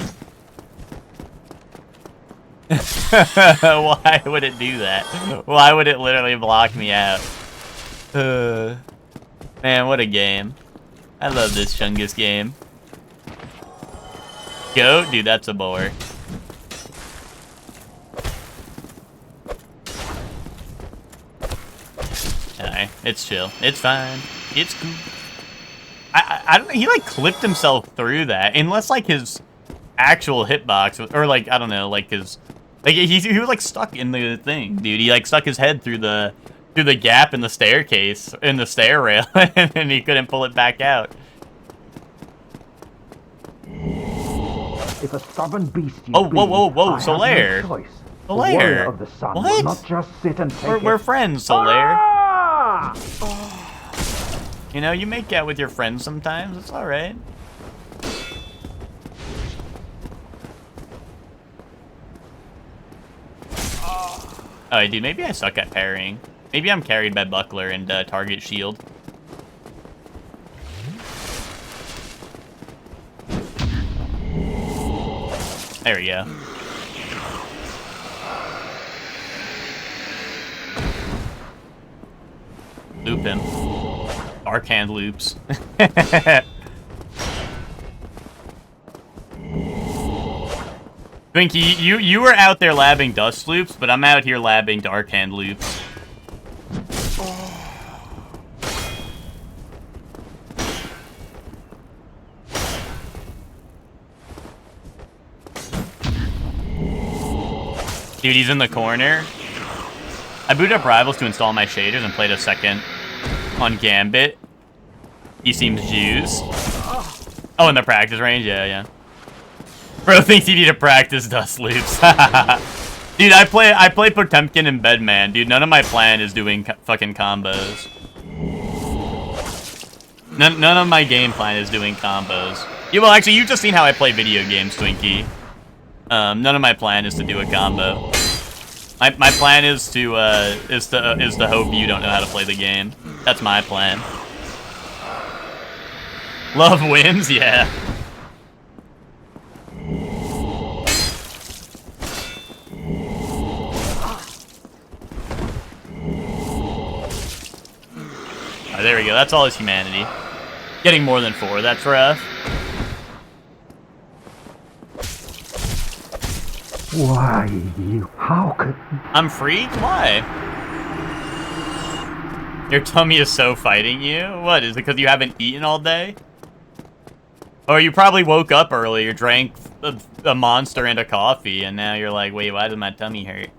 Why would it do that? Why would it literally block me out? Man, what a game. I love this Chungus game. Go? Dude, that's a boar. Alright, it's chill. It's fine. It's cool. I don't know, he like clipped himself through that. Unless like his actual hitbox, or like, I don't know, like his... Like, he was, like, stuck in the thing, dude. He, like, stuck his head through the gap in the staircase, in the stair rail, and he couldn't pull it back out. If a stubborn beast you whoa, Solaire. Solaire. Of the sun what? Will not just sit and take we're friends, Solaire. Ah! You know, you make out with your friends sometimes. It's alright. Oh, dude, maybe I suck at parrying. Maybe I'm carried by Buckler and target shield. There we go. Loop him. Dark hand loops. Twinkie, you were out there labbing dust loops, but I'm out here labbing dark hand loops. Dude, he's in the corner. I booted up Rivals to install my shaders and played a second on Gambit. He seems juiced. Oh, in the practice range? Yeah. Bro thinks you need to practice dust loops. Dude, I play Potemkin and Bedman. Dude, none of my plan is doing fucking combos. None of my game plan is doing combos. Yeah, well, actually, you've just seen how I play video games, Twinkie. None of my plan is to do a combo. My plan is to hope you don't know how to play the game. That's my plan. Love wins, yeah. Oh, there we go. That's all his humanity. Getting more than 4. That's rough. Why, you? How could... I'm freaked? Why? Your tummy is so fighting you? What, is it because you haven't eaten all day? Or you probably woke up earlier, drank a Monster and a coffee, and now you're like, wait, why does my tummy hurt?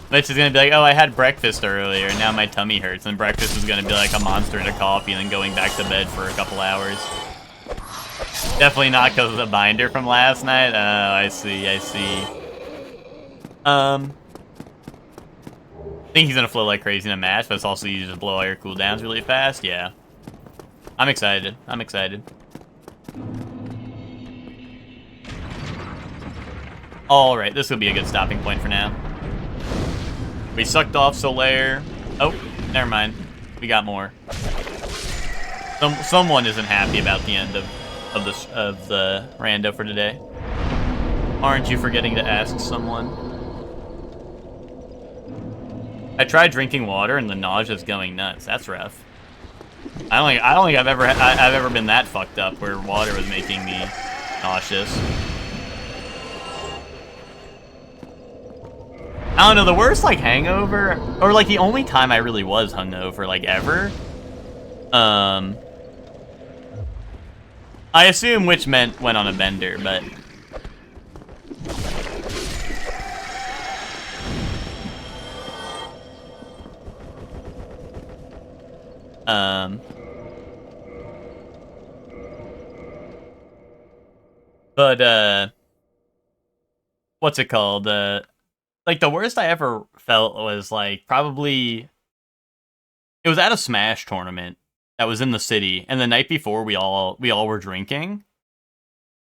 Mitch is gonna be like, oh, I had breakfast earlier, and now my tummy hurts. And breakfast is gonna be like a Monster and a coffee, and then going back to bed for a couple hours. Definitely not because of the binder from last night. Oh, I see. I think he's gonna flow like crazy in a match, but it's also easy to blow all your cooldowns really fast. Yeah. I'm excited. Alright, this will be a good stopping point for now. We sucked off Solaire. Oh, never mind. We got more. Someone isn't happy about the end of the rando for today. Aren't you forgetting to ask someone? I tried drinking water and the nausea's going nuts. That's rough. I don't think I've ever been that fucked up where water was making me nauseous. I don't know, the worst, like, hangover, or, like, the only time I really was hungover, like, ever, I assume which went on a bender, but... What's it called, like, the worst I ever felt was, like, probably... It was at a Smash tournament that was in the city, and the night before, we all were drinking.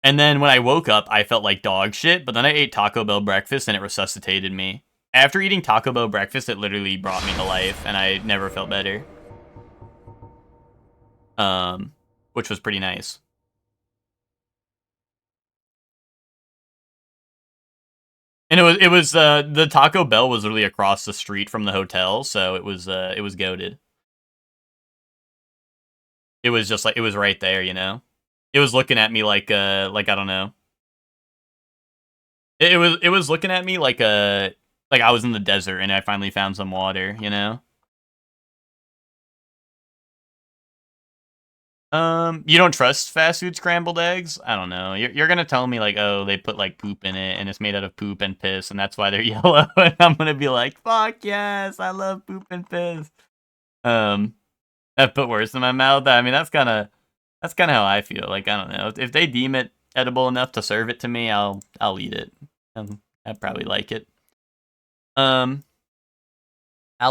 And then when I woke up, I felt like dog shit, but then I ate Taco Bell breakfast, and it resuscitated me. After eating Taco Bell breakfast, it literally brought me to life, and I never felt better. Which was pretty nice. And it was the Taco Bell was literally across the street from the hotel, so it was goated. It was just like, it was right there, you know? It was looking at me like I don't know. It was looking at me like I was in the desert and I finally found some water, you know? You don't trust fast food scrambled eggs? I don't know. You're gonna tell me, like, oh, they put, like, poop in it, and it's made out of poop and piss, and that's why they're yellow, and I'm gonna be like, fuck yes, I love poop and piss. That put words in my mouth. I mean, that's kinda how I feel. Like, I don't know. If they deem it edible enough to serve it to me, I'll eat it. I'd probably like it. I'll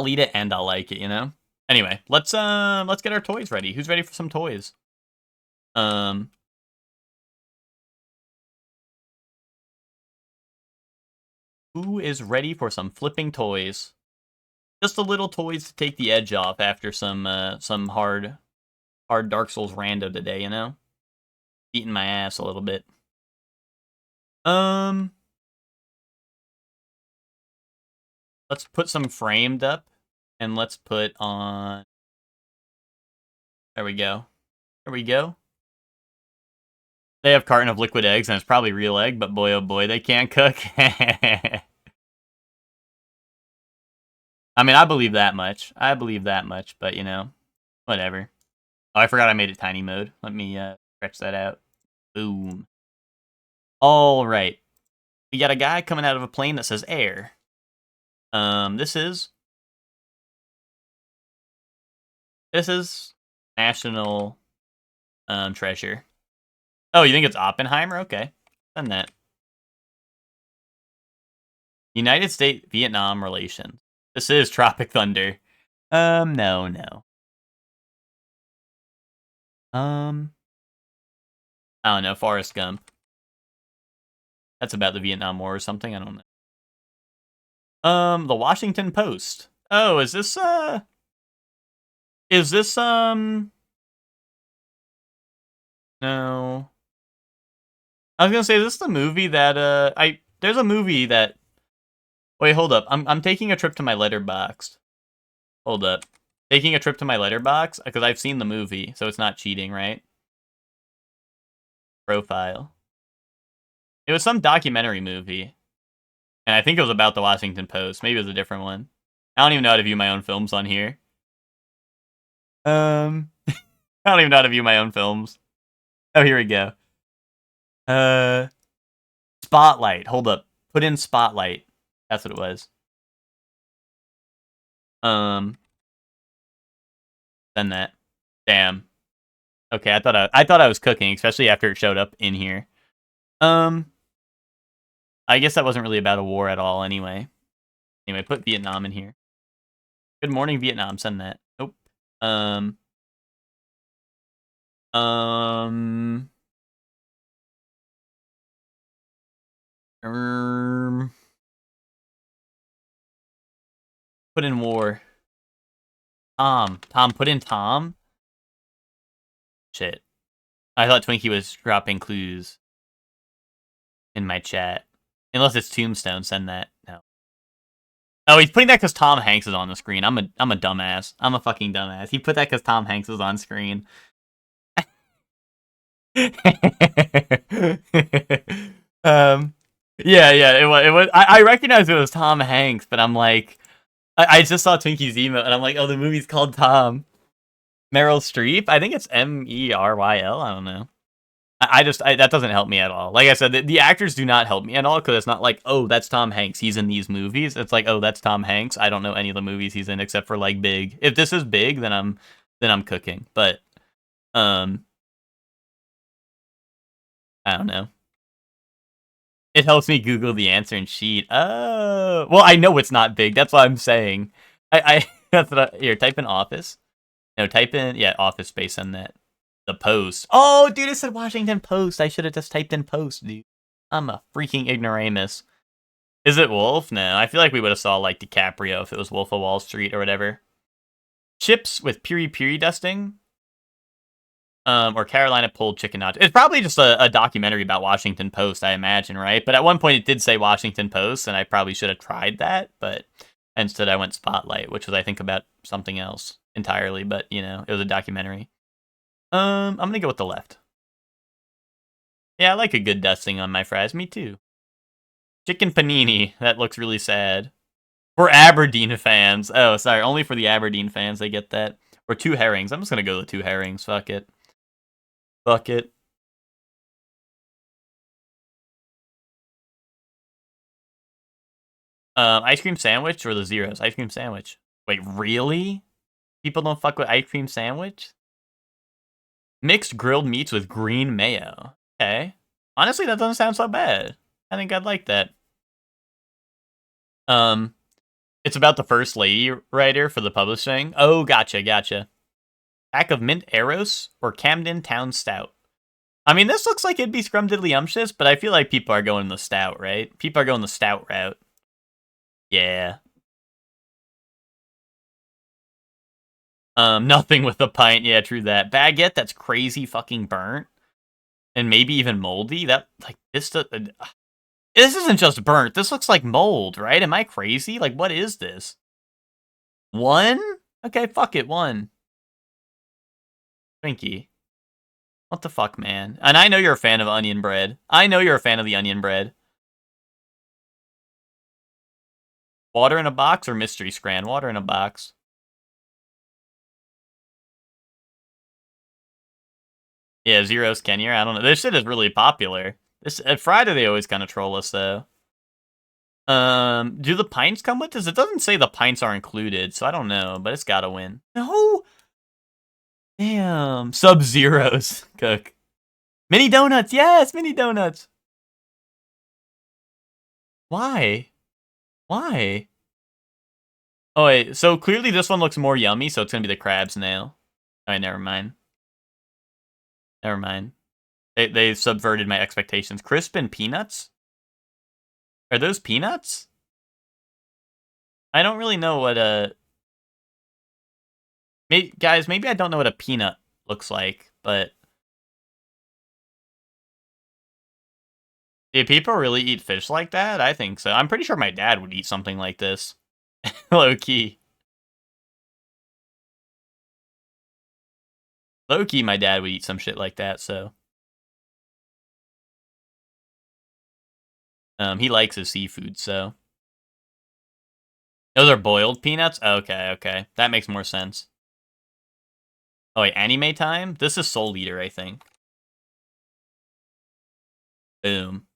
eat it and I'll like it, you know? Anyway, let's get our toys ready. Who's ready for some toys? Who is ready for some flipping toys? Just the little toys to take the edge off after some hard Dark Souls rando today, you know? Eating my ass a little bit. Let's put some framed up, and let's put on... There we go. There we go. They have carton of liquid eggs, and it's probably real egg, but boy oh boy, they can't cook. I mean, I believe that much. I believe that much, but, you know, whatever. Oh, I forgot I made it tiny mode. Let me stretch that out. Boom. All right. We got a guy coming out of a plane that says air. This is national treasure. Oh, you think it's Oppenheimer? Okay. Done that. United States-Vietnam relations. This is Tropic Thunder. No. I don't know, Forrest Gump. That's about the Vietnam War or something, I don't know. The Washington Post. Oh, is this, no. I was gonna say, is this the movie that, there's a movie that, wait, hold up, I'm taking a trip to my letterbox. Hold up. Taking a trip to my letterbox, because I've seen the movie, so it's not cheating, right? Profile. It was some documentary movie. And I think it was about the Washington Post. Maybe it was a different one. I don't even know how to view my own films on here. I don't even know how to view my own films. Oh, here we go. Spotlight. Hold up. Put in Spotlight. That's what it was. Then that. Damn. Okay, I thought I was cooking, especially after it showed up in here. I guess that wasn't really about a war at all anyway. Anyway, put Vietnam in here. Good morning, Vietnam. Send that. Nope. Put in war. Tom, put in Tom. Shit. I thought Twinkie was dropping clues in my chat. Unless it's Tombstone, send that. No. Oh, he's putting that because Tom Hanks is on the screen. I'm a dumbass. I'm a fucking dumbass. He put that because Tom Hanks is on screen. Yeah. It was. I recognized it was Tom Hanks, but I'm like, I just saw Twinkie's email, and I'm like, oh, the movie's called Tom. Meryl Streep? I think it's Meryl. I don't know. That doesn't help me at all. Like I said, the actors do not help me at all, because it's not like, oh, that's Tom Hanks, he's in these movies. It's like, oh, that's Tom Hanks, I don't know any of the movies he's in except for like Big. If this is Big, then I'm cooking. But I don't know. It helps me Google the answer and cheat. Oh, well, I know it's not Big. That's what I'm saying. That's what here. Type in Office. No, type in Office Space on that. The Post. Oh, dude, it said Washington Post. I should have just typed in Post, dude. I'm a freaking ignoramus. Is it Wolf? No, I feel like we would have saw like DiCaprio if it was Wolf of Wall Street or whatever. Chips with piri piri dusting. Or Carolina pulled chicken nuggets. It's probably just a documentary about Washington Post, I imagine, right? But at one point it did say Washington Post, and I probably should have tried that, but instead I went Spotlight, which was, I think, about something else entirely, but, you know, it was a documentary. I'm gonna go with the left. Yeah, I like a good dusting on my fries. Me too. Chicken panini. That looks really sad. For Aberdeen fans. Oh, sorry. Only for the Aberdeen fans they get that. Or 2 herrings. I'm just gonna go with 2 herrings. Fuck it. Fuck it. Ice cream sandwich or the zeros? Ice cream sandwich. Wait, really? People don't fuck with ice cream sandwich? Mixed grilled meats with green mayo. Okay. Honestly, that doesn't sound so bad. I think I'd like that. It's about the first lady writer for the publishing. Oh, gotcha. Pack of mint arrows or Camden Town Stout. I mean, this looks like it'd be scrumdiddlyumptious, but I feel like people are going the stout, right? People are going the stout route. Yeah. Nothing with a pint. Yeah, true that. Baguette that's crazy fucking burnt. And maybe even moldy. That, like, this isn't just burnt. This looks like mold, right? Am I crazy? Like, what is this? 1? Okay, fuck it, 1. Twinkie. What the fuck, man? And I know you're a fan of onion bread. I know you're a fan of the onion bread. Water in a box or mystery scran? Water in a box. Yeah, Zero's Kenya. I don't know. This shit is really popular. This at Friday they always kind of troll us though. Do the pints come with this? It doesn't say the pints are included, so I don't know, but it's gotta win. No. Damn. Sub-Zeros. Cook. Mini donuts. Yes, mini donuts. Why? Why? Oh wait, so clearly this one looks more yummy, so it's gonna be the crab's nail. Alright, never mind. Never mind. They subverted my expectations. Crisp and peanuts? Are those peanuts? I don't really know what a... Guys, maybe I don't know what a peanut looks like, but... Do people really eat fish like that? I think so. I'm pretty sure my dad would eat something like this. Low-key. Low-key, my dad would eat some shit like that, so... He likes his seafood, so... Those are boiled peanuts? Okay, okay. That makes more sense. Oh wait, anime time? This is Soul Eater, I think. Boom.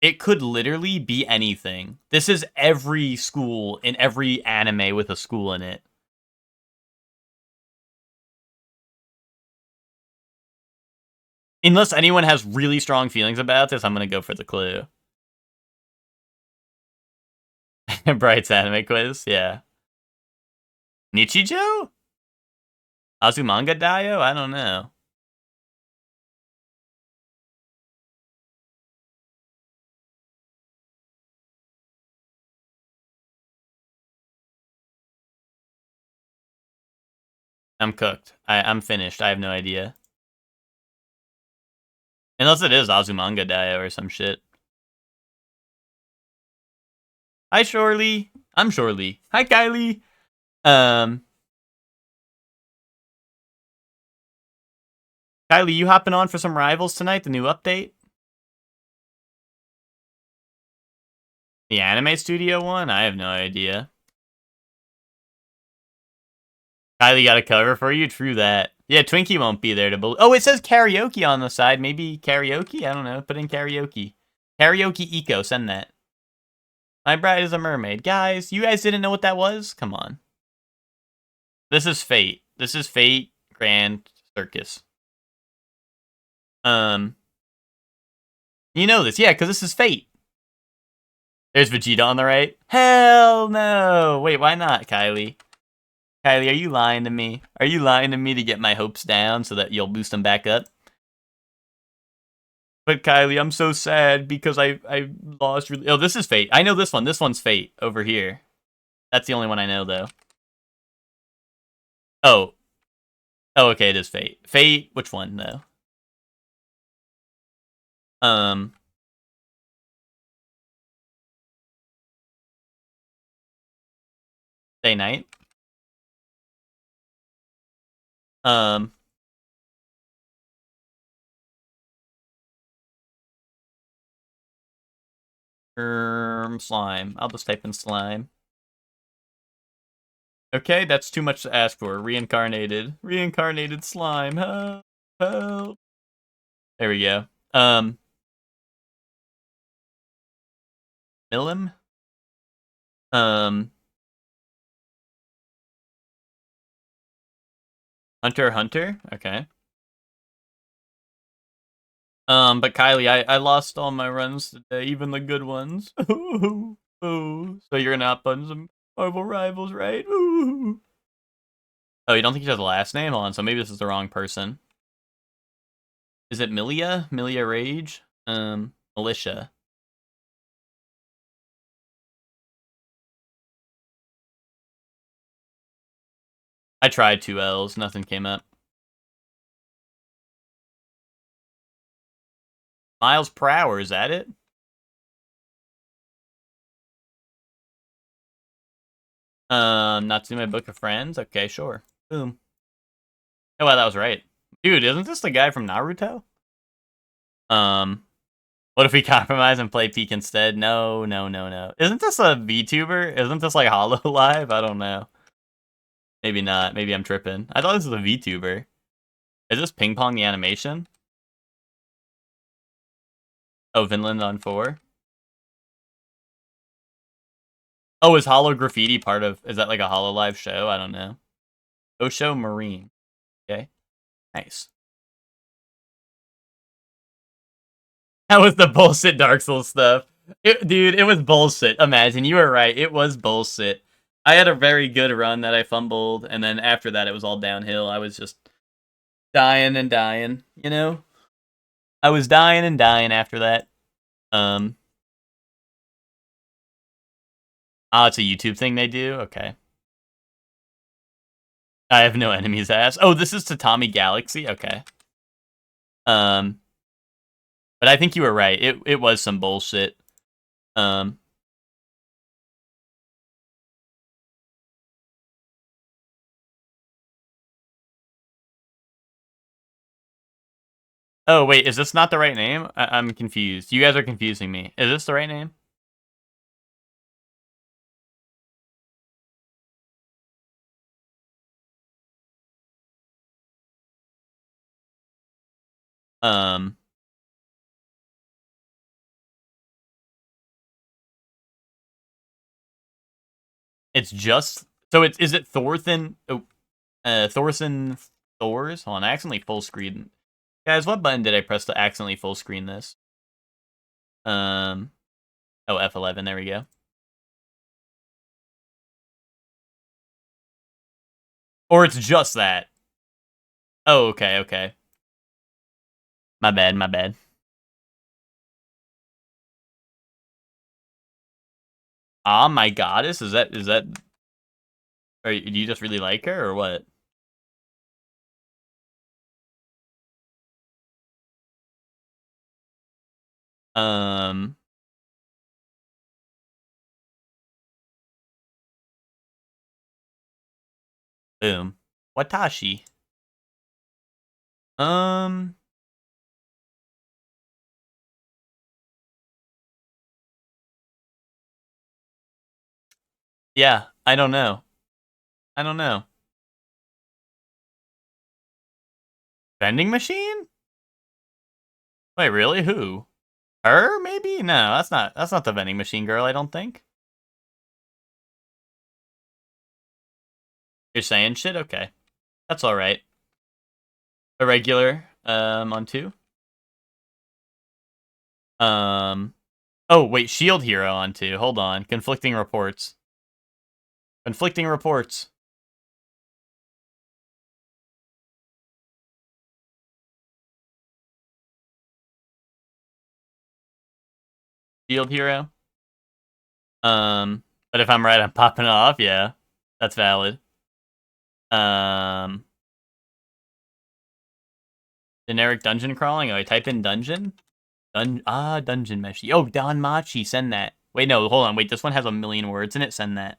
It could literally be anything. This is every school in every anime with a school in it. Unless anyone has really strong feelings about this, I'm gonna go for the clue. Bright's anime quiz, yeah. Nichijo? Azumanga Daioh? I don't know. I'm cooked. I'm finished. I have no idea. Unless it is Azumanga Daioh or some shit. Hi, Shorely. I'm Shorely. Hi, Kylie. Kylie, you hopping on for some Rivals tonight? The new update? The Anime Studio one? I have no idea. Kylie got a cover for you? True that. Yeah, Twinkie won't be there to... Oh, it says karaoke on the side. Maybe karaoke? I don't know. Put in karaoke. Karaoke Eco. Send that. My bride is a mermaid. Guys, you guys didn't know what that was? Come on. This is Fate. This is Fate Grand Circus. You know this. Yeah, because this is Fate. There's Vegeta on the right. Hell no. Wait, why not, Kylie? Kylie, are you lying to me? Are you lying to me to get my hopes down so that you'll boost them back up? But Kylie, I'm so sad because I lost... Oh, this is Fate. I know this one. This one's Fate over here. That's the only one I know, though. Oh. Oh, okay, it is Fate. Fate, which one, though? Day Night. Slime. I'll just type in slime. Okay, that's too much to ask for. Reincarnated. Reincarnated slime. Help. Help. There we go. Milim? Hunter x Hunter? Okay. But Kylie, I lost all my runs today, even the good ones. Ooh. So you're not putting some Marvel Rivals, right? Ooh. Oh, you don't think he has a last name? Hold on, so maybe this is the wrong person. Is it Milia? Milia Rage? Militia. I tried 2 L's, nothing came up. Miles per hour, is that it? Not to my book of friends? Okay, sure. Boom. Oh, wow, that was right. Dude, isn't this the guy from Naruto? What if we compromise and play Peak instead? No. Isn't this a VTuber? Isn't this like HoloLive? I don't know. Maybe not. Maybe I'm tripping. I thought this was a VTuber. Is this Ping Pong the animation? Oh, Vinland on 4? Oh, is Holo Graffiti part of... Is that like a HoloLive show? I don't know. Osho Marine. Okay. Nice. That was the bullshit Dark Souls stuff. Dude, it was bullshit. Imagine, you were right. It was bullshit. I had a very good run that I fumbled, and then after that, it was all downhill. I was just dying and dying, you know? I was dying and dying after that. Oh, it's a YouTube thing they do? Okay. I have no enemies, ass. Oh, this is Tatami Galaxy? Okay. But I think you were right. It was some bullshit. Oh, wait, is this not the right name? I'm confused. You guys are confusing me. Is this the right name? It's just... So is it Thorfinn... Oh, Thorson Thors? Hold on, I accidentally full screen. Guys, what button did I press to accidentally full screen this? Oh, F11, there we go. Or it's just that. Oh, okay. My bad. Ah, my goddess? Is that... Or do you just really like her, or what? Boom. Watashi. Yeah, I don't know. Vending machine? Wait, really? Who? Her, maybe? No, that's not the vending machine girl, I don't think. You're saying shit? Okay. That's alright. Irregular, on 2. Oh, wait, Shield Hero on 2. Hold on. Conflicting reports. Shield Hero. But if I'm right, I'm popping off. Yeah, that's valid. Generic dungeon crawling. Oh, I type in dungeon. Dungeon meshy. Oh, Don Machi, send that. Wait, no, hold on. Wait, this one has 1,000,000 words in it. Send that.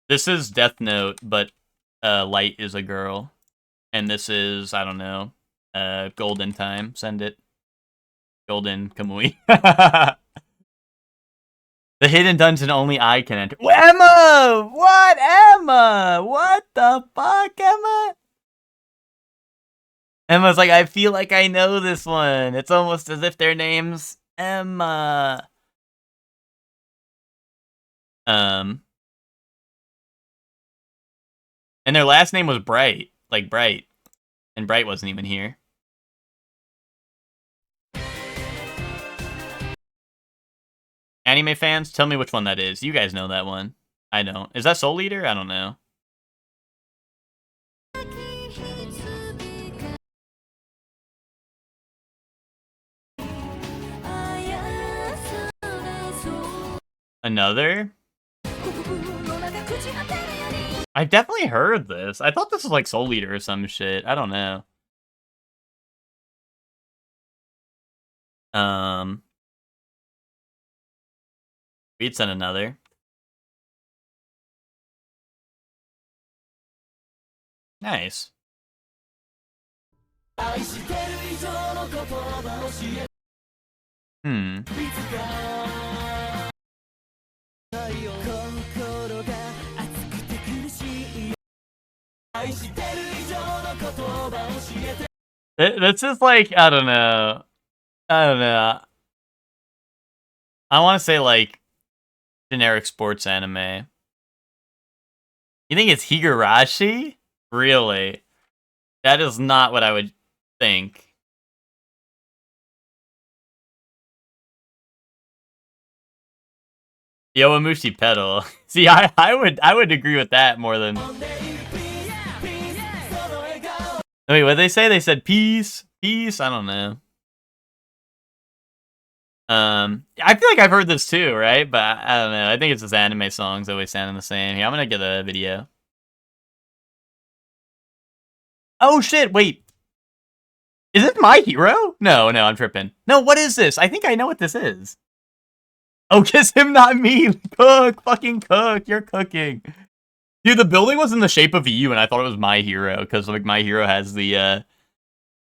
This is Death Note, but Light is a girl, and this is, I don't know, Golden Time. Send it. Golden Kamui. The hidden dungeon only I can enter. Emma! What, Emma? What the fuck, Emma? Emma's like, I feel like I know this one. It's almost as if their name's Emma. And their last name was Bright. Like Bright. And Bright wasn't even here. Anime fans, tell me which one that is. You guys know that one. I don't. Is that Soul Eater? I don't know. Another? I've definitely heard this. I thought this was like Soul Eater or some shit. I don't know. We'd send another. Nice. Hmm. That's just like, I don't know. I don't know. I want to say like generic sports anime. You think it's Higurashi? Really? That is not what I would think. Yowamushi pedal. See, I would agree with that more than. Wait, what did they say? They said peace, peace. I don't know. I feel like I've heard this too, right? But I don't know. I think it's just anime songs always sounding the same. Here, I'm gonna get a video. Oh shit! Wait, is it My Hero? No, I'm tripping. No, what is this? I think I know what this is. Oh, Kiss Him Not Me. Cook, fucking cook. You're cooking. Dude, the building was in the shape of a U, and I thought it was My Hero because like My Hero has the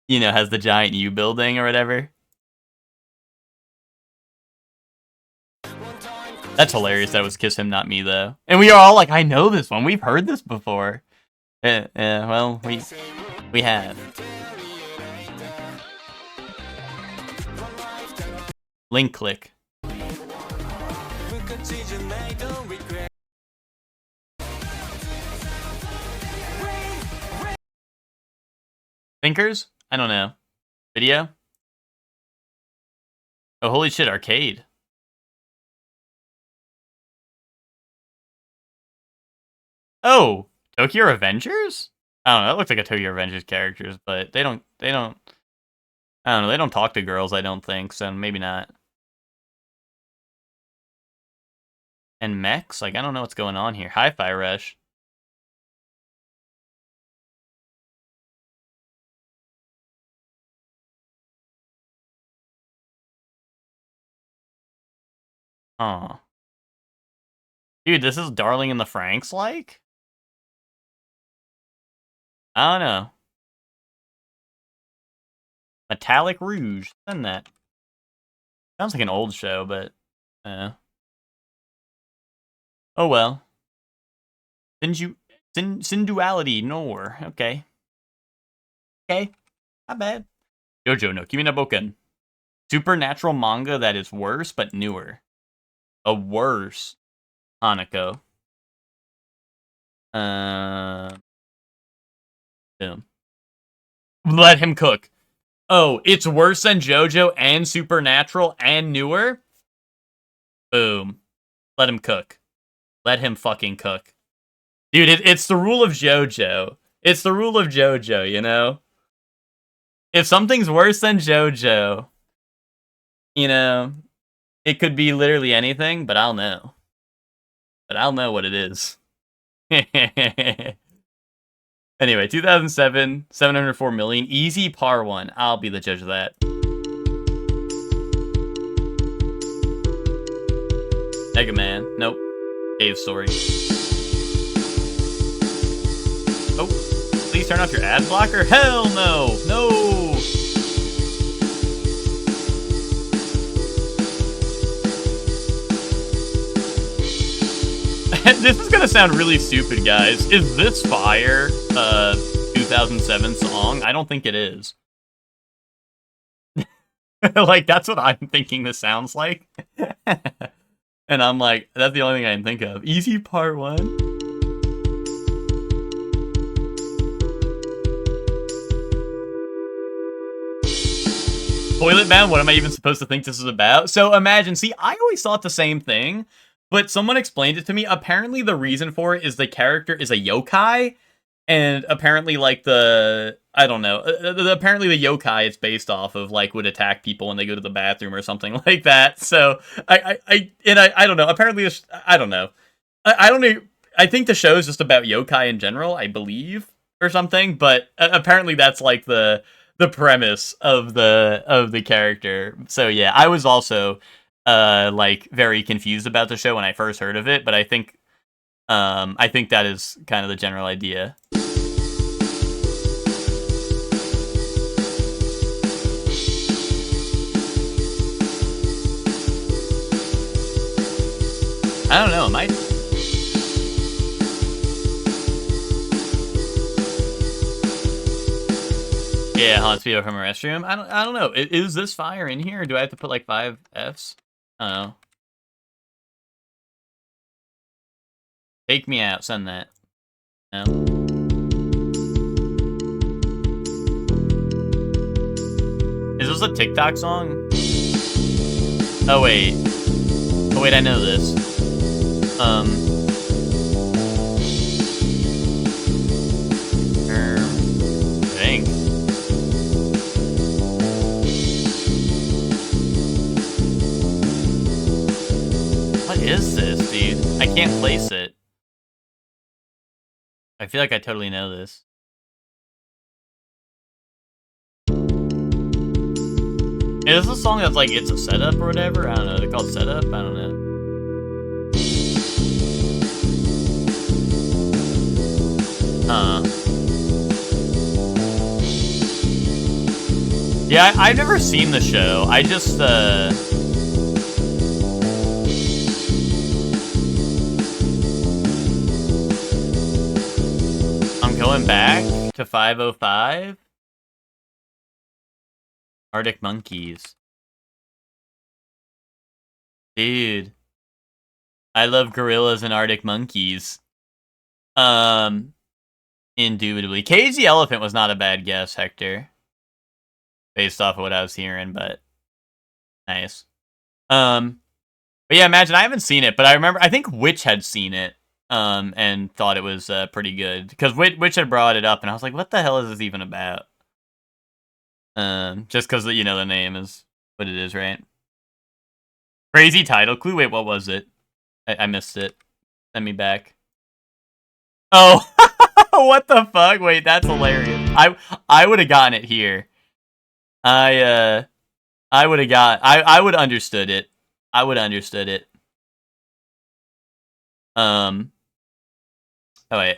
has the giant U building or whatever. That's hilarious. That was Kiss Him Not Me though, and we are all like, I know this one. We've heard this before. Yeah. Well, we have. Link click. Thinkers? I don't know. Video? Oh, holy shit, arcade. Oh, Tokyo Revengers? I don't know, that looks like a Tokyo Revengers characters, but they don't, I don't know, they don't talk to girls, I don't think, so maybe not. And mechs? Like, I don't know what's going on here. Hi-Fi Rush. Oh. Dude, this is Darling in the Franxx like? I don't know. Metallic Rouge. Send that. Sounds like an old show, but oh well. Sinduality, Nor. Okay. Okay. Not bad. Jojo no Kimi no Boken. Supernatural manga that is worse but newer. A worse Hanako. Boom. Let him cook. Oh, it's worse than JoJo and Supernatural and newer? Boom. Let him cook. Let him fucking cook. Dude, it's the rule of JoJo. It's the rule of JoJo, you know? If something's worse than JoJo, you know, it could be literally anything, but I'll know. But I'll know what it is. Anyway, 2007, 704 million. Easy par 1. I'll be the judge of that. Mega Man. Nope. Cave Story. Oh, please turn off your ad blocker. Hell no. No. This is gonna sound really stupid, guys. Is this Fire 2007 song? I don't think it is. Like, that's what I'm thinking this sounds like. And I'm like, that's the only thing I can think of. Easy part 1. Toilet Bound, what am I even supposed to think this is about? So imagine, see, I always thought the same thing. But someone explained it to me. Apparently, the reason for it is the character is a yokai, and apparently, like I don't know. Apparently, the yokai it's based off of like would attack people when they go to the bathroom or something like that. So I don't know. Apparently, I don't know. I don't know. I think the show is just about yokai in general, I believe, or something. But apparently, that's like the premise of the character. So yeah, I was also like very confused about the show when I first heard of it. But I think that is kind of the general idea. I don't know. It might. Yeah, hot speedo from a restroom. I don't know. Is this fire in here? Or do I have to put like 5 Fs? I don't know. Take me out. Send that. No. Is this a TikTok song? Oh wait. Oh wait, I know this. I think. What is this, dude? I can't place it. I feel like I totally know this. Is this a song that's like, it's a setup or whatever? I don't know. They're called setup? I don't know. Yeah, I've never seen the show. I just, I'm going back to 505. Arctic Monkeys. Dude. I love gorillas and Arctic Monkeys. Indubitably. Cage the Elephant was not a bad guess, Hector. Based off of what I was hearing, but nice. But yeah, imagine I haven't seen it, but I think Witch had seen it, and thought it was pretty good. Because Witch had brought it up, and I was like, what the hell is this even about? Just because, you know, the name is what it is, right? Crazy title clue? Wait, what was it? I missed it. Send me back. Oh, what the fuck? Wait, that's hilarious. I would have gotten it here. I would have I would have understood it. I would have understood it. Oh wait,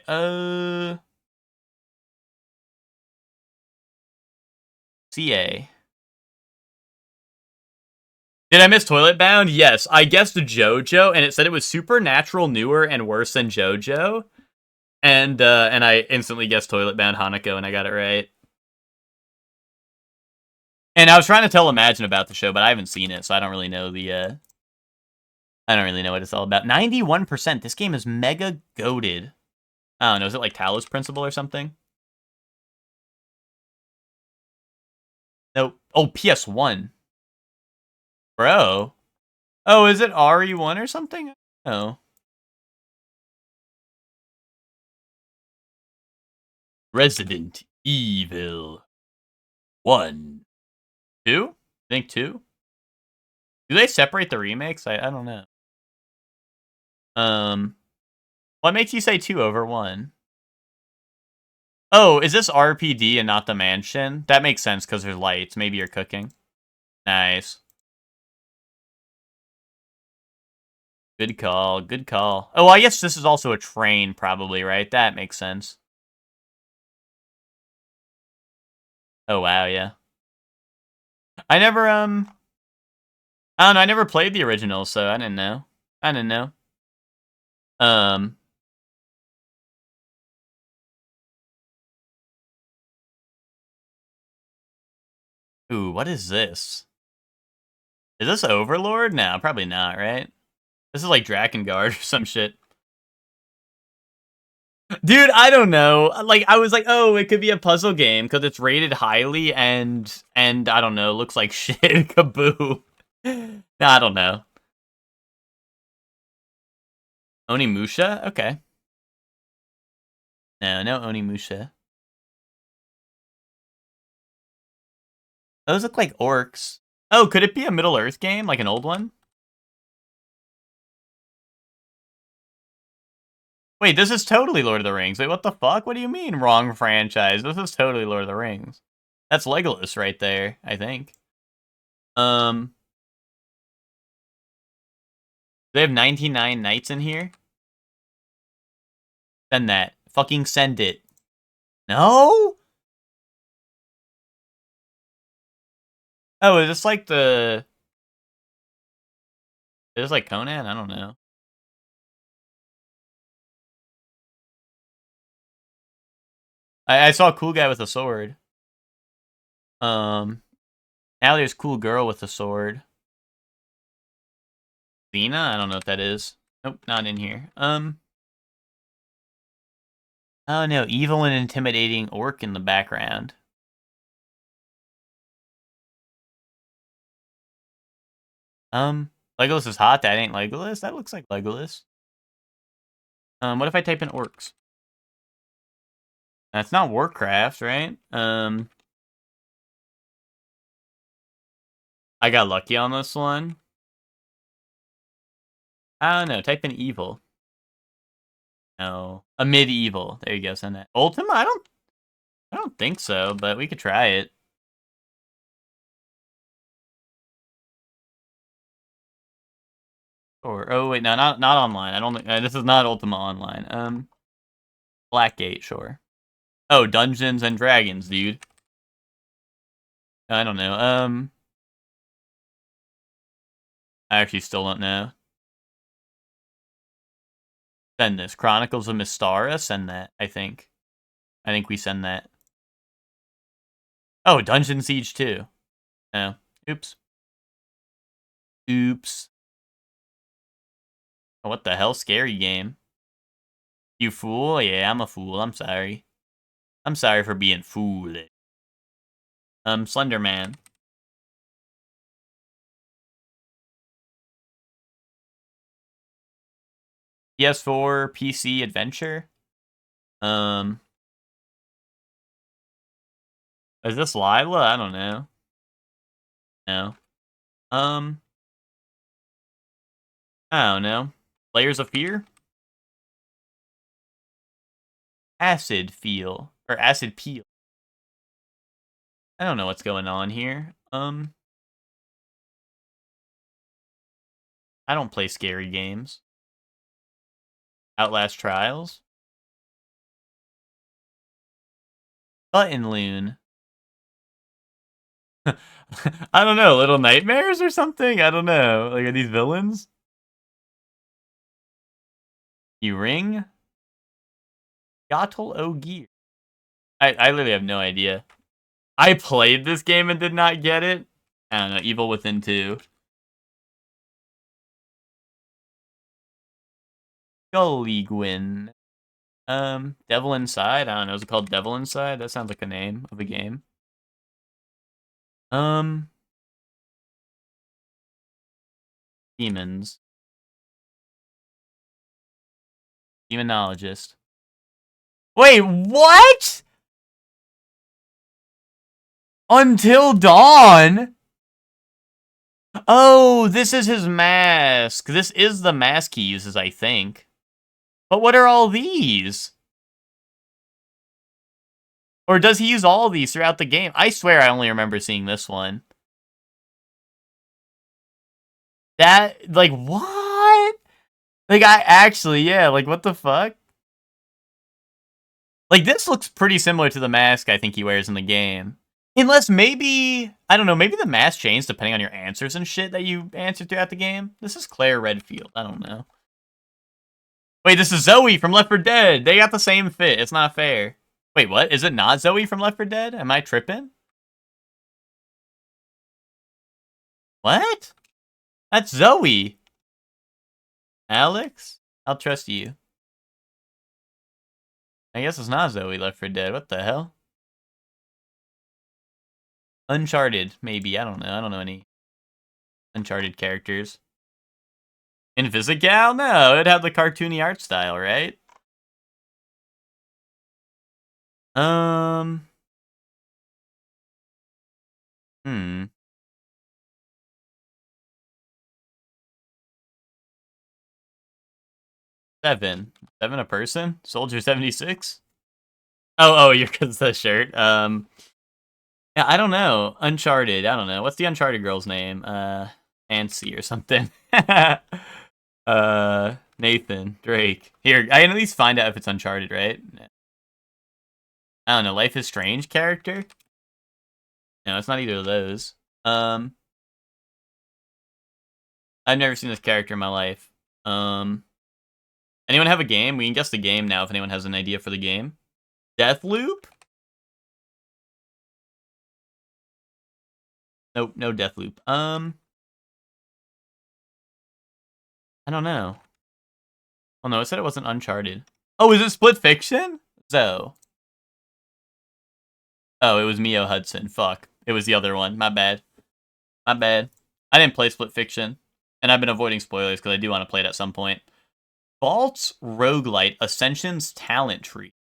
CA. Did I miss Toilet Bound? Yes, I guessed JoJo, and it said it was supernatural, newer, and worse than JoJo. And I instantly guessed Toilet Bound Hanako, and I got it right. And I was trying to tell Imagine about the show, but I haven't seen it, so I don't really know the, I don't really know what it's all about. 91%. This game is mega goated. I don't know, is it like Talos Principle or something? Nope. Oh, PS1. Bro. Oh, is it RE1 or something? Oh. Resident Evil 1. 2? I think 2? Do they separate the remakes? I don't know. What makes you say 2 over 1? Oh, is this RPD and not the mansion? That makes sense because there's lights. Maybe you're cooking. Nice. Good call. Good call. Oh, I guess this is also a train, probably, right? That makes sense. Oh, wow, yeah. I never, I don't know. I never played the original, so I didn't know. I didn't know. Ooh, what is this? Is this Overlord? No, probably not, right? This is like Drakengard or some shit. Dude, I don't know. Like, I was like, oh, it could be a puzzle game because it's rated highly and I don't know, looks like shit. Kaboo. No, I don't know. Onimusha? Okay. No Onimusha. Those look like orcs. Oh, could it be a Middle Earth game? Like an old one? Wait, this is totally Lord of the Rings. Wait, what the fuck? What do you mean wrong franchise? This is totally Lord of the Rings. That's Legolas right there, I think. They have 99 knights in here? Send that. Fucking send it. No? Oh, is this like the... Is this like Conan? I don't know. I saw a cool guy with a sword. Now there's cool girl with a sword. Xena? I don't know what that is. Nope, not in here. Oh no, evil and intimidating orc in the background. Legolas is hot. That ain't Legolas. That looks like Legolas. What if I type in orcs? That's not Warcraft, right? I got lucky on this one. I don't know. Type in evil. No, a medieval. There you go. Send that. Ultima? I don't think so, but we could try it. Or oh wait, no, not online. I don't think this is not Ultima Online. Blackgate, sure. Oh, Dungeons and Dragons, dude. I don't know. I actually still don't know. Send this. Chronicles of Mystara. Send that. I think we send that. Oh, Dungeon Siege 2. Oh, oops. Oops. Oh, what the hell? Scary game. You fool? Yeah, I'm a fool. I'm sorry. I'm sorry for being foolish. Slender Man. PS4, PC adventure. Is this Lila? I don't know. No. I don't know. Layers of Fear? Acid Feel. Or Acid Peel. I don't know what's going on here. I don't play scary games. Outlast Trials? Button Loon. I don't know, Little Nightmares or something? I don't know. Like, are these villains? You Ring? Yotl Ogier. I literally have no idea. I played this game and did not get it. I don't know, Evil Within 2. Gullygwin. Devil Inside? I don't know, is it called Devil Inside? That sounds like a name of a game. Demons. Demonologist. Wait, what? Until Dawn? Oh, this is his mask. This is the mask he uses, I think. But what are all these? Or does he use all these throughout the game? I swear I only remember seeing this one. That, like, what? Like, I actually, yeah, like, what the fuck? Like, this looks pretty similar to the mask I think he wears in the game. Unless maybe, I don't know, maybe the mask changes depending on your answers and shit that you answered throughout the game. This is Claire Redfield. I don't know. Wait, this is Zoe from Left 4 Dead. They got the same fit. It's not fair. Wait, what? Is it not Zoe from Left 4 Dead? Am I tripping? What? That's Zoe. Alex? I'll trust you. I guess it's not Zoe Left 4 Dead. What the hell? Uncharted, maybe. I don't know. I don't know any Uncharted characters. Invisigal? No, it'd have the cartoony art style, right? Hmm. 7. 7 a person? Soldier 76? Oh, you're because the shirt. Yeah, I don't know. Uncharted. I don't know. What's the Uncharted girl's name? Nancy or something. Nathan Drake. Here, I can at least find out if it's Uncharted, right? I don't know. Life is Strange character? No, it's not either of those. I've never seen this character in my life. Anyone have a game? We can guess the game now if anyone has an idea for the game. Deathloop? Nope, no Deathloop. I don't know. Oh no, it said it wasn't Uncharted. Oh, is it Split Fiction? So. Oh, it was Mio Hudson. Fuck. It was the other one. My bad. My bad. I didn't play Split Fiction. And I've been avoiding spoilers because I do want to play it at some point. Vault's Roguelite Ascension's Talent Tree.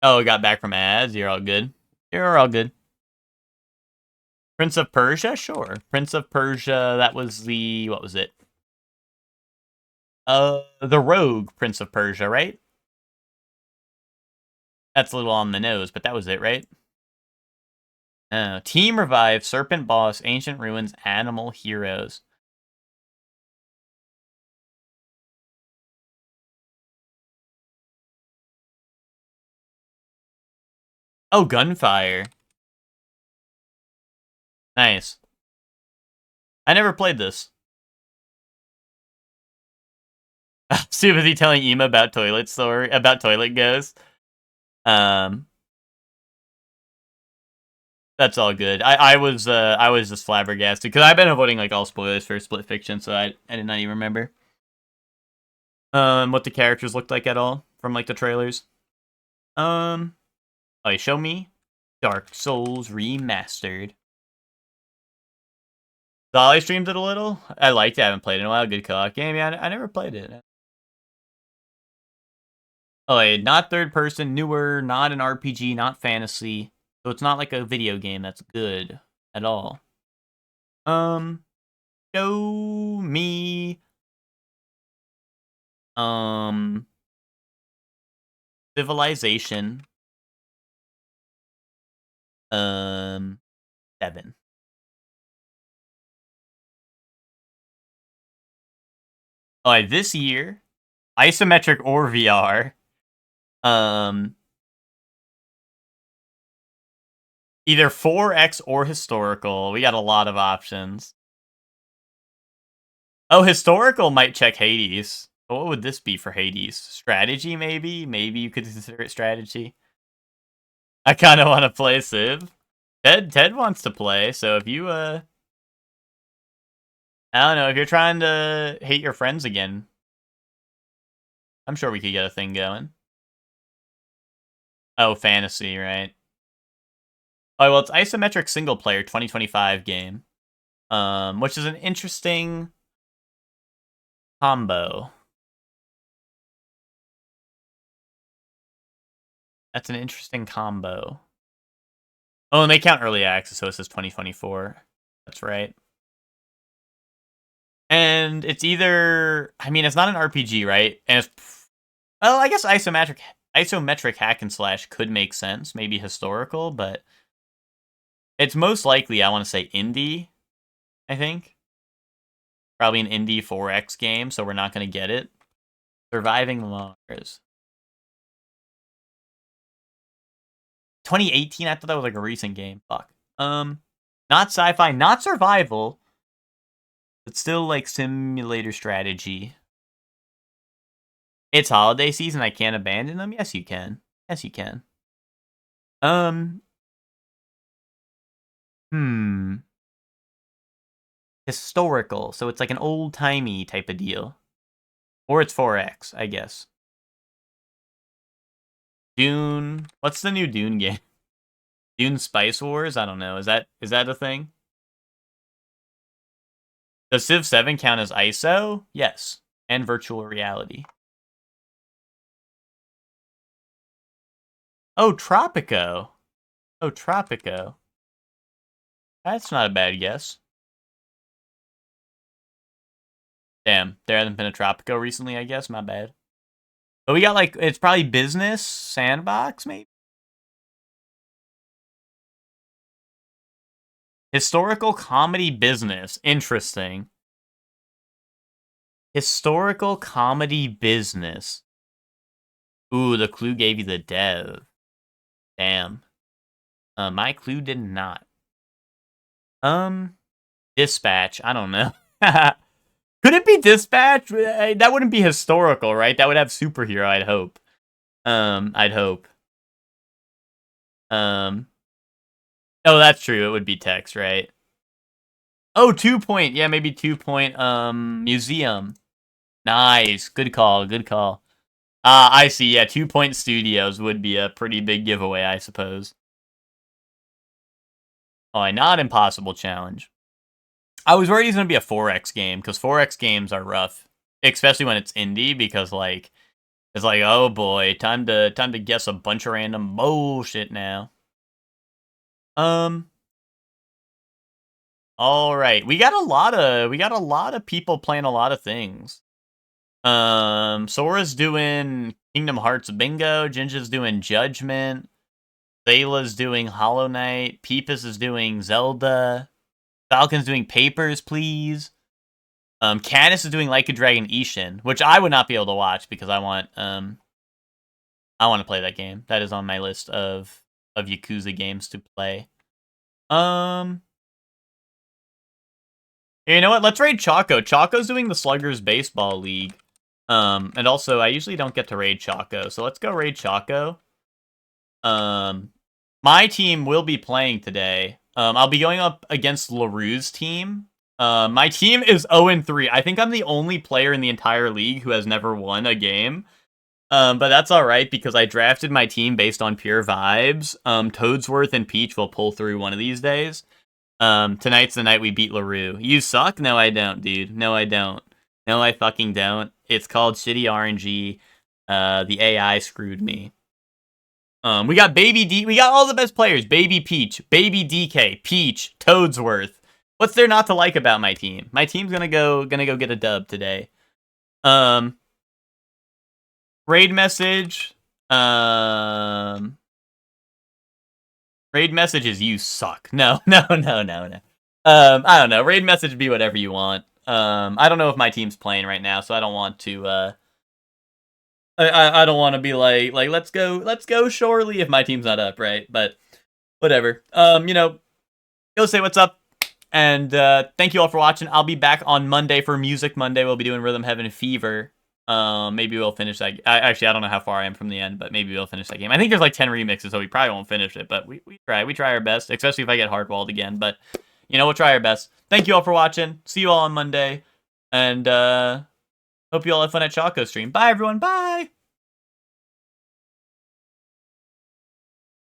Oh, got back from ads. You're all good. You're all good. Prince of Persia? Sure. Prince of Persia, that was the... What was it? The Rogue Prince of Persia, right? That's a little on the nose, but that was it, right? Team Revive, Serpent Boss, Ancient Ruins, Animal Heroes. Oh, Gunfire. Nice. I never played this. Sympathy telling Ema about toilet ghosts. That's all good. I was just flabbergasted because I've been avoiding like all spoilers for Split Fiction, so I did not even remember what the characters looked like at all from like the trailers. Oh, show me Dark Souls Remastered. Dolly streamed it a little. I liked it. I haven't played it in a while. Good co-op game. Yeah, I never played it. Oh, wait, not third person, newer, not an RPG, not fantasy. So it's not like a video game that's good at all. Show me Civilization 7. Alright, this year, isometric or VR. Either 4X or historical. We got a lot of options. Oh, historical might check Hades. What would this be for Hades? Strategy, maybe? Maybe you could consider it strategy. I kind of want to play Civ. Ted wants to play, so if you, I don't know, if you're trying to hate your friends again, I'm sure we could get a thing going. Oh, fantasy, right? Oh, well, it's isometric single player 2025 game, which is an interesting combo. That's an interesting combo. Oh, and they count early access, so it says 2024. That's right. And it's either... I mean, it's not an RPG, right? And it's... Well, I guess isometric hack and slash could make sense. Maybe historical, but... It's most likely, I want to say, indie, I think. Probably an indie 4X game, so we're not going to get it. Surviving Mars. 2018? I thought that was like a recent game. Fuck. Not sci-fi, not survival. But still like simulator strategy. It's holiday season, I can't abandon them? Yes, you can. Yes, you can. Historical, so it's like an old-timey type of deal. Or it's 4X, I guess. Dune. What's the new Dune game? Dune Spice Wars? I don't know. Is that a thing? Does Civ 7 count as ISO? Yes. And virtual reality. Oh, Tropico. Oh, Tropico. That's not a bad guess. Damn, there hasn't been a Tropico recently, I guess. My bad. But we got, like, it's probably business, sandbox, maybe? Historical comedy business. Interesting. Historical comedy business. Ooh, the clue gave you the dev. Damn. My clue did not. Dispatch. I don't know. Could it be Dispatch? That wouldn't be historical, right? That would have superhero, I'd hope. I'd hope. Oh, that's true. It would be text, right? Oh, 2 point. Yeah, maybe 2 point, museum. Nice. Good call. Good call. I see. Yeah, 2 point studios would be a pretty big giveaway, I suppose. Oh, a not impossible challenge. I was worried it's going to be a 4X game, because 4X games are rough. Especially when it's indie, because, like, it's like, oh boy, time to guess a bunch of random bullshit now. All right, we got a lot of people playing a lot of things. Sora's doing Kingdom Hearts Bingo, Jinja's doing Judgment, Zayla's doing Hollow Knight, Peepus is doing Zelda, Falcon's doing Papers, Please. Canis is doing Like a Dragon Ishin, which I would not be able to watch because I want to play that game. That is on my list of Yakuza games to play. You know what? Let's raid Choco. Choco's doing the Sluggers Baseball League. And also, I usually don't get to raid Choco, so let's go raid Choco. My team will be playing today. I'll be going up against LaRue's team. My team is 0-3. I think I'm the only player in the entire league who has never won a game. But that's alright, because I drafted my team based on pure vibes. Toadsworth and Peach will pull through one of these days. Tonight's the night we beat LaRue. You suck? No, I don't, dude. No, I don't. No, I fucking don't. It's called shitty RNG. The AI screwed me. We got Baby D. We got all the best players. Baby Peach, Baby DK, Peach, Toadsworth. What's there not to like about my team? My team's gonna go get a dub today. Raid message. Raid message is you suck. No. I don't know. Raid message be whatever you want. I don't know if my team's playing right now, so I don't want to. I don't want to be like let's go surely if my team's not up, right? But whatever. Go say what's up. And thank you all for watching. I'll be back on Monday for Music Monday. We'll be doing Rhythm Heaven Fever. Maybe we'll finish that. Actually, I don't know how far I am from the end, but maybe we'll finish that game. I think there's like 10 remixes, so we probably won't finish it, but we try our best, especially if I get hardwalled again. But, we'll try our best. Thank you all for watching. See you all on Monday. And hope you all have fun at Choco stream. Bye, everyone. Bye!